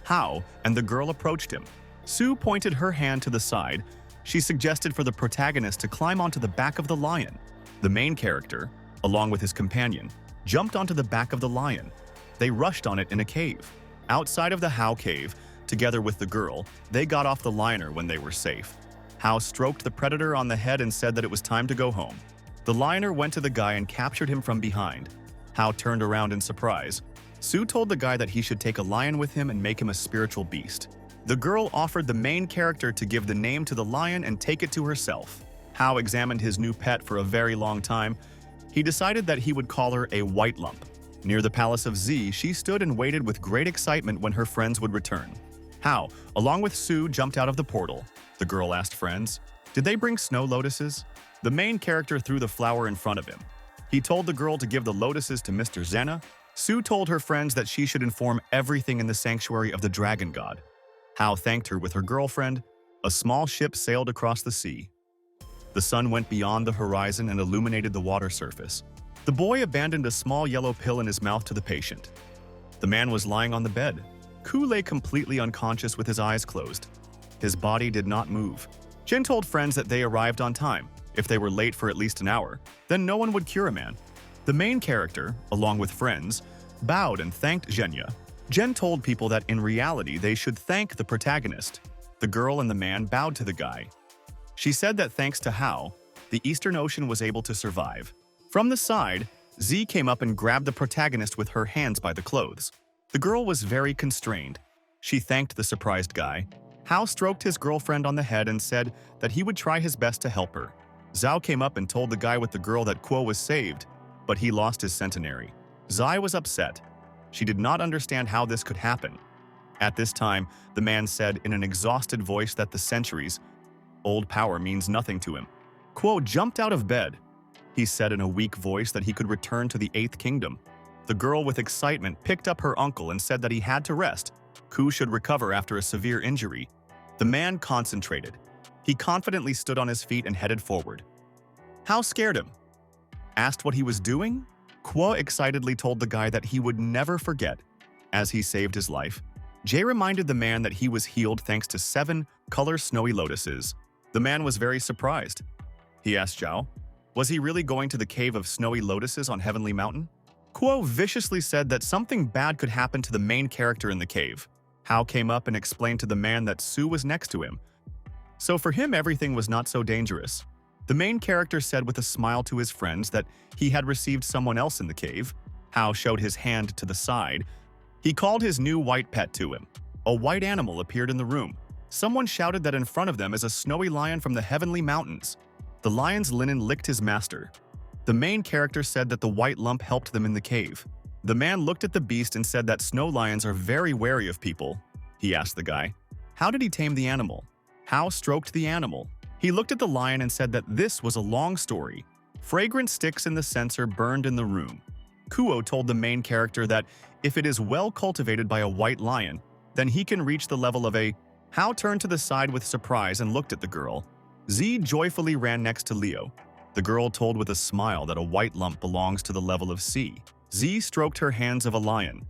Hao and the girl approached him. Sue pointed her hand to the side. She suggested for the protagonist to climb onto the back of the lion. The main character, along with his companion, jumped onto the back of the lion. They rushed on it in a cave. Outside of the Hao cave, together with the girl, they got off the liner when they were safe. Hao stroked the predator on the head and said that it was time to go home. The liner went to the guy and captured him from behind. Hao turned around in surprise. Sue told the guy that he should take a lion with him and make him a spiritual beast. The girl offered the main character to give the name to the lion and take it to herself. Hao examined his new pet for a very long time. He decided that he would call her a white lump. Near the palace of Z, she stood and waited with great excitement when her friends would return. Hao, along with Sue, jumped out of the portal. The girl asked friends, "Did they bring snow lotuses?" The main character threw the flower in front of him. He told the girl to give the lotuses to Mr. Zena. Sue told her friends that she should inform everything in the sanctuary of the dragon god. Hao thanked her with her girlfriend. A small ship sailed across the sea. The sun went beyond the horizon and illuminated the water surface. The boy abandoned a small yellow pill in his mouth to the patient. The man was lying on the bed. Ku lay completely unconscious with his eyes closed. His body did not move. Jin told friends that they arrived on time. If they were late for at least an hour, then no one would cure a man. The main character, along with friends, bowed and thanked Zhenya. Jen told people that in reality they should thank the protagonist. The girl and the man bowed to the guy. She said that thanks to Hao, the Eastern Ocean was able to survive. From the side, Z came up and grabbed the protagonist with her hands by the clothes. The girl was very constrained. She thanked the surprised guy. Hao stroked his girlfriend on the head and said that he would try his best to help her. Zhao came up and told the guy with the girl that Kuo was saved, but he lost his centenary. Zai was upset. She did not understand how this could happen. At this time, the man said in an exhausted voice that the centuries' old power means nothing to him. Kuo jumped out of bed. He said in a weak voice that he could return to the Eighth Kingdom. The girl with excitement picked up her uncle and said that he had to rest. Ku should recover after a severe injury. The man concentrated. He confidently stood on his feet and headed forward. Hao scared him. Asked what he was doing? Kuo excitedly told the guy that he would never forget, as he saved his life. Jay reminded the man that he was healed thanks to 7 color snowy lotuses. The man was very surprised. He asked Zhao, was he really going to the cave of snowy lotuses on Heavenly Mountain? Kuo viciously said that something bad could happen to the main character in the cave. Hao came up and explained to the man that Sue was next to him. So for him, everything was not so dangerous. The main character said with a smile to his friends that he had received someone else in the cave. Hao showed his hand to the side. He called his new white pet to him. A white animal appeared in the room. Someone shouted that in front of them is a snowy lion from the Heavenly Mountains. The lion's linen licked his master. The main character said that the white lump helped them in the cave. The man looked at the beast and said that snow lions are very wary of people. He asked the guy, how did he tame the animal? Hao stroked the animal. He looked at the lion and said that this was a long story. Fragrant sticks in the censer burned in the room. Kuo told the main character that if it is well cultivated by a white lion, then he can reach the level of a... Hao turned to the side with surprise and looked at the girl. Z joyfully ran next to Leo. The girl told with a smile that a white lump belongs to the level of C. Z stroked her hands of a lion.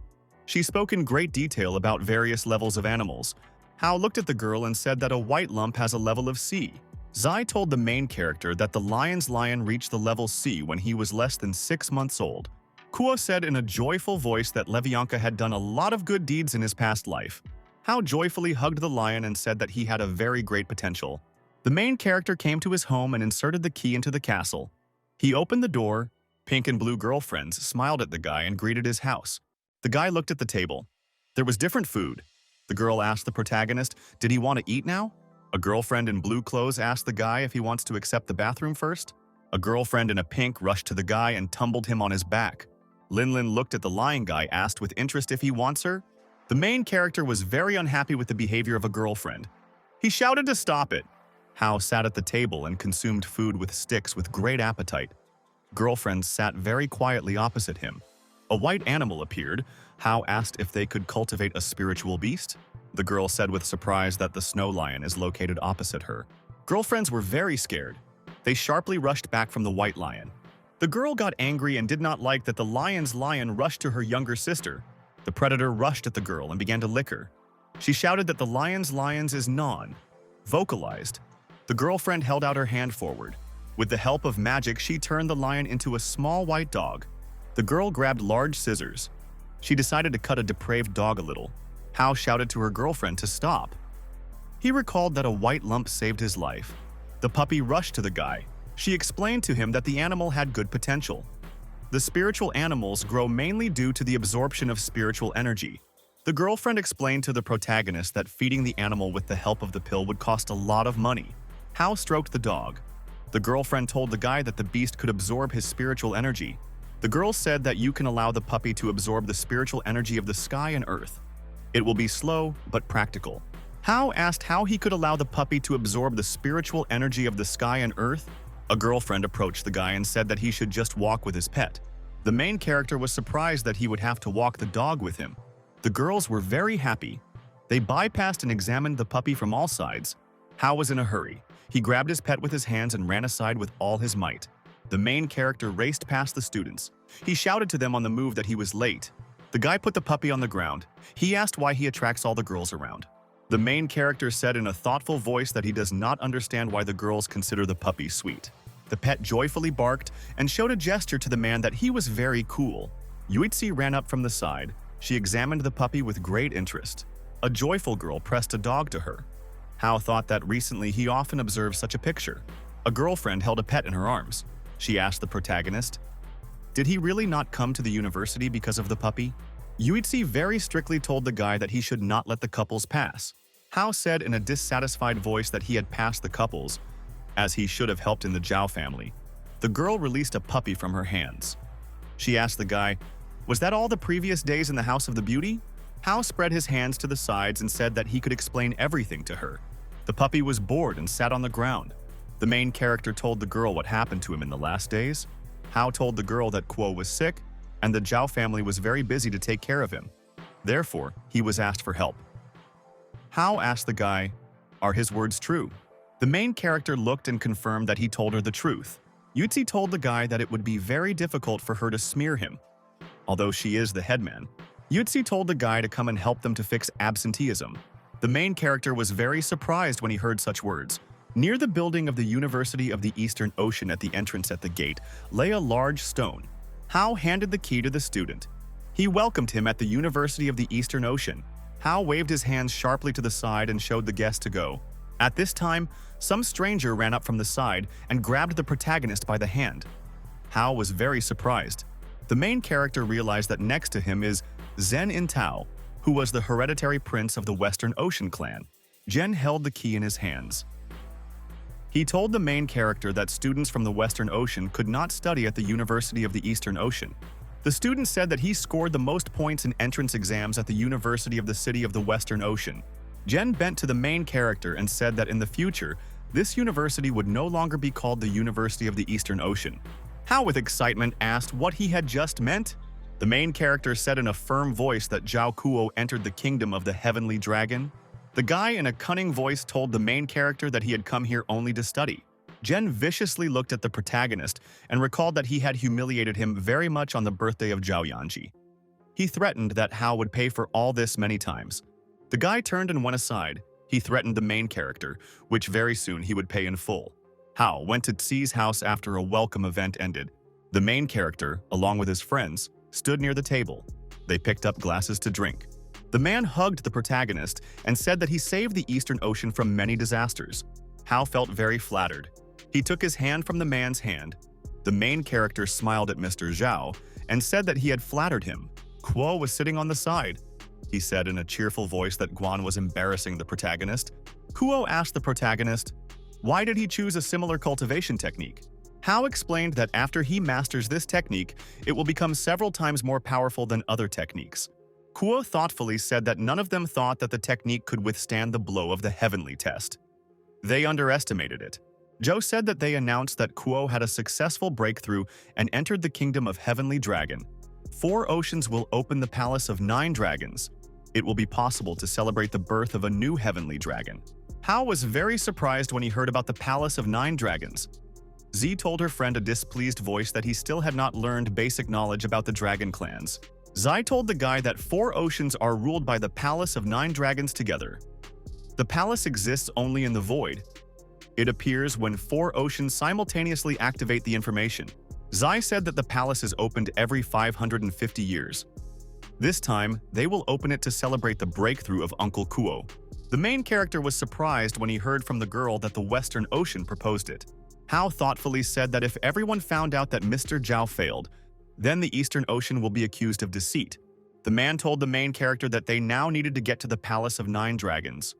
She spoke in great detail about various levels of animals. Hao looked at the girl and said that a white lump has a level of C. Zai told the main character that the lion's lion reached the level C when he was less than 6 months old. Kuo said in a joyful voice that Levyanka had done a lot of good deeds in his past life. Hao joyfully hugged the lion and said that he had a very great potential. The main character came to his home and inserted the key into the castle. He opened the door. Pink and blue girlfriends smiled at the guy and greeted his house. The guy looked at the table. There was different food. The girl asked the protagonist, did he want to eat now? A girlfriend in blue clothes asked the guy if he wants to accept the bathroom first. A girlfriend in a pink rushed to the guy and tumbled him on his back. Lin looked at the lying guy, asked with interest if he wants her. The main character was very unhappy with the behavior of a girlfriend. He shouted to stop it. Hao sat at the table and consumed food with sticks with great appetite. Girlfriends sat very quietly opposite him. A white animal appeared. Hao asked if they could cultivate a spiritual beast. the girl said with surprise that the snow lion is located opposite her. Girlfriends were very scared. They sharply rushed back from the white lion. The girl got angry and did not like that the lion's lion rushed to her younger sister. The predator rushed at the girl and began to lick her. She shouted that the lion's lions is vocalized. The girlfriend held out her hand forward. With the help of magic, she turned the lion into a small white dog. The girl grabbed large scissors. She decided to cut a depraved dog a little. Hao shouted to her girlfriend to stop. He recalled that a white lump saved his life. The puppy rushed to the guy. She explained to him that the animal had good potential. The spiritual animals grow mainly due to the absorption of spiritual energy. The girlfriend explained to the protagonist that feeding the animal with the help of the pill would cost a lot of money. Hao stroked the dog. The girlfriend told the guy that the beast could absorb his spiritual energy. The girl said that you can allow the puppy to absorb the spiritual energy of the sky and earth. It will be slow but practical. Hao asked how he could allow the puppy to absorb the spiritual energy of the sky and earth. A girlfriend approached the guy and said that he should just walk with his pet. The main character was surprised that he would have to walk the dog with him. The girls were very happy. They bypassed and examined the puppy from all sides. Hao was in a hurry. He grabbed his pet with his hands and ran aside with all his might. The main character raced past the students. He shouted to them on the move that he was late. The guy put the puppy on the ground. He asked why he attracts all the girls around. The main character said in a thoughtful voice that he does not understand why the girls consider the puppy sweet. The pet joyfully barked and showed a gesture to the man that he was very cool. Yuichi ran up from the side. She examined the puppy with great interest. A joyful girl pressed a dog to her. Hao thought that recently he often observed such a picture. A girlfriend held a pet in her arms. She asked the protagonist, "Did he really not come to the university because of the puppy?" Yuichi very strictly told the guy that he should not let the couples pass. Hao said in a dissatisfied voice that he had passed the couples, as he should have helped in the Zhao family. The girl released a puppy from her hands. She asked the guy, "Was that all the previous days in the House of the Beauty?" Hao spread his hands to the sides and said that he could explain everything to her. The puppy was bored and sat on the ground. The main character told the girl what happened to him in the last days. Hao told the girl that Kuo was sick, and the Zhao family was very busy to take care of him. Therefore, he was asked for help. Hao asked the guy, "Are his words true?" The main character looked and confirmed that he told her the truth. Yuichi told the guy that it would be very difficult for her to smear him. Although she is the headman, Yuichi told the guy to come and help them to fix absenteeism. The main character was very surprised when he heard such words. Near the building of the University of the Eastern Ocean at the entrance at the gate lay a large stone. Hao handed the key to the student. He welcomed him at the University of the Eastern Ocean. Hao waved his hands sharply to the side and showed the guest to go. At this time, some stranger ran up from the side and grabbed the protagonist by the hand. Hao was very surprised. The main character realized that next to him is Zhen Intao, who was the hereditary prince of the Western Ocean clan. Zhen held the key in his hands. He told the main character that students from the Western Ocean could not study at the University of the Eastern Ocean. The student said that he scored the most points in entrance exams at the University of the City of the Western Ocean. Zhen bent to the main character and said that in the future, this university would no longer be called the University of the Eastern Ocean. Hao with excitement asked what he had just meant. The main character said in a firm voice that Zhao Kuo entered the kingdom of the Heavenly Dragon. The guy in a cunning voice told the main character that he had come here only to study. Zhen viciously looked at the protagonist and recalled that he had humiliated him very much on the birthday of Zhao Yanji. He threatened that Hao would pay for all this many times. The guy turned and went aside. He threatened the main character, which very soon he would pay in full. Hao went to Tsi's house after a welcome event ended. The main character, along with his friends, stood near the table. They picked up glasses to drink. The man hugged the protagonist and said that he saved the Eastern Ocean from many disasters. Hao felt very flattered. He took his hand from the man's hand. The main character smiled at Mr. Zhao and said that he had flattered him. Kuo was sitting on the side. He said in a cheerful voice that Guan was embarrassing the protagonist. Kuo asked the protagonist, why did he choose a similar cultivation technique? Hao explained that after he masters this technique, it will become several times more powerful than other techniques. Kuo thoughtfully said that none of them thought that the technique could withstand the blow of the heavenly test. They underestimated it. Zhou said that they announced that Kuo had a successful breakthrough and entered the kingdom of Heavenly Dragon. 4 oceans will open the palace of 9 dragons. it will be possible to celebrate the birth of a new heavenly dragon. Hao was very surprised when he heard about the Palace of Nine Dragons. Z told her friend a displeased voice that he still had not learned basic knowledge about the dragon clans. Zai told the guy that 4 oceans are ruled by the Palace of Nine Dragons together. The palace exists only in the void. It appears when 4 oceans simultaneously activate the information. Zai said that the palace is opened every 550 years. This time, they will open it to celebrate the breakthrough of Uncle Kuo. The main character was surprised when he heard from the girl that the Western Ocean proposed it. Hao thoughtfully said that if everyone found out that Mr. Zhao failed, then the Eastern Ocean will be accused of deceit. The man told the main character that they now needed to get to the Palace of Nine Dragons.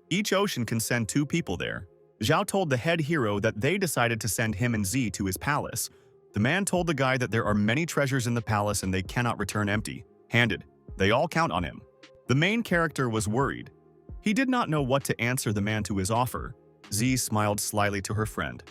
Each ocean can send 2 people there. Zhao told the head hero that they decided to send him and Z to his palace. The man told the guy that there are many treasures in the palace and they cannot return empty-handed. They all count on him. The main character was worried. He did not know what to answer the man to his offer. Z smiled slyly to her friend.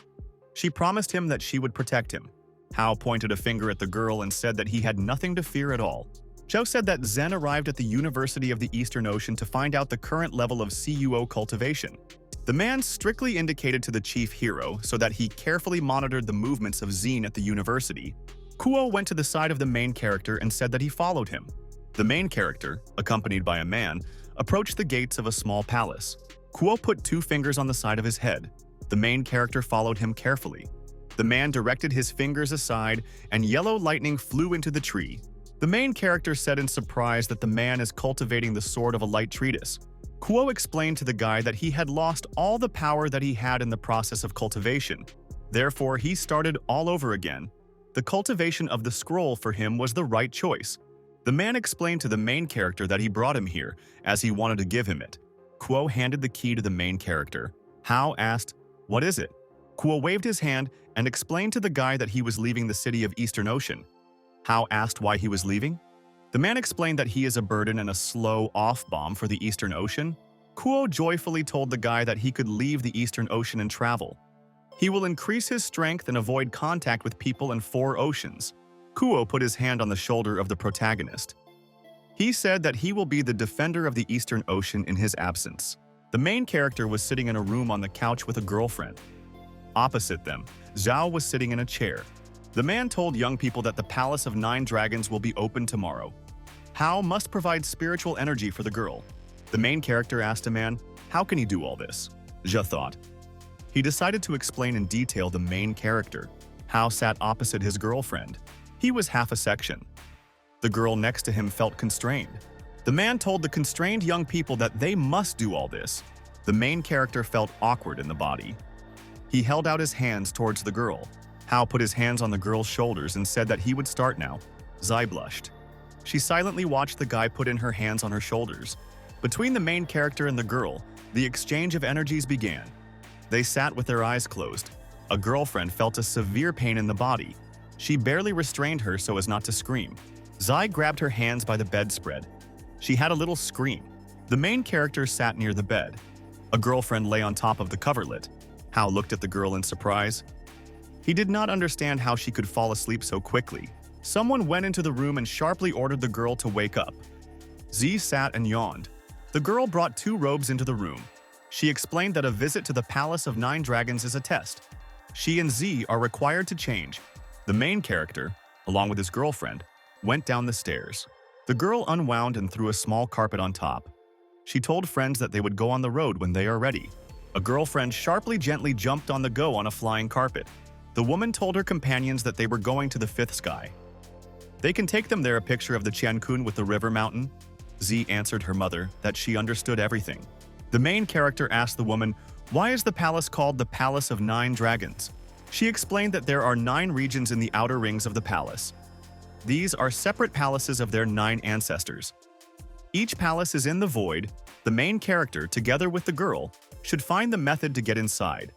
She promised him that she would protect him. Hao pointed a finger at the girl and said that he had nothing to fear at all. Zhao said that Zen arrived at the University of the Eastern Ocean to find out the current level of CUO cultivation. The man strictly indicated to the chief hero so that he carefully monitored the movements of Zen at the university. Kuo went to the side of the main character and said that he followed him. The main character, accompanied by a man, approached the gates of a small palace. Kuo put 2 fingers on the side of his head. The main character followed him carefully. The man directed his fingers aside, and yellow lightning flew into the tree. The main character said in surprise that the man is cultivating the Sword of a Light Treatise. Kuo explained to the guy that he had lost all the power that he had in the process of cultivation. Therefore, he started all over again. The cultivation of the scroll for him was the right choice. The man explained to the main character that he brought him here, as he wanted to give him it. Kuo handed the key to the main character. Hao asked, "What is it?" Kuo waved his hand and explained to the guy that he was leaving the city of Eastern Ocean. Hao asked why he was leaving. The man explained that he is a burden and a slow off-bomb for the Eastern Ocean. Kuo joyfully told the guy that he could leave the Eastern Ocean and travel. He will increase his strength and avoid contact with people in 4 oceans. Kuo put his hand on the shoulder of the protagonist. He said that he will be the defender of the Eastern Ocean in his absence. The main character was sitting in a room on the couch with a girlfriend. Opposite them, Zhao was sitting in a chair. The man told young people that the Palace of Nine Dragons will be open tomorrow. Hao must provide spiritual energy for the girl. The main character asked a man, how can he do all this? Zhe thought. He decided to explain in detail the main character. Hao sat opposite his girlfriend. He was half a section. The girl next to him felt constrained. The man told the constrained young people that they must do all this. The main character felt awkward in the body. He held out his hands towards the girl. Hao put his hands on the girl's shoulders and said that he would start now. Zai blushed. She silently watched the guy put in her hands on her shoulders. Between the main character and the girl, the exchange of energies began. They sat with their eyes closed. A girlfriend felt a severe pain in the body. She barely restrained her so as not to scream. Zai grabbed her hands by the bedspread. She had a little scream. The main character sat near the bed. A girlfriend lay on top of the coverlet. Hao looked at the girl in surprise. He did not understand how she could fall asleep so quickly. Someone went into the room and sharply ordered the girl to wake up. Z sat and yawned. The girl brought 2 robes into the room. She explained that a visit to the Palace of Nine Dragons is a test. She and Z are required to change. The main character, along with his girlfriend, went down the stairs. The girl unwound and threw a small carpet on top. She told friends that they would go on the road when they are ready. A girlfriend gently jumped on the go on a flying carpet. The woman told her companions that they were going to the 5th sky. They can take them there a picture of the Qiankun with the river mountain. Z answered her mother that she understood everything. The main character asked the woman, why is the palace called the Palace of Nine Dragons? She explained that there are 9 regions in the outer rings of the palace. These are separate palaces of their 9 ancestors. Each palace is in the void. The main character, together with the girl, should find the method to get inside.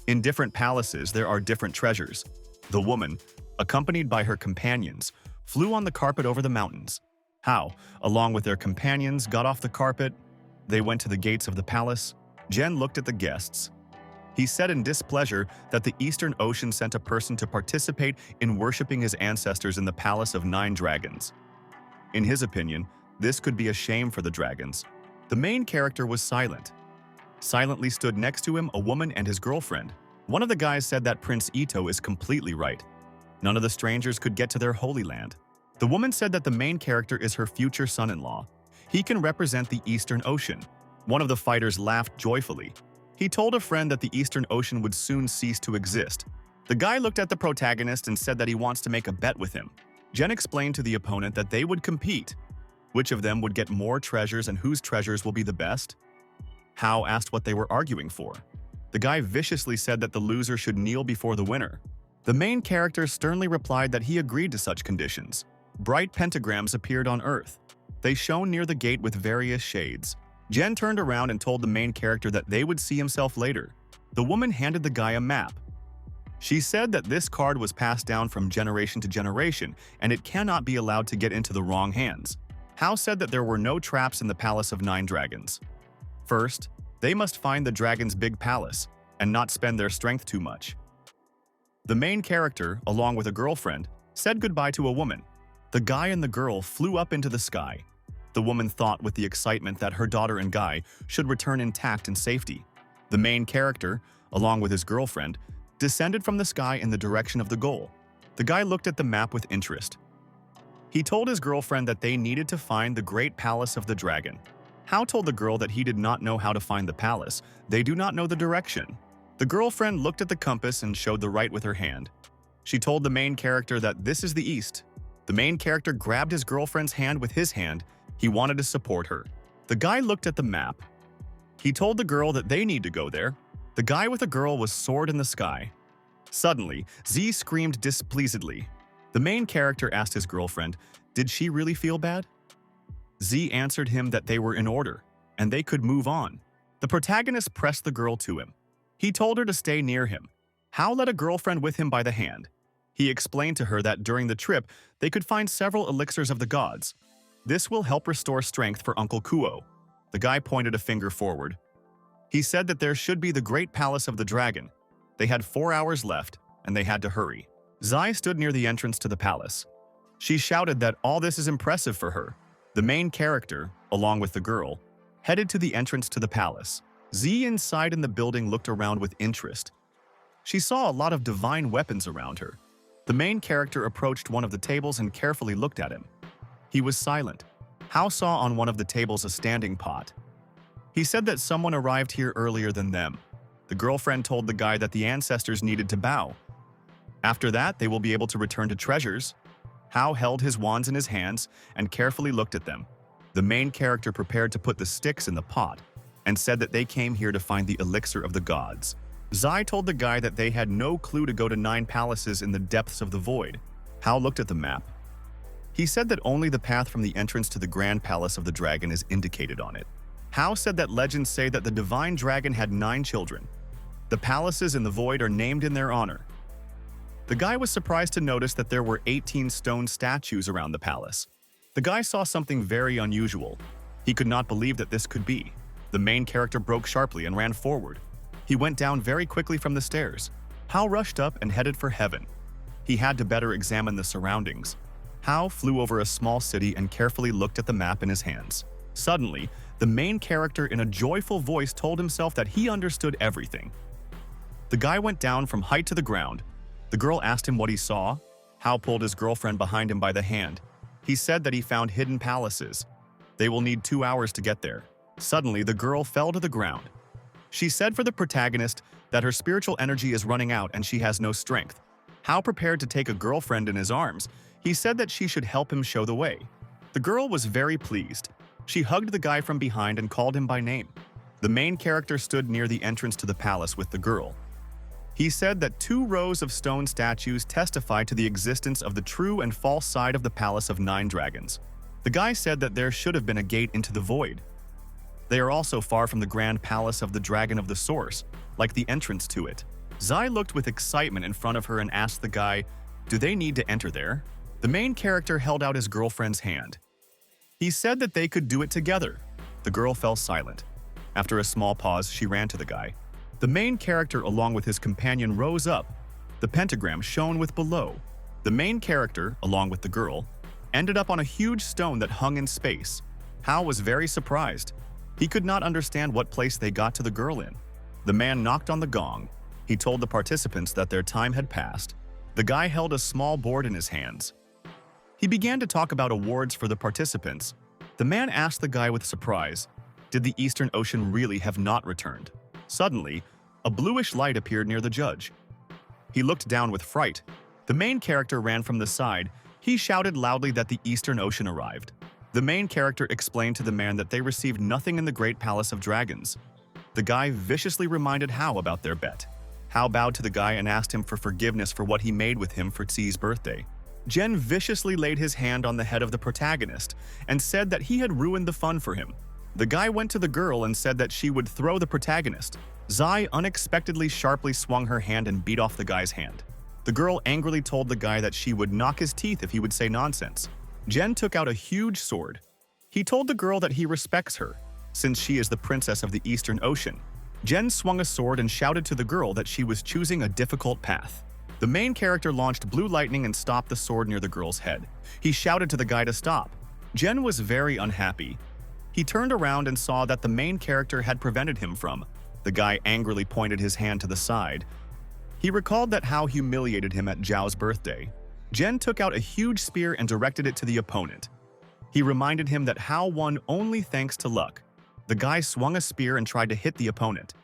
In different palaces, there are different treasures. The woman, accompanied by her companions, flew on the carpet over the mountains. Hao, along with their companions, got off the carpet. They went to the gates of the palace. Jen looked at the guests. He said in displeasure that the Eastern Ocean sent a person to participate in worshipping his ancestors in the Palace of Nine Dragons. In his opinion, This could be a shame for the dragons. The main character was silent. Silently stood next to him a woman and his girlfriend. One of the guys said that Prince Ito is completely right. None of the strangers could get to their holy land. The woman said that the main character is her future son-in-law. He can represent the Eastern Ocean. One of the fighters laughed joyfully. He told a friend that the Eastern Ocean would soon cease to exist. The guy looked at the protagonist and said that he wants to make a bet with him. Jen explained to the opponent that they would compete. Which of them would get more treasures and whose treasures will be the best? Hao asked what they were arguing for. The guy viciously said that the loser should kneel before the winner. The main character sternly replied that he agreed to such conditions. Bright pentagrams appeared on Earth. They shone near the gate with various shades. Jen turned around and told the main character that they would see himself later. The woman handed the guy a map. She said that this card was passed down from generation to generation and it cannot be allowed to get into the wrong hands. Hao said that there were no traps in the Palace of Nine Dragons. First, they must find the dragon's big palace and not spend their strength too much. The main character, along with a girlfriend, said goodbye to a woman. The guy and the girl flew up into the sky. The woman thought with the excitement that her daughter and guy should return intact and safety. The main character, along with his girlfriend, descended from the sky in the direction of the goal. The guy looked at the map with interest. He told his girlfriend that they needed to find the great palace of the dragon. Hao told the girl that he did not know how to find the palace. They do not know the direction. The girlfriend looked at the compass and showed the right with her hand. She told the main character that this is the east. The main character grabbed his girlfriend's hand with his hand. He wanted to support her. The guy looked at the map. He told the girl that they need to go there. The guy with the girl was soared in the sky. Suddenly, Z screamed displeasedly. The main character asked his girlfriend, did she really feel bad? Z answered him that they were in order, and they could move on. The protagonist pressed the girl to him. He told her to stay near him. Hao led a girlfriend with him by the hand. He explained to her that during the trip, they could find several elixirs of the gods. This will help restore strength for Uncle Kuo. The guy pointed a finger forward. He said that there should be the great palace of the dragon. They had 4 hours left, and they had to hurry. Zai stood near the entrance to the palace. She shouted that all this is impressive for her. The main character, along with the girl, headed to the entrance to the palace. Z inside in the building looked around with interest. She saw a lot of divine weapons around her. The main character approached one of the tables and carefully looked at him. He was silent. Hao saw on one of the tables a standing pot. He said that someone arrived here earlier than them. The girlfriend told the guy that the ancestors needed to bow. After that, they will be able to return to treasures. Hao held his wands in his hands and carefully looked at them. The main character prepared to put the sticks in the pot and said that they came here to find the elixir of the gods. Zai told the guy that they had no clue to go to 9 palaces in the depths of the void. Hao looked at the map. He said that only the path from the entrance to the Grand Palace of the Dragon is indicated on it. Hao said that legends say that the divine dragon had 9 children. The palaces in the void are named in their honor. The guy was surprised to notice that there were 18 stone statues around the palace. The guy saw something very unusual. He could not believe that this could be. The main character broke sharply and ran forward. He went down very quickly from the stairs. Hao rushed up and headed for heaven. He had to better examine the surroundings. Hao flew over a small city and carefully looked at the map in his hands. Suddenly, the main character in a joyful voice told himself that he understood everything. The guy went down from height to the ground. The girl asked him what he saw. Hao pulled his girlfriend behind him by the hand. He said that he found hidden palaces. They will need 2 hours to get there. Suddenly, the girl fell to the ground. She said for the protagonist that her spiritual energy is running out and she has no strength. Hao prepared to take a girlfriend in his arms. He said that she should help him show the way. The girl was very pleased. She hugged the guy from behind and called him by name. The main character stood near the entrance to the palace with the girl. He said that 2 rows of stone statues testify to the existence of the true and false side of the Palace of 9 Dragons. The guy said that there should have been a gate into the void. They are also far from the Grand Palace of the Dragon of the Source, like the entrance to it. Zai looked with excitement in front of her and asked the guy, do they need to enter there? The main character held out his girlfriend's hand. He said that they could do it together. The girl fell silent. After a small pause, she ran to the guy. The main character, along with his companion, rose up. The pentagram shone with below. The main character, along with the girl, ended up on a huge stone that hung in space. Hao was very surprised. He could not understand what place they got to the girl in. The man knocked on the gong. He told the participants that their time had passed. The guy held a small board in his hands. He began to talk about awards for the participants. The man asked the guy with surprise, did the Eastern Ocean really have not returned? Suddenly, a bluish light appeared near the judge. He looked down with fright. The main character ran from the side. He shouted loudly that the Eastern Ocean arrived. The main character explained to the man that they received nothing in the Great Palace of Dragons. The guy viciously reminded Hao about their bet. Hao bowed to the guy and asked him for forgiveness for what he made with him for Tsi's birthday. Jen viciously laid his hand on the head of the protagonist and said that he had ruined the fun for him. The guy went to the girl and said that she would throw the protagonist. Zai unexpectedly sharply swung her hand and beat off the guy's hand. The girl angrily told the guy that she would knock his teeth if he would say nonsense. Jen took out a huge sword. He told the girl that he respects her, since she is the princess of the Eastern Ocean. Jen swung a sword and shouted to the girl that she was choosing a difficult path. The main character launched blue lightning and stopped the sword near the girl's head. He shouted to the guy to stop. Jen was very unhappy. He turned around and saw that the main character had prevented him from. The guy angrily pointed his hand to the side. He recalled that Hao humiliated him at Zhao's birthday. Jen took out a huge spear and directed it to the opponent. He reminded him that Hao won only thanks to luck. The guy swung a spear and tried to hit the opponent.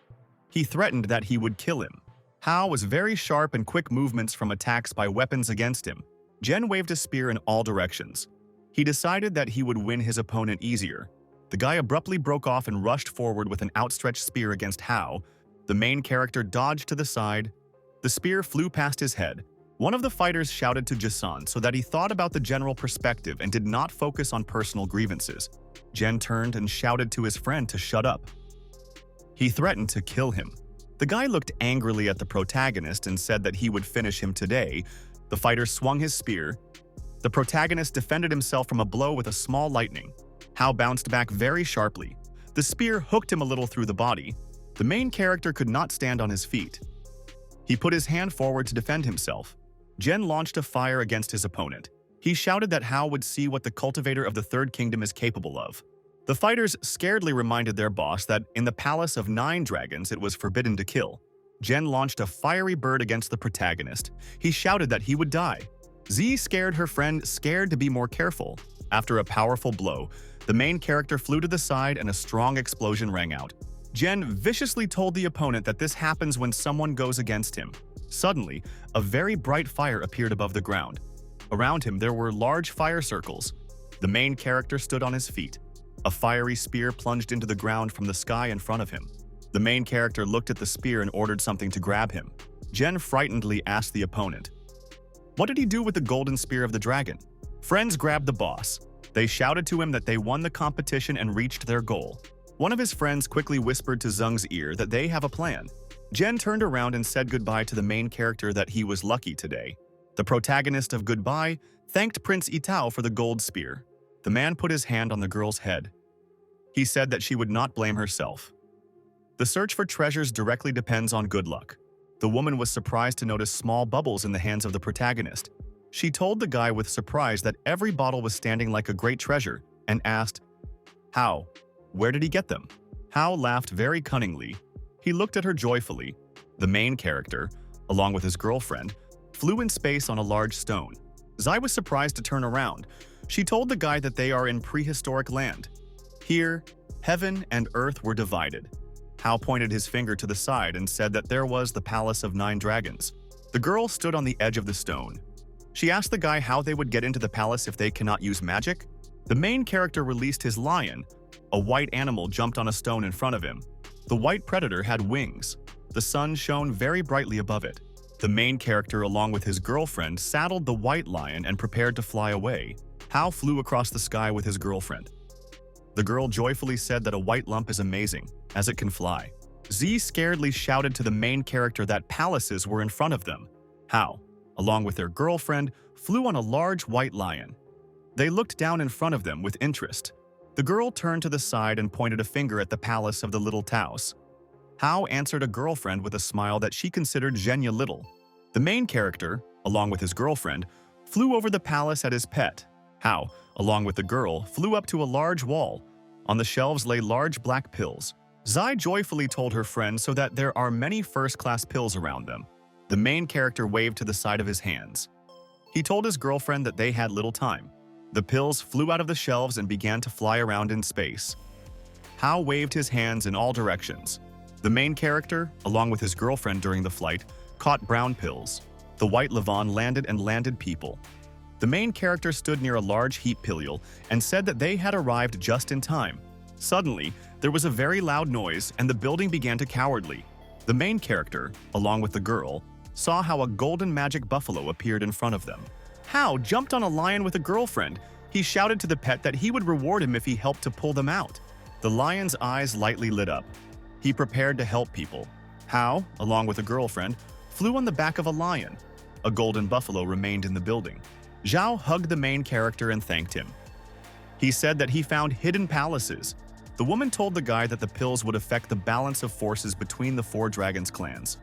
He threatened that he would kill him. Hao was very sharp and quick movements from attacks by weapons against him. Jen waved a spear in all directions. He decided that he would win his opponent easier. The guy abruptly broke off and rushed forward with an outstretched spear against Hao. The main character dodged to the side. The spear flew past his head. One of the fighters shouted to Jason so that he thought about the general perspective and did not focus on personal grievances. Jen turned and shouted to his friend to shut up. He threatened to kill him. The guy looked angrily at the protagonist and said that he would finish him today. The fighter swung his spear. The protagonist defended himself from a blow with a small lightning. Hao bounced back very sharply. The spear hooked him a little through the body. The main character could not stand on his feet. He put his hand forward to defend himself. Jen launched a fire against his opponent. He shouted that Hao would see what the cultivator of the Third Kingdom is capable of. The fighters scaredly reminded their boss that in the Palace of 9 Dragons it was forbidden to kill. Jen launched a fiery bird against the protagonist. He shouted that he would die. Z scared her friend, scared to be more careful. After a powerful blow, the main character flew to the side and a strong explosion rang out. Jen viciously told the opponent that this happens when someone goes against him. Suddenly, a very bright fire appeared above the ground. Around him there were large fire circles. The main character stood on his feet. A fiery spear plunged into the ground from the sky in front of him. The main character looked at the spear and ordered something to grab him. Jen frightenedly asked the opponent, "What did he do with the golden spear of the dragon?" Friends grabbed the boss. They shouted to him that they won the competition and reached their goal. One of his friends quickly whispered to Zeng's ear that they have a plan. Jen turned around and said goodbye to the main character that he was lucky today. The protagonist of Goodbye thanked Prince Itao for the gold spear. The man put his hand on the girl's head. He said that she would not blame herself. The search for treasures directly depends on good luck. The woman was surprised to notice small bubbles in the hands of the protagonist. She told the guy with surprise that every bottle was standing like a great treasure and asked, "How? Where did he get them?" Hao laughed very cunningly. He looked at her joyfully. The main character, along with his girlfriend, flew in space on a large stone. Zai was surprised to turn around. She told the guy that they are in prehistoric land. Here, heaven and earth were divided. Hao pointed his finger to the side and said that there was the Palace of 9 Dragons. The girl stood on the edge of the stone. She asked the guy how they would get into the palace if they cannot use magic. The main character released his lion. A white animal jumped on a stone in front of him. The white predator had wings. The sun shone very brightly above it. The main character, along with his girlfriend, saddled the white lion and prepared to fly away. Hao flew across the sky with his girlfriend. The girl joyfully said that a white lump is amazing, as it can fly. Z scaredly shouted to the main character that palaces were in front of them. Hao, along with their girlfriend, flew on a large white lion. They looked down in front of them with interest. The girl turned to the side and pointed a finger at the palace of the Little Taos. Hao answered a girlfriend with a smile that she considered Zhenya little. The main character, along with his girlfriend, flew over the palace at his pet. Hao, along with the girl, flew up to a large wall. On the shelves lay large black pills. Zai joyfully told her friend so that there are many first-class pills around them. The main character waved to the side of his hands. He told his girlfriend that they had little time. The pills flew out of the shelves and began to fly around in space. Hao waved his hands in all directions. The main character, along with his girlfriend during the flight, caught brown pills. The white Levon landed people. The main character stood near a large heat pilule and said that they had arrived just in time. Suddenly, there was a very loud noise and the building began to cowardly. The main character, along with the girl, saw how a golden magic buffalo appeared in front of them. Hao jumped on a lion with a girlfriend. He shouted to the pet that he would reward him if he helped to pull them out. The lion's eyes lightly lit up. He prepared to help people. Hao, along with a girlfriend, flew on the back of a lion. A golden buffalo remained in the building. Zhao hugged the main character and thanked him. He said that he found hidden palaces. The woman told the guy that the pills would affect the balance of forces between the four dragons clans.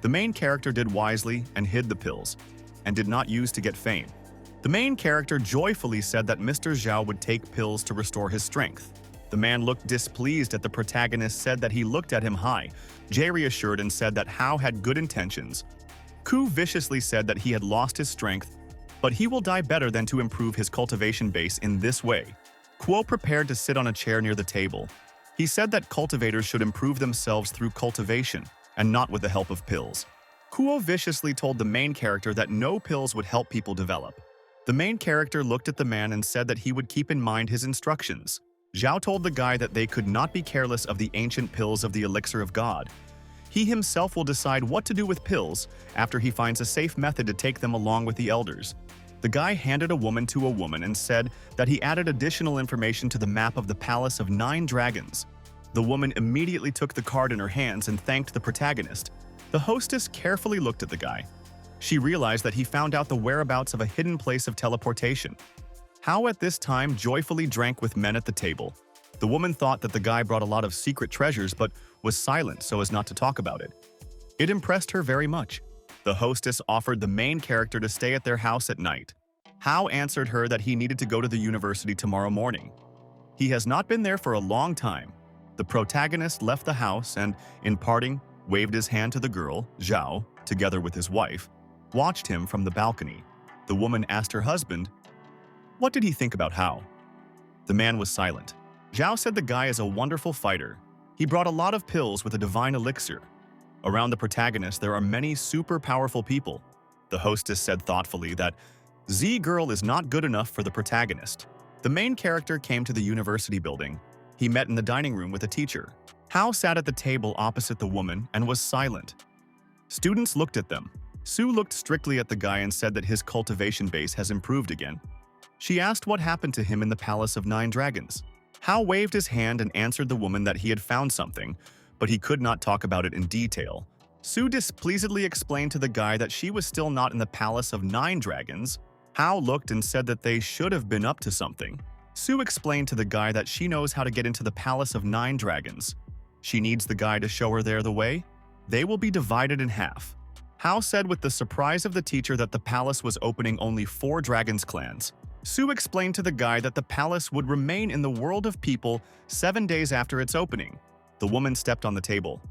The main character did wisely and hid the pills, and did not use to get fame. The main character joyfully said that Mr. Zhao would take pills to restore his strength. The man looked displeased at the protagonist said that he looked at him high. Jay reassured and said that Hao had good intentions. Ku viciously said that he had lost his strength, but he will die better than to improve his cultivation base in this way. Kuo prepared to sit on a chair near the table. He said that cultivators should improve themselves through cultivation, and not with the help of pills. Kuo viciously told the main character that no pills would help people develop. The main character looked at the man and said that he would keep in mind his instructions. Zhao told the guy that they could not be careless of the ancient pills of the elixir of God. He himself will decide what to do with pills after he finds a safe method to take them along with the elders. The guy handed a woman to a woman and said that he added additional information to the map of the Palace of 9 Dragons. The woman immediately took the card in her hands and thanked the protagonist. The hostess carefully looked at the guy. She realized that he found out the whereabouts of a hidden place of teleportation. Hao at this time joyfully drank with men at the table. The woman thought that the guy brought a lot of secret treasures but was silent so as not to talk about it. It impressed her very much. The hostess offered the main character to stay at their house at night. Hao answered her that he needed to go to the university tomorrow morning. He has not been there for a long time. The protagonist left the house and, in parting, waved his hand to the girl. Zhao, together with his wife, watched him from the balcony. The woman asked her husband, "What did he think about Hao?" The man was silent. Zhao said the guy is a wonderful fighter. He brought a lot of pills with a divine elixir. Around the protagonist, there are many super powerful people. The hostess said thoughtfully that Z-Girl is not good enough for the protagonist. The main character came to the university building. He met in the dining room with a teacher. Hao sat at the table opposite the woman and was silent. Students looked at them. Su looked strictly at the guy and said that his cultivation base has improved again. She asked what happened to him in the Palace of 9 Dragons. Hao waved his hand and answered the woman that he had found something, but he could not talk about it in detail. Su displeasedly explained to the guy that she was still not in the Palace of 9 Dragons. Hao looked and said that they should have been up to something. Su explained to the guy that she knows how to get into the Palace of 9 Dragons. She needs the guy to show her there the way. They will be divided in half. Hao said with the surprise of the teacher that the palace was opening only 4 dragons clans. Su explained to the guy that the palace would remain in the world of people 7 days after its opening. The woman stepped on the table.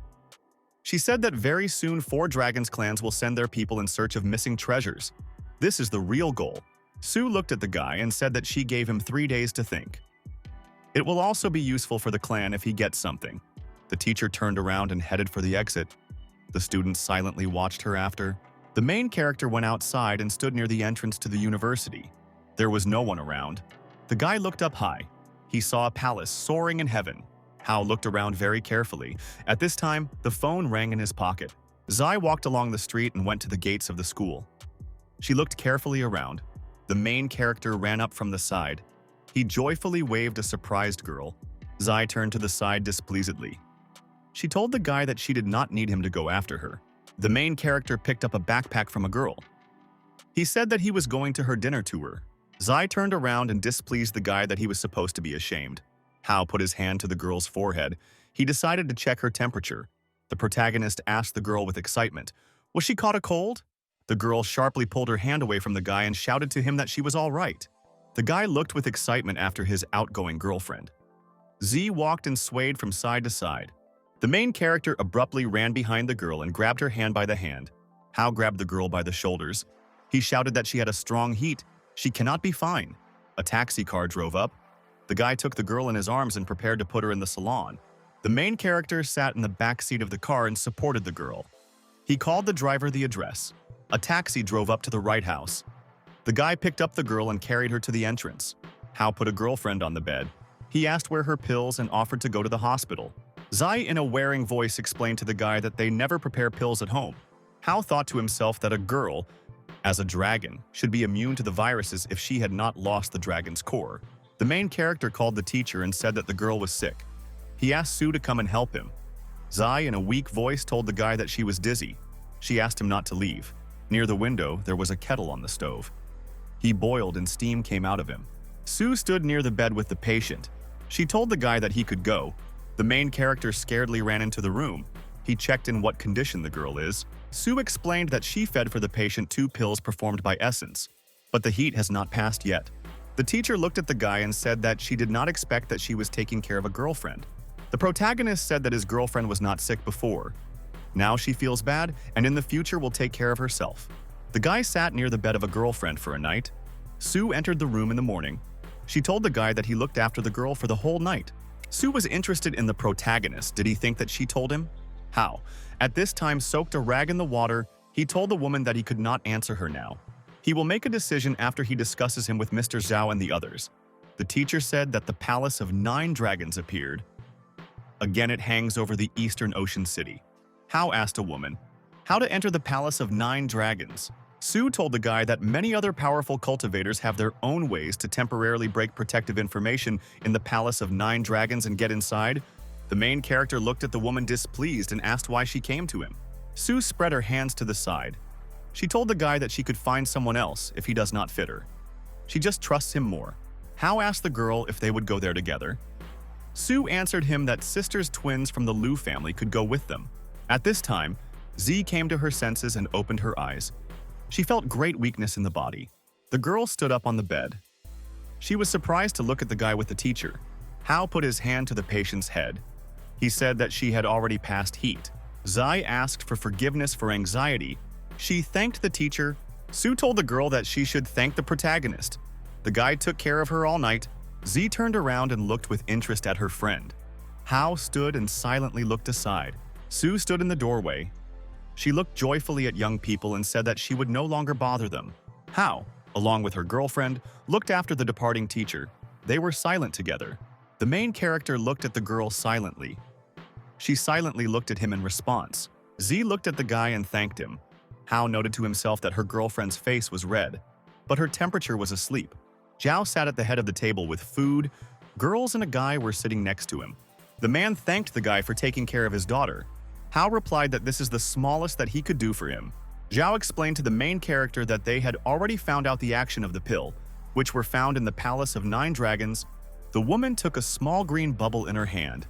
She said that very soon 4 dragons clans will send their people in search of missing treasures. This is the real goal. Su looked at the guy and said that she gave him 3 days to think. It will also be useful for the clan if he gets something. The teacher turned around and headed for the exit. The students silently watched her after. The main character went outside and stood near the entrance to the university. There was no one around. The guy looked up high. He saw a palace soaring in heaven. Hao looked around very carefully. At this time, the phone rang in his pocket. Zai walked along the street and went to the gates of the school. She looked carefully around. The main character ran up from the side. He joyfully waved a surprised girl. Zai turned to the side displeasedly. She told the guy that she did not need him to go after her. The main character picked up a backpack from a girl. He said that he was going to her dinner tour. Zai turned around and displeased the guy that he was supposed to be ashamed. Hao put his hand to the girl's forehead. He decided to check her temperature. The protagonist asked the girl with excitement, "Was she caught a cold?" The girl sharply pulled her hand away from the guy and shouted to him that she was all right. The guy looked with excitement after his outgoing girlfriend. Z walked and swayed from side to side. The main character abruptly ran behind the girl and grabbed her hand by the hand. Hao grabbed the girl by the shoulders. He shouted that she had a strong heat. She cannot be fine. A taxi car drove up. The guy took the girl in his arms and prepared to put her in the salon. The main character sat in the back seat of the car and supported the girl. He called the driver the address. A taxi drove up to the right house. The guy picked up the girl and carried her to the entrance. Hao put a girlfriend on the bed. He asked where her pills and offered to go to the hospital. Zai, in a wearing voice, explained to the guy that they never prepare pills at home. Hao thought to himself that a girl, as a dragon, should be immune to the viruses if she had not lost the dragon's core. The main character called the teacher and said that the girl was sick. He asked Sue to come and help him. Zai, in a weak voice, told the guy that she was dizzy. She asked him not to leave. Near the window, there was a kettle on the stove. He boiled and steam came out of him. Sue stood near the bed with the patient. She told the guy that he could go. The main character scaredly ran into the room. He checked in what condition the girl is. Sue explained that she fed for the patient 2 pills performed by Essence, but the heat has not passed yet. The teacher looked at the guy and said that she did not expect that she was taking care of a girlfriend. The protagonist said that his girlfriend was not sick before. Now she feels bad and in the future will take care of herself. The guy sat near the bed of a girlfriend for a night. Sue entered the room in the morning. She told the guy that he looked after the girl for the whole night. Sue was interested in the protagonist. Did he think that she told him? How? At this time, soaked a rag in the water. He told the woman that he could not answer her now. He will make a decision after he discusses him with Mr. Zhao and the others. The teacher said that the Palace of 9 Dragons appeared. Again, it hangs over the Eastern Ocean City. Hao asked a woman how to enter the Palace of 9 Dragons. Sue told the guy that many other powerful cultivators have their own ways to temporarily break protective information in the Palace of 9 Dragons and get inside. The main character looked at the woman displeased and asked why she came to him. Sue spread her hands to the side. She told the guy that she could find someone else if he does not fit her. She just trusts him more. Hao asked the girl if they would go there together. Sue answered him that sisters twins from the Liu family could go with them. At this time, Z came to her senses and opened her eyes. She felt great weakness in the body. The girl stood up on the bed. She was surprised to look at the guy with the teacher. Hao put his hand to the patient's head. He said that she had already passed heat. Zai asked for forgiveness for anxiety. She thanked the teacher. Sue told the girl that she should thank the protagonist. The guy took care of her all night. Z turned around and looked with interest at her friend. Hao stood and silently looked aside. Sue stood in the doorway. She looked joyfully at young people and said that she would no longer bother them. Hao, along with her girlfriend, looked after the departing teacher. They were silent together. The main character looked at the girl silently. She silently looked at him in response. Z looked at the guy and thanked him. Hao noted to himself that her girlfriend's face was red, but her temperature was asleep. Zhao sat at the head of the table with food. Girls and a guy were sitting next to him. The man thanked the guy for taking care of his daughter. Hao replied that this is the smallest that he could do for him. Zhao explained to the main character that they had already found out the action of the pill, which were found in the Palace of 9 Dragons. The woman took a small green bubble in her hand.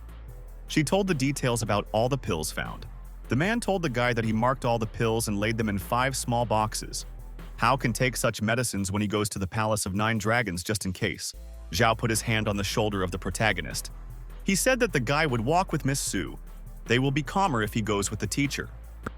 She told the details about all the pills found. The man told the guy that he marked all the pills and laid them in 5 small boxes. Hao can take such medicines when he goes to the Palace of 9 Dragons just in case. Zhao put his hand on the shoulder of the protagonist. He said that the guy would walk with Miss Sue. They will be calmer if he goes with the teacher.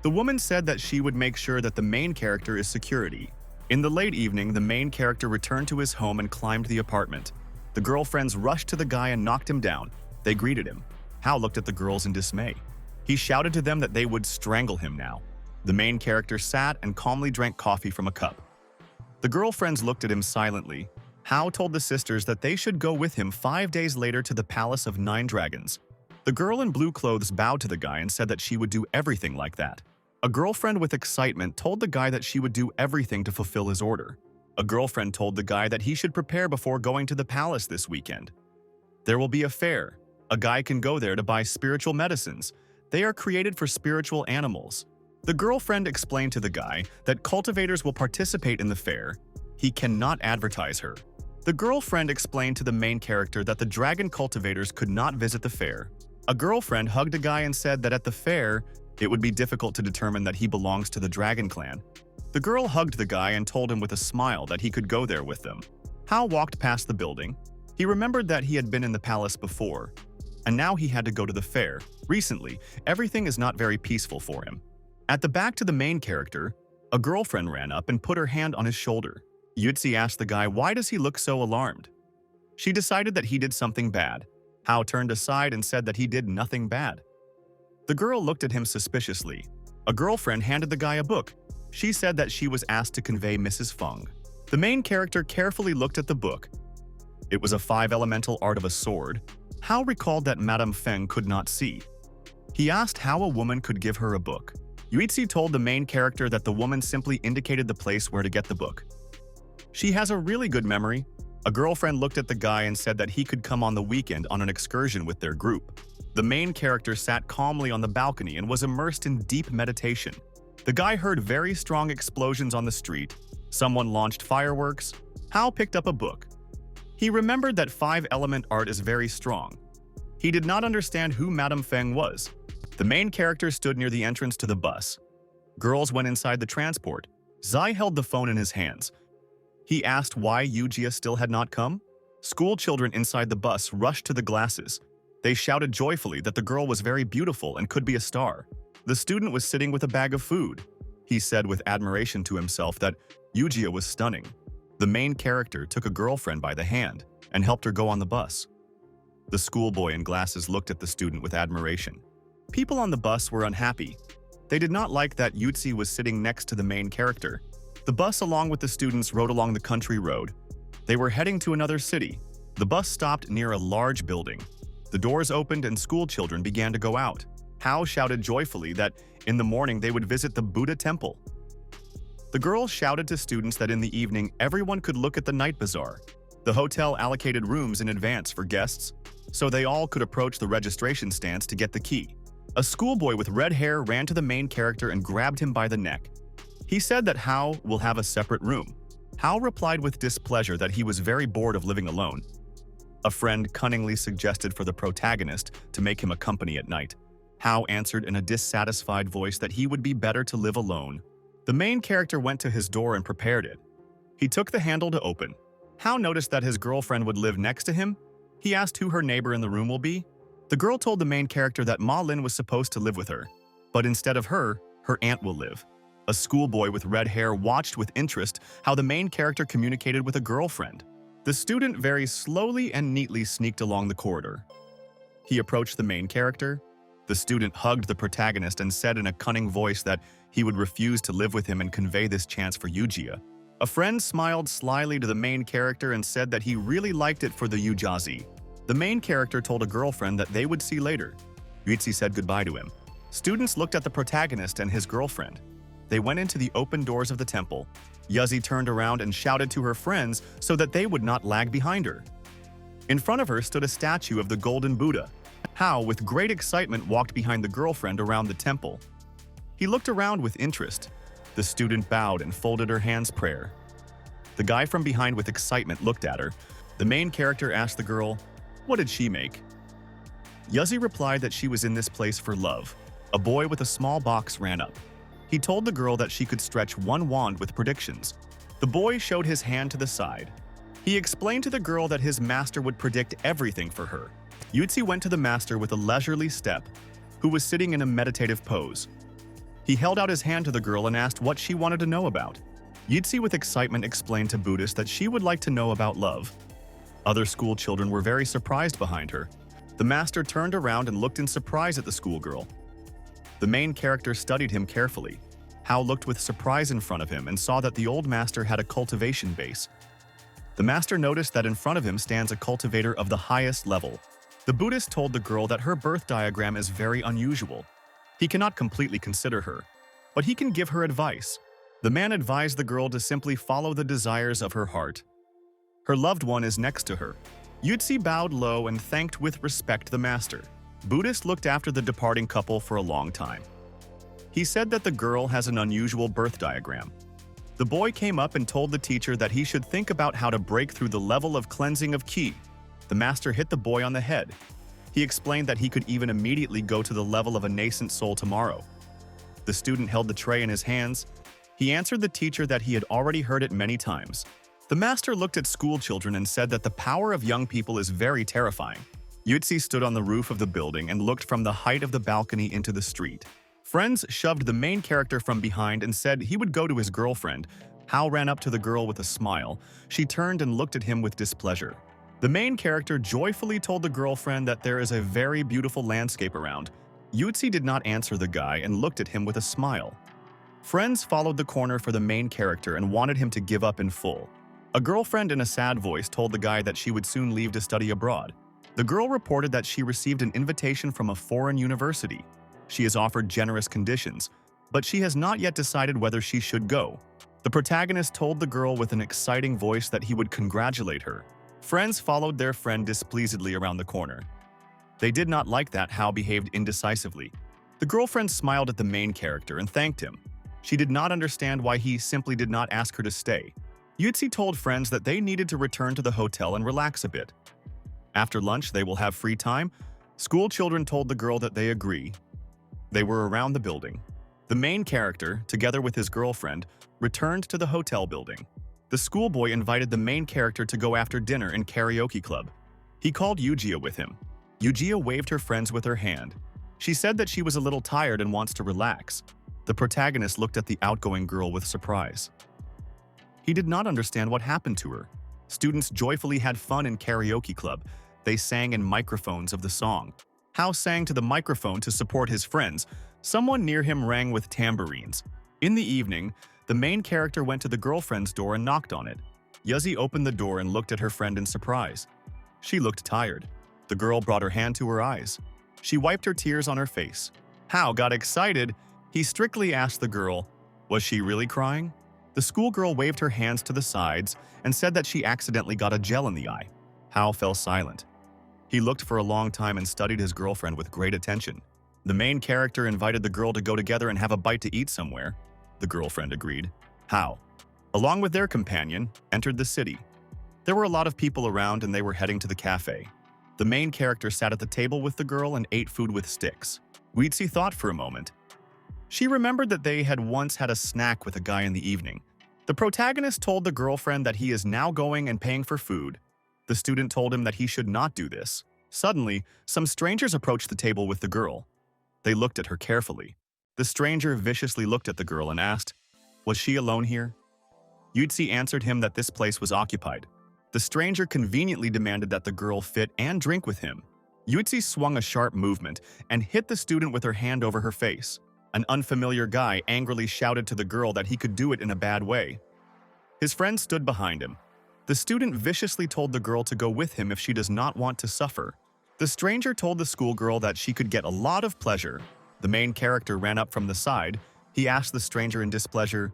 The woman said that she would make sure that the main character is security. In the late evening, the main character returned to his home and climbed the apartment. The girlfriends rushed to the guy and knocked him down. They greeted him. Hao looked at the girls in dismay. He shouted to them that they would strangle him now. The main character sat and calmly drank coffee from a cup. The girlfriends looked at him silently. Hao told the sisters that they should go with him 5 days later to the Palace of 9 Dragons. The girl in blue clothes bowed to the guy and said that she would do everything like that. A girlfriend with excitement told the guy that she would do everything to fulfill his order. A girlfriend told the guy that he should prepare before going to the palace this weekend. There will be a fair. A guy can go there to buy spiritual medicines. They are created for spiritual animals. The girlfriend explained to the guy that cultivators will participate in the fair. He cannot advertise her. The girlfriend explained to the main character that the dragon cultivators could not visit the fair. A girlfriend hugged a guy and said that at the fair, it would be difficult to determine that he belongs to the dragon clan. The girl hugged the guy and told him with a smile that he could go there with them. Hao walked past the building. He remembered that he had been in the palace before, and now he had to go to the fair. Recently, everything is not very peaceful for him. At the back to the main character, a girlfriend ran up and put her hand on his shoulder. Yutzi asked the guy, why does he look so alarmed? She decided that he did something bad. Hao turned aside and said that he did nothing bad. The girl looked at him suspiciously. A girlfriend handed the guy a book. She said that she was asked to convey Mrs. Feng. The main character carefully looked at the book. It was a 5-elemental art of a sword. Hao recalled that Madame Feng could not see. He asked how a woman could give her a book. Yuizi told the main character that the woman simply indicated the place where to get the book. She has a really good memory. A girlfriend looked at the guy and said that he could come on the weekend on an excursion with their group. The main character sat calmly on the balcony and was immersed in deep meditation. The guy heard very strong explosions on the street. Someone launched fireworks. Hao picked up a book. He remembered that 5-element art is very strong. He did not understand who Madame Feng was. The main character stood near the entrance to the bus. Girls went inside the transport. Zai held the phone in his hands. He asked why Yujia still had not come. School children inside the bus rushed to the glasses. They shouted joyfully that the girl was very beautiful and could be a star. The student was sitting with a bag of food. He said with admiration to himself that Yujia was stunning. The main character took a girlfriend by the hand and helped her go on the bus. The schoolboy in glasses looked at the student with admiration. People on the bus were unhappy. They did not like that Yutzi was sitting next to the main character. The bus along with the students rode along the country road. They were heading to another city. The bus stopped near a large building. The doors opened and school children began to go out. Hao shouted joyfully that in the morning they would visit the Buddha temple. The girls shouted to students that in the evening everyone could look at the night bazaar. The hotel allocated rooms in advance for guests, so they all could approach the registration stands to get the key. A schoolboy with red hair ran to the main character and grabbed him by the neck. He said that Hao will have a separate room. Hao replied with displeasure that he was very bored of living alone. A friend cunningly suggested for the protagonist to make him a company at night. Hao answered in a dissatisfied voice that he would be better to live alone. The main character went to his door and prepared it. He took the handle to open. Hao noticed that his girlfriend would live next to him. He asked who her neighbor in the room will be. The girl told the main character that Ma Lin was supposed to live with her, but instead of her, her aunt will live. A schoolboy with red hair watched with interest how the main character communicated with a girlfriend. The student very slowly and neatly sneaked along the corridor. He approached the main character. The student hugged the protagonist and said in a cunning voice that he would refuse to live with him and convey this chance for Yujia. A friend smiled slyly to the main character and said that he really liked it for the Yujazi. The main character told a girlfriend that they would see later. Yuizi said goodbye to him. Students looked at the protagonist and his girlfriend. They went into the open doors of the temple. Yuzi turned around and shouted to her friends so that they would not lag behind her. In front of her stood a statue of the Golden Buddha. Hao, with great excitement, walked behind the girlfriend around the temple. He looked around with interest. The student bowed and folded her hands prayer. The guy from behind with excitement looked at her. The main character asked the girl, what did she make? Yuzi replied that she was in this place for love. A boy with a small box ran up. He told the girl that she could stretch one wand with predictions. The boy showed his hand to the side. He explained to the girl that his master would predict everything for her. Yuzi went to the master with a leisurely step, who was sitting in a meditative pose. He held out his hand to the girl and asked what she wanted to know about. Yuzi with excitement explained to Buddhist that she would like to know about love. Other school children were very surprised behind her. The master turned around and looked in surprise at the schoolgirl. The main character studied him carefully. Hao looked with surprise in front of him and saw that the old master had a cultivation base. The master noticed that in front of him stands a cultivator of the highest level. The Buddhist told the girl that her birth diagram is very unusual. He cannot completely consider her, but he can give her advice. The man advised the girl to simply follow the desires of her heart. Her loved one is next to her. Yuzi bowed low and thanked with respect the master. Buddhist looked after the departing couple for a long time. He said that the girl has an unusual birth diagram. The boy came up and told the teacher that he should think about how to break through the level of cleansing of qi. The master hit the boy on the head. He explained that he could even immediately go to the level of a nascent soul tomorrow. The student held the tray in his hands. He answered the teacher that he had already heard it many times. The master looked at school children and said that the power of young people is very terrifying. Yutzi stood on the roof of the building and looked from the height of the balcony into the street. Friends shoved the main character from behind and said he would go to his girlfriend. Hao ran up to the girl with a smile. She turned and looked at him with displeasure. The main character joyfully told the girlfriend that there is a very beautiful landscape around. Yutzi did not answer the guy and looked at him with a smile. Friends followed the corner for the main character and wanted him to give up in full. A girlfriend in a sad voice told the guy that she would soon leave to study abroad. The girl reported that she received an invitation from a foreign university. She is offered generous conditions, but she has not yet decided whether she should go. The protagonist told the girl with an exciting voice that he would congratulate her. Friends followed their friend displeasedly around the corner. They did not like that Hao behaved indecisively. The girlfriend smiled at the main character and thanked him. She did not understand why he simply did not ask her to stay. Yutzi told friends that they needed to return to the hotel and relax a bit. After lunch, they will have free time. School children told the girl that they agree. They were around the building. The main character, together with his girlfriend, returned to the hotel building. The schoolboy invited the main character to go after dinner in karaoke club. He called Yujia with him. Yujia waved her friends with her hand. She said that she was a little tired and wants to relax. The protagonist looked at the outgoing girl with surprise. He did not understand what happened to her. Students joyfully had fun in karaoke club. They sang in microphones of the song. Hao sang to the microphone to support his friends. Someone near him rang with tambourines. In the evening, the main character went to the girlfriend's door and knocked on it. Yuzi opened the door and looked at her friend in surprise. She looked tired. The girl brought her hand to her eyes. She wiped her tears on her face. Hao got excited. He strictly asked the girl, was she really crying? The schoolgirl waved her hands to the sides and said that she accidentally got a gel in the eye. Hao fell silent. He looked for a long time and studied his girlfriend with great attention. The main character invited the girl to go together and have a bite to eat somewhere. The girlfriend agreed. Hao, along with their companion, entered the city. There were a lot of people around and they were heading to the cafe. The main character sat at the table with the girl and ate food with sticks. Weetzi thought for a moment. She remembered that they had once had a snack with a guy in the evening. The protagonist told the girlfriend that he is now going and paying for food. The student told him that he should not do this. Suddenly, some strangers approached the table with the girl. They looked at her carefully. The stranger viciously looked at the girl and asked, was she alone here? Yutzi answered him that this place was occupied. The stranger conveniently demanded that the girl fit and drink with him. Yutzi swung a sharp movement and hit the student with her hand over her face. An unfamiliar guy angrily shouted to the girl that he could do it in a bad way. His friend stood behind him. The student viciously told the girl to go with him if she does not want to suffer. The stranger told the schoolgirl that she could get a lot of pleasure. The main character ran up from the side. He asked the stranger in displeasure,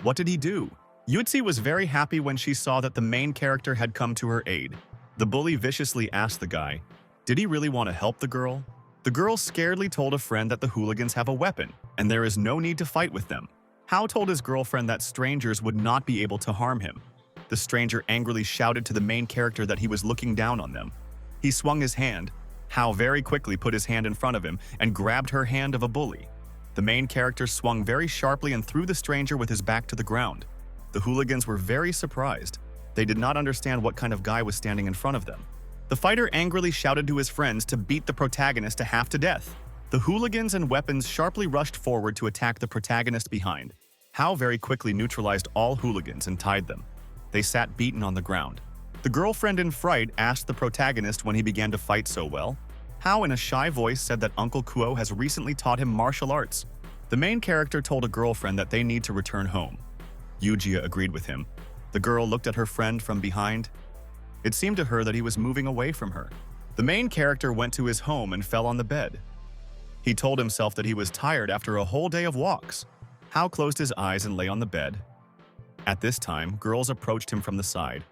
what did he do? Yutzi was very happy when she saw that the main character had come to her aid. The bully viciously asked the guy, did he really want to help the girl? The girl scaredly told a friend that the hooligans have a weapon, and there is no need to fight with them. Hao told his girlfriend that strangers would not be able to harm him. The stranger angrily shouted to the main character that he was looking down on them. He swung his hand. Hao very quickly put his hand in front of him and grabbed her hand of a bully. The main character swung very sharply and threw the stranger with his back to the ground. The hooligans were very surprised. They did not understand what kind of guy was standing in front of them. The fighter angrily shouted to his friends to beat the protagonist to half to death. The hooligans and weapons sharply rushed forward to attack the protagonist behind. Hao very quickly neutralized all hooligans and tied them. They sat beaten on the ground. The girlfriend in fright asked the protagonist when he began to fight so well. Hao in a shy voice said that Uncle Kuo has recently taught him martial arts. The main character told a girlfriend that they need to return home. Yujia agreed with him. The girl looked at her friend from behind. It seemed to her that he was moving away from her. The main character went to his home and fell on the bed. He told himself that he was tired after a whole day of walks. Hao closed his eyes and lay on the bed. At this time, girls approached him from the side.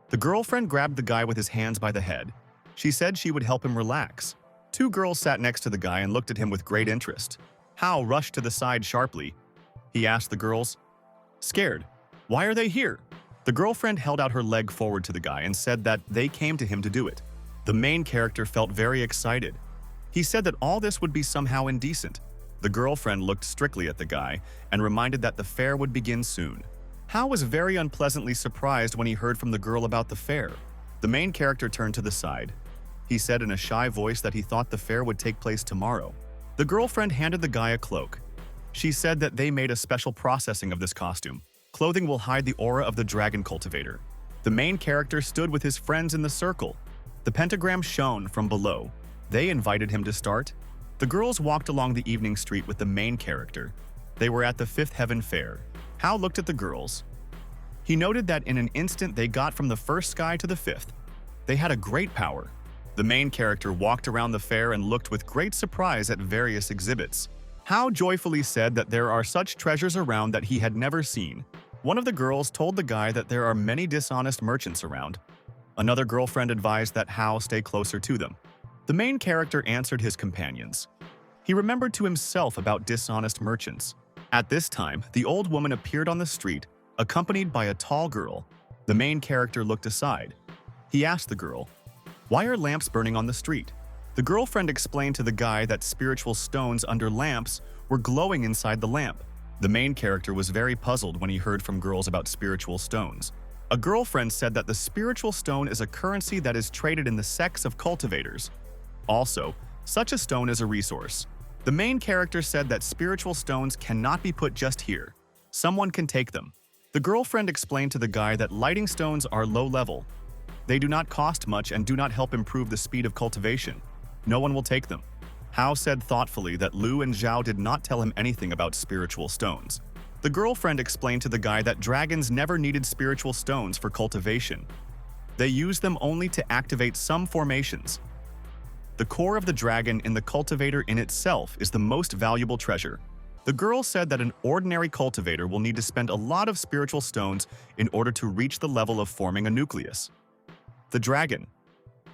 The girlfriend grabbed the guy with his hands by the head. She said she would help him relax. Two girls sat next to the guy and looked at him with great interest. Hao rushed to the side sharply. He asked the girls, scared, why are they here? The girlfriend held out her leg forward to the guy and said that they came to him to do it. The main character felt very excited. He said that all this would be somehow indecent. The girlfriend looked strictly at the guy and reminded that the fair would begin soon. Hao was very unpleasantly surprised when he heard from the girl about the fair. The main character turned to the side. He said in a shy voice that he thought the fair would take place tomorrow. The girlfriend handed the guy a cloak. She said that they made a special processing of this costume. Clothing will hide the aura of the dragon cultivator. The main character stood with his friends in the circle. The pentagram shone from below. They invited him to start. The girls walked along the evening street with the main character. They were at the Fifth Heaven Fair. Hao looked at the girls. He noted that in an instant they got from the first sky to the fifth. They had a great power. The main character walked around the fair and looked with great surprise at various exhibits. Hao joyfully said that there are such treasures around that he had never seen. One of the girls told the guy that there are many dishonest merchants around. Another girlfriend advised that Hao stay closer to them. The main character answered his companions. He remembered to himself about dishonest merchants. At this time, the old woman appeared on the street, accompanied by a tall girl. The main character looked aside. He asked the girl, "Why are lamps burning on the street?" The girlfriend explained to the guy that spiritual stones under lamps were glowing inside the lamp. The main character was very puzzled when he heard from girls about spiritual stones. A girlfriend said that the spiritual stone is a currency that is traded in the sects of cultivators. Also, such a stone is a resource. The main character said that spiritual stones cannot be put just here. Someone can take them. The girlfriend explained to the guy that lighting stones are low level. They do not cost much and do not help improve the speed of cultivation. No one will take them. Hao said thoughtfully that Lu and Zhao did not tell him anything about spiritual stones. The girlfriend explained to the guy that dragons never needed spiritual stones for cultivation. They used them only to activate some formations. The core of the dragon in the cultivator in itself is the most valuable treasure. The girl said that an ordinary cultivator will need to spend a lot of spiritual stones in order to reach the level of forming a nucleus. The dragon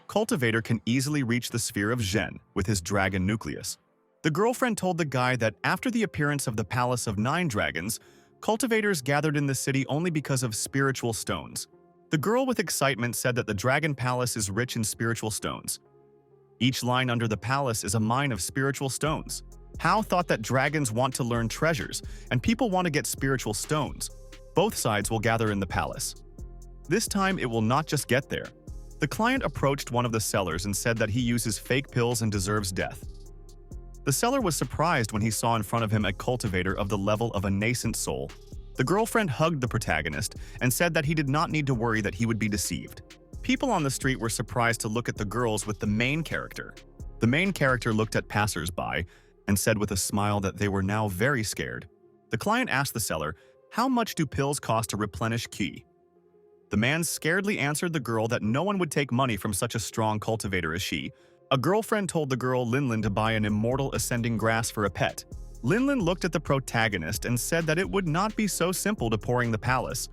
cultivator can easily reach the sphere of Zhen with his dragon nucleus. The girlfriend told the guy that after the appearance of the Palace of 9 Dragons, cultivators gathered in the city only because of spiritual stones. The girl with excitement said that the Dragon Palace is rich in spiritual stones. Each line under the palace is a mine of spiritual stones. Hao thought that dragons want to learn treasures, and people want to get spiritual stones. Both sides will gather in the palace. This time, it will not just get there. The client approached one of the sellers and said that he uses fake pills and deserves death. The seller was surprised when he saw in front of him a cultivator of the level of a nascent soul. The girlfriend hugged the protagonist and said that he did not need to worry that he would be deceived. People on the street were surprised to look at the girls with the main character. The main character looked at passers-by and said with a smile that they were now very scared. The client asked the seller, "How much do pills cost to replenish ki?" The man scaredly answered the girl that no one would take money from such a strong cultivator as she. A girlfriend told the girl Linlin to buy an immortal ascending grass for a pet. Linlin looked at the protagonist and said that it would not be so simple to pouring the palace.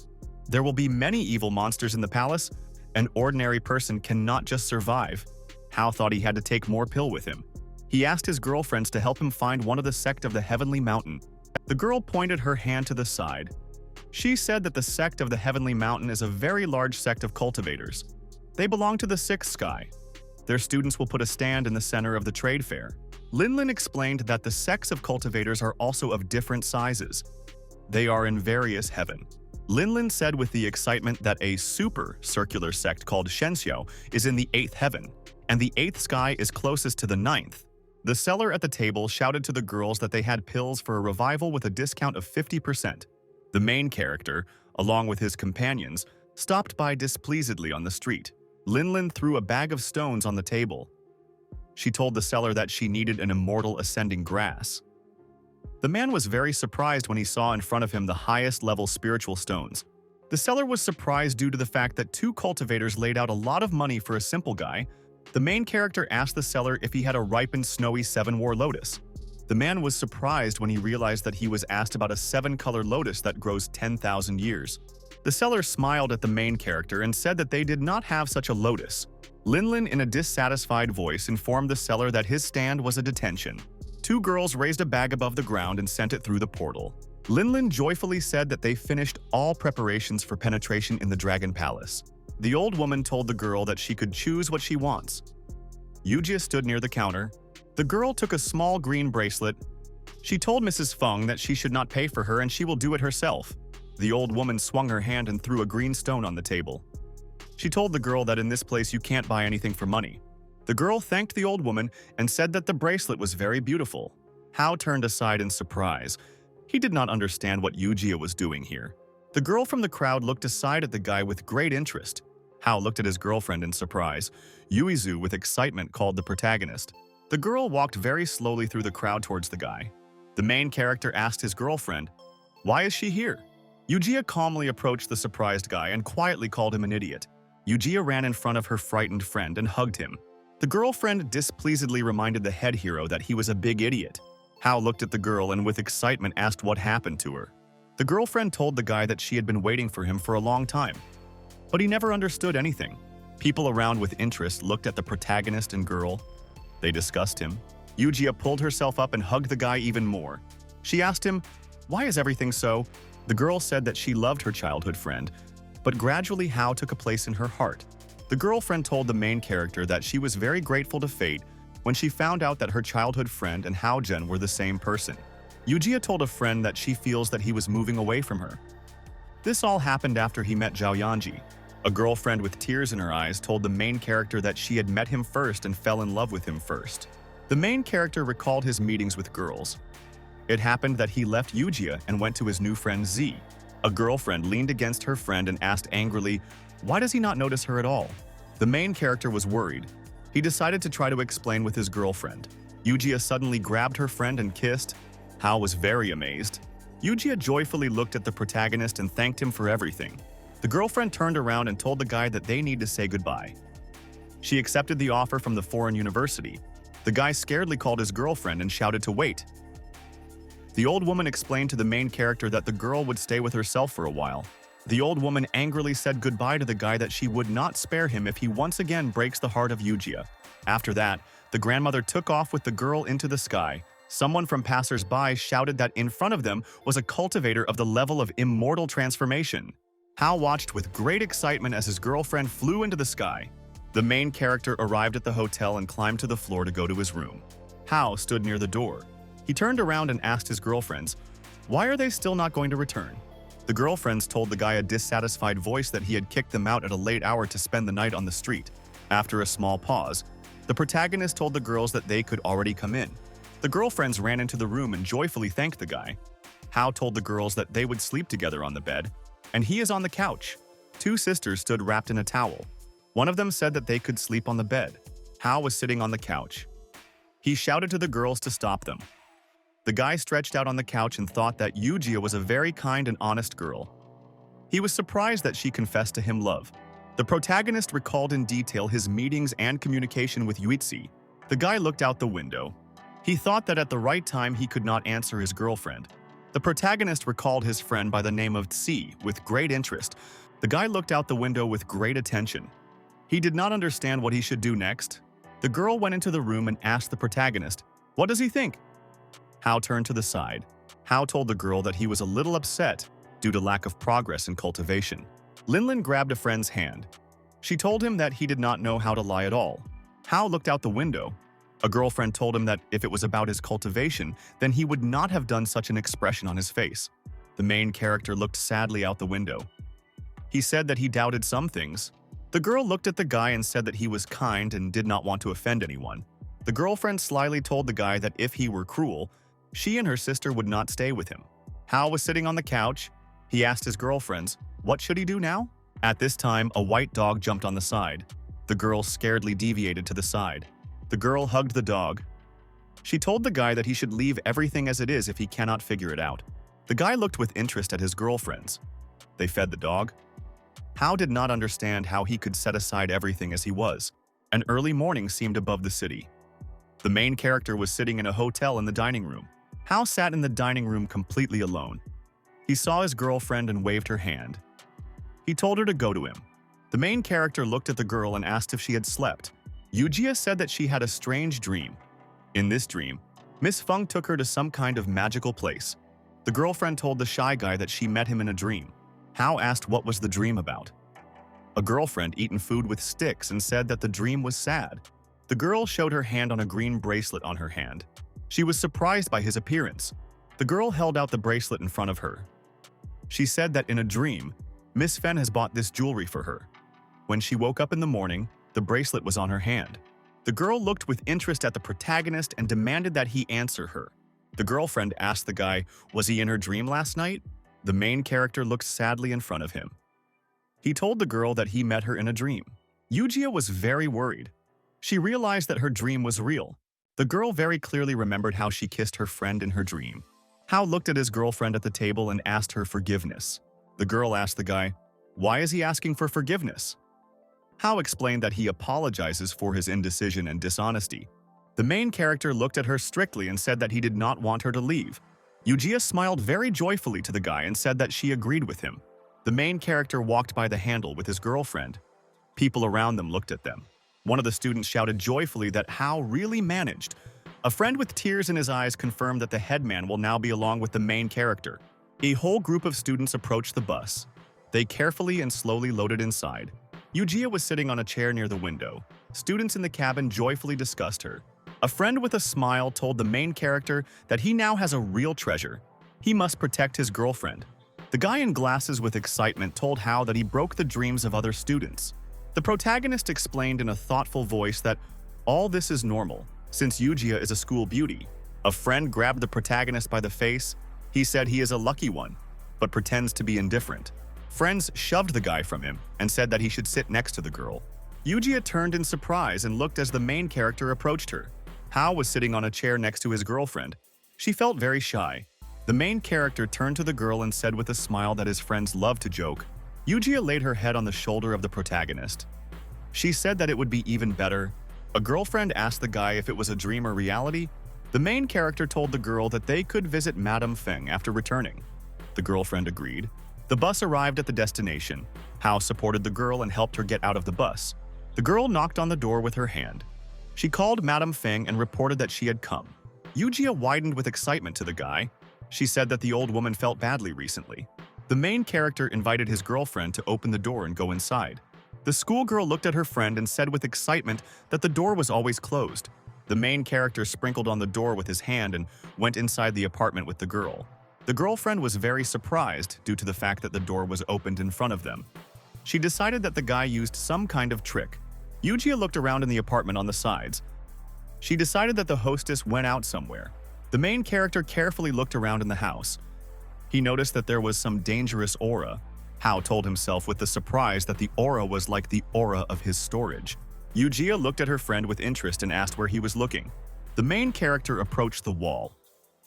There will be many evil monsters in the palace. An ordinary person cannot just survive. Hao thought he had to take more pill with him. He asked his girlfriends to help him find one of the sect of the Heavenly Mountain. The girl pointed her hand to the side. She said that the sect of the Heavenly Mountain is a very large sect of cultivators. They belong to the 6th sky. Their students will put a stand in the center of the trade fair. Linlin explained that the sects of cultivators are also of different sizes. They are in various heaven. Linlin said with the excitement that a super circular sect called Shenxiao is in the 8th heaven, and the 8th sky is closest to the 9th. The seller at the table shouted to the girls that they had pills for a revival with a discount of 50%. The main character, along with his companions, stopped by displeasedly on the street. Linlin threw a bag of stones on the table. She told the seller that she needed an immortal ascending grass. The man was very surprised when he saw in front of him the highest level spiritual stones. The seller was surprised due to the fact that 2 cultivators laid out a lot of money for a simple guy. The main character asked the seller if he had a ripened snowy 7-war lotus. The man was surprised when he realized that he was asked about a 7-color lotus that grows 10,000 years. The seller smiled at the main character and said that they did not have such a lotus. Linlin, in a dissatisfied voice, informed the seller that his stand was a detention. 2 girls raised a bag above the ground and sent it through the portal. Linlin joyfully said that they finished all preparations for penetration in the Dragon Palace. The old woman told the girl that she could choose what she wants. Yujia stood near the counter. The girl took a small green bracelet. She told Mrs. Feng that she should not pay for her and she will do it herself. The old woman swung her hand and threw a green stone on the table. She told the girl that in this place you can't buy anything for money. The girl thanked the old woman and said that the bracelet was very beautiful. Hao turned aside in surprise. He did not understand what Yujia was doing here. The girl from the crowd looked aside at the guy with great interest. Hao looked at his girlfriend in surprise. Yuizu, with excitement, called the protagonist. The girl walked very slowly through the crowd towards the guy. The main character asked his girlfriend, "Why is she here?" Yujia calmly approached the surprised guy and quietly called him an idiot. Yujia ran in front of her frightened friend and hugged him. The girlfriend displeasedly reminded the head hero that he was a big idiot. Hao looked at the girl and with excitement asked what happened to her. The girlfriend told the guy that she had been waiting for him for a long time, but he never understood anything. People around with interest looked at the protagonist and girl. They discussed him. Yujia pulled herself up and hugged the guy even more. She asked him, "Why is everything so?" The girl said that she loved her childhood friend, but gradually Hao took a place in her heart. The girlfriend told the main character that she was very grateful to fate when she found out that her childhood friend and Hao Zhen were the same person. Yujia told a friend that she feels that he was moving away from her. This all happened after he met Zhao Yanji. A girlfriend with tears in her eyes told the main character that she had met him first and fell in love with him first. The main character recalled his meetings with girls. It happened that he left Yujia and went to his new friend Z. A girlfriend leaned against her friend and asked angrily, "Why does he not notice her at all?" The main character was worried. He decided to try to explain with his girlfriend. Yujia suddenly grabbed her friend and kissed. Hao was very amazed. Yujia joyfully looked at the protagonist and thanked him for everything. The girlfriend turned around and told the guy that they need to say goodbye. She accepted the offer from the foreign university. The guy scaredly called his girlfriend and shouted to wait. The old woman explained to the main character that the girl would stay with herself for a while. The old woman angrily said goodbye to the guy that she would not spare him if he once again breaks the heart of Yujia. After that, the grandmother took off with the girl into the sky. Someone from passers-by shouted that in front of them was a cultivator of the level of immortal transformation. Hao watched with great excitement as his girlfriend flew into the sky. The main character arrived at the hotel and climbed to the floor to go to his room. Hao stood near the door. He turned around and asked his girlfriends, "Why are they still not going to return?" The girlfriends told the guy a dissatisfied voice that he had kicked them out at a late hour to spend the night on the street. After a small pause, the protagonist told the girls that they could already come in. The girlfriends ran into the room and joyfully thanked the guy. Hao told the girls that they would sleep together on the bed, and he is on the couch. Two sisters stood wrapped in a towel. One of them said that they could sleep on the bed. Hao was sitting on the couch. He shouted to the girls to stop them. The guy stretched out on the couch and thought that Yujia was a very kind and honest girl. He was surprised that she confessed to him love. The protagonist recalled in detail his meetings and communication with Yuizi. The guy looked out the window. He thought that at the right time he could not answer his girlfriend. The protagonist recalled his friend by the name of Tsi with great interest. The guy looked out the window with great attention. He did not understand what he should do next. The girl went into the room and asked the protagonist, "What does he think?" Hao turned to the side. Hao told the girl that he was a little upset due to lack of progress in cultivation. Linlin grabbed a friend's hand. She told him that he did not know how to lie at all. Hao looked out the window. A girlfriend told him that if it was about his cultivation, then he would not have done such an expression on his face. The main character looked sadly out the window. He said that he doubted some things. The girl looked at the guy and said that he was kind and did not want to offend anyone. The girlfriend slyly told the guy that if he were cruel, she and her sister would not stay with him. Hao was sitting on the couch. He asked his girlfriends, what should he do now? At this time, a white dog jumped on the side. The girl scaredly deviated to the side. The girl hugged the dog. She told the guy that he should leave everything as it is if he cannot figure it out. The guy looked with interest at his girlfriends. They fed the dog. Hao did not understand how he could set aside everything as he was. An early morning seemed above the city. The main character was sitting in a hotel in the dining room. Hao sat in the dining room completely alone. He saw his girlfriend and waved her hand. He told her to go to him. The main character looked at the girl and asked if she had slept. Yujia said that she had a strange dream. In this dream, Miss Feng took her to some kind of magical place. The girlfriend told the shy guy that she met him in a dream. Hao asked what was the dream about. A girlfriend eaten food with sticks and said that the dream was sad. The girl showed her hand on a green bracelet on her hand. She was surprised by his appearance. The girl held out the bracelet in front of her. She said that in a dream, Miss Fen has bought this jewelry for her. When she woke up in the morning, the bracelet was on her hand. The girl looked with interest at the protagonist and demanded that he answer her. The girlfriend asked the guy, was he in her dream last night? The main character looked sadly in front of him. He told the girl that he met her in a dream. Yujia was very worried. She realized that her dream was real. The girl very clearly remembered how she kissed her friend in her dream. Hao looked at his girlfriend at the table and asked her forgiveness. The girl asked the guy, why is he asking for forgiveness? Hao explained that he apologizes for his indecision and dishonesty. The main character looked at her strictly and said that he did not want her to leave. Yujia smiled very joyfully to the guy and said that she agreed with him. The main character walked by the handle with his girlfriend. People around them looked at them. One of the students shouted joyfully that Hao really managed. A friend with tears in his eyes confirmed that the headman will now be along with the main character. A whole group of students approached the bus. They carefully and slowly loaded inside. Yujia was sitting on a chair near the window. Students in the cabin joyfully discussed her. A friend with a smile told the main character that he now has a real treasure. He must protect his girlfriend. The guy in glasses with excitement told Hao that he broke the dreams of other students. The protagonist explained in a thoughtful voice that all this is normal, since Yujia is a school beauty. A friend grabbed the protagonist by the face. He said he is a lucky one, but pretends to be indifferent. Friends shoved the guy from him and said that he should sit next to the girl. Yujia turned in surprise and looked as the main character approached her. Hao was sitting on a chair next to his girlfriend. She felt very shy. The main character turned to the girl and said with a smile that his friends love to joke. Yujia laid her head on the shoulder of the protagonist. She said that it would be even better. A girlfriend asked the guy if it was a dream or reality. The main character told the girl that they could visit Madame Feng after returning. The girlfriend agreed. The bus arrived at the destination. Hao supported the girl and helped her get out of the bus. The girl knocked on the door with her hand. She called Madame Feng and reported that she had come. Yujia widened with excitement to the guy. She said that the old woman felt badly recently. The main character invited his girlfriend to open the door and go inside. The schoolgirl looked at her friend and said with excitement that the door was always closed. The main character sprinkled on the door with his hand and went inside the apartment with the girl. The girlfriend was very surprised due to the fact that the door was opened in front of them. She decided that the guy used some kind of trick. Yujia looked around in the apartment on the sides. She decided that the hostess went out somewhere. The main character carefully looked around in the house. He noticed that there was some dangerous aura. Hao told himself with the surprise that the aura was like the aura of his storage. Yujia looked at her friend with interest and asked where he was looking. The main character approached the wall.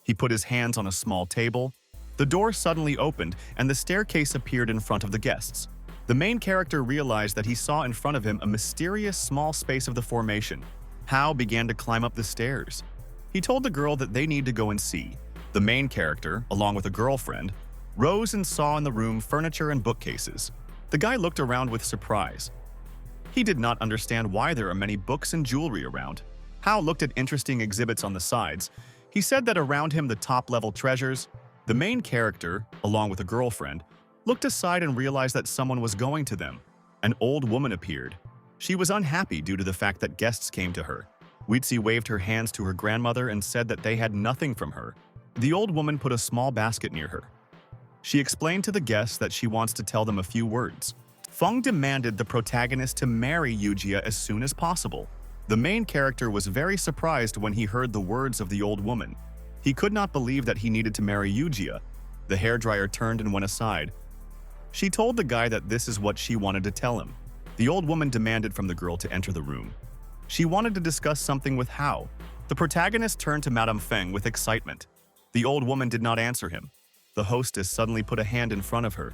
He put his hands on a small table. The door suddenly opened and the staircase appeared in front of the guests. The main character realized that he saw in front of him a mysterious small space of the formation. Hao began to climb up the stairs. He told the girl that they need to go and see. The main character, along with a girlfriend, rose and saw in the room furniture and bookcases. The guy looked around with surprise. He did not understand why there are many books and jewelry around. Hao looked at interesting exhibits on the sides. He said that around him the top-level treasures. The main character, along with a girlfriend, looked aside and realized that someone was going to them. An old woman appeared. She was unhappy due to the fact that guests came to her. Weetzi waved her hands to her grandmother and said that they had nothing from her. The old woman put a small basket near her. She explained to the guests that she wants to tell them a few words. Feng demanded the protagonist to marry Yujia as soon as possible. The main character was very surprised when he heard the words of the old woman. He could not believe that he needed to marry Yujia. The hairdryer turned and went aside. She told the guy that this is what she wanted to tell him. The old woman demanded from the girl to enter the room. She wanted to discuss something with Hao. The protagonist turned to Madame Feng with excitement. The old woman did not answer him. The hostess suddenly put a hand in front of her.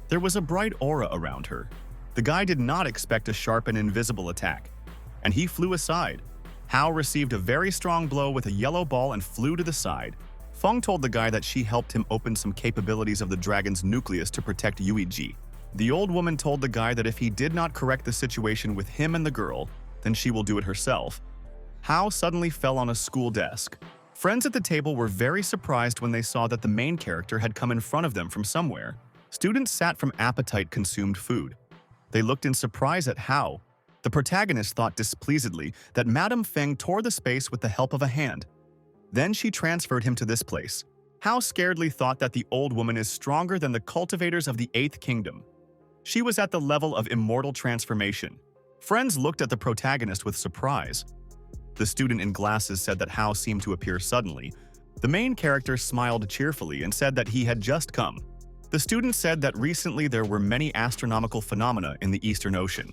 There was a bright aura around her. The guy did not expect a sharp and invisible attack, and he flew aside. Hao received a very strong blow with a yellow ball and flew to the side. Feng told the guy that she helped him open some capabilities of the dragon's nucleus to protect Yuiji. The old woman told the guy that if he did not correct the situation with him and the girl, then she will do it herself. Hao suddenly fell on a school desk. Friends at the table were very surprised when they saw that the main character had come in front of them from somewhere. Students sat from appetite-consumed food. They looked in surprise at Hao. The protagonist thought displeasedly that Madame Feng tore the space with the help of a hand. Then she transferred him to this place. Hao scaredly thought that the old woman is stronger than the cultivators of the Eighth Kingdom. She was at the level of immortal transformation. Friends looked at the protagonist with surprise. The student in glasses said that Hao seemed to appear suddenly. The main character smiled cheerfully and said that he had just come. The student said that recently there were many astronomical phenomena in the Eastern Ocean.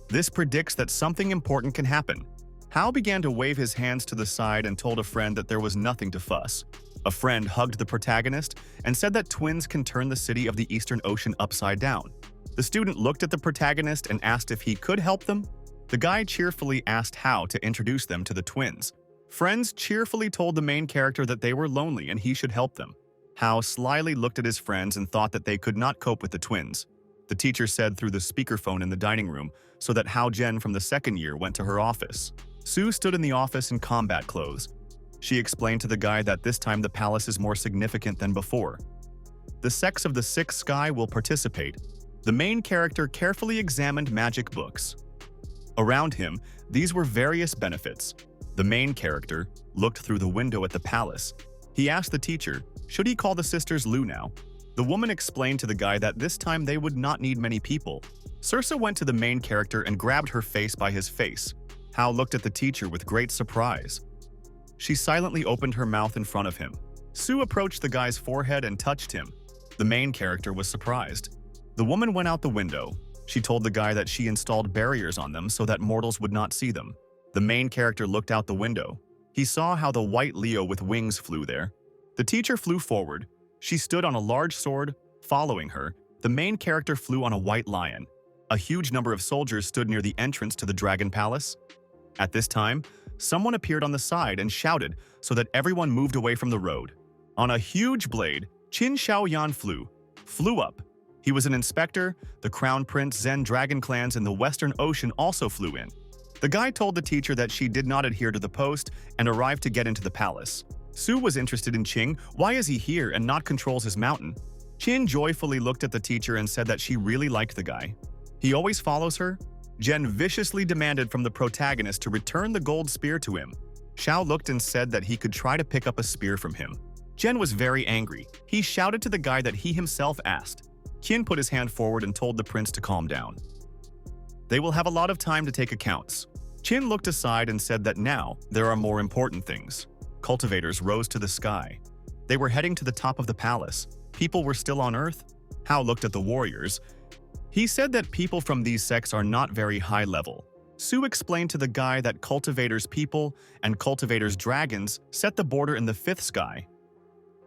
This predicts that something important can happen. Hao began to wave his hands to the side and told a friend that there was nothing to fuss. A friend hugged the protagonist and said that twins can turn the city of the Eastern Ocean upside down. The student looked at the protagonist and asked if he could help them. The guy cheerfully asked Hao to introduce them to the twins. Friends cheerfully told the main character that they were lonely and he should help them. Hao slyly looked at his friends and thought that they could not cope with the twins. The teacher said through the speakerphone in the dining room so that Hao Jen from the second year went to her office. Sue stood in the office in combat clothes. She explained to the guy that this time the palace is more significant than before. The sects of the Sixth Sky will participate. The main character carefully examined magic books. Around him, these were various benefits. The main character looked through the window at the palace. He asked the teacher, should he call the sisters Lu now? The woman explained to the guy that this time they would not need many people. Circe went to the main character and grabbed her face by his face. Hao looked at the teacher with great surprise. She silently opened her mouth in front of him. Sue approached the guy's forehead and touched him. The main character was surprised. The woman went out the window. She told the guy that she installed barriers on them so that mortals would not see them. The main character looked out the window. He saw how the white Leo with wings flew there. The teacher flew forward. She stood on a large sword. Following her, the main character flew on a white lion. A huge number of soldiers stood near the entrance to the Dragon Palace. At this time, someone appeared on the side and shouted so that everyone moved away from the road. On a huge blade, Qin Shaoyan flew up. He was an inspector. The Crown Prince Zen dragon clans in the Western Ocean also flew in. The guy told the teacher that she did not adhere to the post and arrived to get into the palace. Sue was interested in Qing. Why is he here and not controls his mountain? Qin joyfully looked at the teacher and said that she really liked the guy. He always follows her. Jen viciously demanded from the protagonist to return the gold spear to him. Xiao looked and said that he could try to pick up a spear from him. Jen was very angry. He shouted to the guy that he himself asked. Qin put his hand forward and told the prince to calm down. They will have a lot of time to take accounts. Qin looked aside and said that now there are more important things. Cultivators rose to the sky. They were heading to the top of the palace. People were still on Earth. Hao looked at the warriors. He said that people from these sects are not very high level. Sue explained to the guy that cultivators' people and cultivators' dragons set the border in the fifth sky.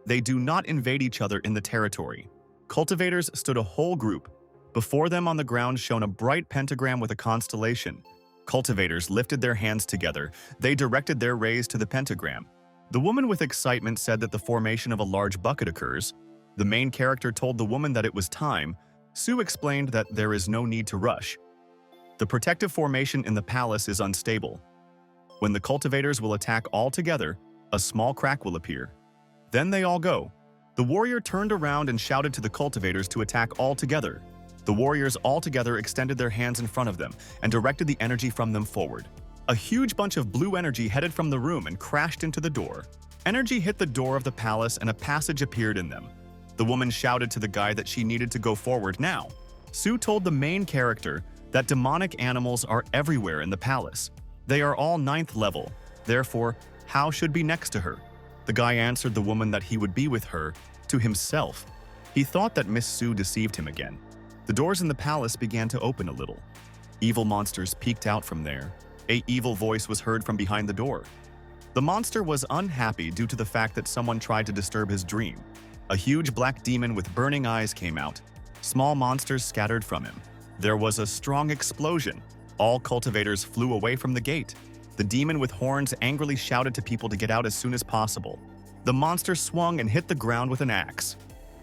They do not invade each other in the territory. Cultivators stood a whole group. Before them on the ground shone a bright pentagram with a constellation. Cultivators lifted their hands together. They directed their rays to the pentagram. The woman with excitement said that the formation of a large bucket occurs. The main character told the woman that it was time. Sue explained that there is no need to rush. The protective formation in the palace is unstable. When the cultivators will attack all together, a small crack will appear. Then they all go. The warrior turned around and shouted to the cultivators to attack all together. The warriors all together extended their hands in front of them and directed the energy from them forward. A huge bunch of blue energy headed from the room and crashed into the door. Energy hit the door of the palace and a passage appeared in them. The woman shouted to the guy that she needed to go forward now. Sue told the main character that demonic animals are everywhere in the palace. They are all 9th level. Therefore, Hao should be next to her. The guy answered the woman that he would be with her to himself. He thought that Miss Sue deceived him again. The doors in the palace began to open a little. Evil monsters peeked out from there. An evil voice was heard from behind the door. The monster was unhappy due to the fact that someone tried to disturb his dream. A huge black demon with burning eyes came out. Small monsters scattered from him. There was a strong explosion. All cultivators flew away from the gate. The demon with horns angrily shouted to people to get out as soon as possible. The monster swung and hit the ground with an axe.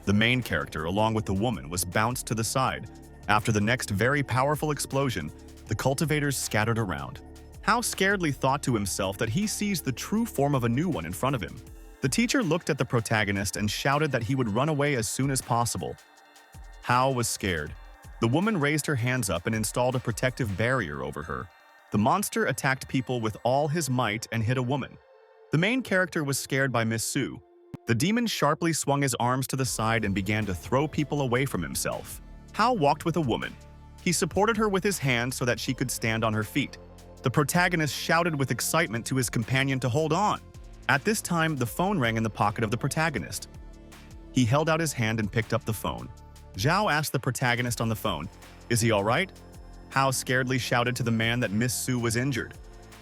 The main character, along with the woman, was bounced to the side. After the next very powerful explosion, the cultivators scattered around. Hao scaredly thought to himself that he sees the true form of a new one in front of him. The teacher looked at the protagonist and shouted that he would run away as soon as possible. Hao was scared. The woman raised her hands up and installed a protective barrier over her. The monster attacked people with all his might and hit a woman. The main character was scared by Miss Sue. The demon sharply swung his arms to the side and began to throw people away from himself. Hao walked with a woman. He supported her with his hand so that she could stand on her feet. The protagonist shouted with excitement to his companion to hold on. At this time, the phone rang in the pocket of the protagonist. He held out his hand and picked up the phone. Zhao asked the protagonist on the phone, "Is he all right?" Hao scaredly shouted to the man that Miss Su was injured.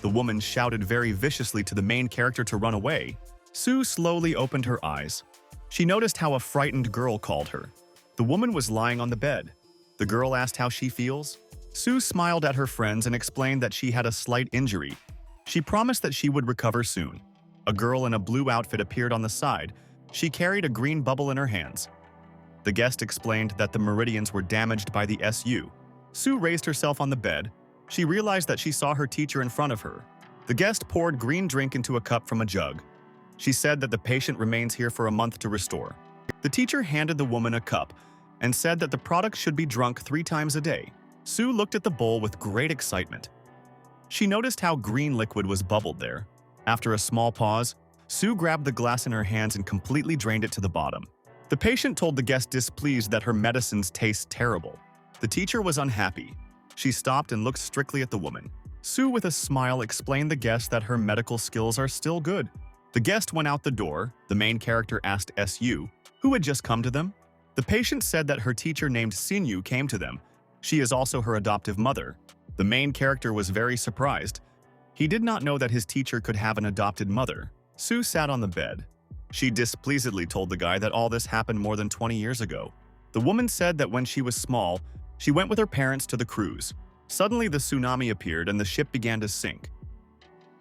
The woman shouted very viciously to the main character to run away. Su slowly opened her eyes. She noticed how a frightened girl called her. The woman was lying on the bed. The girl asked how she feels. Su smiled at her friends and explained that she had a slight injury. She promised that she would recover soon. A girl in a blue outfit appeared on the side. She carried a green bubble in her hands. The guest explained that the meridians were damaged by the SU. Su raised herself on the bed. She realized that she saw her teacher in front of her. The guest poured green drink into a cup from a jug. She said that the patient remains here for a month to restore. The teacher handed the woman a cup and said that the product should be drunk 3 times a day. Su looked at the bowl with great excitement. She noticed how green liquid was bubbled there. After a small pause, Su grabbed the glass in her hands and completely drained it to the bottom. The patient told the guest displeased that her medicines taste terrible. The teacher was unhappy. She stopped and looked strictly at the woman. Su, with a smile, explained the guest that her medical skills are still good. The guest went out the door. The main character asked SU, who had just come to them. The patient said that her teacher named Sinyu came to them. She is also her adoptive mother. The main character was very surprised. He did not know that his teacher could have an adopted mother. Su sat on the bed. She displeasedly told the guy that all this happened more than 20 years ago. The woman said that when she was small, she went with her parents to the cruise. Suddenly, the tsunami appeared and the ship began to sink.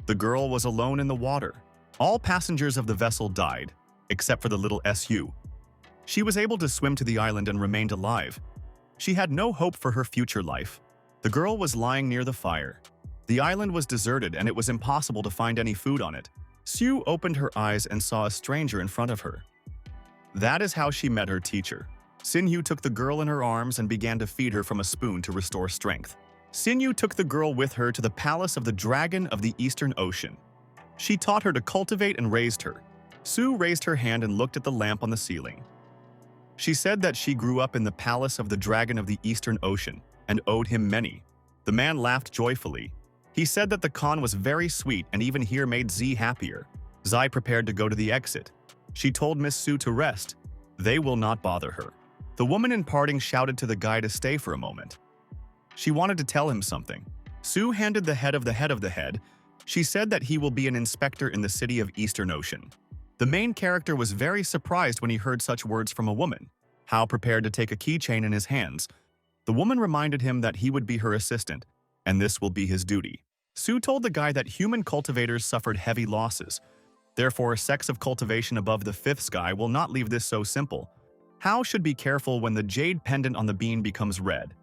The girl was alone in the water. All passengers of the vessel died, except for the little SU. She was able to swim to the island and remained alive. She had no hope for her future life. The girl was lying near the fire. The island was deserted and it was impossible to find any food on it. Su opened her eyes and saw a stranger in front of her. That is how she met her teacher. Sinyu took the girl in her arms and began to feed her from a spoon to restore strength. Sinyu took the girl with her to the palace of the Dragon of the Eastern Ocean. She taught her to cultivate and raised her. Su raised her hand and looked at the lamp on the ceiling. She said that she grew up in the palace of the Dragon of the Eastern Ocean and owed him many. The man laughed joyfully. He said that the Khan was very sweet and even here made Z happier. Zai prepared to go to the exit. She told Miss Su to rest. They will not bother her. The woman in parting shouted to the guy to stay for a moment. She wanted to tell him something. Su handed the head of the head of the head. She said that he will be an inspector in the city of Eastern Ocean. The main character was very surprised when he heard such words from a woman. Hao prepared to take a keychain in his hands. The woman reminded him that he would be her assistant, and this will be his duty. Su told the guy that human cultivators suffered heavy losses. Therefore, sects of cultivation above the 5th sky will not leave this so simple. Hao should be careful when the jade pendant on the bean becomes red.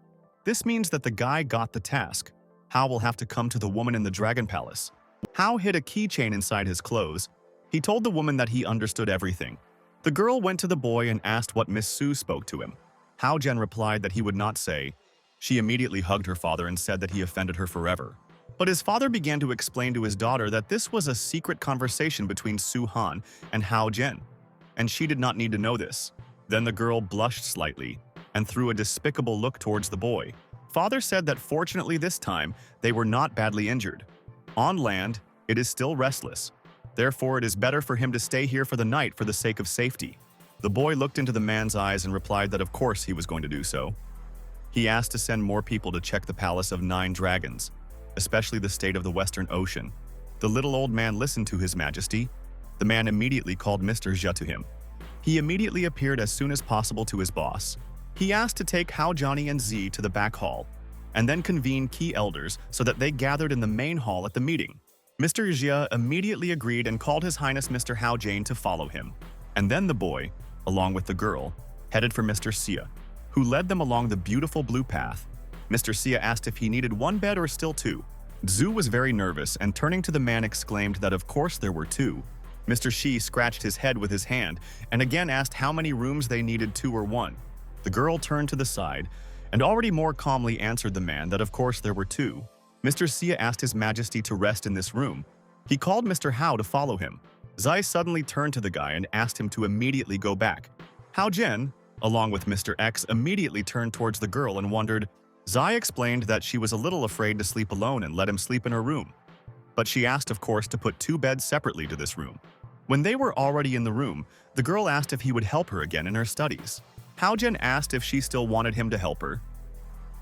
This means that the guy got the task. Hao will have to come to the woman in the Dragon Palace. Hao hid a keychain inside his clothes. He told the woman that he understood everything. The girl went to the boy and asked what Miss Su spoke to him. Hao Jian replied that he would not say. She immediately hugged her father and said that he offended her forever. But his father began to explain to his daughter that this was a secret conversation between Su Han and Hao Jian, and she did not need to know this. Then the girl blushed slightly and threw a despicable look towards the boy. Father said that fortunately this time, they were not badly injured. On land, it is still restless. Therefore, it is better for him to stay here for the night for the sake of safety. The boy looked into the man's eyes and replied that of course he was going to do so. He asked to send more people to check the Palace of 9 Dragons, especially the state of the Western Ocean. The little old man listened to His Majesty. The man immediately called Mr. Jia to him. He immediately appeared as soon as possible to his boss. He asked to take Hao Johnny and Z to the back hall, and then convene key elders so that they gathered in the main hall at the meeting. Mr. Jia immediately agreed and called His Highness Mr. Hao Jane to follow him. And then the boy, along with the girl, headed for Mr. Xia, who led them along the beautiful blue path. Mr. Xia asked if he needed 1 bed or still 2. Zhu was very nervous and turning to the man exclaimed that of course there were 2. Mr. Shi scratched his head with his hand and again asked how many rooms they needed, 2 or 1. The girl turned to the side and already more calmly answered the man that of course there were 2. Mr. Xia asked His Majesty to rest in this room. He called Mr. Hao to follow him. Zai suddenly turned to the guy and asked him to immediately go back. Hao Jen, along with Mr. X, immediately turned towards the girl and wondered. Zai explained that she was a little afraid to sleep alone and let him sleep in her room. But she asked, of course, to put 2 beds separately to this room. When they were already in the room, the girl asked if he would help her again in her studies. Hao Jen asked if she still wanted him to help her.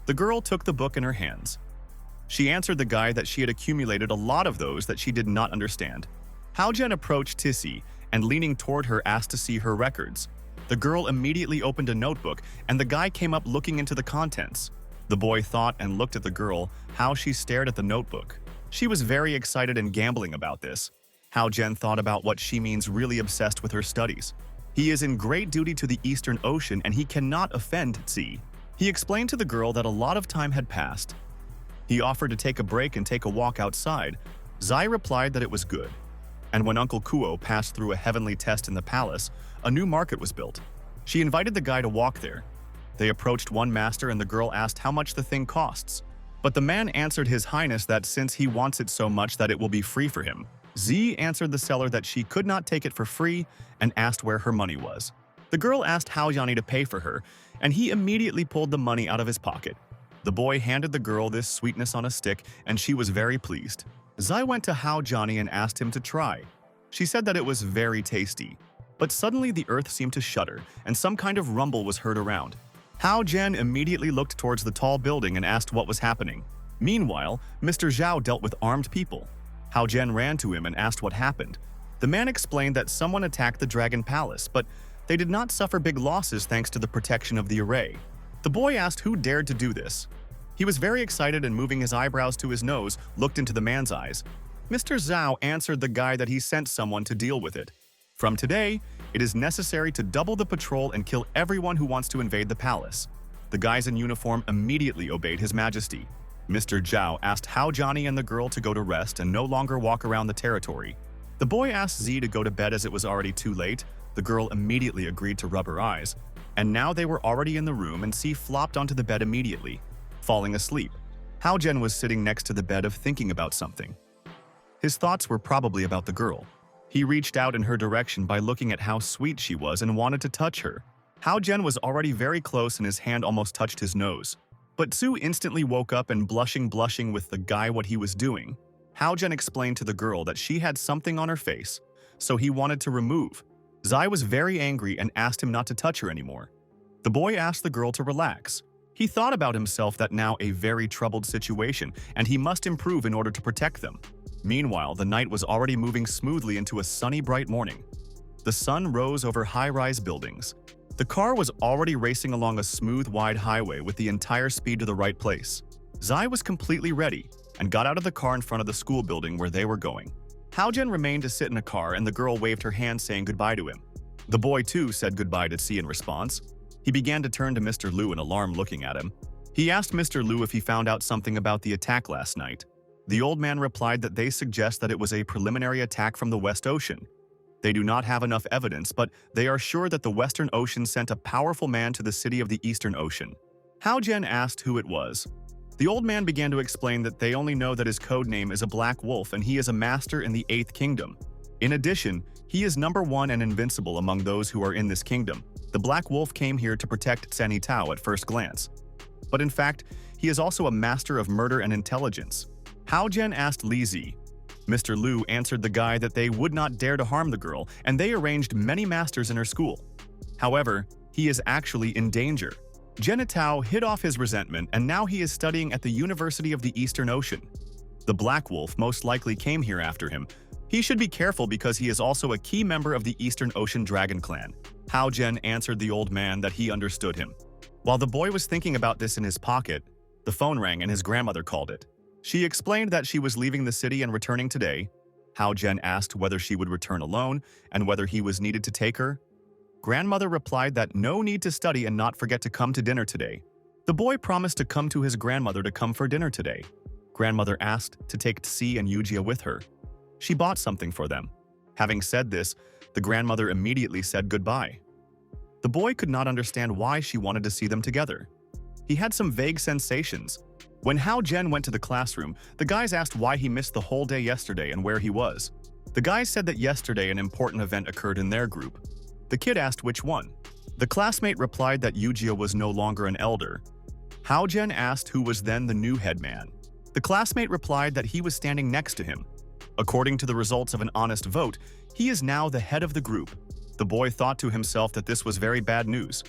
The girl took the book in her hands. She answered the guy that she had accumulated a lot of those that she did not understand. Hao Jen approached Tissy and, leaning toward her, asked to see her records. The girl immediately opened a notebook, and the guy came up looking into the contents. The boy thought and looked at the girl, how she stared at the notebook. She was very excited and gambling about this. Hao Jen thought about what she means really obsessed with her studies. He is in great duty to the Eastern Ocean and he cannot offend Tsi. He explained to the girl that a lot of time had passed. He offered to take a break and take a walk outside. Zai replied that it was good. And when Uncle Kuo passed through a heavenly test in the palace, a new market was built. She invited the guy to walk there. They approached one master and the girl asked how much the thing costs. But the man answered His Highness that since he wants it so much that it will be free for him. Z answered the seller that she could not take it for free and asked where her money was. The girl asked Hao Jiani to pay for her, and he immediately pulled the money out of his pocket. The boy handed the girl this sweetness on a stick, and she was very pleased. Zai went to Hao Jiani and asked him to try. She said that it was very tasty. But suddenly the earth seemed to shudder, and some kind of rumble was heard around. Hao Jen immediately looked towards the tall building and asked what was happening. Meanwhile, Mr. Zhao dealt with armed people. Hao Jen ran to him and asked what happened. The man explained that someone attacked the Dragon Palace, but they did not suffer big losses thanks to the protection of the array. The boy asked who dared to do this. He was very excited and, moving his eyebrows to his nose, looked into the man's eyes. Mr. Zhao answered the guy that he sent someone to deal with it. From today, it is necessary to double the patrol and kill everyone who wants to invade the palace. The guys in uniform immediately obeyed His Majesty. Mr. Zhao asked Hao Jiani and the girl to go to rest and no longer walk around the territory. The boy asked Z to go to bed as it was already too late. The girl immediately agreed to rub her eyes. And now they were already in the room and Z flopped onto the bed immediately, falling asleep. Hao Jen was sitting next to the bed thinking about something. His thoughts were probably about the girl. He reached out in her direction by looking at how sweet she was and wanted to touch her. Hao Jen was already very close and his hand almost touched his nose. But Su instantly woke up and blushing with the guy what he was doing. Hao Jen explained to the girl that she had something on her face, so he wanted to remove. Zai was very angry and asked him not to touch her anymore. The boy asked the girl to relax. He thought about himself that now a very troubled situation and he must improve in order to protect them. Meanwhile, the night was already moving smoothly into a sunny, bright morning. The sun rose over high-rise buildings. The car was already racing along a smooth, wide highway with the entire speed to the right place. Zai was completely ready and got out of the car in front of the school building where they were going. Hao Jen remained to sit in a car and the girl waved her hand saying goodbye to him. The boy too said goodbye to C in response. He began to turn to Mr. Liu in alarm looking at him. He asked Mr. Liu if he found out something about the attack last night. The old man replied that they suggest that it was a preliminary attack from the West Ocean. They do not have enough evidence, but they are sure that the Western Ocean sent a powerful man to the city of the Eastern Ocean. Hao Jen asked who it was. The old man began to explain that they only know that his code name is a Black Wolf and he is a master in the 8th Kingdom. In addition, he is #1 and invincible among those who are in this kingdom. The Black Wolf came here to protect Sanyi Tao at first glance. But in fact, he is also a master of murder and intelligence. Hao Jen asked Li Zi. Mr. Liu answered the guy that they would not dare to harm the girl, and they arranged many masters in her school. However, he is actually in danger. Genitao hid off his resentment, and now he is studying at the University of the Eastern Ocean. The Black Wolf most likely came here after him. He should be careful because he is also a key member of the Eastern Ocean Dragon Clan. Hao Jen answered the old man that he understood him. While the boy was thinking about this in his pocket, the phone rang and his grandmother called it. She explained that she was leaving the city and returning today. Hao Jen asked whether she would return alone and whether he was needed to take her. Grandmother replied that no need to study and not forget to come to dinner today. The boy promised to come to his grandmother to come for dinner today. Grandmother asked to take Tsi and Yujia with her. She bought something for them. Having said this, the grandmother immediately said goodbye. The boy could not understand why she wanted to see them together. He had some vague sensations. When Hao Jen went to the classroom, the guys asked why he missed the whole day yesterday and where he was. The guy said that yesterday an important event occurred in their group. The kid asked which one. The classmate replied that Yujia was no longer an elder. Haojen asked who was then the new headman. The classmate replied that he was standing next to him. According to the results of an honest vote, he is now the head of the group. The boy thought to himself that this was very bad news.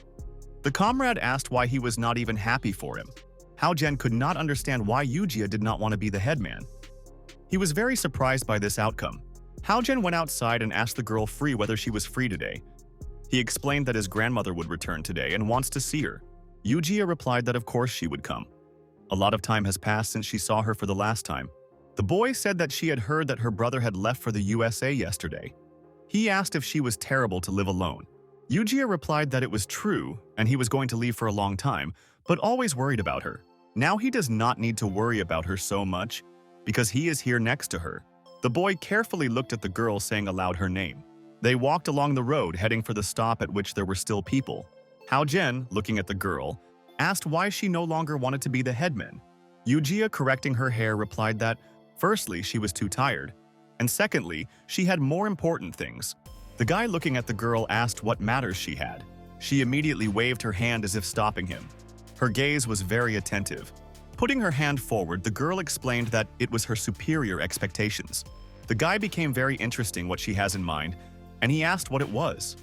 The comrade asked why he was not even happy for him. Haojen could not understand why Yujia did not want to be the headman. He was very surprised by this outcome. Haojen went outside and asked the girl Free whether she was free today. He explained that his grandmother would return today and wants to see her. Yujia replied that of course she would come. A lot of time has passed since she saw her for the last time. The boy said that she had heard that her brother had left for the USA yesterday. He asked if she was terrible to live alone. Yujia replied that it was true and he was going to leave for a long time, but always worried about her. Now he does not need to worry about her so much because he is here next to her. The boy carefully looked at the girl, saying aloud her name. They walked along the road, heading for the stop at which there were still people. Haojen, looking at the girl, asked why she no longer wanted to be the headman. Yujia, correcting her hair, replied that, firstly, she was too tired, and secondly, she had more important things. The guy looking at the girl asked what matters she had. She immediately waved her hand as if stopping him. Her gaze was very attentive. Putting her hand forward, the girl explained that it was her superior expectations. The guy became very interesting what she has in mind, and he asked what it was.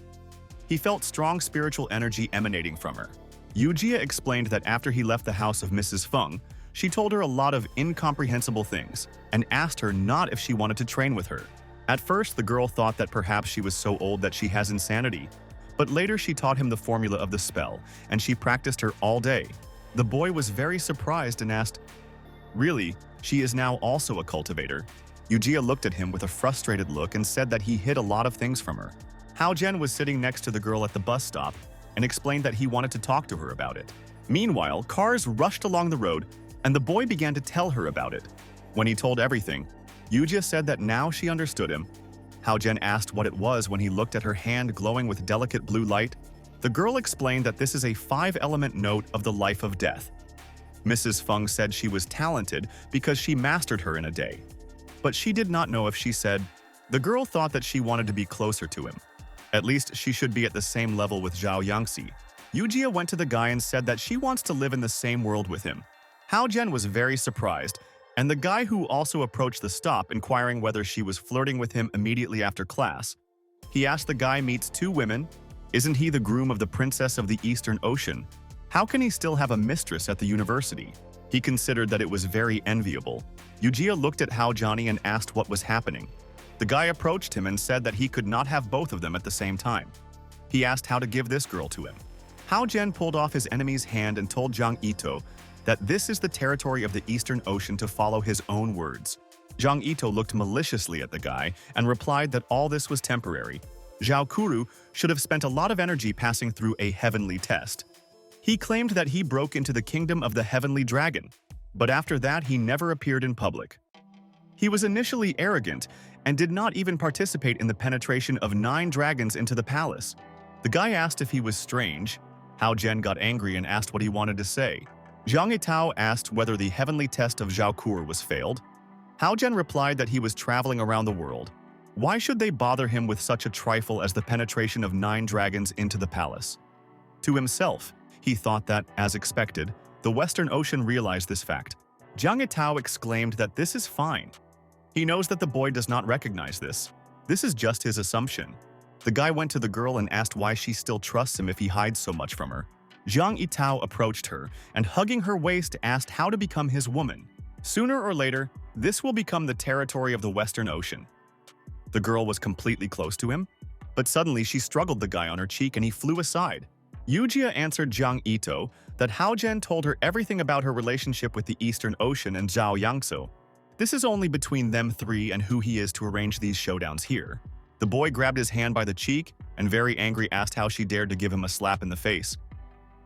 He felt strong spiritual energy emanating from her. Yujia explained that after he left the house of Mrs. Feng, she told her a lot of incomprehensible things and asked her not if she wanted to train with her. At first, the girl thought that perhaps she was so old that she has insanity, but later she taught him the formula of the spell, and she practiced her all day. The boy was very surprised and asked, "Really, she is now also a cultivator?" Yujia looked at him with a frustrated look and said that he hid a lot of things from her. Haojen was sitting next to the girl at the bus stop and explained that he wanted to talk to her about it. Meanwhile, cars rushed along the road and the boy began to tell her about it. When he told everything, Yujia said that now she understood him. Haojen asked what it was when he looked at her hand glowing with delicate blue light. The girl explained that this is a 5-element note of the life of death. Mrs. Feng said she was talented because she mastered her in a day. But she did not know if she said. The girl thought that she wanted to be closer to him. At least she should be at the same level with Zhao Yangxi. Yujia went to the guy and said that she wants to live in the same world with him. Haojen was very surprised, and the guy who also approached the stop inquiring whether she was flirting with him immediately after class. He asked the guy meets 2 women. Isn't he the groom of the princess of the Eastern Ocean? How can he still have a mistress at the university? He considered that it was very enviable. Yujia looked at Haojani and asked what was happening. The guy approached him and said that he could not have both of them at the same time. He asked how to give this girl to him. Haojen pulled off his enemy's hand and told Zhang Ito that this is the territory of the Eastern Ocean to follow his own words. Zhang Ito looked maliciously at the guy and replied that all this was temporary. Zhao Kuru should have spent a lot of energy passing through a heavenly test. He claimed that he broke into the kingdom of the heavenly dragon, but after that he never appeared in public. He was initially arrogant and did not even participate in the penetration of 9 dragons into the palace. The guy asked if he was strange. Haojen got angry and asked what he wanted to say. Zhang Yitao asked whether the heavenly test of Zhao Kur was failed. Haojen replied that he was traveling around the world. Why should they bother him with such a trifle as the penetration of 9 dragons into the palace? To himself, he thought that, as expected, the Western Ocean realized this fact. Zhang Yitao exclaimed that this is fine. He knows that the boy does not recognize this. This is just his assumption. The guy went to the girl and asked why she still trusts him if he hides so much from her. Zhang Yitao approached her and, hugging her waist, asked how to become his woman. Sooner or later, this will become the territory of the Western Ocean. The girl was completely close to him, but suddenly she struggled the guy on her cheek and he flew aside. Yujia answered Zhang Ito that Haojen told her everything about her relationship with the Eastern Ocean and Zhao Yangso. This is only between them 3 and who he is to arrange these showdowns here. The boy grabbed his hand by the cheek and, very angry, asked how she dared to give him a slap in the face.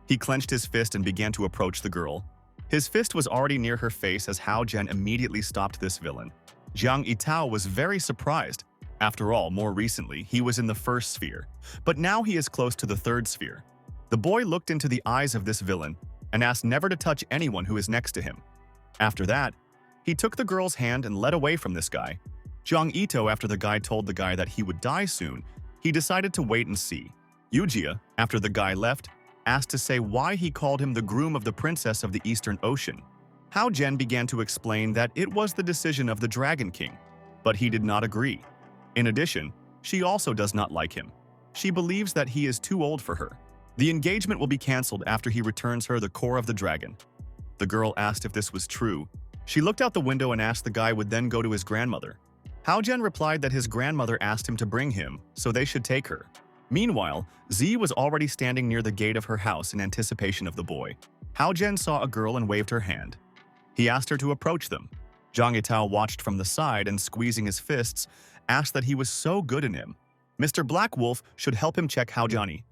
He clenched his fist and began to approach the girl. His fist was already near her face as Haojen immediately stopped this villain. Zhang Yitao was very surprised. After all, more recently, he was in the 1st sphere, but now he is close to the 3rd sphere. The boy looked into the eyes of this villain and asked never to touch anyone who is next to him. After that, he took the girl's hand and led away from this guy. Jong Ito, after the guy told the guy that he would die soon, he decided to wait and see. Yujia, after the guy left, asked to say why he called him the groom of the princess of the Eastern Ocean. Hao Jen began to explain that it was the decision of the Dragon King, but he did not agree. In addition, she also does not like him. She believes that he is too old for her. The engagement will be cancelled after he returns her the core of the dragon. The girl asked if this was true. She looked out the window and asked the guy would then go to his grandmother. Hao Jen replied that his grandmother asked him to bring him, so they should take her. Meanwhile, Z was already standing near the gate of her house in anticipation of the boy. Hao Jen saw a girl and waved her hand. He asked her to approach them. Zhang Yitao watched from the side and, squeezing his fists, asked that he was so good in him. Mr. Black Wolf should help him check Hao Johnny.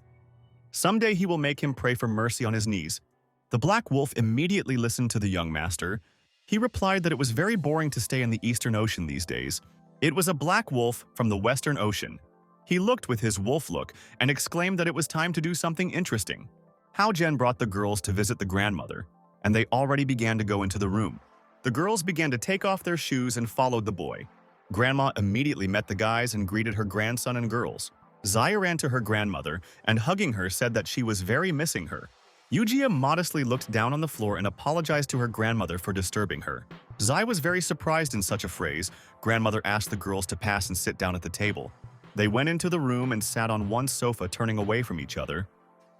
Someday he will make him pray for mercy on his knees. The Black Wolf immediately listened to the young master. He replied that it was very boring to stay in the Eastern Ocean these days. It was a black wolf from the Western Ocean. He looked with his wolf look and exclaimed that it was time to do something interesting. Hao Jen brought the girls to visit the grandmother, and they already began to go into the room. The girls began to take off their shoes and followed the boy. Grandma immediately met the guys and greeted her grandson and girls. Zaya ran to her grandmother and, hugging her, said that she was very missing her. Yujia modestly looked down on the floor and apologized to her grandmother for disturbing her. Zai was very surprised in such a phrase. Grandmother asked the girls to pass and sit down at the table. They went into the room and sat on one sofa, turning away from each other.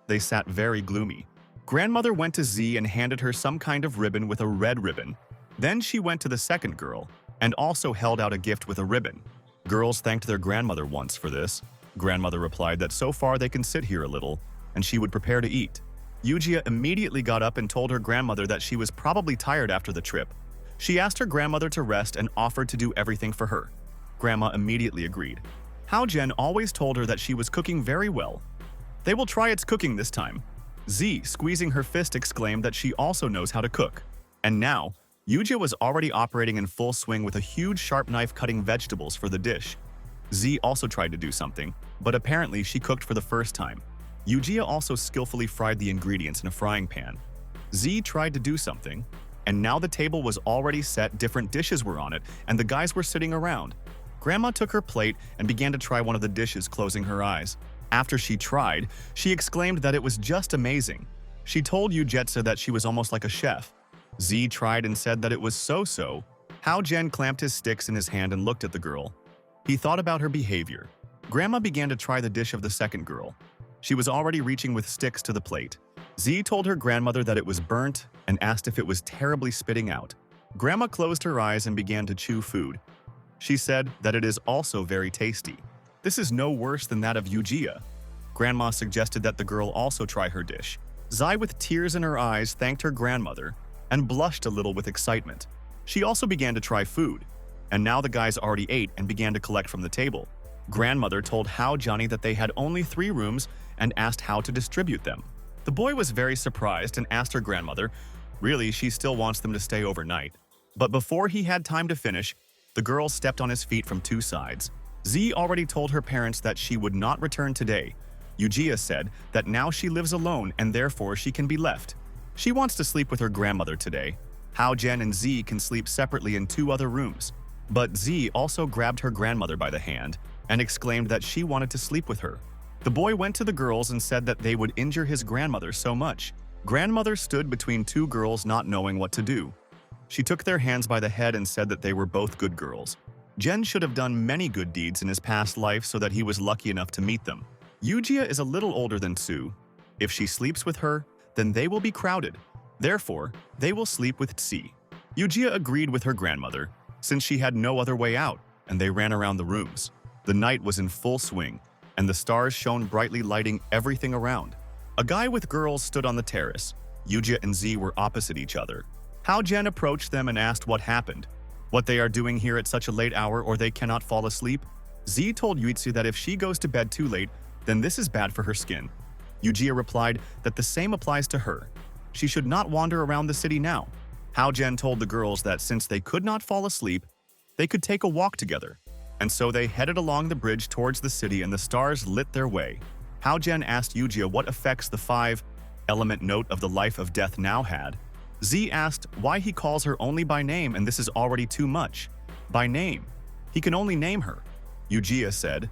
They sat very gloomy. Grandmother went to Z and handed her some kind of ribbon with a red ribbon. Then she went to the second girl and also held out a gift with a ribbon. Girls thanked their grandmother once for this. Grandmother replied that so far they can sit here a little, and she would prepare to eat. Yujia immediately got up and told her grandmother that she was probably tired after the trip. She asked her grandmother to rest and offered to do everything for her. Grandma immediately agreed. Hao Jen always told her that she was cooking very well. They will try its cooking this time. Z, squeezing her fist, exclaimed that she also knows how to cook. And now, Yujia was already operating in full swing with a huge sharp knife cutting vegetables for the dish. Z also tried to do something, but apparently she cooked for the first time. Yujia also skillfully fried the ingredients in a frying pan. Z tried to do something, and now the table was already set, different dishes were on it, and the guys were sitting around. Grandma took her plate and began to try one of the dishes, closing her eyes. After she tried, she exclaimed that it was just amazing. She told Yujetsa that she was almost like a chef. Z tried and said that it was so-so. Hao Jen clamped his sticks in his hand and looked at the girl. He thought about her behavior. Grandma began to try the dish of the second girl. She was already reaching with sticks to the plate. Z told her grandmother that it was burnt and asked if it was terribly spitting out. Grandma closed her eyes and began to chew food. She said that it is also very tasty. This is no worse than that of Yujia. Grandma suggested that the girl also try her dish. Zai, with tears in her eyes, thanked her grandmother and blushed a little with excitement. She also began to try food, and now the guys already ate and began to collect from the table. Grandmother told Hao Johnny that they had only 3 rooms and asked how to distribute them. The boy was very surprised and asked her grandmother, really, she still wants them to stay overnight. But before he had time to finish, the girl stepped on his feet from 2 sides. Z already told her parents that she would not return today. Yujia said that now she lives alone and therefore she can be left. She wants to sleep with her grandmother today. Hao Jen and Z can sleep separately in 2 other rooms. But Z also grabbed her grandmother by the hand and exclaimed that she wanted to sleep with her. The boy went to the girls and said that they would injure his grandmother so much. Grandmother stood between 2 girls, not knowing what to do. She took their hands by the head and said that they were both good girls. Jen should have done many good deeds in his past life so that he was lucky enough to meet them. Yujia is a little older than Tsu. If she sleeps with her, then they will be crowded. Therefore, they will sleep with Tsi. Yujia agreed with her grandmother, since she had no other way out, and they ran around the rooms. The night was in full swing, and the stars shone brightly, lighting everything around. A guy with girls stood on the terrace. Yujia and Z were opposite each other. Hao Jen approached them and asked what happened, what they are doing here at such a late hour, or they cannot fall asleep. Z told Yuitsu that if she goes to bed too late, then this is bad for her skin. Yujia replied that the same applies to her. She should not wander around the city now. Hao Jen told the girls that since they could not fall asleep, they could take a walk together. And so they headed along the bridge towards the city and the stars lit their way. Hao Jen asked Yujia what effects the 5-element note of the life of death now had. Z asked why he calls her only by name and this is already too much. By name. He can only name her, Yujia said.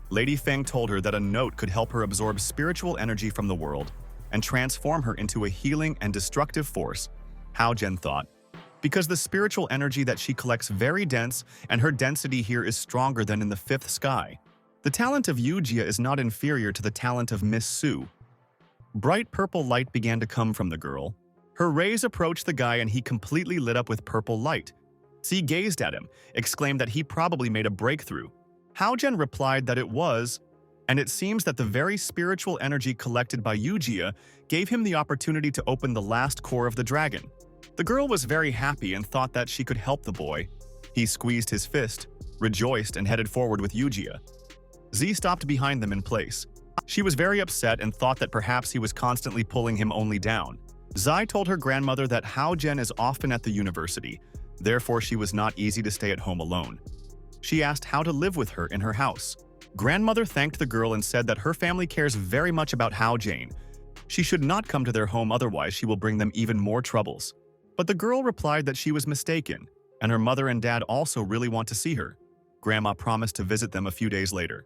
Lady Feng told her that a note could help her absorb spiritual energy from the world and transform her into a healing and destructive force, Hao Jian thought. Because the spiritual energy that she collects very dense and her density here is stronger than in the fifth sky. The talent of Yujia is not inferior to the talent of Miss Su. Bright purple light began to come from the girl. Her rays approached the guy and he completely lit up with purple light. Xi gazed at him, exclaimed that he probably made a breakthrough. Hao Jian replied that it was, and it seems that the very spiritual energy collected by Yujia gave him the opportunity to open the last core of the dragon. The girl was very happy and thought that she could help the boy. He squeezed his fist, rejoiced, and headed forward with Yujia. Z stopped behind them in place. She was very upset and thought that perhaps he was constantly pulling him only down. Zai told her grandmother that Hao Jian is often at the university, therefore she was not easy to stay at home alone. She asked how to live with her in her house. Grandmother thanked the girl and said that her family cares very much about Hao Jian. She should not come to their home, otherwise she will bring them even more troubles. But the girl replied that she was mistaken, and her mother and dad also really want to see her. Grandma promised to visit them a few days later.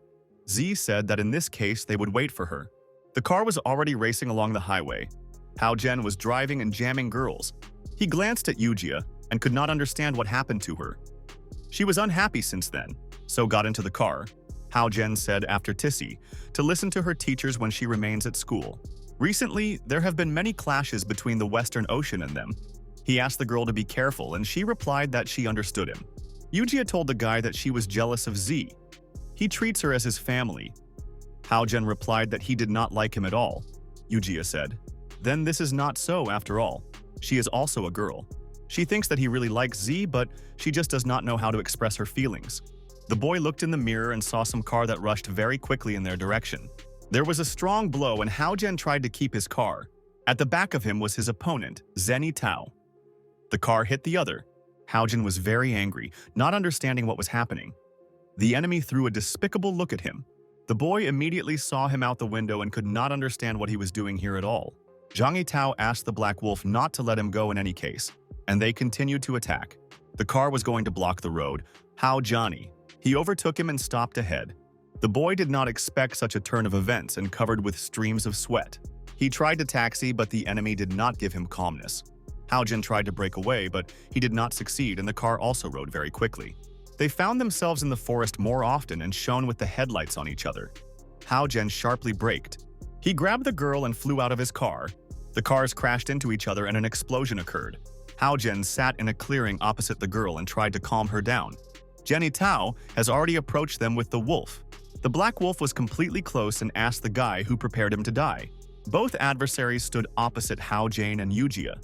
Z said that in this case they would wait for her. The car was already racing along the highway. Hao Jian was driving and jamming girls. He glanced at Yujia and could not understand what happened to her. She was unhappy since then, so got into the car. Hao Jian said after Tissy to listen to her teachers when she remains at school. Recently, there have been many clashes between the Western Ocean and them. He asked the girl to be careful and she replied that she understood him. Yujia told the guy that she was jealous of Z. He treats her as his family. Hao Jian replied that he did not like him at all. Yujia said, "Then this is not so after all. She is also a girl. She thinks that he really likes Z, but she just does not know how to express her feelings." The boy looked in the mirror and saw some car that rushed very quickly in their direction. There was a strong blow and Hao Jian tried to keep his car. At the back of him was his opponent, Zeni Tao. The car hit the other. Hao Jian was very angry, not understanding what was happening. The enemy threw a despicable look at him. The boy immediately saw him out the window and could not understand what he was doing here at all. Zhang Yitao asked the Black Wolf not to let him go in any case, and they continued to attack. The car was going to block the road. Hao Johnny. He overtook him and stopped ahead. The boy did not expect such a turn of events and covered with streams of sweat. He tried to taxi, but the enemy did not give him calmness. Hao Jian tried to break away, but he did not succeed and the car also rode very quickly. They found themselves in the forest more often and shone with the headlights on each other. Hao Jian sharply braked. He grabbed the girl and flew out of his car. The cars crashed into each other and an explosion occurred. Hao Jian sat in a clearing opposite the girl and tried to calm her down. Jenny Tao has already approached them with the wolf. The Black Wolf was completely close and asked the guy who prepared him to die. Both adversaries stood opposite Hao Jian and Yujia.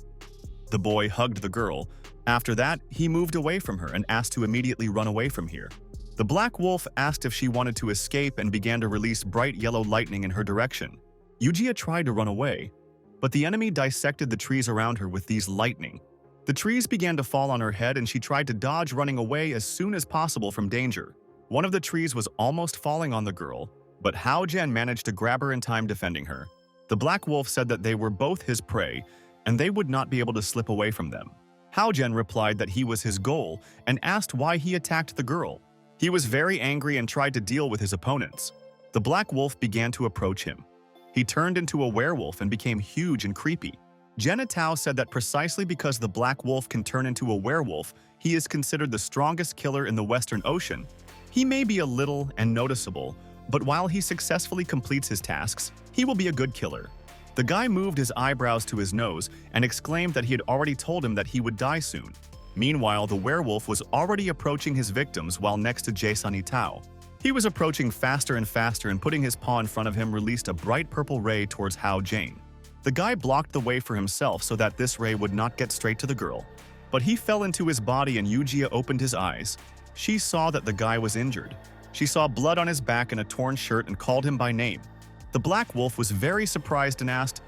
The boy hugged the girl. After that, he moved away from her and asked to immediately run away from here. The Black Wolf asked if she wanted to escape and began to release bright yellow lightning in her direction. Yujia tried to run away, but the enemy dissected the trees around her with these lightning. The trees began to fall on her head and she tried to dodge, running away as soon as possible from danger. One of the trees was almost falling on the girl, but Hao Jian managed to grab her in time, defending her. The Black Wolf said that they were both his prey and they would not be able to slip away from them. Hao Jian replied that he was his goal and asked why he attacked the girl. He was very angry and tried to deal with his opponents. The Black Wolf began to approach him. He turned into a werewolf and became huge and creepy. Jenna Tao said that precisely because the Black Wolf can turn into a werewolf, he is considered the strongest killer in the Western Ocean. He may be a little and noticeable, but while he successfully completes his tasks, he will be a good killer. The guy moved his eyebrows to his nose and exclaimed that he had already told him that he would die soon. Meanwhile, the werewolf was already approaching his victims while next to Jason Tao. He was approaching faster and faster and putting his paw in front of him released a bright purple ray towards Hao Jian. The guy blocked the way for himself so that this ray would not get straight to the girl. But he fell into his body and Yujia opened his eyes. She saw that the guy was injured. She saw blood on his back and a torn shirt and called him by name. The Black Wolf was very surprised and asked,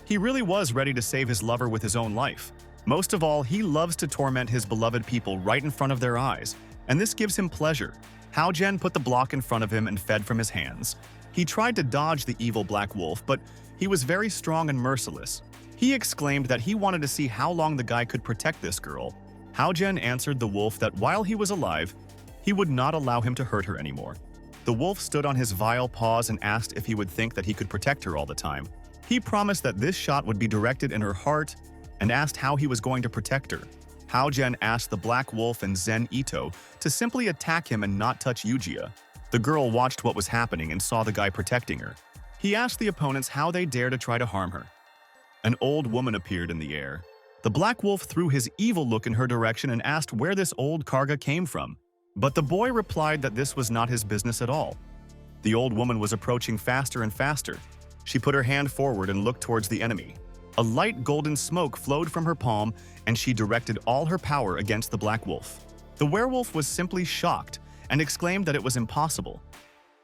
he really was ready to save his lover with his own life. Most of all, he loves to torment his beloved people right in front of their eyes, and this gives him pleasure. Hao Jian put the block in front of him and fed from his hands. He tried to dodge the evil Black Wolf, but he was very strong and merciless. He exclaimed that he wanted to see how long the guy could protect this girl. Hao Jian answered the wolf that while he was alive, He would not allow him to hurt her anymore. The wolf stood on his vile paws and asked if he would think that he could protect her all the time. He promised that this shot would be directed in her heart and asked how he was going to protect her. Hao-Jen asked the Black Wolf and Zen Ito to simply attack him and not touch Yujia. The girl watched what was happening and saw the guy protecting her. He asked the opponents how they dare to try to harm her. An old woman appeared in the air. The Black Wolf threw his evil look in her direction and asked where this old karga came from. But the boy replied that this was not his business at all. The old woman was approaching faster and faster. She put her hand forward and looked towards the enemy. A light golden smoke flowed from her palm, and she directed all her power against the Black Wolf. The werewolf was simply shocked and exclaimed that it was impossible.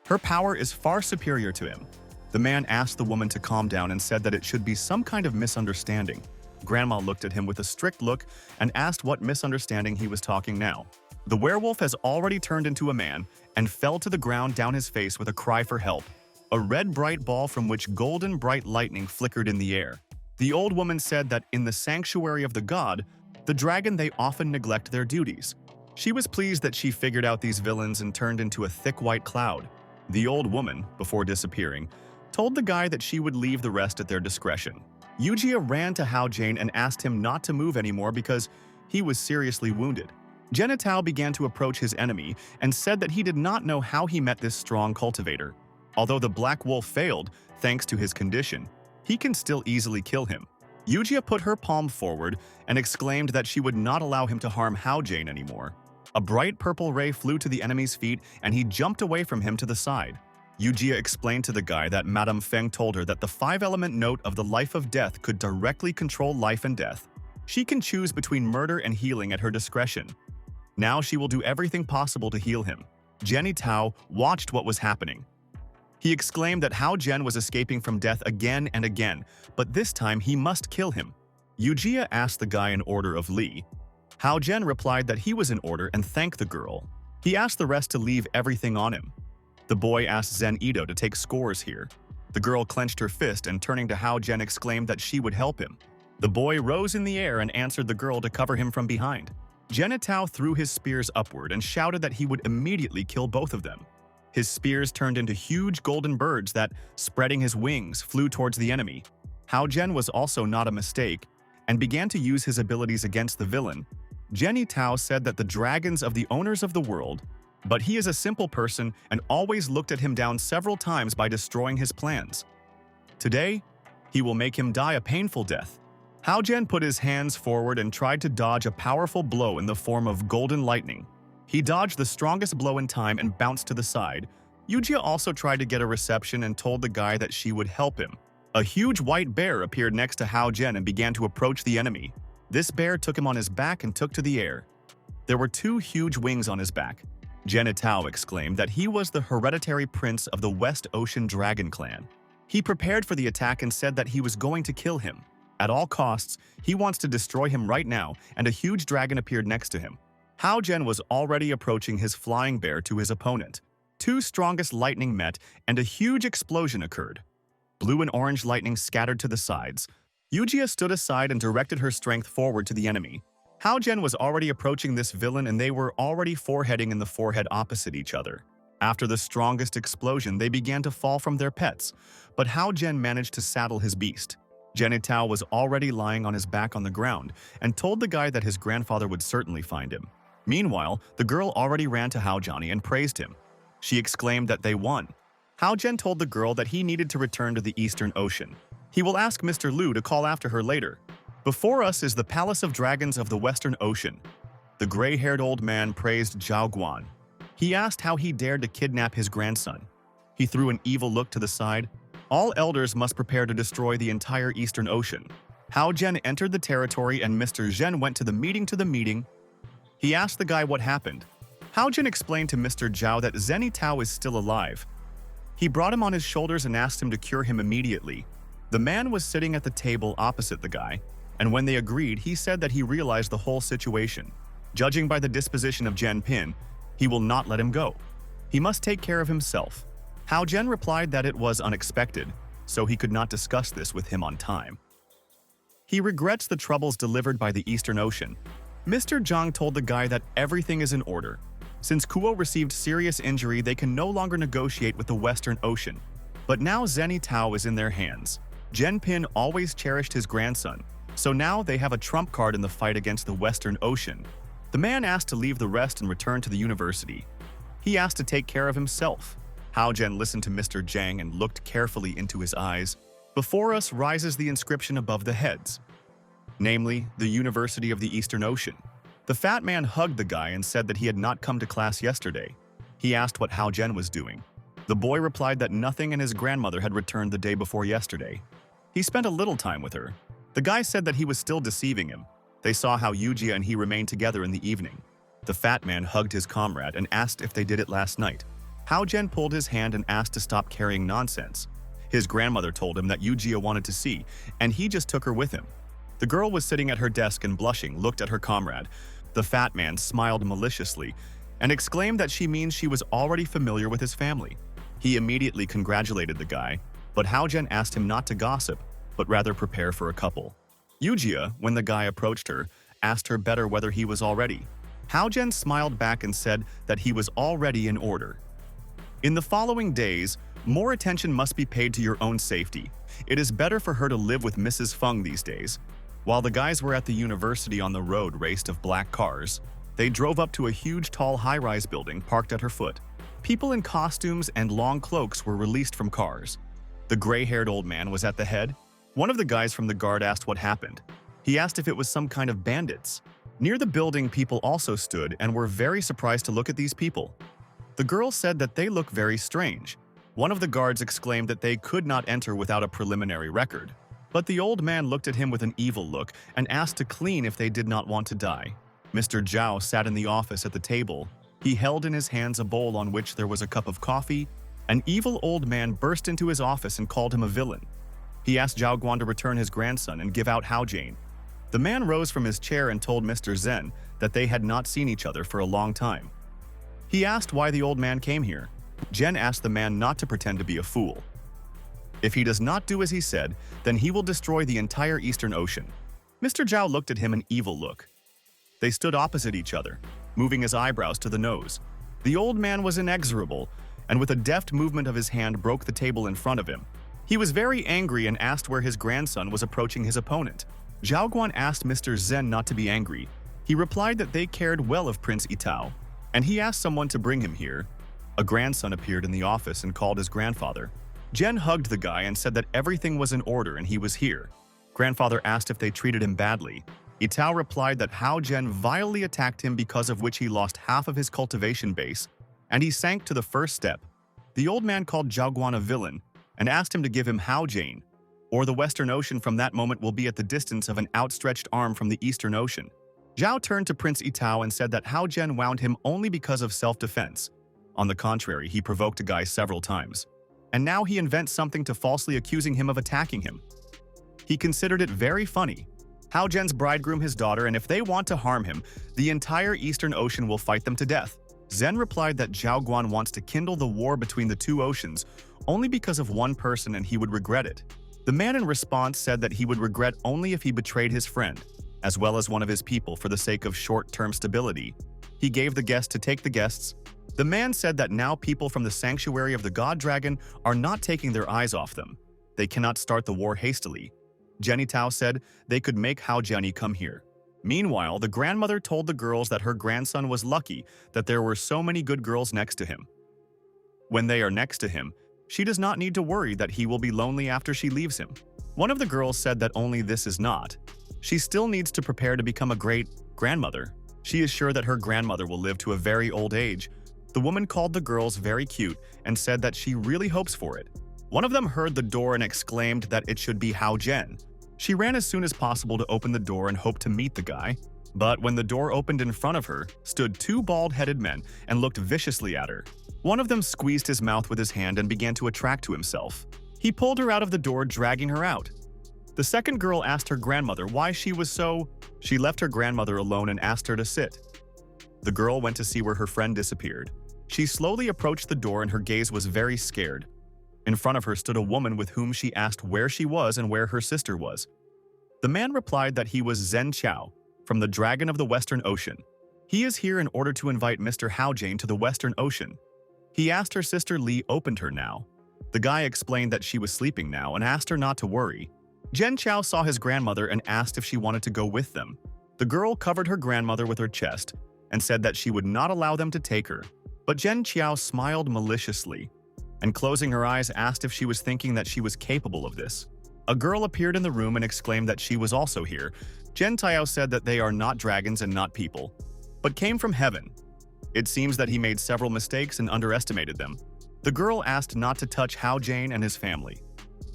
Her power is far superior to him. The man asked the woman to calm down and said that it should be some kind of misunderstanding. Grandma looked at him with a strict look and asked what misunderstanding he was talking now. The werewolf has already turned into a man and fell to the ground down his face with a cry for help. A red bright ball from which golden bright lightning flickered in the air. The old woman said that in the sanctuary of the god, the dragon, they often neglect their duties. She was pleased that she figured out these villains and turned into a thick white cloud. The old woman, before disappearing, told the guy that she would leave the rest at their discretion. Yujia ran to Hao-Jane and asked him not to move anymore because he was seriously wounded. Genitao began to approach his enemy and said that he did not know how he met this strong cultivator. Although the Black Wolf failed, thanks to his condition, he can still easily kill him. Yujia put her palm forward and exclaimed that she would not allow him to harm Hao-Jane anymore. A bright purple ray flew to the enemy's feet and he jumped away from him to the side. Yujia explained to the guy that Madame Feng told her that the 5-element note of the life of death could directly control life and death. She can choose between murder and healing at her discretion. Now she will do everything possible to heal him. Genitao watched what was happening. He exclaimed that Hao-Jen was escaping from death again and again, but this time he must kill him. Yujia asked the guy an order of Li. Hao-Jen replied that he was in order and thanked the girl. He asked the rest to leave everything on him. The boy asked Zen Ito to take scores here. The girl clenched her fist and turning to Hao-Jen exclaimed that she would help him. The boy rose in the air and answered the girl to cover him from behind. Genitao threw his spears upward and shouted that he would immediately kill both of them. His spears turned into huge golden birds that, spreading his wings, flew towards the enemy. Hao-Jen was also not a mistake and began to use his abilities against the villain. Genitao said that the dragons of the owners of the world, but he is a simple person and always looked at him down several times by destroying his plans. Today, he will make him die a painful death. Hao-Jen put his hands forward and tried to dodge a powerful blow in the form of golden lightning. He dodged the strongest blow in time and bounced to the side. Yujia also tried to get a reception and told the guy that she would help him. A huge white bear appeared next to Hao-Jen and began to approach the enemy. This bear took him on his back and took to the air. There were 2 huge wings on his back. Genitao exclaimed that he was the hereditary prince of the West Ocean Dragon Clan. He prepared for the attack and said that he was going to kill him. At all costs, he wants to destroy him right now, and a huge dragon appeared next to him. Hao-Jen was already approaching his flying bear to his opponent. 2 strongest lightning met, and a huge explosion occurred. Blue and orange lightning scattered to the sides. Yujia stood aside and directed her strength forward to the enemy. Hao-Jen was already approaching this villain and they were already foreheading in the forehead opposite each other. After the strongest explosion, they began to fall from their pets, but Hao-Jen managed to saddle his beast. Genitao was already lying on his back on the ground and told the guy that his grandfather would certainly find him. Meanwhile, the girl already ran to Hao-Jani and praised him. She exclaimed that they won. Hao-Jen told the girl that he needed to return to the Eastern Ocean. He will ask Mr. Lu to call after her later. Before us is the Palace of Dragons of the Western Ocean. The gray-haired old man praised Zhao Guan. He asked how he dared to kidnap his grandson. He threw an evil look to the side. All elders must prepare to destroy the entire Eastern Ocean. Hao-Jen entered the territory and Mr. Zhen went to the meeting. He asked the guy what happened. Hao-Jen explained to Mr. Zhao that Zenitao is still alive. He brought him on his shoulders and asked him to cure him immediately. The man was sitting at the table opposite the guy, and when they agreed, he said that he realized the whole situation. Judging by the disposition of Jen Pin, he will not let him go. He must take care of himself. Hao-Jen replied that it was unexpected, so he could not discuss this with him on time. He regrets the troubles delivered by the Eastern Ocean. Mr. Zhang told the guy that everything is in order. Since Kuo received serious injury, they can no longer negotiate with the Western Ocean. But now Zeni Tao is in their hands. Pin always cherished his grandson, so now they have a trump card in the fight against the Western Ocean. The man asked to leave the rest and return to the university. He asked to take care of himself. Hao Zhen listened to Mr. Zhang and looked carefully into his eyes. Before us rises the inscription above the heads, namely, the University of the Eastern Ocean. The fat man hugged the guy and said that he had not come to class yesterday. He asked what Hao Zhen was doing. The boy replied that nothing and his grandmother had returned the day before yesterday. He spent a little time with her. The guy said that he was still deceiving him. They saw how Yujia and he remained together in the evening. The fat man hugged his comrade and asked if they did it last night. Hao Zhen pulled his hand and asked to stop carrying nonsense. His grandmother told him that Yujia wanted to see, and he just took her with him. The girl was sitting at her desk and blushing, looked at her comrade. The fat man smiled maliciously and exclaimed that she means she was already familiar with his family. He immediately congratulated the guy, but Hao Zhen asked him not to gossip, but rather prepare for a couple. Yujia, when the guy approached her, asked her better whether he was all ready. Hao Zhen smiled back and said that he was already in order. In the following days, more attention must be paid to your own safety. It is better for her to live with Mrs. Feng these days. While the guys were at the university on the road raced of black cars, they drove up to a huge tall high-rise building parked at her foot. People in costumes and long cloaks were released from cars. The gray-haired old man was at the head. One of the guys from the guard asked what happened. He asked if it was some kind of bandits. Near the building, people also stood and were very surprised to look at these people. The girl said that they look very strange. One of the guards exclaimed that they could not enter without a preliminary record. But the old man looked at him with an evil look and asked to clean if they did not want to die. Mr. Zhao sat in the office at the table. He held in his hands a bowl on which there was a cup of coffee. An evil old man burst into his office and called him a villain. He asked Zhao Guan to return his grandson and give out Hao Jane. The man rose from his chair and told Mr. Zhen that they had not seen each other for a long time. He asked why the old man came here. Zhen asked the man not to pretend to be a fool. If he does not do as he said, then he will destroy the entire Eastern Ocean. Mr. Zhao looked at him an evil look. They stood opposite each other, moving his eyebrows to the nose. The old man was inexorable, and with a deft movement of his hand broke the table in front of him. He was very angry and asked where his grandson was approaching his opponent. Zhao Guan asked Mr. Zhen not to be angry. He replied that they cared well of Prince Itao, and he asked someone to bring him here. A grandson appeared in the office and called his grandfather. Zhen hugged the guy and said that everything was in order and he was here. Grandfather asked if they treated him badly. Itao replied that Hao Zhen vilely attacked him, because of which he lost half of his cultivation base, and he sank to the first step. The old man called Zhao Guan a villain and asked him to give him Hao Jane, or the Western Ocean from that moment will be at the distance of an outstretched arm from the Eastern Ocean. Zhao turned to Prince Itao and said that Hao Zhen wound him only because of self-defense. On the contrary, he provoked a guy several times. And now he invents something to falsely accusing him of attacking him. He considered it very funny. Hao Zhen's bridegroom his daughter, and if they want to harm him, the entire Eastern Ocean will fight them to death. Zhen replied that Zhao Guan wants to kindle the war between the two oceans only because of one person and he would regret it. The man in response said that he would regret only if he betrayed his friend, as well as one of his people, for the sake of short-term stability. He gave the guest to take the guests. The man said that now people from the sanctuary of the god dragon are not taking their eyes off them. They cannot start the war hastily. Jenny Tao said they could make Hao Jenny come here. Meanwhile, the grandmother told the girls that her grandson was lucky that there were so many good girls next to him. When they are next to him, she does not need to worry that he will be lonely after she leaves him. One of the girls said that only this is not. She still needs to prepare to become a great grandmother. She is sure that her grandmother will live to a very old age. The woman called the girls very cute and said that she really hopes for it. One of them heard the door and exclaimed that it should be Hao Zhen. She ran as soon as possible to open the door and hoped to meet the guy. But when the door opened, in front of her stood two bald-headed men and looked viciously at her. One of them squeezed his mouth with his hand and began to attract to himself. He pulled her out of the door, dragging her out. The second girl asked her grandmother why she was so... She left her grandmother alone and asked her to sit. The girl went to see where her friend disappeared. She slowly approached the door and her gaze was very scared. In front of her stood a woman with whom she asked where she was and where her sister was. The man replied that he was Zhen Chao, from the Dragon of the Western Ocean. He is here in order to invite Mr. Hao Jane to the Western Ocean. He asked her sister Li opened her now. The guy explained that she was sleeping now and asked her not to worry. Jen Chao saw his grandmother and asked if she wanted to go with them. The girl covered her grandmother with her chest and said that she would not allow them to take her. But Jen Chao smiled maliciously and, closing her eyes, asked if she was thinking that she was capable of this. A girl appeared in the room and exclaimed that she was also here. Jen Chao said that they are not dragons and not people, but came from heaven. It seems that he made several mistakes and underestimated them. The girl asked not to touch Hao Jane and his family.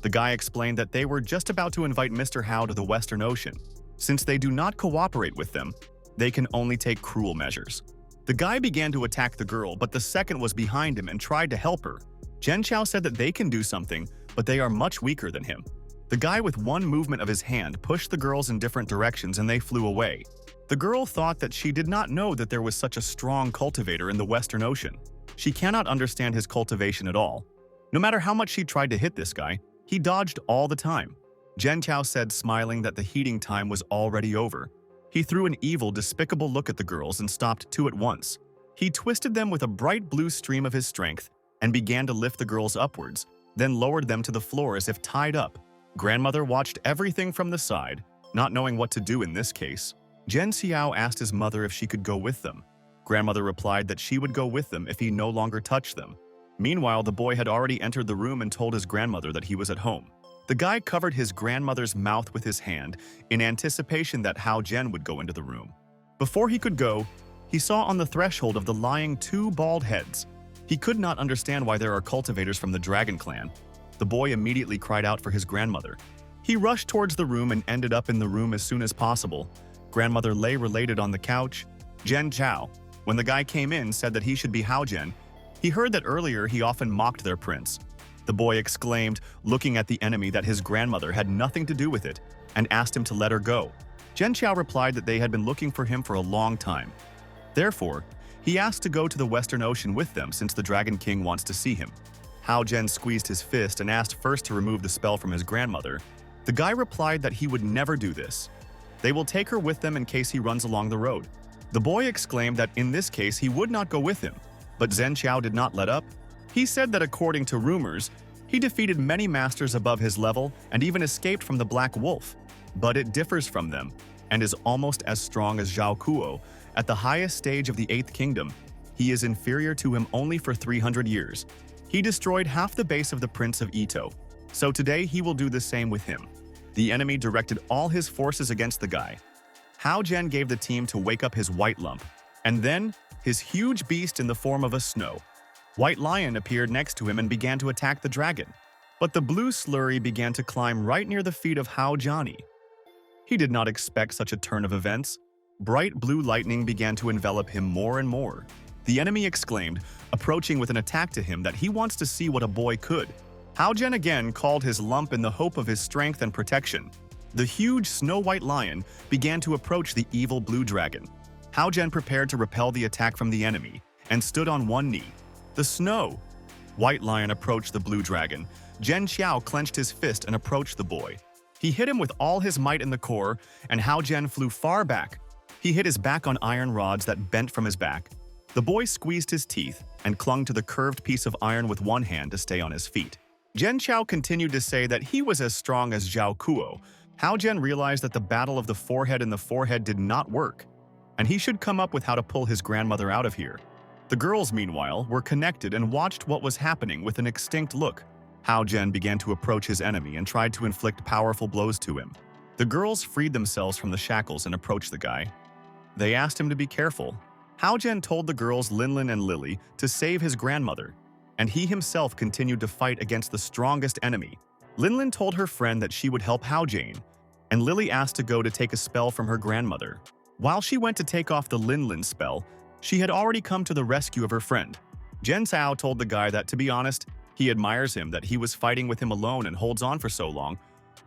The guy explained that they were just about to invite Mr. Hao to the Western Ocean. Since they do not cooperate with them, they can only take cruel measures. The guy began to attack the girl, but the second was behind him and tried to help her. Jen Chao said that they can do something, but they are much weaker than him. The guy with one movement of his hand pushed the girls in different directions and they flew away. The girl thought that she did not know that there was such a strong cultivator in the Western Ocean. She cannot understand his cultivation at all. No matter how much she tried to hit this guy, he dodged all the time. Jen Chao said, smiling, that the heating time was already over. He threw an evil, despicable look at the girls and stopped two at once. He twisted them with a bright blue stream of his strength and began to lift the girls upwards, then lowered them to the floor as if tied up. Grandmother watched everything from the side, not knowing what to do in this case. Jen Xiao asked his mother if she could go with them. Grandmother replied that she would go with them if he no longer touched them. Meanwhile, the boy had already entered the room and told his grandmother that he was at home. The guy covered his grandmother's mouth with his hand in anticipation that Hao Jen would go into the room. Before he could go, he saw on the threshold of the lying two bald heads. He could not understand why there are cultivators from the Dragon Clan. The boy immediately cried out for his grandmother. He rushed towards the room and ended up in the room as soon as possible. Grandmother lay related on the couch. Jen Chao, when the guy came in, said that he should be Hao Jen. He heard that earlier he often mocked their prince. The boy exclaimed, looking at the enemy, that his grandmother had nothing to do with it, and asked him to let her go. Jen Chao replied that they had been looking for him for a long time. Therefore, he asked to go to the Western Ocean with them since the Dragon King wants to see him. Hao Jen squeezed his fist and asked first to remove the spell from his grandmother. The guy replied that he would never do this. They will take her with them in case he runs along the road. The boy exclaimed that in this case he would not go with him, but Zen Qiao did not let up. He said that according to rumors, he defeated many masters above his level and even escaped from the Black Wolf, but it differs from them and is almost as strong as Zhao Kuo. At the highest stage of the 8th Kingdom, he is inferior to him only for 300 years. He destroyed half the base of the Prince of Ito, so today he will do the same with him. The enemy directed all his forces against the guy. Hao Jen gave the team to wake up his white lump, and then his huge beast in the form of a snow. White Lion appeared next to him and began to attack the dragon, but the blue slurry began to climb right near the feet of Hao Johnny. He did not expect such a turn of events. Bright blue lightning began to envelop him more and more. The enemy exclaimed, approaching with an attack to him, that he wants to see what a boy could. Hao Jen again called his lump in the hope of his strength and protection. The huge snow-white lion began to approach the evil blue dragon. Hao Jen prepared to repel the attack from the enemy and stood on one knee. The snow white lion approached the blue dragon. Jen Xiao clenched his fist and approached the boy. He hit him with all his might in the core, and Hao Jen flew far back. He hit his back on iron rods that bent from his back. The boy squeezed his teeth and clung to the curved piece of iron with one hand to stay on his feet. Jen Qiao continued to say that he was as strong as Zhao Kuo. Hao Jen realized that the battle of the forehead in the forehead did not work, and he should come up with how to pull his grandmother out of here. The girls, meanwhile, were connected and watched what was happening with an extinct look. Hao Jen began to approach his enemy and tried to inflict powerful blows to him. The girls freed themselves from the shackles and approached the guy. They asked him to be careful. Hao Jen told the girls Linlin and Lily to save his grandmother, and he himself continued to fight against the strongest enemy. Linlin told her friend that she would help Hao Jane, and Lily asked to go to take a spell from her grandmother. While she went to take off the Linlin spell, she had already come to the rescue of her friend. Jen Cao told the guy that, to be honest, he admires him that he was fighting with him alone and holds on for so long,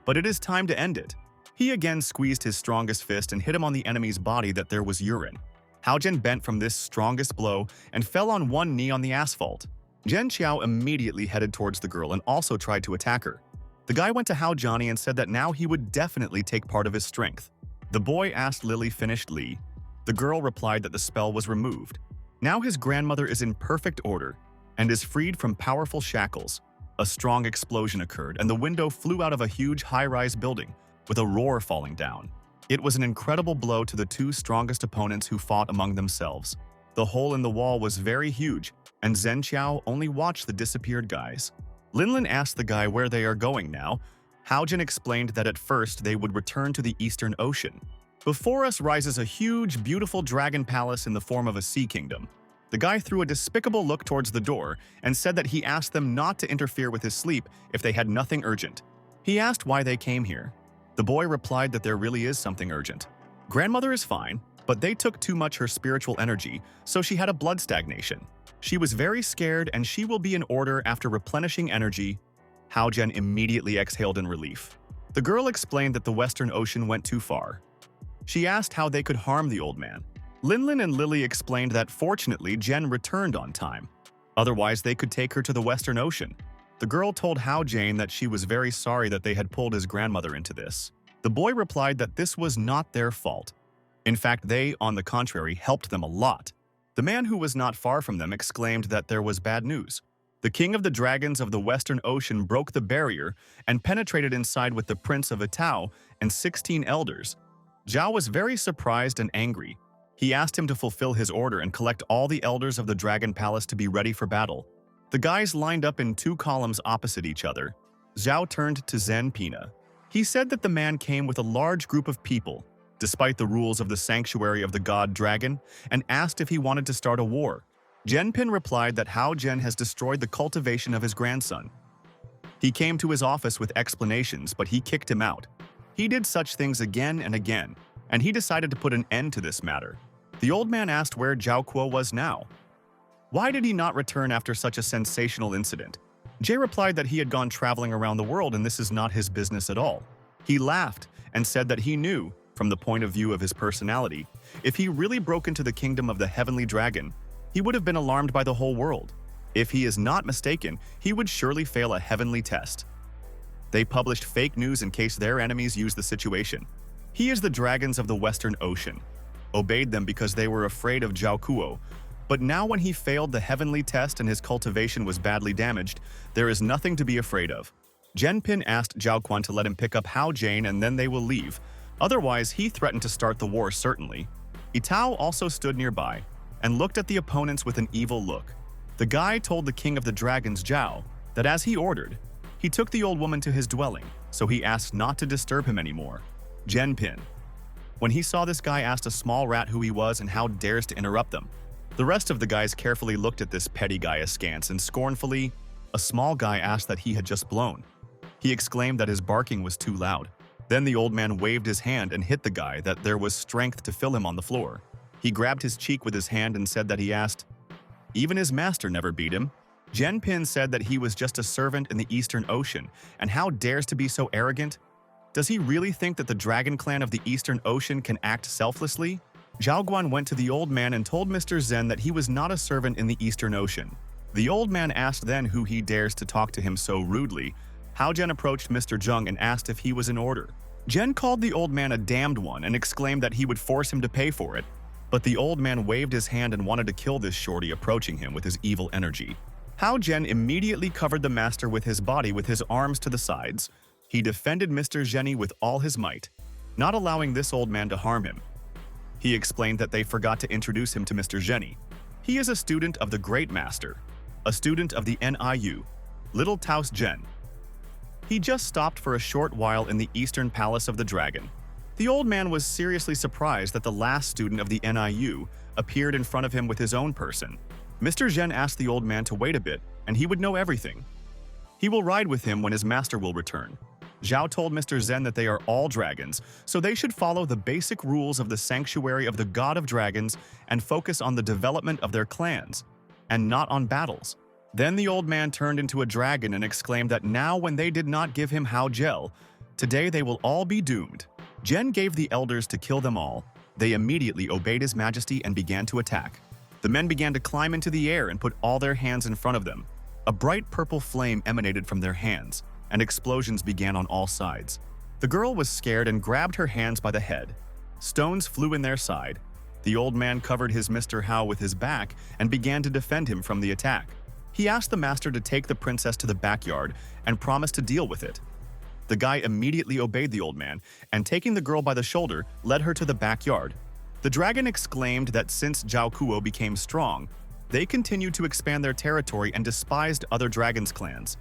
but it is time to end it. He again squeezed his strongest fist and hit him on the enemy's body that there was urine. Hao Jen bent from this strongest blow and fell on one knee on the asphalt. Jen Qiao immediately headed towards the girl and also tried to attack her. The guy went to Hao Johnny and said that now he would definitely take part of his strength. The boy asked Lily finished Li. The girl replied that the spell was removed. Now his grandmother is in perfect order and is freed from powerful shackles. A strong explosion occurred and the window flew out of a huge high-rise building with a roar falling down. It was an incredible blow to the two strongest opponents who fought among themselves. The hole in the wall was very huge, and Zhen Qiao only watched the disappeared guys. Linlin asked the guy where they are going now. Haojin explained that at first they would return to the Eastern Ocean. Before us rises a huge, beautiful dragon palace in the form of a sea kingdom. The guy threw a despicable look towards the door and said that he asked them not to interfere with his sleep if they had nothing urgent. He asked why they came here. The boy replied that there really is something urgent. Grandmother is fine, but they took too much her spiritual energy, so she had a blood stagnation. She was very scared and she will be in order after replenishing energy. Haojin immediately exhaled in relief. The girl explained that the Western Ocean went too far. She asked how they could harm the old man. Linlin and Lily explained that fortunately Jen returned on time. Otherwise, they could take her to the Western Ocean. The girl told Haojin that she was very sorry that they had pulled his grandmother into this. The boy replied that this was not their fault. In fact, they, on the contrary, helped them a lot. The man who was not far from them exclaimed that there was bad news. The king of the dragons of the Western Ocean broke the barrier and penetrated inside with the prince of Itao and 16 elders. Zhao was very surprised and angry. He asked him to fulfill his order and collect all the elders of the Dragon Palace to be ready for battle. The guys lined up in 2 columns opposite each other. Zhao turned to Zen Pina. He said that the man came with a large group of people, despite the rules of the sanctuary of the god dragon, and asked if he wanted to start a war. Zhenpin replied that Hao Zhen has destroyed the cultivation of his grandson. He came to his office with explanations, but he kicked him out. He did such things again and again, and he decided to put an end to this matter. The old man asked where Zhao Kuo was now. Why did he not return after such a sensational incident? Jay replied that he had gone traveling around the world and this is not his business at all. He laughed and said that he knew, from the point of view of his personality, if he really broke into the kingdom of the heavenly dragon, he would have been alarmed by the whole world. If he is not mistaken, he would surely fail a heavenly test. They published fake news in case their enemies used the situation. He is the dragons of the Western Ocean. Obeyed them because they were afraid of Zhao Kuo. But now when he failed the heavenly test and his cultivation was badly damaged, there is nothing to be afraid of. Zhenpin asked Zhao Quan to let him pick up Hao Jane and then they will leave. Otherwise, he threatened to start the war certainly. Itao also stood nearby and looked at the opponents with an evil look. The guy told the king of the dragons, Zhao, that as he ordered, he took the old woman to his dwelling, so he asked not to disturb him anymore. Zhenpin. When he saw this guy, asked a small rat who he was and how dares to interrupt them. The rest of the guys carefully looked at this petty guy askance and scornfully, a small guy asked that he had just blown. He exclaimed that his barking was too loud. Then the old man waved his hand and hit the guy that there was strength to fill him on the floor. He grabbed his cheek with his hand and said that he asked, even his master never beat him. Zhenpin said that he was just a servant in the Eastern Ocean, and how dares to be so arrogant? Does he really think that the Dragon Clan of the Eastern Ocean can act selflessly? Zhao Guan went to the old man and told Mr. Zen that he was not a servant in the Eastern Ocean. The old man asked then who he dares to talk to him so rudely. Hao Zhen approached Mr. Zheng and asked if he was in order. Zhen called the old man a damned one and exclaimed that he would force him to pay for it. But the old man waved his hand and wanted to kill this shorty approaching him with his evil energy. Hao Zhen immediately covered the master with his body with his arms to the sides. He defended Mr. Zhenny with all his might, not allowing this old man to harm him. He explained that they forgot to introduce him to Mr. Zhenny. He is a student of the Great Master, a student of the NIU, Little Taos Zhen. He just stopped for a short while in the Eastern Palace of the Dragon. The old man was seriously surprised that the last student of the NIU appeared in front of him with his own person. Mr. Zhen asked the old man to wait a bit, and he would know everything. He will ride with him when his master will return. Zhao told Mr. Zen that they are all dragons, so they should follow the basic rules of the sanctuary of the God of Dragons and focus on the development of their clans, and not on battles. Then the old man turned into a dragon and exclaimed that now when they did not give him Hao Gel, today they will all be doomed. Zhen gave the elders to kill them all. They immediately obeyed his majesty and began to attack. The men began to climb into the air and put all their hands in front of them. A bright purple flame emanated from their hands, and explosions began on all sides. The girl was scared and grabbed her hands by the head. Stones flew in their side. The old man covered his Mr. Hao with his back and began to defend him from the attack. He asked the master to take the princess to the backyard and promised to deal with it. The guy immediately obeyed the old man and, taking the girl by the shoulder, led her to the backyard. The dragon exclaimed that since Zhao Kuo became strong, they continued to expand their territory and despised other dragons' clans.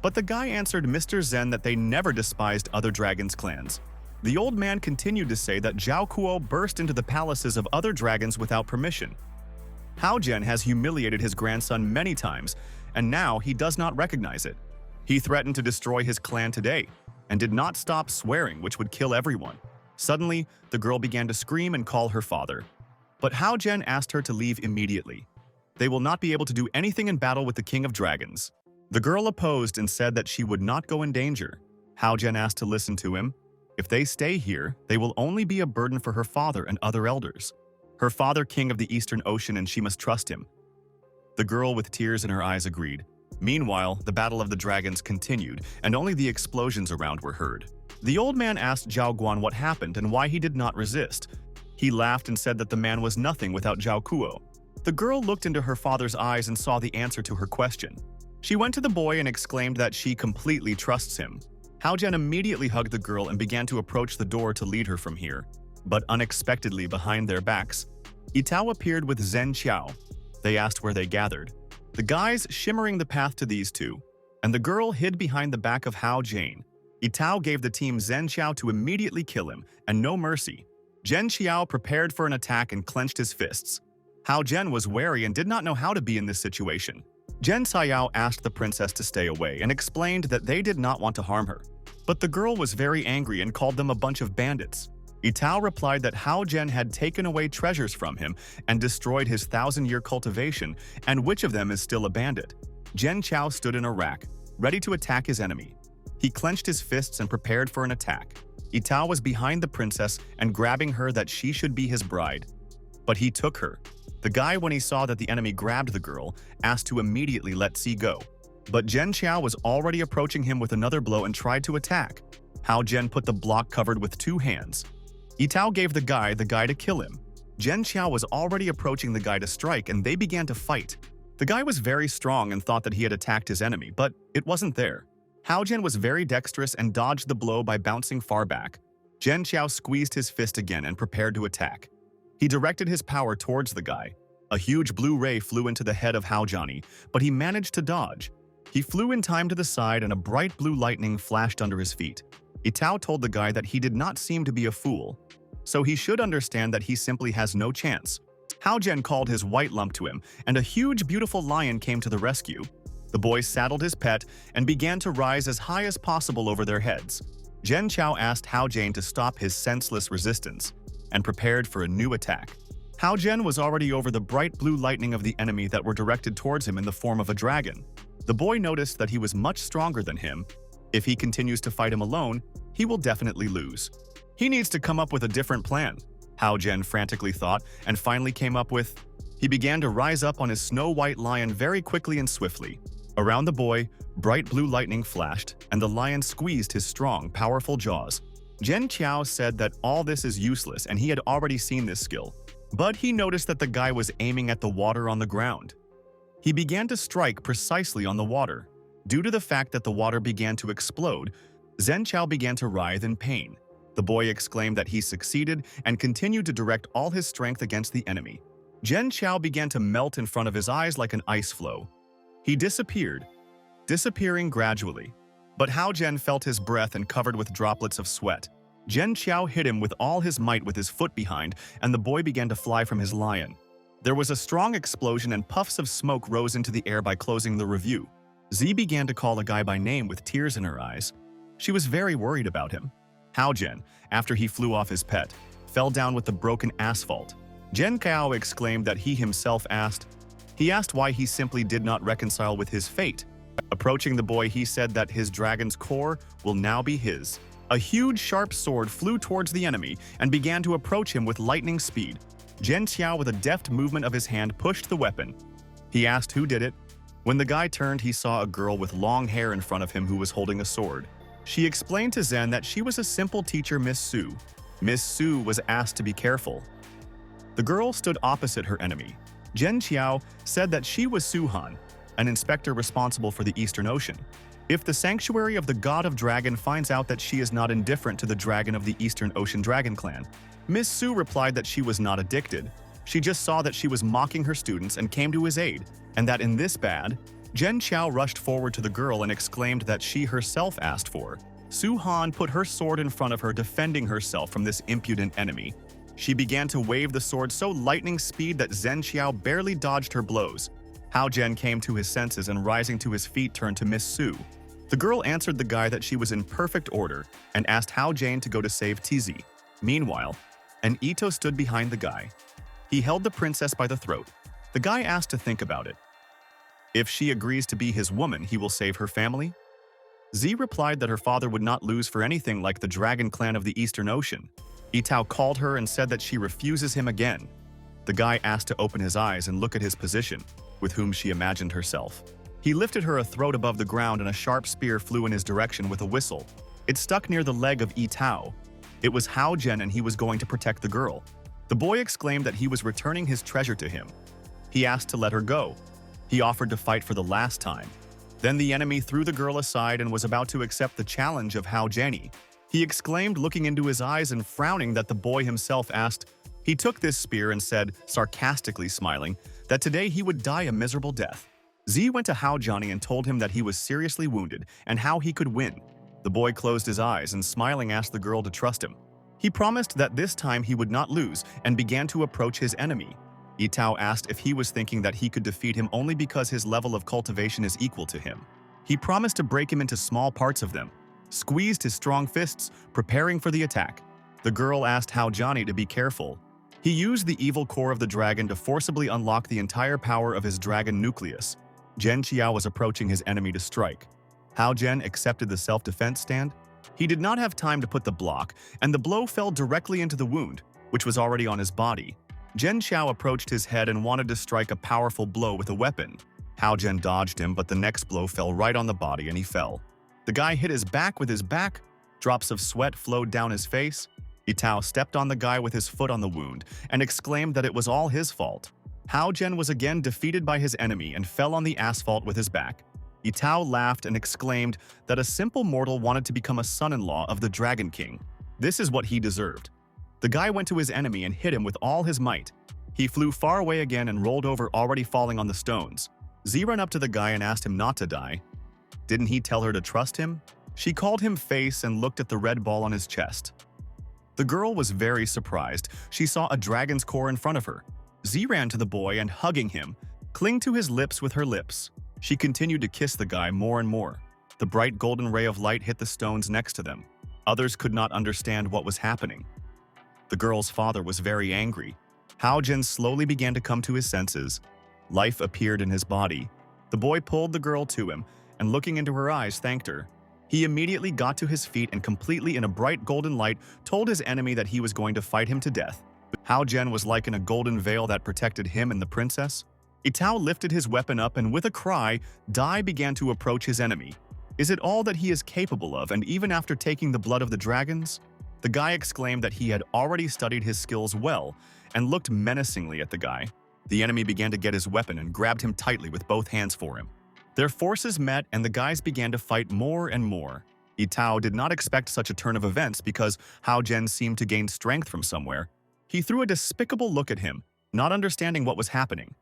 But the guy answered Mr. Zen that they never despised other dragons' clans. The old man continued to say that Zhao Kuo burst into the palaces of other dragons without permission. Hao Zhen has humiliated his grandson many times, and now he does not recognize it. He threatened to destroy his clan today, and did not stop swearing, which would kill everyone. Suddenly, the girl began to scream and call her father. But Hao Zhen asked her to leave immediately. They will not be able to do anything in battle with the King of Dragons. The girl opposed and said that she would not go in danger. Hao Zhen asked to listen to him. If they stay here, they will only be a burden for her father and other elders. Her father, king of the Eastern Ocean, and she must trust him. The girl with tears in her eyes agreed. Meanwhile, the battle of the dragons continued, and only the explosions around were heard. The old man asked Zhao Guan what happened and why he did not resist. He laughed and said that the man was nothing without Zhao Kuo. The girl looked into her father's eyes and saw the answer to her question. She went to the boy and exclaimed that she completely trusts him. Hao Zhen immediately hugged the girl and began to approach the door to lead her from here. But unexpectedly, behind their backs, Yitao appeared with Zhen Qiao. They asked where they gathered. The guys shimmering the path to these two, and the girl hid behind the back of Hao Jane. Yitao gave the team Zhen Qiao to immediately kill him, and no mercy. Zhen Qiao prepared for an attack and clenched his fists. Hao Zhen was wary and did not know how to be in this situation. Zhen Xiao asked the princess to stay away and explained that they did not want to harm her. But the girl was very angry and called them a bunch of bandits. Yitao replied that Hao Zhen had taken away treasures from him and destroyed his 1,000-year cultivation, and which of them is still a bandit. Zhen Qiao stood in a rack, ready to attack his enemy. He clenched his fists and prepared for an attack. Yitao was behind the princess and grabbing her that she should be his bride. But he took her. The guy, when he saw that the enemy grabbed the girl, asked to immediately let C go. But Zhen Qiao was already approaching him with another blow and tried to attack. Hao Zhen put the block covered with 2 hands. Yitao gave the guy to kill him. Zhen Qiao was already approaching the guy to strike, and they began to fight. The guy was very strong and thought that he had attacked his enemy, but it wasn't there. Hao Zhen was very dexterous and dodged the blow by bouncing far back. Zhen Qiao squeezed his fist again and prepared to attack. He directed his power towards the guy. A huge blue ray flew into the head of Hao Zhani, but he managed to dodge. He flew in time to the side and a bright blue lightning flashed under his feet. Yitao told the guy that he did not seem to be a fool, so he should understand that he simply has no chance. Hao Zhen called his white lump to him, and a huge beautiful lion came to the rescue. The boy saddled his pet and began to rise as high as possible over their heads. Zhen Qiao asked Hao Zhen to stop his senseless resistance and prepared for a new attack. Hao Zhen was already over the bright blue lightning of the enemy that were directed towards him in the form of a dragon. The boy noticed that he was much stronger than him. If he continues to fight him alone, he will definitely lose. He needs to come up with a different plan, Hao Zhen frantically thought, and finally came up with. He began to rise up on his snow-white lion very quickly and swiftly. Around the boy, bright blue lightning flashed, and the lion squeezed his strong, powerful jaws. Zhen Qiao said that all this is useless and he had already seen this skill. But he noticed that the guy was aiming at the water on the ground. He began to strike precisely on the water. Due to the fact that the water began to explode, Zhen Qiao began to writhe in pain. The boy exclaimed that he succeeded and continued to direct all his strength against the enemy. Zhen Qiao began to melt in front of his eyes like an ice floe. He disappeared, disappearing gradually. But Hao Zhen felt his breath and covered with droplets of sweat. Zhen Qiao hit him with all his might with his foot behind, and the boy began to fly from his lion. There was a strong explosion and puffs of smoke rose into the air by closing the review. Z began to call a guy by name with tears in her eyes. She was very worried about him. Hao Zhen, after he flew off his pet, fell down with the broken asphalt. Zhen Qiao exclaimed that he himself asked. He asked why he simply did not reconcile with his fate. Approaching the boy, he said that his dragon's core will now be his. A huge sharp sword flew towards the enemy and began to approach him with lightning speed. Zhen Qiao, with a deft movement of his hand, pushed the weapon. He asked who did it. When the guy turned, he saw a girl with long hair in front of him who was holding a sword. She explained to Zen that she was a simple teacher, Miss Su. Miss Su was asked to be careful. The girl stood opposite her enemy. Zhen Qiao said that she was Su Han, an inspector responsible for the Eastern Ocean. If the sanctuary of the God of Dragon finds out that she is not indifferent to the dragon of the Eastern Ocean Dragon Clan, Miss Su replied that she was not addicted. She just saw that she was mocking her students and came to his aid, and that in this bad, Zhen Qiao rushed forward to the girl and exclaimed that she herself asked for. Su Han put her sword in front of her, defending herself from this impudent enemy. She began to wave the sword so lightning speed that Zhen Qiao barely dodged her blows. Hao Zhen came to his senses and rising to his feet turned to Miss Su. The girl answered the guy that she was in perfect order and asked Hao Zhen to go to save TZ. Meanwhile, an Ito stood behind the guy. He held the princess by the throat. The guy asked to think about it. If she agrees to be his woman, he will save her family? Z replied that her father would not lose for anything like the Dragon Clan of the Eastern Ocean. Itao called her and said that she refuses him again. The guy asked to open his eyes and look at his position, with whom she imagined herself. He lifted her a throat above the ground and a sharp spear flew in his direction with a whistle. It stuck near the leg of Itao. It was Hao Zhen and he was going to protect the girl. The boy exclaimed that he was returning his treasure to him. He asked to let her go. He offered to fight for the last time. Then the enemy threw the girl aside and was about to accept the challenge of Hao Zheni. He exclaimed, looking into his eyes and frowning, that the boy himself asked. He took this spear and said, sarcastically smiling, that today he would die a miserable death. Z went to Hao Zhani and told him that he was seriously wounded and how he could win. The boy closed his eyes and smiling asked the girl to trust him. He promised that this time he would not lose and began to approach his enemy. Itao asked if he was thinking that he could defeat him only because his level of cultivation is equal to him. He promised to break him into small parts of them, squeezed his strong fists, preparing for the attack. The girl asked Hao Zhani to be careful. He used the evil core of the dragon to forcibly unlock the entire power of his dragon nucleus. Zhen Qiao was approaching his enemy to strike. Hao Zhen accepted the self-defense stand. He did not have time to put the block, and the blow fell directly into the wound, which was already on his body. Zhen Qiao approached his head and wanted to strike a powerful blow with a weapon. Hao Zhen dodged him, but the next blow fell right on the body and he fell. The guy hit his back with his back. Drops of sweat flowed down his face. Itao stepped on the guy with his foot on the wound and exclaimed that it was all his fault. Hao Zhen was again defeated by his enemy and fell on the asphalt with his back. Itao laughed and exclaimed that a simple mortal wanted to become a son-in-law of the Dragon King. This is what he deserved. The guy went to his enemy and hit him with all his might. He flew far away again and rolled over, already falling on the stones. Z ran up to the guy and asked him not to die. Didn't he tell her to trust him? She called him face and looked at the red ball on his chest. The girl was very surprised. She saw a dragon's core in front of her. Z ran to the boy and, hugging him, clinged to his lips with her lips. She continued to kiss the guy more and more. The bright golden ray of light hit the stones next to them. Others could not understand what was happening. The girl's father was very angry. Hao Zhen slowly began to come to his senses. Life appeared in his body. The boy pulled the girl to him and, looking into her eyes, thanked her. He immediately got to his feet and, completely in a bright golden light, told his enemy that he was going to fight him to death. Hao Zhen was like in a golden veil that protected him and the princess. Itao lifted his weapon up and with a cry, Dai began to approach his enemy. Is it all that he is capable of, and even after taking the blood of the dragons? The guy exclaimed that he had already studied his skills well and looked menacingly at the guy. The enemy began to get his weapon and grabbed him tightly with both hands for him. Their forces met and the guys began to fight more and more. Itao did not expect such a turn of events because Hao Zhen seemed to gain strength from somewhere. He threw a despicable look at him, not understanding what was happening.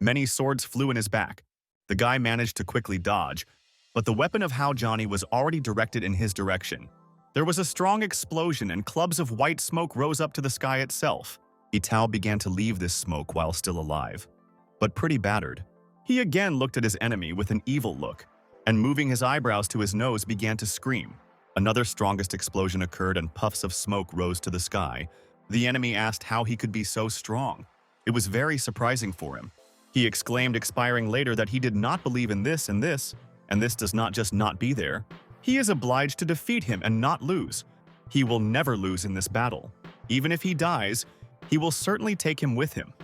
Many swords flew in his back. The guy managed to quickly dodge, but the weapon of Hao Zhani was already directed in his direction. There was a strong explosion and clubs of white smoke rose up to the sky itself. Itao began to leave this smoke while still alive, but pretty battered. He again looked at his enemy with an evil look, and moving his eyebrows to his nose began to scream. Another strongest explosion occurred and puffs of smoke rose to the sky. The enemy asked how he could be so strong. It was very surprising for him. He exclaimed, expiring later, that he did not believe in this, and this does not just not be there. He is obliged to defeat him and not lose. He will never lose in this battle. Even if he dies, he will certainly take him with him.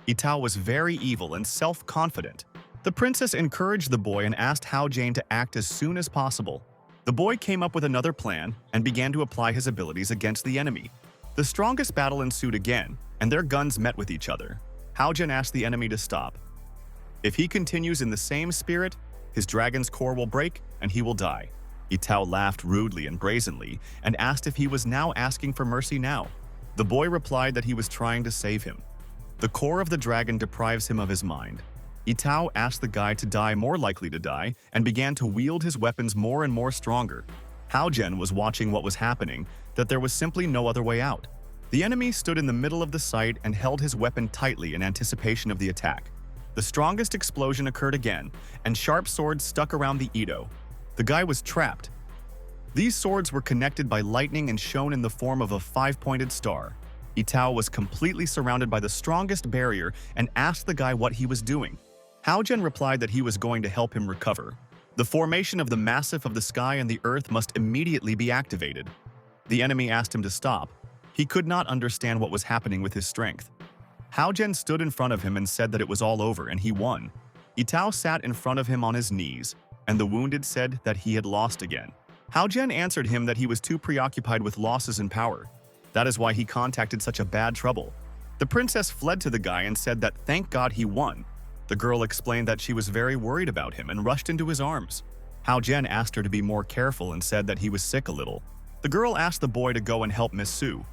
Itao was very evil and self-confident. The princess encouraged the boy and asked Hao Zhen to act as soon as possible. The boy came up with another plan and began to apply his abilities against the enemy. The strongest battle ensued again, and their guns met with each other. Hao Jian asked the enemy to stop. If he continues in the same spirit, his dragon's core will break and he will die. Yitao laughed rudely and brazenly and asked if he was now asking for mercy now. The boy replied that he was trying to save him. The core of the dragon deprives him of his mind. Yitao asked the guy to die more likely to die and began to wield his weapons more and more stronger. Hao Jian was watching what was happening, that there was simply no other way out. The enemy stood in the middle of the site and held his weapon tightly in anticipation of the attack. The strongest explosion occurred again, and sharp swords stuck around the Ito. The guy was trapped. These swords were connected by lightning and shown in the form of a five-pointed star. Yitao was completely surrounded by the strongest barrier and asked the guy what he was doing. Hao Jian replied that he was going to help him recover. The formation of the massif of the sky and the earth must immediately be activated. The enemy asked him to stop. He could not understand what was happening with his strength. Hao Jian stood in front of him and said that it was all over and he won. Yitao sat in front of him on his knees, and the wounded said that he had lost again. Hao Jian answered him that he was too preoccupied with losses in power. That is why he contacted such a bad trouble. The princess fled to the guy and said that thank God he won. The girl explained that she was very worried about him and rushed into his arms. Hao Jian asked her to be more careful and said that he was sick a little. The girl asked the boy to go and help Miss Su.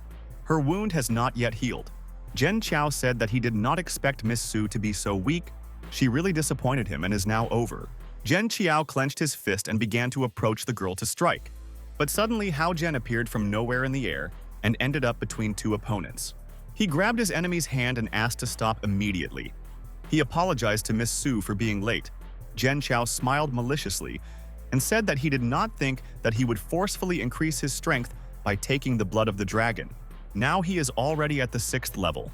Her wound has not yet healed. Zhen Qiao said that he did not expect Miss Su to be so weak. She really disappointed him and is now over. Zhen Qiao clenched his fist and began to approach the girl to strike. But suddenly Hao Jian appeared from nowhere in the air and ended up between two opponents. He grabbed his enemy's hand and asked to stop immediately. He apologized to Miss Su for being late. Zhen Qiao smiled maliciously and said that he did not think that he would forcefully increase his strength by taking the blood of the dragon. Now he is already at the 6th level.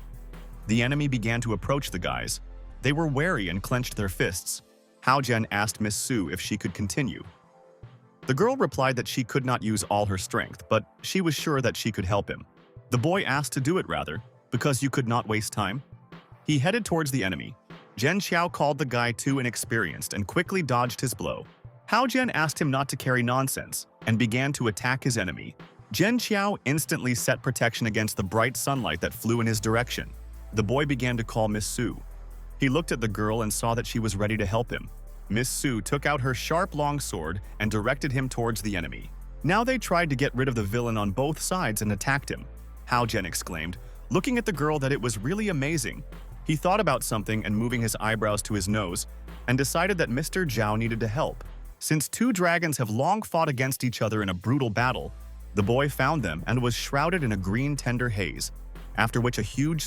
The enemy began to approach the guys. They were wary and clenched their fists. Hao Jian asked Miss Su if she could continue. The girl replied that she could not use all her strength, but she was sure that she could help him. The boy asked to do it rather, because you could not waste time. He headed towards the enemy. Zhen Qiao called the guy too inexperienced and quickly dodged his blow. Hao Jian asked him not to carry nonsense and began to attack his enemy. Zhen Qiao instantly set protection against the bright sunlight that flew in his direction. The boy began to call Miss Su. He looked at the girl and saw that she was ready to help him. Miss Su took out her sharp long sword and directed him towards the enemy. Now they tried to get rid of the villain on both sides and attacked him. Hao Jian exclaimed, looking at the girl, that it was really amazing. He thought about something and moving his eyebrows to his nose and decided that Mr. Zhao needed to help. Since two dragons have long fought against each other in a brutal battle, the boy found them and was shrouded in a green tender haze, after which a huge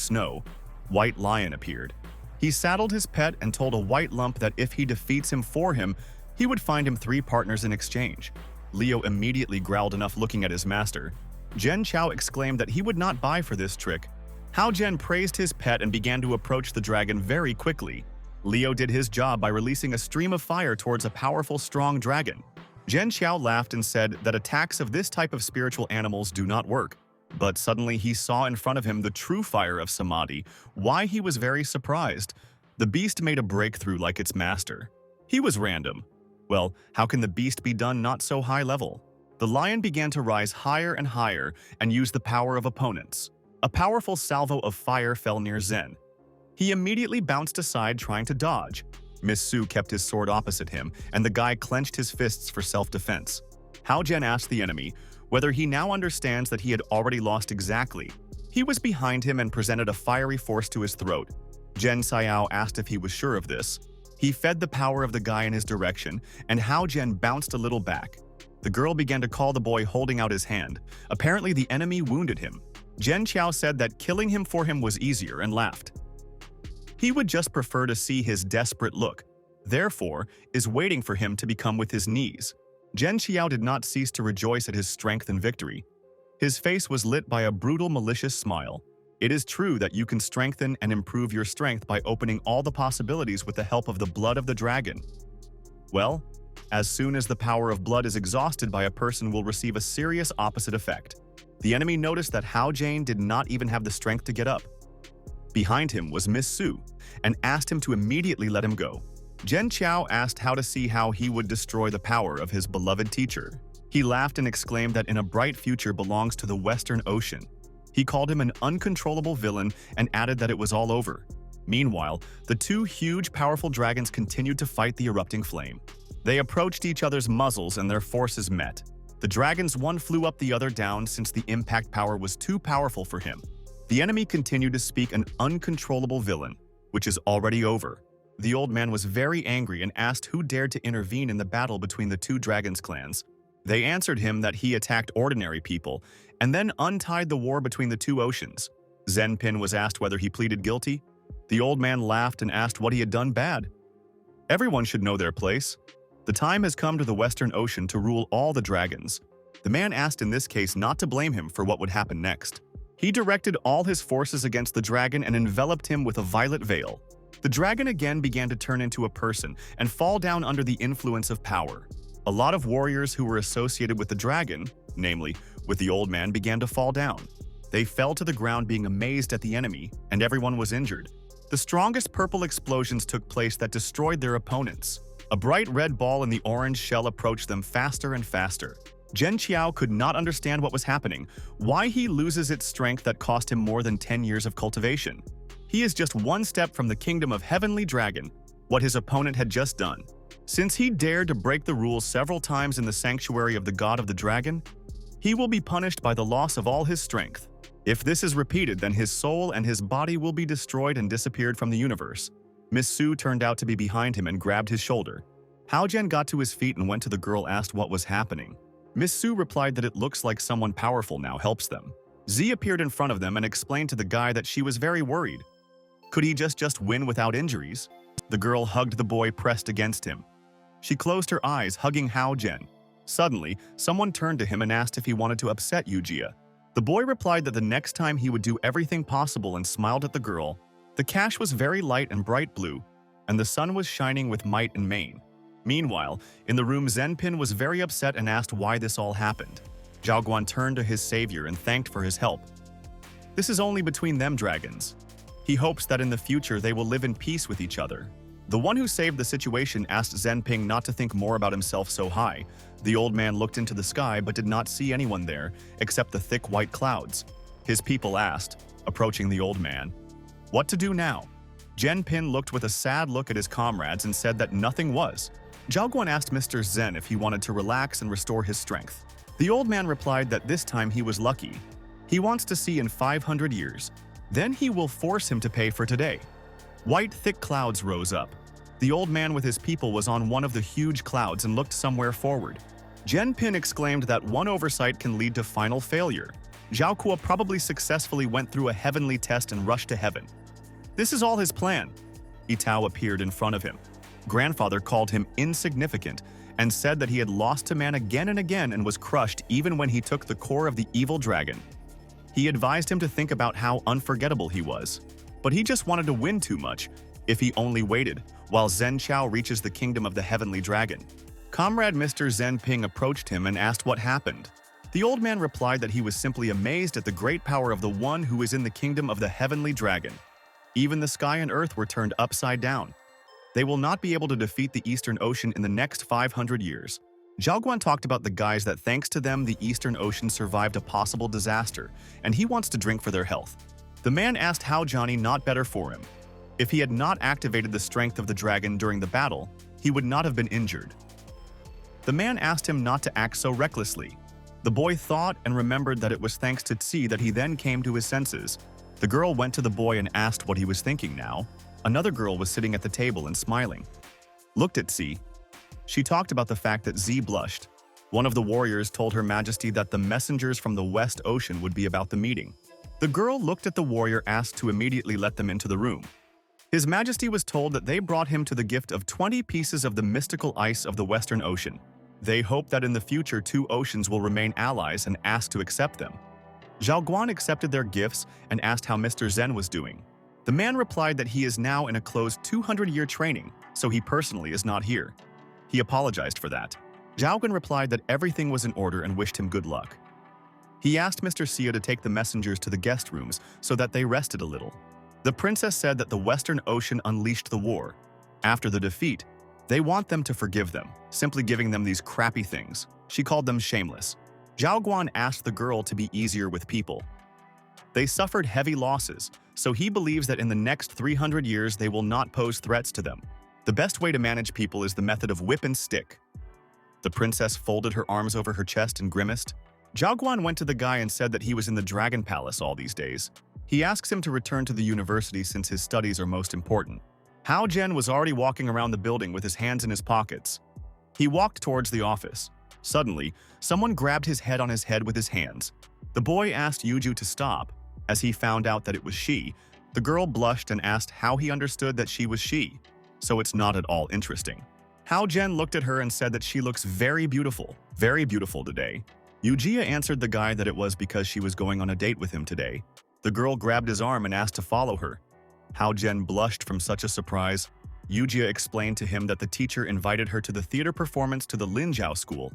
white lion appeared. He saddled his pet and told a white lump that if he defeats him for him, he would find him 3 partners in exchange. Leo immediately growled enough looking at his master. Zhen Qiao exclaimed that he would not buy for this trick. Hao Jian praised his pet and began to approach the dragon very quickly. Leo did his job by releasing a stream of fire towards a powerful, strong dragon. Zhen Qiao laughed and said that attacks of this type of spiritual animals do not work. But suddenly he saw in front of him the true fire of Samadhi. Why he was very surprised. The beast made a breakthrough like its master. He was random. Well, how can the beast be done not so high level? The lion began to rise higher and higher and use the power of opponents. A powerful salvo of fire fell near Zen. He immediately bounced aside trying to dodge. Miss Su kept his sword opposite him, and the guy clenched his fists for self-defense. Hao Jian asked the enemy whether he now understands that he had already lost exactly. He was behind him and presented a fiery force to his throat. Zhen Xiao asked if he was sure of this. He fed the power of the guy in his direction, and Hao Jian bounced a little back. The girl began to call the boy holding out his hand. Apparently the enemy wounded him. Zhen Qiao said that killing him for him was easier and laughed. He would just prefer to see his desperate look, therefore is waiting for him to become with his knees. Zhen Qiao did not cease to rejoice at his strength and victory. His face was lit by a brutal, malicious smile. It is true that you can strengthen and improve your strength by opening all the possibilities with the help of the blood of the dragon. Well, as soon as the power of blood is exhausted by a person will receive a serious opposite effect. The enemy noticed that Hao Jian did not even have the strength to get up. Behind him was Miss Su and asked him to immediately let him go. Zhen Qiao asked how to see how he would destroy the power of his beloved teacher. He laughed and exclaimed that in a bright future belongs to the Western Ocean. He called him an uncontrollable villain and added that it was all over. Meanwhile, the two huge, powerful dragons continued to fight the erupting flame. They approached each other's muzzles and their forces met. The dragons one flew up, the other down since the impact power was too powerful for him. The enemy continued to speak an uncontrollable villain, which is already over. The old man was very angry and asked who dared to intervene in the battle between the two dragons' clans. They answered him that he attacked ordinary people and then untied the war between the two oceans. Zenpin was asked whether he pleaded guilty. The old man laughed and asked what he had done bad. Everyone should know their place. The time has come to the Western Ocean to rule all the dragons. The man asked in this case not to blame him for what would happen next. He directed all his forces against the dragon and enveloped him with a violet veil. The dragon again began to turn into a person and fall down under the influence of power. A lot of warriors who were associated with the dragon, namely with the old man, began to fall down. They fell to the ground being amazed at the enemy, and everyone was injured. The strongest purple explosions took place that destroyed their opponents. A bright red ball in the orange shell approached them faster and faster. Zhen Qiao could not understand what was happening, why he loses its strength that cost him more than 10 years of cultivation. He is just one step from the kingdom of Heavenly Dragon, what his opponent had just done. Since he dared to break the rules several times in the sanctuary of the god of the dragon, he will be punished by the loss of all his strength. If this is repeated, then his soul and his body will be destroyed and disappeared from the universe. Miss Su turned out to be behind him and grabbed his shoulder. Hao Jian got to his feet and went to the girl, asked what was happening. Miss Su replied that it looks like someone powerful now helps them. Z appeared in front of them and explained to the guy that she was very worried. Could he just win without injuries? The girl hugged the boy pressed against him. She closed her eyes, hugging Hao Jian. Suddenly, someone turned to him and asked if he wanted to upset Yujia. The boy replied that the next time he would do everything possible and smiled at the girl. The cache was very light and bright blue, and the sun was shining with might and main. Meanwhile, in the room, Zenpin was very upset and asked why this all happened. Zhao Guan turned to his savior and thanked for his help. This is only between them dragons. He hopes that in the future they will live in peace with each other. The one who saved the situation asked Zenping not to think more about himself so high. The old man looked into the sky but did not see anyone there except the thick white clouds. His people asked, approaching the old man, what to do now? Zenpin looked with a sad look at his comrades and said that nothing was. Zhao Guan asked Mr. Zen if he wanted to relax and restore his strength. The old man replied that this time he was lucky. He wants to see in 500 years. Then he will force him to pay for today. White, thick clouds rose up. The old man with his people was on one of the huge clouds and looked somewhere forward. Zenpin exclaimed that one oversight can lead to final failure. Zhao Kuo probably successfully went through a heavenly test and rushed to heaven. This is all his plan. Yitao appeared in front of him. Grandfather called him insignificant and said that he had lost to man again and again and was crushed even when he took the core of the evil dragon. He advised him to think about how unforgettable he was. But he just wanted to win too much if he only waited while Zhen Qiao reaches the kingdom of the Heavenly Dragon. Comrade Mr. Zen Ping approached him and asked what happened. The old man replied that he was simply amazed at the great power of the one who is in the kingdom of the Heavenly Dragon. Even the sky and earth were turned upside down. They will not be able to defeat the Eastern Ocean in the next 500 years. Zhao Guan talked about the guys that thanks to them the Eastern Ocean survived a possible disaster, and he wants to drink for their health. The man asked how Johnny not better for him. If he had not activated the strength of the dragon during the battle, he would not have been injured. The man asked him not to act so recklessly. The boy thought and remembered that it was thanks to Tsi that he then came to his senses. The girl went to the boy and asked what he was thinking now. Another girl was sitting at the table and smiling. Looked at Tsi. She talked about the fact that Z blushed. One of the warriors told Her Majesty that the messengers from the West Ocean would be about the meeting. The girl looked at the warrior, asked to immediately let them into the room. His Majesty was told that they brought him to the gift of 20 pieces of the mystical ice of the Western Ocean. They hope that in the future 2 oceans will remain allies and asked to accept them. Zhao Guan accepted their gifts and asked how Mr. Zen was doing. The man replied that he is now in a closed 200-year training, so he personally is not here. He apologized for that. Zhao Guan replied that everything was in order and wished him good luck. He asked Mr. Xia to take the messengers to the guest rooms so that they rested a little. The princess said that the Western Ocean unleashed the war. After the defeat, they want them to forgive them, simply giving them these crappy things. She called them shameless. Zhao Guan asked the girl to be easier with people. They suffered heavy losses, so he believes that in the next 300 years they will not pose threats to them. The best way to manage people is the method of whip and stick. The princess folded her arms over her chest and grimaced. Zhao Guan went to the guy and said that he was in the Dragon Palace all these days. He asks him to return to the university since his studies are most important. Hao Zhen was already walking around the building with his hands in his pockets. He walked towards the office. Suddenly, someone grabbed his head on his head with his hands. The boy asked Yuju to stop. As he found out that it was she, the girl blushed and asked how he understood that she was she. So it's not at all interesting. Hao Zhen looked at her and said that she looks very beautiful today. Yujia answered the guy that it was because she was going on a date with him today. The girl grabbed his arm and asked to follow her. Hao Zhen blushed from such a surprise. Yujia explained to him that the teacher invited her to the theater performance to the Linjiao school.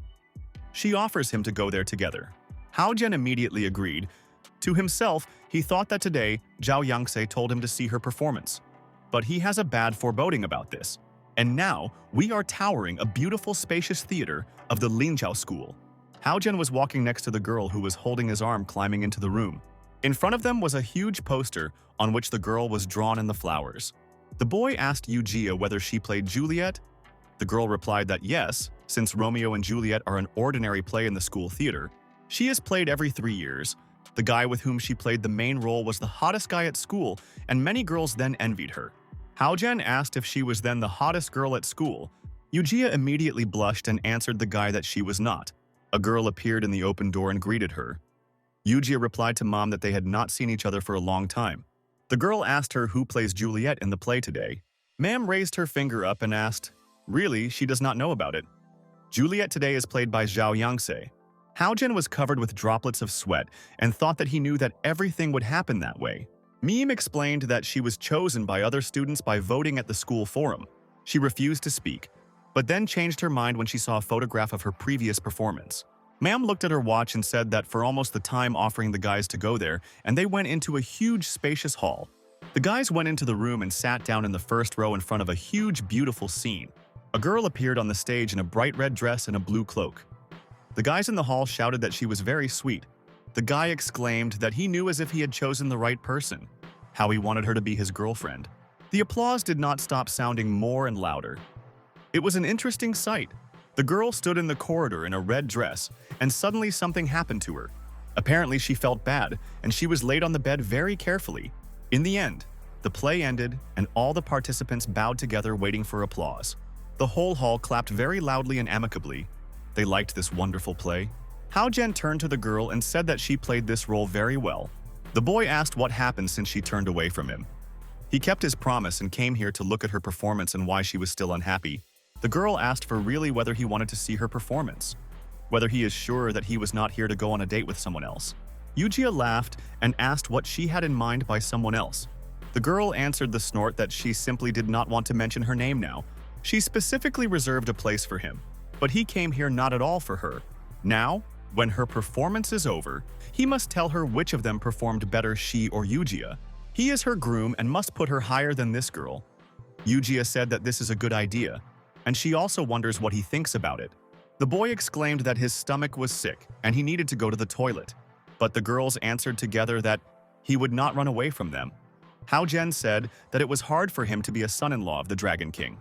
She offers him to go there together. Hao Zhen immediately agreed. To himself, he thought that today, Zhao Yangtze told him to see her performance. But he has a bad foreboding about this. And now, we are towering a beautiful spacious theater of the Linjiao school. Hao Zhen was walking next to the girl who was holding his arm climbing into the room. In front of them was a huge poster on which the girl was drawn in the flowers. The boy asked Yujia whether she played Juliet. The girl replied that yes, since Romeo and Juliet are an ordinary play in the school theater. She is played every 3 years. The guy with whom she played the main role was the hottest guy at school, and many girls then envied her. Hao Zhen asked if she was then the hottest girl at school. Yujia immediately blushed and answered the guy that she was not. A girl appeared in the open door and greeted her. Yujia replied to Mom that they had not seen each other for a long time. The girl asked her who plays Juliet in the play today. Ma'am raised her finger up and asked, really, she does not know about it. Juliet today is played by Zhao Yangtze. Hao Zhen was covered with droplets of sweat and thought that he knew that everything would happen that way. Meme explained that she was chosen by other students by voting at the school forum. She refused to speak, but then changed her mind when she saw a photograph of her previous performance. Ma'am looked at her watch and said that for almost the time offering the guys to go there, and they went into a huge spacious hall. The guys went into the room and sat down in the first row in front of a huge beautiful scene. A girl appeared on the stage in a bright red dress and a blue cloak. The guys in the hall shouted that she was very sweet. The guy exclaimed that he knew as if he had chosen the right person, how he wanted her to be his girlfriend. The applause did not stop sounding more and louder. It was an interesting sight. The girl stood in the corridor in a red dress, and suddenly something happened to her. Apparently she felt bad, and she was laid on the bed very carefully. In the end, the play ended, and all the participants bowed together waiting for applause. The whole hall clapped very loudly and amicably. They liked this wonderful play. Hao Zhen turned to the girl and said that she played this role very well. The boy asked what happened since she turned away from him. He kept his promise and came here to look at her performance and why she was still unhappy. The girl asked for really whether he wanted to see her performance, whether he is sure that he was not here to go on a date with someone else. Yujia laughed and asked what she had in mind by someone else. The girl answered the snort that she simply did not want to mention her name now. She specifically reserved a place for him, but he came here not at all for her. Now, when her performance is over, he must tell her which of them performed better, she or Yujia. He is her groom and must put her higher than this girl. Yujia said that this is a good idea, and she also wonders what he thinks about it. The boy exclaimed that his stomach was sick and he needed to go to the toilet, but the girls answered together that he would not run away from them. Hao Zhen said that it was hard for him to be a son-in-law of the Dragon King.